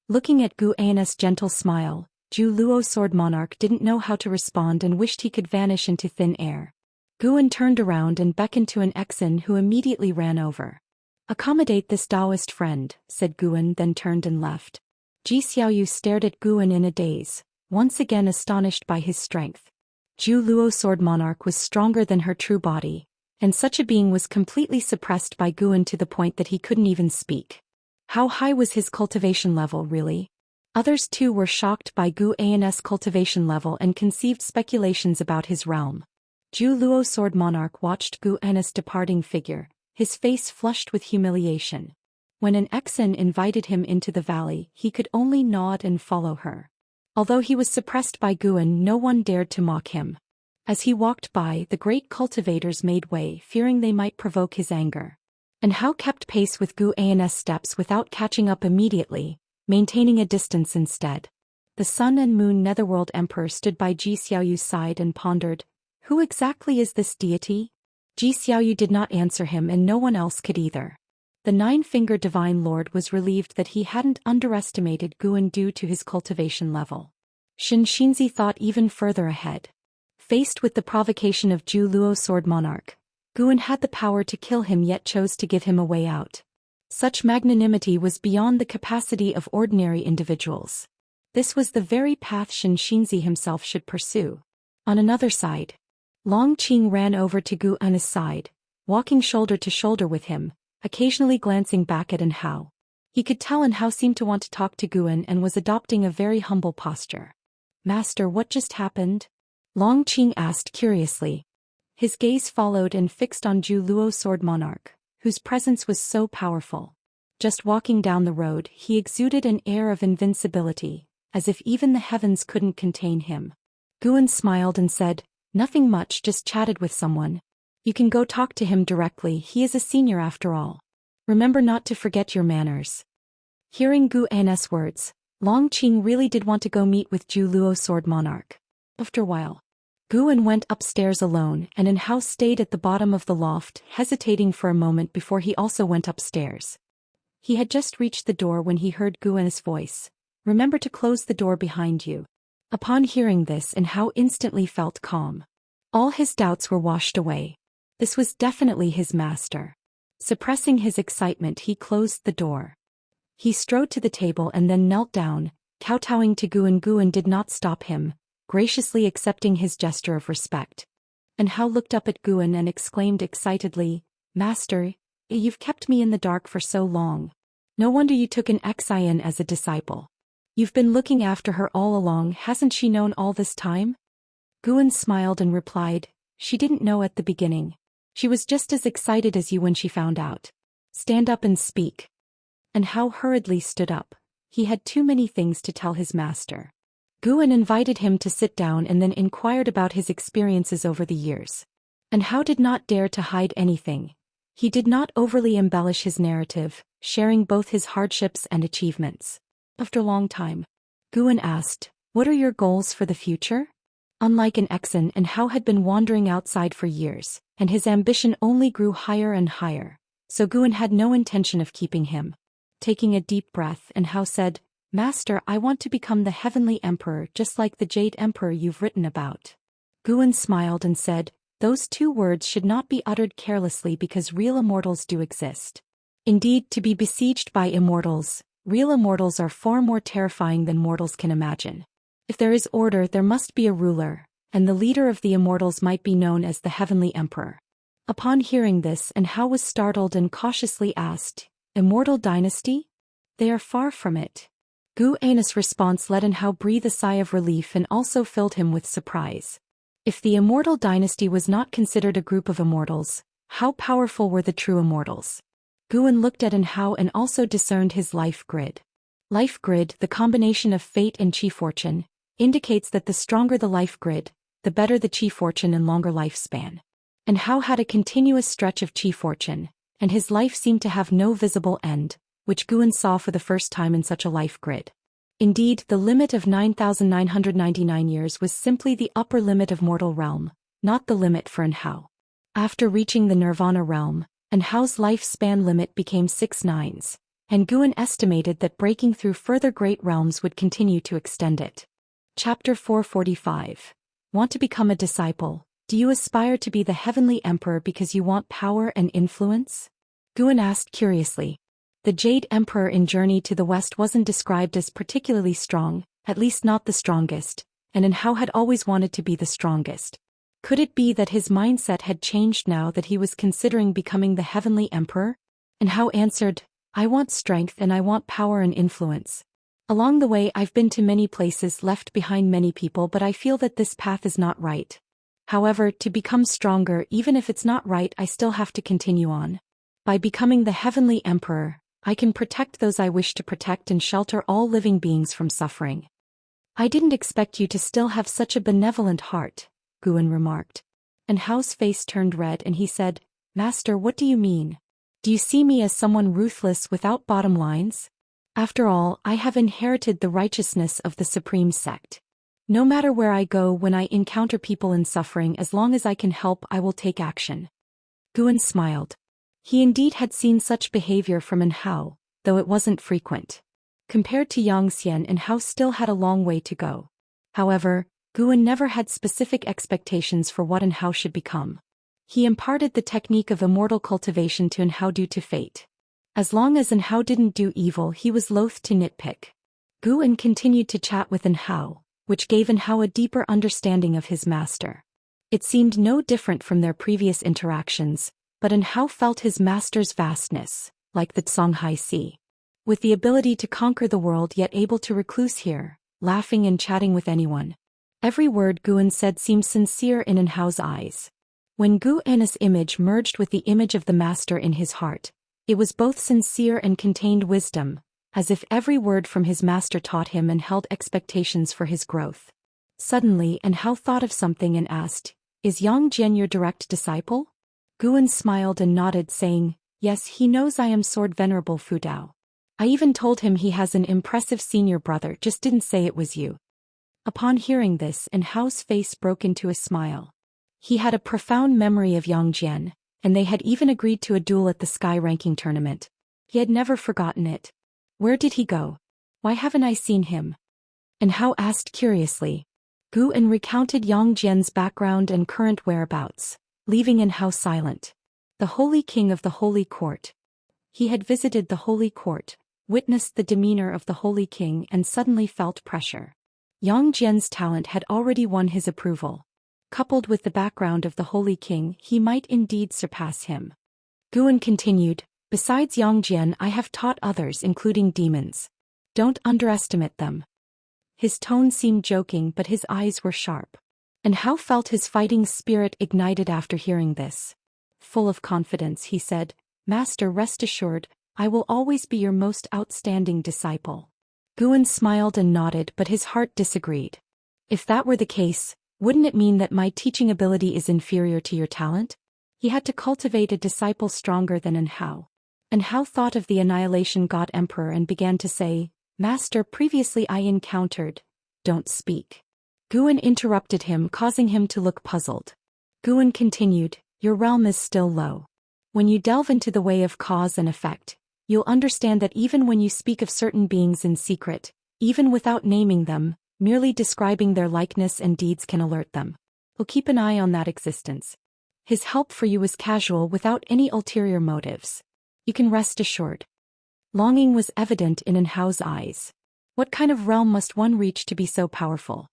S1: Looking at Guan's gentle smile, Zhou Luo sword monarch didn't know how to respond and wished he could vanish into thin air. Guan turned around and beckoned to an Exan who immediately ran over. "Accommodate this Daoist friend," said Guan, then turned and left. Ji Xiaoyu stared at Guan in a daze, once again astonished by his strength. Zhou Luo sword monarch was stronger than her true body, and such a being was completely suppressed by Guan to the point that he couldn't even speak. How high was his cultivation level, really? Others too were shocked by Gu An's cultivation level and conceived speculations about his realm. Zhu Luo Sword Monarch watched Gu An's departing figure, his face flushed with humiliation. When an Exan invited him into the valley, he could only nod and follow her. Although he was suppressed by Guan, no one dared to mock him. As he walked by, the great cultivators made way, fearing they might provoke his anger. And Hao kept pace with Gu An's steps without catching up immediately, maintaining a distance instead. The Sun and Moon Netherworld Emperor stood by Ji Xiaoyu's side and pondered, "Who exactly is this deity?" Ji Xiaoyu did not answer him and no one else could either. The Nine-Fingered Divine Lord was relieved that he hadn't underestimated Guan due to his cultivation level. Xianxia thought even further ahead. Faced with the provocation of Zhu Luo Sword Monarch, Guan had the power to kill him yet chose to give him a way out. Such magnanimity was beyond the capacity of ordinary individuals. This was the very path Xianxia himself should pursue. On another side, Long Qing ran over to Gu An's side, walking shoulder to shoulder with him, occasionally glancing back at An Hao. He could tell An Hao seemed to want to talk to Guan and was adopting a very humble posture. "Master, what just happened?" Long Qing asked curiously. His gaze followed and fixed on Zhu Luo Sword Monarch, whose presence was so powerful. Just walking down the road, he exuded an air of invincibility, as if even the heavens couldn't contain him. Guan smiled and said, "Nothing much, just chatted with someone. You can go talk to him directly, he is a senior after all. Remember not to forget your manners." Hearing Gu An's words, Long Qing really did want to go meet with Zhu Luo Sword Monarch. After a while, Guan went upstairs alone and An Hao stayed at the bottom of the loft, hesitating for a moment before he also went upstairs. He had just reached the door when he heard Guan's voice. "Remember to close the door behind you." Upon hearing this, An Hao instantly felt calm. All his doubts were washed away. This was definitely his master. Suppressing his excitement, he closed the door. He strode to the table and then knelt down, kowtowing to Guan. Guan did not stop him, graciously accepting his gesture of respect. And Hao looked up at Guan and exclaimed excitedly, "Master, you've kept me in the dark for so long. No wonder you took an Xian as a disciple. You've been looking after her all along, hasn't she known all this time?" Guan smiled and replied, "She didn't know at the beginning. She was just as excited as you when she found out. Stand up and speak." And Hao hurriedly stood up. He had too many things to tell his master. Guan invited him to sit down and then inquired about his experiences over the years. And Hao did not dare to hide anything. He did not overly embellish his narrative, sharing both his hardships and achievements. After a long time, Guan asked, "What are your goals for the future?" Unlike an Exan, An Hao had been wandering outside for years, and his ambition only grew higher and higher, so Guan had no intention of keeping him. Taking a deep breath, An Hao said, "Master, I want to become the Heavenly Emperor just like the Jade Emperor you've written about." Guan smiled and said, "Those two words should not be uttered carelessly because real immortals do exist. Indeed, to be besieged by immortals, real immortals are far more terrifying than mortals can imagine. If there is order, there must be a ruler, and the leader of the immortals might be known as the Heavenly Emperor." Upon hearing this, An Hao was startled and cautiously asked, "Immortal dynasty?" "They are far from it." Gu An's response let An Hao breathe a sigh of relief and also filled him with surprise. If the Immortal dynasty was not considered a group of immortals, how powerful were the true immortals? Guan looked at An Hao and also discerned his life grid. Life grid, the combination of fate and chi fortune, indicates that the stronger the life grid, the better the chi fortune and longer lifespan. And Hao had a continuous stretch of chi fortune, and his life seemed to have no visible end, which Guan saw for the first time in such a life grid. Indeed, the limit of 9,999 years was simply the upper limit of mortal realm, not the limit for An Hao. After reaching the Nirvana realm, An Hao's lifespan limit became 6 nines, and Guan estimated that breaking through further great realms would continue to extend it. Chapter 445. Want to become a disciple? Do you aspire to be the Heavenly Emperor because you want power and influence? Guan asked curiously. The Jade Emperor in Journey to the West wasn't described as particularly strong, at least not the strongest, and An Hao had always wanted to be the strongest. Could it be that his mindset had changed now that he was considering becoming the Heavenly Emperor? An Hao answered, "I want strength and I want power and influence." Along the way I've been to many places, left behind many people, but I feel that this path is not right. However, to become stronger, even if it's not right, I still have to continue on. By becoming the Heavenly Emperor, I can protect those I wish to protect and shelter all living beings from suffering. I didn't expect you to still have such a benevolent heart, Guan remarked. And Hao's face turned red and he said, Master, what do you mean? Do you see me as someone ruthless without bottom lines? After all, I have inherited the righteousness of the supreme sect. No matter where I go, when I encounter people in suffering, as long as I can help, I will take action. Guan smiled. He indeed had seen such behavior from Hao, though it wasn't frequent. Compared to Xian, Hao still had a long way to go. However, Guan never had specific expectations for what Hao should become. He imparted the technique of immortal cultivation to Hao due to fate. As long as Hao didn't do evil, he was loath to nitpick. Guan continued to chat with Hao, which gave Hao a deeper understanding of his master. It seemed no different from their previous interactions, but Hao felt his master's vastness, like the Songhai Sea. With the ability to conquer the world yet able to recluse here, laughing and chatting with anyone. Every word Guan said seemed sincere in Hao's eyes. When Guan's image merged with the image of the master in his heart, it was both sincere and contained wisdom, as if every word from his master taught him and held expectations for his growth. Suddenly Hao thought of something and asked, Is Yang Jian your direct disciple? Guan smiled and nodded, saying, Yes, he knows I am Sword Venerable Fu Dao. I even told him he has an impressive senior brother, just didn't say it was you. Upon hearing this, Hao's face broke into a smile. He had a profound memory of Yang Jian, and they had even agreed to a duel at the Sky Ranking Tournament. He had never forgotten it. Where did he go? Why haven't I seen him? Hao asked curiously. Guan recounted Yang Jian's background and current whereabouts, leaving Hao silent. The Holy King of the Holy Court. He had visited the Holy Court, witnessed the demeanor of the Holy King, and suddenly felt pressure. Yang Jian's talent had already won his approval. Coupled with the background of the Holy King, he might indeed surpass him. Guan continued, Besides Yang Jian, I have taught others, including demons. Don't underestimate them. His tone seemed joking, but his eyes were sharp. Hao felt his fighting spirit ignited after hearing this. Full of confidence, he said, Master, rest assured, I will always be your most outstanding disciple. Guan smiled and nodded, but his heart disagreed. If that were the case, wouldn't it mean that my teaching ability is inferior to your talent? He had to cultivate a disciple stronger than Hao. Hao thought of the Annihilation God Emperor and began to say, Master, previously I encountered. Don't speak. Guan interrupted him, causing him to look puzzled. Guan continued, Your realm is still low. When you delve into the way of cause and effect, you'll understand that even when you speak of certain beings in secret, even without naming them, merely describing their likeness and deeds can alert them. We'll keep an eye on that existence. His help for you is casual, without any ulterior motives. You can rest assured. Longing was evident in Hao's eyes. What kind of realm must one reach to be so powerful?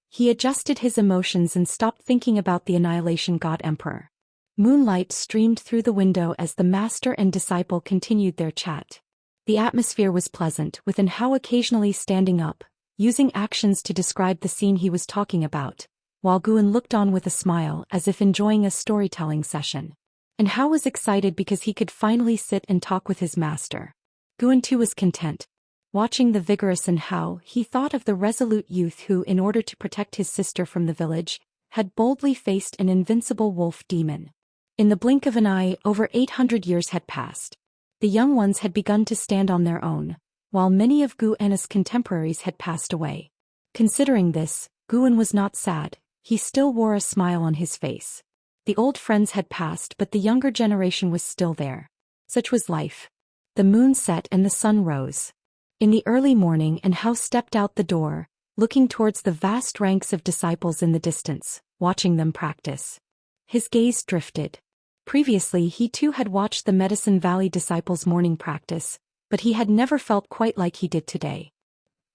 S1: He adjusted his emotions and stopped thinking about the Annihilation God Emperor. Moonlight streamed through the window as the master and disciple continued their chat. The atmosphere was pleasant, with Hao occasionally standing up, using actions to describe the scene he was talking about, while Guan looked on with a smile as if enjoying a storytelling session. Hao was excited because he could finally sit and talk with his master. Guan too was content. Watching the vigorous Hao, he thought of the resolute youth who, in order to protect his sister from the village, had boldly faced an invincible wolf demon. In the blink of an eye, over 800 years had passed. The young ones had begun to stand on their own, while many of Guan's contemporaries had passed away. Considering this, Guan was not sad. He still wore a smile on his face. The old friends had passed, but the younger generation was still there. Such was life. The moon set and the sun rose. In the early morning, Hao stepped out the door, looking towards the vast ranks of disciples in the distance, watching them practice. His gaze drifted. Previously, he too had watched the Medicine Valley disciples' morning practice, but he had never felt quite like he did today.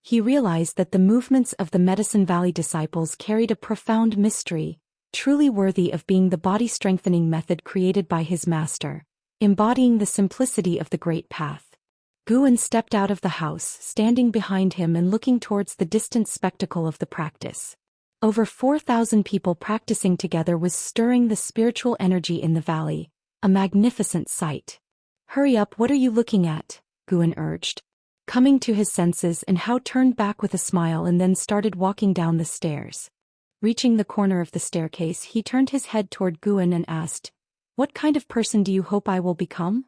S1: He realized that the movements of the Medicine Valley disciples carried a profound mystery, truly worthy of being the body-strengthening method created by his master, embodying the simplicity of the Great Path. Guan stepped out of the house, standing behind him and looking towards the distant spectacle of the practice. Over 4,000 people practicing together was stirring the spiritual energy in the valley, a magnificent sight. "Hurry up, what are you looking at?" Guan urged. Coming to his senses, and Hao turned back with a smile and then started walking down the stairs. Reaching the corner of the staircase, he turned his head toward Guan and asked, "What kind of person do you hope I will become?"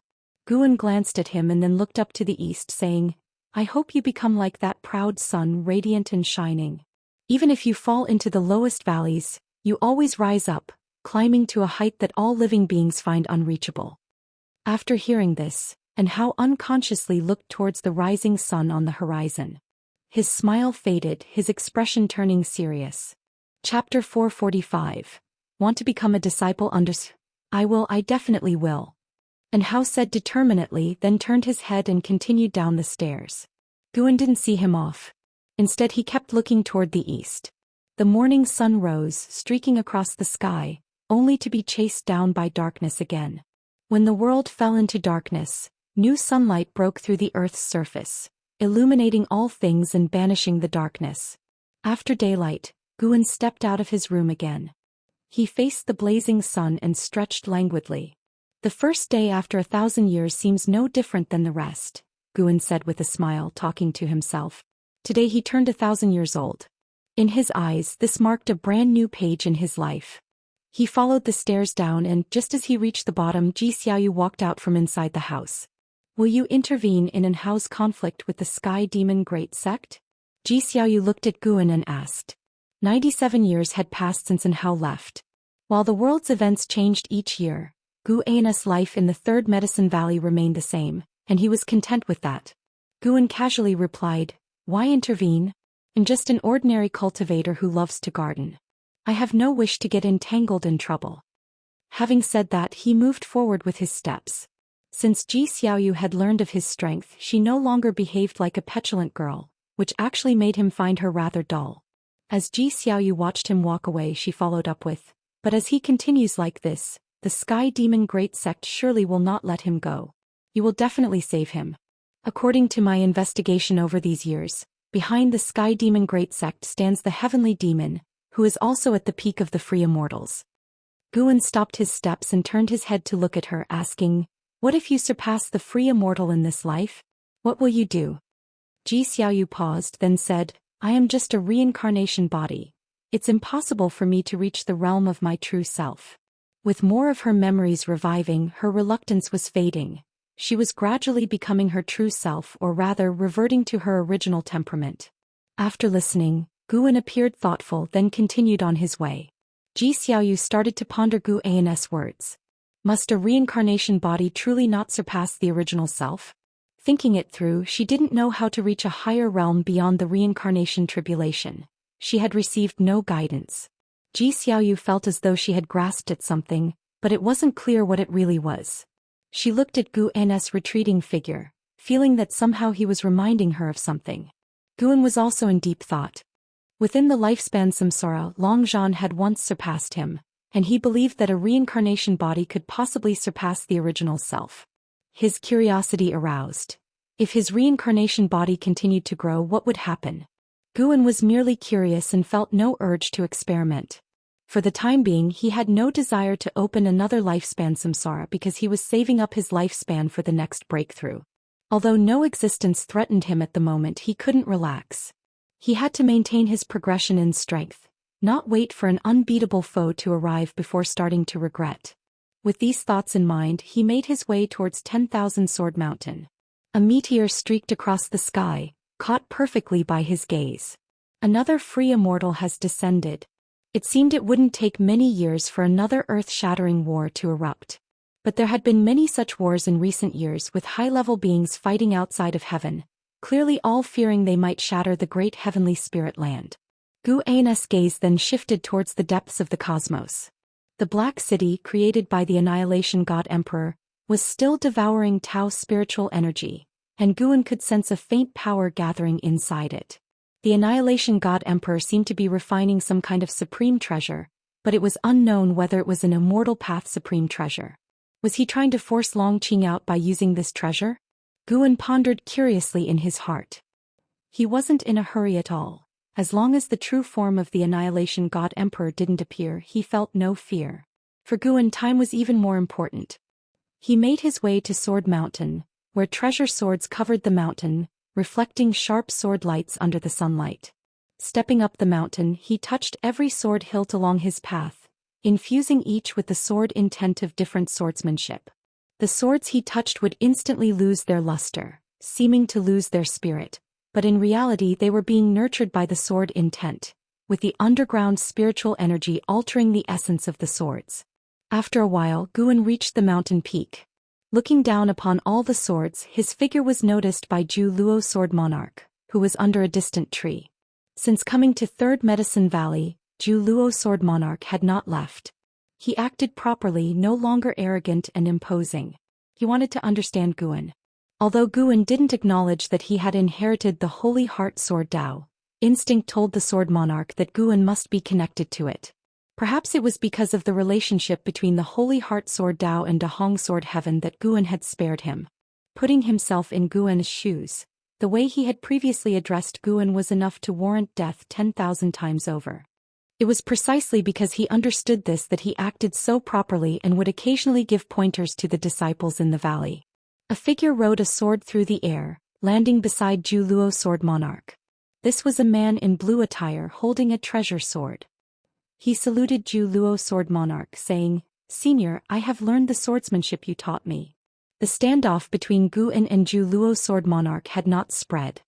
S1: Guan glanced at him and then looked up to the east, saying, "I hope you become like that proud sun, radiant and shining. Even if you fall into the lowest valleys, you always rise up, climbing to a height that all living beings find unreachable." After hearing this, and Hao unconsciously looked towards the rising sun on the horizon. His smile faded, his expression turning serious. Chapter 445. Want to become a disciple under... I definitely will. And Hao said determinedly, then turned his head and continued down the stairs. Guan didn't see him off. Instead he kept looking toward the east. The morning sun rose, streaking across the sky, only to be chased down by darkness again. When the world fell into darkness, new sunlight broke through the earth's surface, illuminating all things and banishing the darkness. After daylight, Guan stepped out of his room again. He faced the blazing sun and stretched languidly. "The first day after 1,000 years seems no different than the rest," Guan said with a smile, talking to himself. Today he turned 1,000 years old. In his eyes, this marked a brand new page in his life. He followed the stairs down and, just as he reached the bottom, Zhou Xian walked out from inside the house. "Will you intervene in Hao's conflict with the Sky Demon Great Sect?" Zhou Xian looked at Guan and asked. 97 years had passed since Hao left. While the world's events changed each year, Guan's life in the Third Medicine Valley remained the same, and he was content with that. Guan casually replied, "Why intervene? I'm just an ordinary cultivator who loves to garden. I have no wish to get entangled in trouble." Having said that, he moved forward with his steps. Since Zhou Xiaoyu had learned of his strength, she no longer behaved like a petulant girl, which actually made him find her rather dull. As Zhou Xiaoyu watched him walk away, she followed up with, "But as he continues like this, the Sky Demon Great Sect surely will not let him go. You will definitely save him. According to my investigation over these years, behind the Sky Demon Great Sect stands the Heavenly Demon, who is also at the peak of the free immortals." Guan stopped his steps and turned his head to look at her, asking, "What if you surpass the free immortal in this life? What will you do?" Zhou Xiaoyu paused, then said, "I am just a reincarnation body. It's impossible for me to reach the realm of my true self." With more of her memories reviving, her reluctance was fading. She was gradually becoming her true self, or rather reverting to her original temperament. After listening, Guan appeared thoughtful, then continued on his way. Zhou Xiaoyu started to ponder Guan's words. Must a reincarnation body truly not surpass the original self? Thinking it through, she didn't know how to reach a higher realm beyond the reincarnation tribulation. She had received no guidance. Zhou Xiaoyu felt as though she had grasped at something, but it wasn't clear what it really was. She looked at Guan's retreating figure, feeling that somehow he was reminding her of something. Guan was also in deep thought. Within the lifespan samsara, Long Zhan had once surpassed him, and he believed that a reincarnation body could possibly surpass the original self. His curiosity aroused. If his reincarnation body continued to grow, what would happen? Guan was merely curious and felt no urge to experiment. For the time being, he had no desire to open another lifespan samsara because he was saving up his lifespan for the next breakthrough. Although no existence threatened him at the moment, he couldn't relax. He had to maintain his progression in strength, not wait for an unbeatable foe to arrive before starting to regret. With these thoughts in mind, he made his way towards 10,000 Sword Mountain. A meteor streaked across the sky, caught perfectly by his gaze. Another free immortal has descended. It seemed it wouldn't take many years for another earth-shattering war to erupt. But there had been many such wars in recent years, with high-level beings fighting outside of heaven, clearly all fearing they might shatter the great heavenly spirit land. Guan's gaze then shifted towards the depths of the cosmos. The Black City, created by the Annihilation God Emperor, was still devouring Tao's spiritual energy, and Guan could sense a faint power gathering inside it. The Annihilation God Emperor seemed to be refining some kind of supreme treasure, but it was unknown whether it was an immortal path supreme treasure. Was he trying to force Long Qing out by using this treasure? Guan pondered curiously in his heart. He wasn't in a hurry at all. As long as the true form of the Annihilation God Emperor didn't appear, he felt no fear. For Guan, time was even more important. He made his way to Sword Mountain, where treasure swords covered the mountain, reflecting sharp sword lights under the sunlight. Stepping up the mountain, he touched every sword hilt along his path, infusing each with the sword intent of different swordsmanship. The swords he touched would instantly lose their luster, seeming to lose their spirit, but in reality they were being nurtured by the sword intent, with the underground spiritual energy altering the essence of the swords. After a while, Guan reached the mountain peak. Looking down upon all the swords, his figure was noticed by Zhou Luo Sword Monarch, who was under a distant tree. Since coming to Third Medicine Valley, Zhou Luo Sword Monarch had not left. He acted properly, no longer arrogant and imposing. He wanted to understand Guan. Although Guan didn't acknowledge that he had inherited the Holy Heart Sword Dao, instinct told the Sword Monarch that Guan must be connected to it. Perhaps it was because of the relationship between the Holy Heart Sword Dao and Dahong Sword Heaven that Guan had spared him. Putting himself in Guan's shoes, the way he had previously addressed Guan was enough to warrant death 10,000 times over. It was precisely because he understood this that he acted so properly and would occasionally give pointers to the disciples in the valley. A figure rode a sword through the air, landing beside Zhou Luo Sword Monarch. This was a man in blue attire holding a treasure sword. He saluted Zhou Luo Sword Monarch, saying, "Senior, I have learned the swordsmanship you taught me." The standoff between Guan and Zhou Luo Sword Monarch had not spread.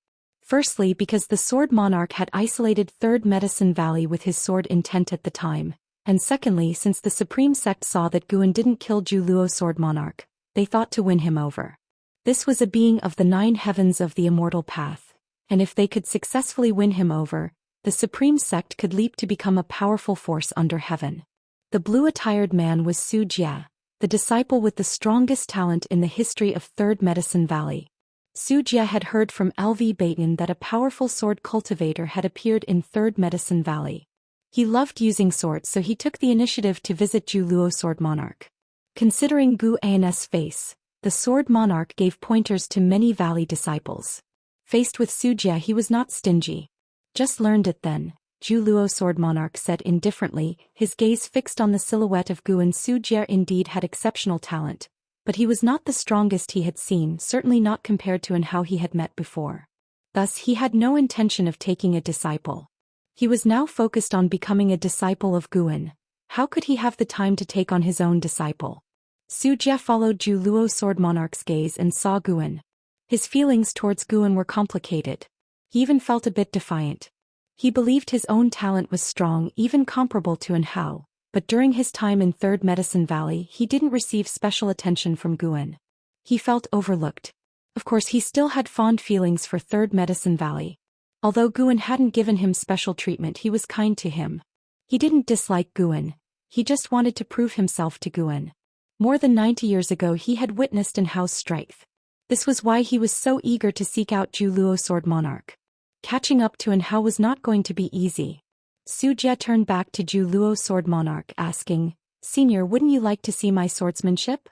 S1: Firstly, because the Sword Monarch had isolated Third Medicine Valley with his sword intent at the time, and secondly, since the Supreme Sect saw that Guan didn't kill Zhou Luo Sword Monarch, they thought to win him over. This was a being of the 9 heavens of the Immortal path, and if they could successfully win him over, the Supreme Sect could leap to become a powerful force under heaven. The blue-attired man was Zhou Xian, the disciple with the strongest talent in the history of Third Medicine Valley. Zhou Xian had heard from LV Baitan that a powerful sword cultivator had appeared in Third Medicine Valley. He loved using swords, so he took the initiative to visit Zhou Luo Sword Monarch. Considering Guan's face, the Sword Monarch gave pointers to many valley disciples. Faced with Zhou Xian, he was not stingy. "Just learned it then," Zhou Luo Sword Monarch said indifferently, his gaze fixed on the silhouette of Guan. Zhou Xian indeed had exceptional talent, but he was not the strongest he had seen, certainly not compared to how he had met before. Thus he had no intention of taking a disciple. He was now focused on becoming a disciple of Guan. How could he have the time to take on his own disciple? Zhou Xian followed Zhou Luo Sword Monarch's gaze and saw Guan. His feelings towards Guan were complicated. He even felt a bit defiant. He believed his own talent was strong, even comparable to Hao, but during his time in Third Medicine Valley he didn't receive special attention from Guan. He felt overlooked. Of course he still had fond feelings for Third Medicine Valley. Although Guan hadn't given him special treatment, he was kind to him. He didn't dislike Guan. He just wanted to prove himself to Guan. More than 90 years ago he had witnessed Hao's strength. This was why he was so eager to seek out Zhou Luo Sword Monarch. Catching up to Hao was not going to be easy. Zhou Xian turned back to Zhou Luo Sword Monarch, asking, "Senior, wouldn't you like to see my swordsmanship?"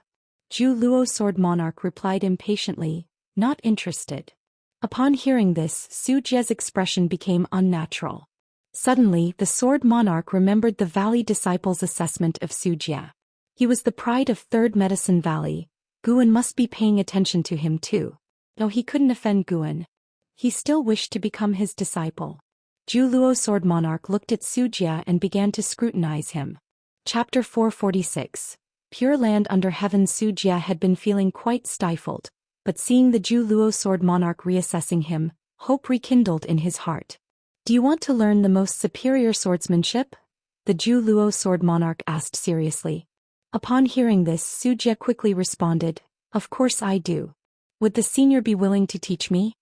S1: Zhou Luo Sword Monarch replied impatiently, "Not interested." Upon hearing this, Zhou Xian's expression became unnatural. Suddenly, the Sword Monarch remembered the Valley disciple's assessment of Zhou Xian. He was the pride of Third Medicine Valley. Guan must be paying attention to him too. Though he couldn't offend Guan, he still wished to become his disciple. Zhou Luo Sword Monarch looked at Zhou Xian and began to scrutinize him. Chapter 446. Pure Land Under Heaven. Zhou Xian had been feeling quite stifled, but seeing the Zhou Luo Sword Monarch reassessing him, hope rekindled in his heart. "Do you want to learn the most superior swordsmanship?" the Zhou Luo Sword Monarch asked seriously. Upon hearing this, Zhou Xian quickly responded, "Of course I do. Would the senior be willing to teach me?"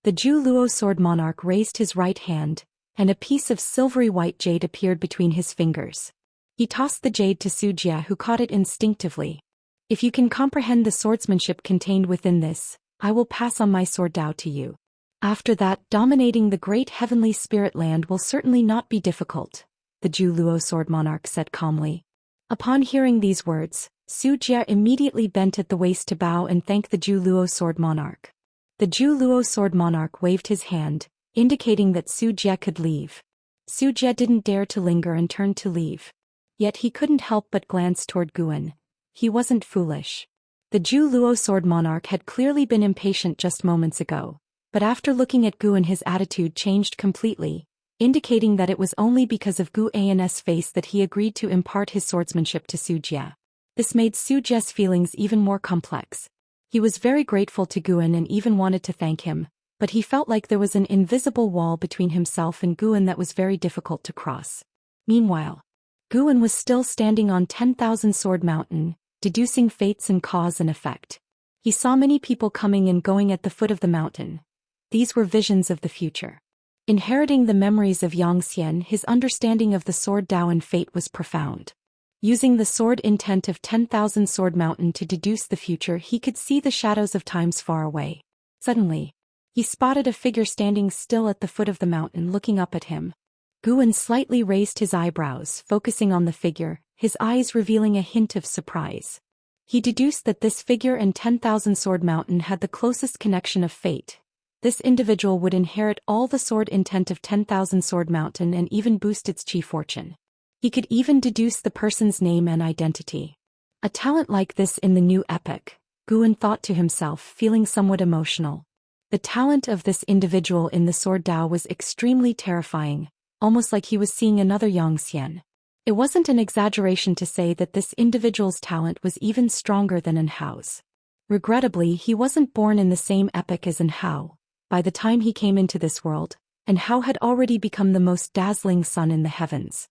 S1: The Zhou Luo Sword Monarch raised his right hand, and a piece of silvery white jade appeared between his fingers. He tossed the jade to Zhou Xian, who caught it instinctively. "If you can comprehend the swordsmanship contained within this, I will pass on my sword Dao to you. After that, dominating the great heavenly spirit land will certainly not be difficult," the Zhou Luo Sword Monarch said calmly. Upon hearing these words, Su Jie immediately bent at the waist to bow and thank the Zhu Luo sword monarch. The Zhu Luo sword monarch waved his hand, indicating that Su Jie could leave. Su Jie didn't dare to linger and turned to leave. Yet he couldn't help but glance toward Guan. He wasn't foolish. The Zhu Luo sword monarch had clearly been impatient just moments ago, but after looking at Guan his attitude changed completely, indicating that it was only because of Gu An's face that he agreed to impart his swordsmanship to Su Jie. This made Su Jie's feelings even more complex. He was very grateful to Guan and even wanted to thank him, but he felt like there was an invisible wall between himself and Guan that was very difficult to cross. Meanwhile, Guan was still standing on 10,000 Sword Mountain, deducing fates and cause and effect. He saw many people coming and going at the foot of the mountain. These were visions of the future. Inheriting the memories of Xianxia, his understanding of the sword Dao and fate was profound. Using the sword intent of 10,000 Sword Mountain to deduce the future, he could see the shadows of times far away. Suddenly, he spotted a figure standing still at the foot of the mountain looking up at him. Guan slightly raised his eyebrows, focusing on the figure, his eyes revealing a hint of surprise. He deduced that this figure and 10,000 Sword Mountain had the closest connection of fate. This individual would inherit all the sword intent of 10,000 Sword Mountain and even boost its chi fortune. He could even deduce the person's name and identity. A talent like this in the new epoch, Guan thought to himself, feeling somewhat emotional. The talent of this individual in the sword Dao was extremely terrifying, almost like he was seeing another Xian. It wasn't an exaggeration to say that this individual's talent was even stronger than Enhao's. Regrettably, he wasn't born in the same epoch as Enhao. By the time he came into this world, Enhao had already become the most dazzling sun in the heavens.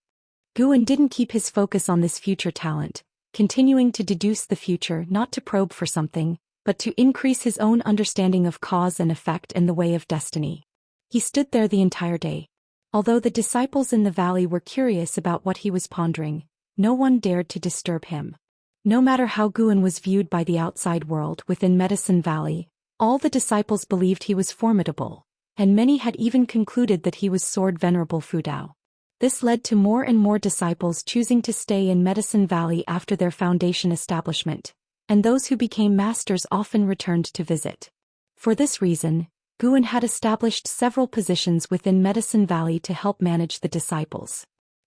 S1: Guan didn't keep his focus on this future talent, continuing to deduce the future not to probe for something, but to increase his own understanding of cause and effect and the way of destiny. He stood there the entire day. Although the disciples in the valley were curious about what he was pondering, no one dared to disturb him. No matter how Guan was viewed by the outside world within Medicine Valley, all the disciples believed he was formidable, and many had even concluded that he was Sword Venerable Fudao. This led to more and more disciples choosing to stay in Medicine Valley after their foundation establishment, and those who became masters often returned to visit. For this reason, Guan had established several positions within Medicine Valley to help manage the disciples.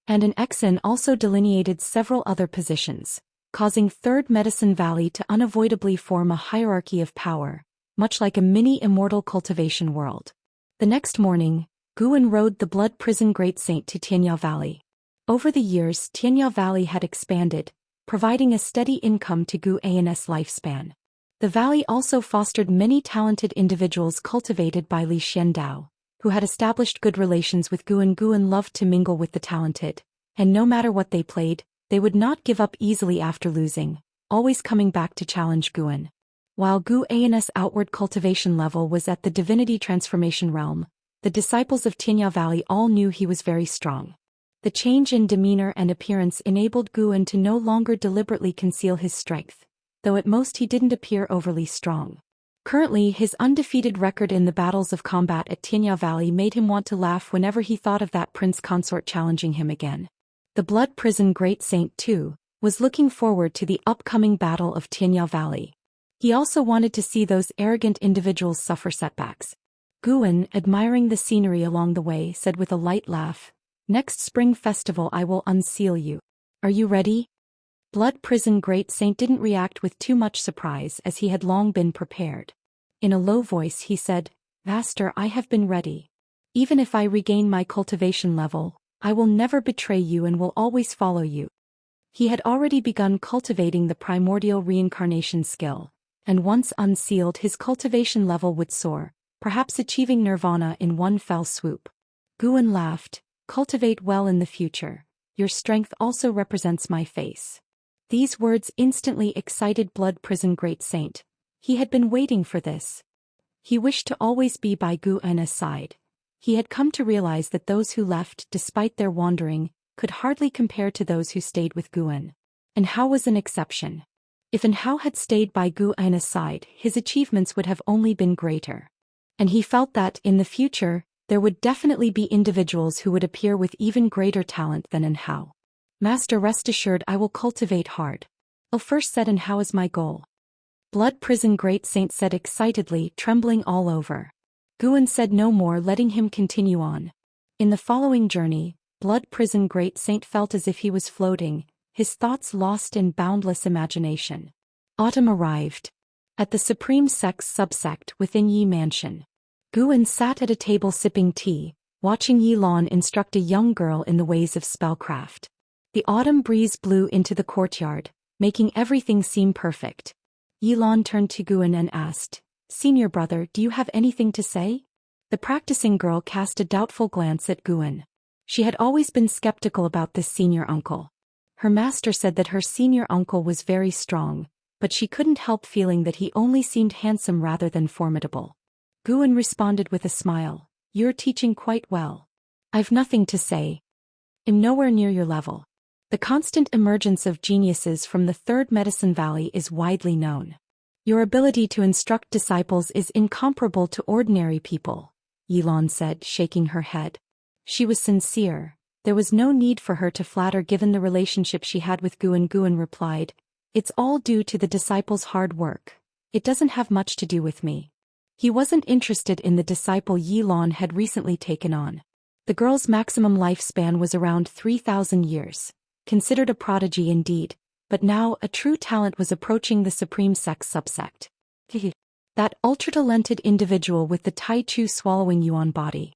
S1: And an Exon also delineated several other positions, causing Third Medicine Valley to unavoidably form a hierarchy of power, much like a mini Immortal cultivation world. The next morning, Guan rode the Blood Prison Great Saint to Tianya Valley. Over the years, Tianya Valley had expanded, providing a steady income to Gu An's lifespan. The valley also fostered many talented individuals cultivated by Li Xiandao, who had established good relations with Guan. Guan loved to mingle with the talented, and no matter what they played, they would not give up easily after losing, always coming back to challenge Guan. While Gu An's outward cultivation level was at the divinity transformation realm, the disciples of Tianya Valley all knew he was very strong. The change in demeanor and appearance enabled Guan to no longer deliberately conceal his strength, though at most he didn't appear overly strong. Currently, his undefeated record in the battles of combat at Tianya Valley made him want to laugh whenever he thought of that prince consort challenging him again. The Blood Prison Great Saint, too, was looking forward to the upcoming battle of Tianya Valley. He also wanted to see those arrogant individuals suffer setbacks. Guan, admiring the scenery along the way, said with a light laugh, "Next spring festival I will unseal you. Are you ready?" Blood Prison Great Saint didn't react with too much surprise as he had long been prepared. In a low voice he said, "Master, I have been ready. Even if I regain my cultivation level, I will never betray you and will always follow you." He had already begun cultivating the primordial reincarnation skill, and once unsealed his cultivation level would soar, perhaps achieving nirvana in one fell swoop. Guan laughed, "Cultivate well in the future. Your strength also represents my face." These words instantly excited Blood Prison Great Saint. He had been waiting for this. He wished to always be by Gu An's side. He had come to realize that those who left, despite their wandering, could hardly compare to those who stayed with Guan. And Hao was an exception. If Enhao had stayed by Gu An's side, his achievements would have only been greater. And he felt that, in the future, there would definitely be individuals who would appear with even greater talent than Enhao. "Master, rest assured I will cultivate hard." First said, and how is my goal? Blood Prison Great Saint said excitedly, trembling all over. Guan said no more, letting him continue on. In the following journey, Blood Prison Great Saint felt as if he was floating, his thoughts lost in boundless imagination. Autumn arrived. At the Supreme Sect's subsect within Yi Mansion. Guan sat at a table sipping tea, watching Yi Lan instruct a young girl in the ways of spellcraft. The autumn breeze blew into the courtyard, making everything seem perfect. Yi Lan turned to Guan and asked, "Senior brother, do you have anything to say?" The practicing girl cast a doubtful glance at Guan. She had always been skeptical about this senior uncle. Her master said that her senior uncle was very strong, but she couldn't help feeling that he only seemed handsome rather than formidable. Guan responded with a smile, "You're teaching quite well. I've nothing to say. I'm nowhere near your level. The constant emergence of geniuses from the Third Medicine Valley is widely known. Your ability to instruct disciples is incomparable to ordinary people," Yi Lan said, shaking her head. She was sincere. There was no need for her to flatter given the relationship she had with Guan. Guan replied, "It's all due to the disciples' hard work. It doesn't have much to do with me." He wasn't interested in the disciple Yi Lan had recently taken on. The girl's maximum lifespan was around 3,000 years, considered a prodigy indeed, but now a true talent was approaching the Supreme Sect's subsect. That ultra-talented individual with the Tai Chu swallowing yuan body.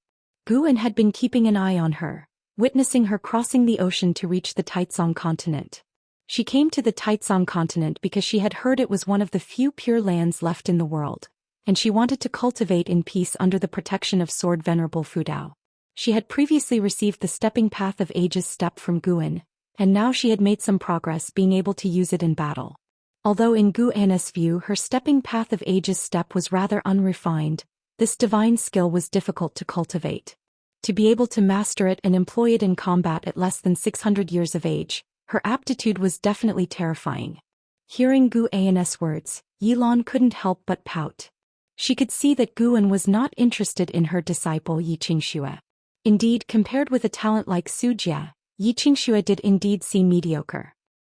S1: Guan had been keeping an eye on her, witnessing her crossing the ocean to reach the Taizong continent. She came to the Taizong continent because she had heard it was one of the few pure lands left in the world, and she wanted to cultivate in peace under the protection of Sword Venerable Fudao. She had previously received the Stepping Path of Ages step from Guan, and now she had made some progress being able to use it in battle. Although in Guan's view her Stepping Path of Ages step was rather unrefined, this divine skill was difficult to cultivate. To be able to master it and employ it in combat at less than 600 years of age, her aptitude was definitely terrifying. Hearing Guan's words, Yi Lan couldn't help but pout. She could see that Guan was not interested in her disciple Yi Qingxue. Indeed, compared with a talent like Su Jia, Yi Qingxue did indeed seem mediocre.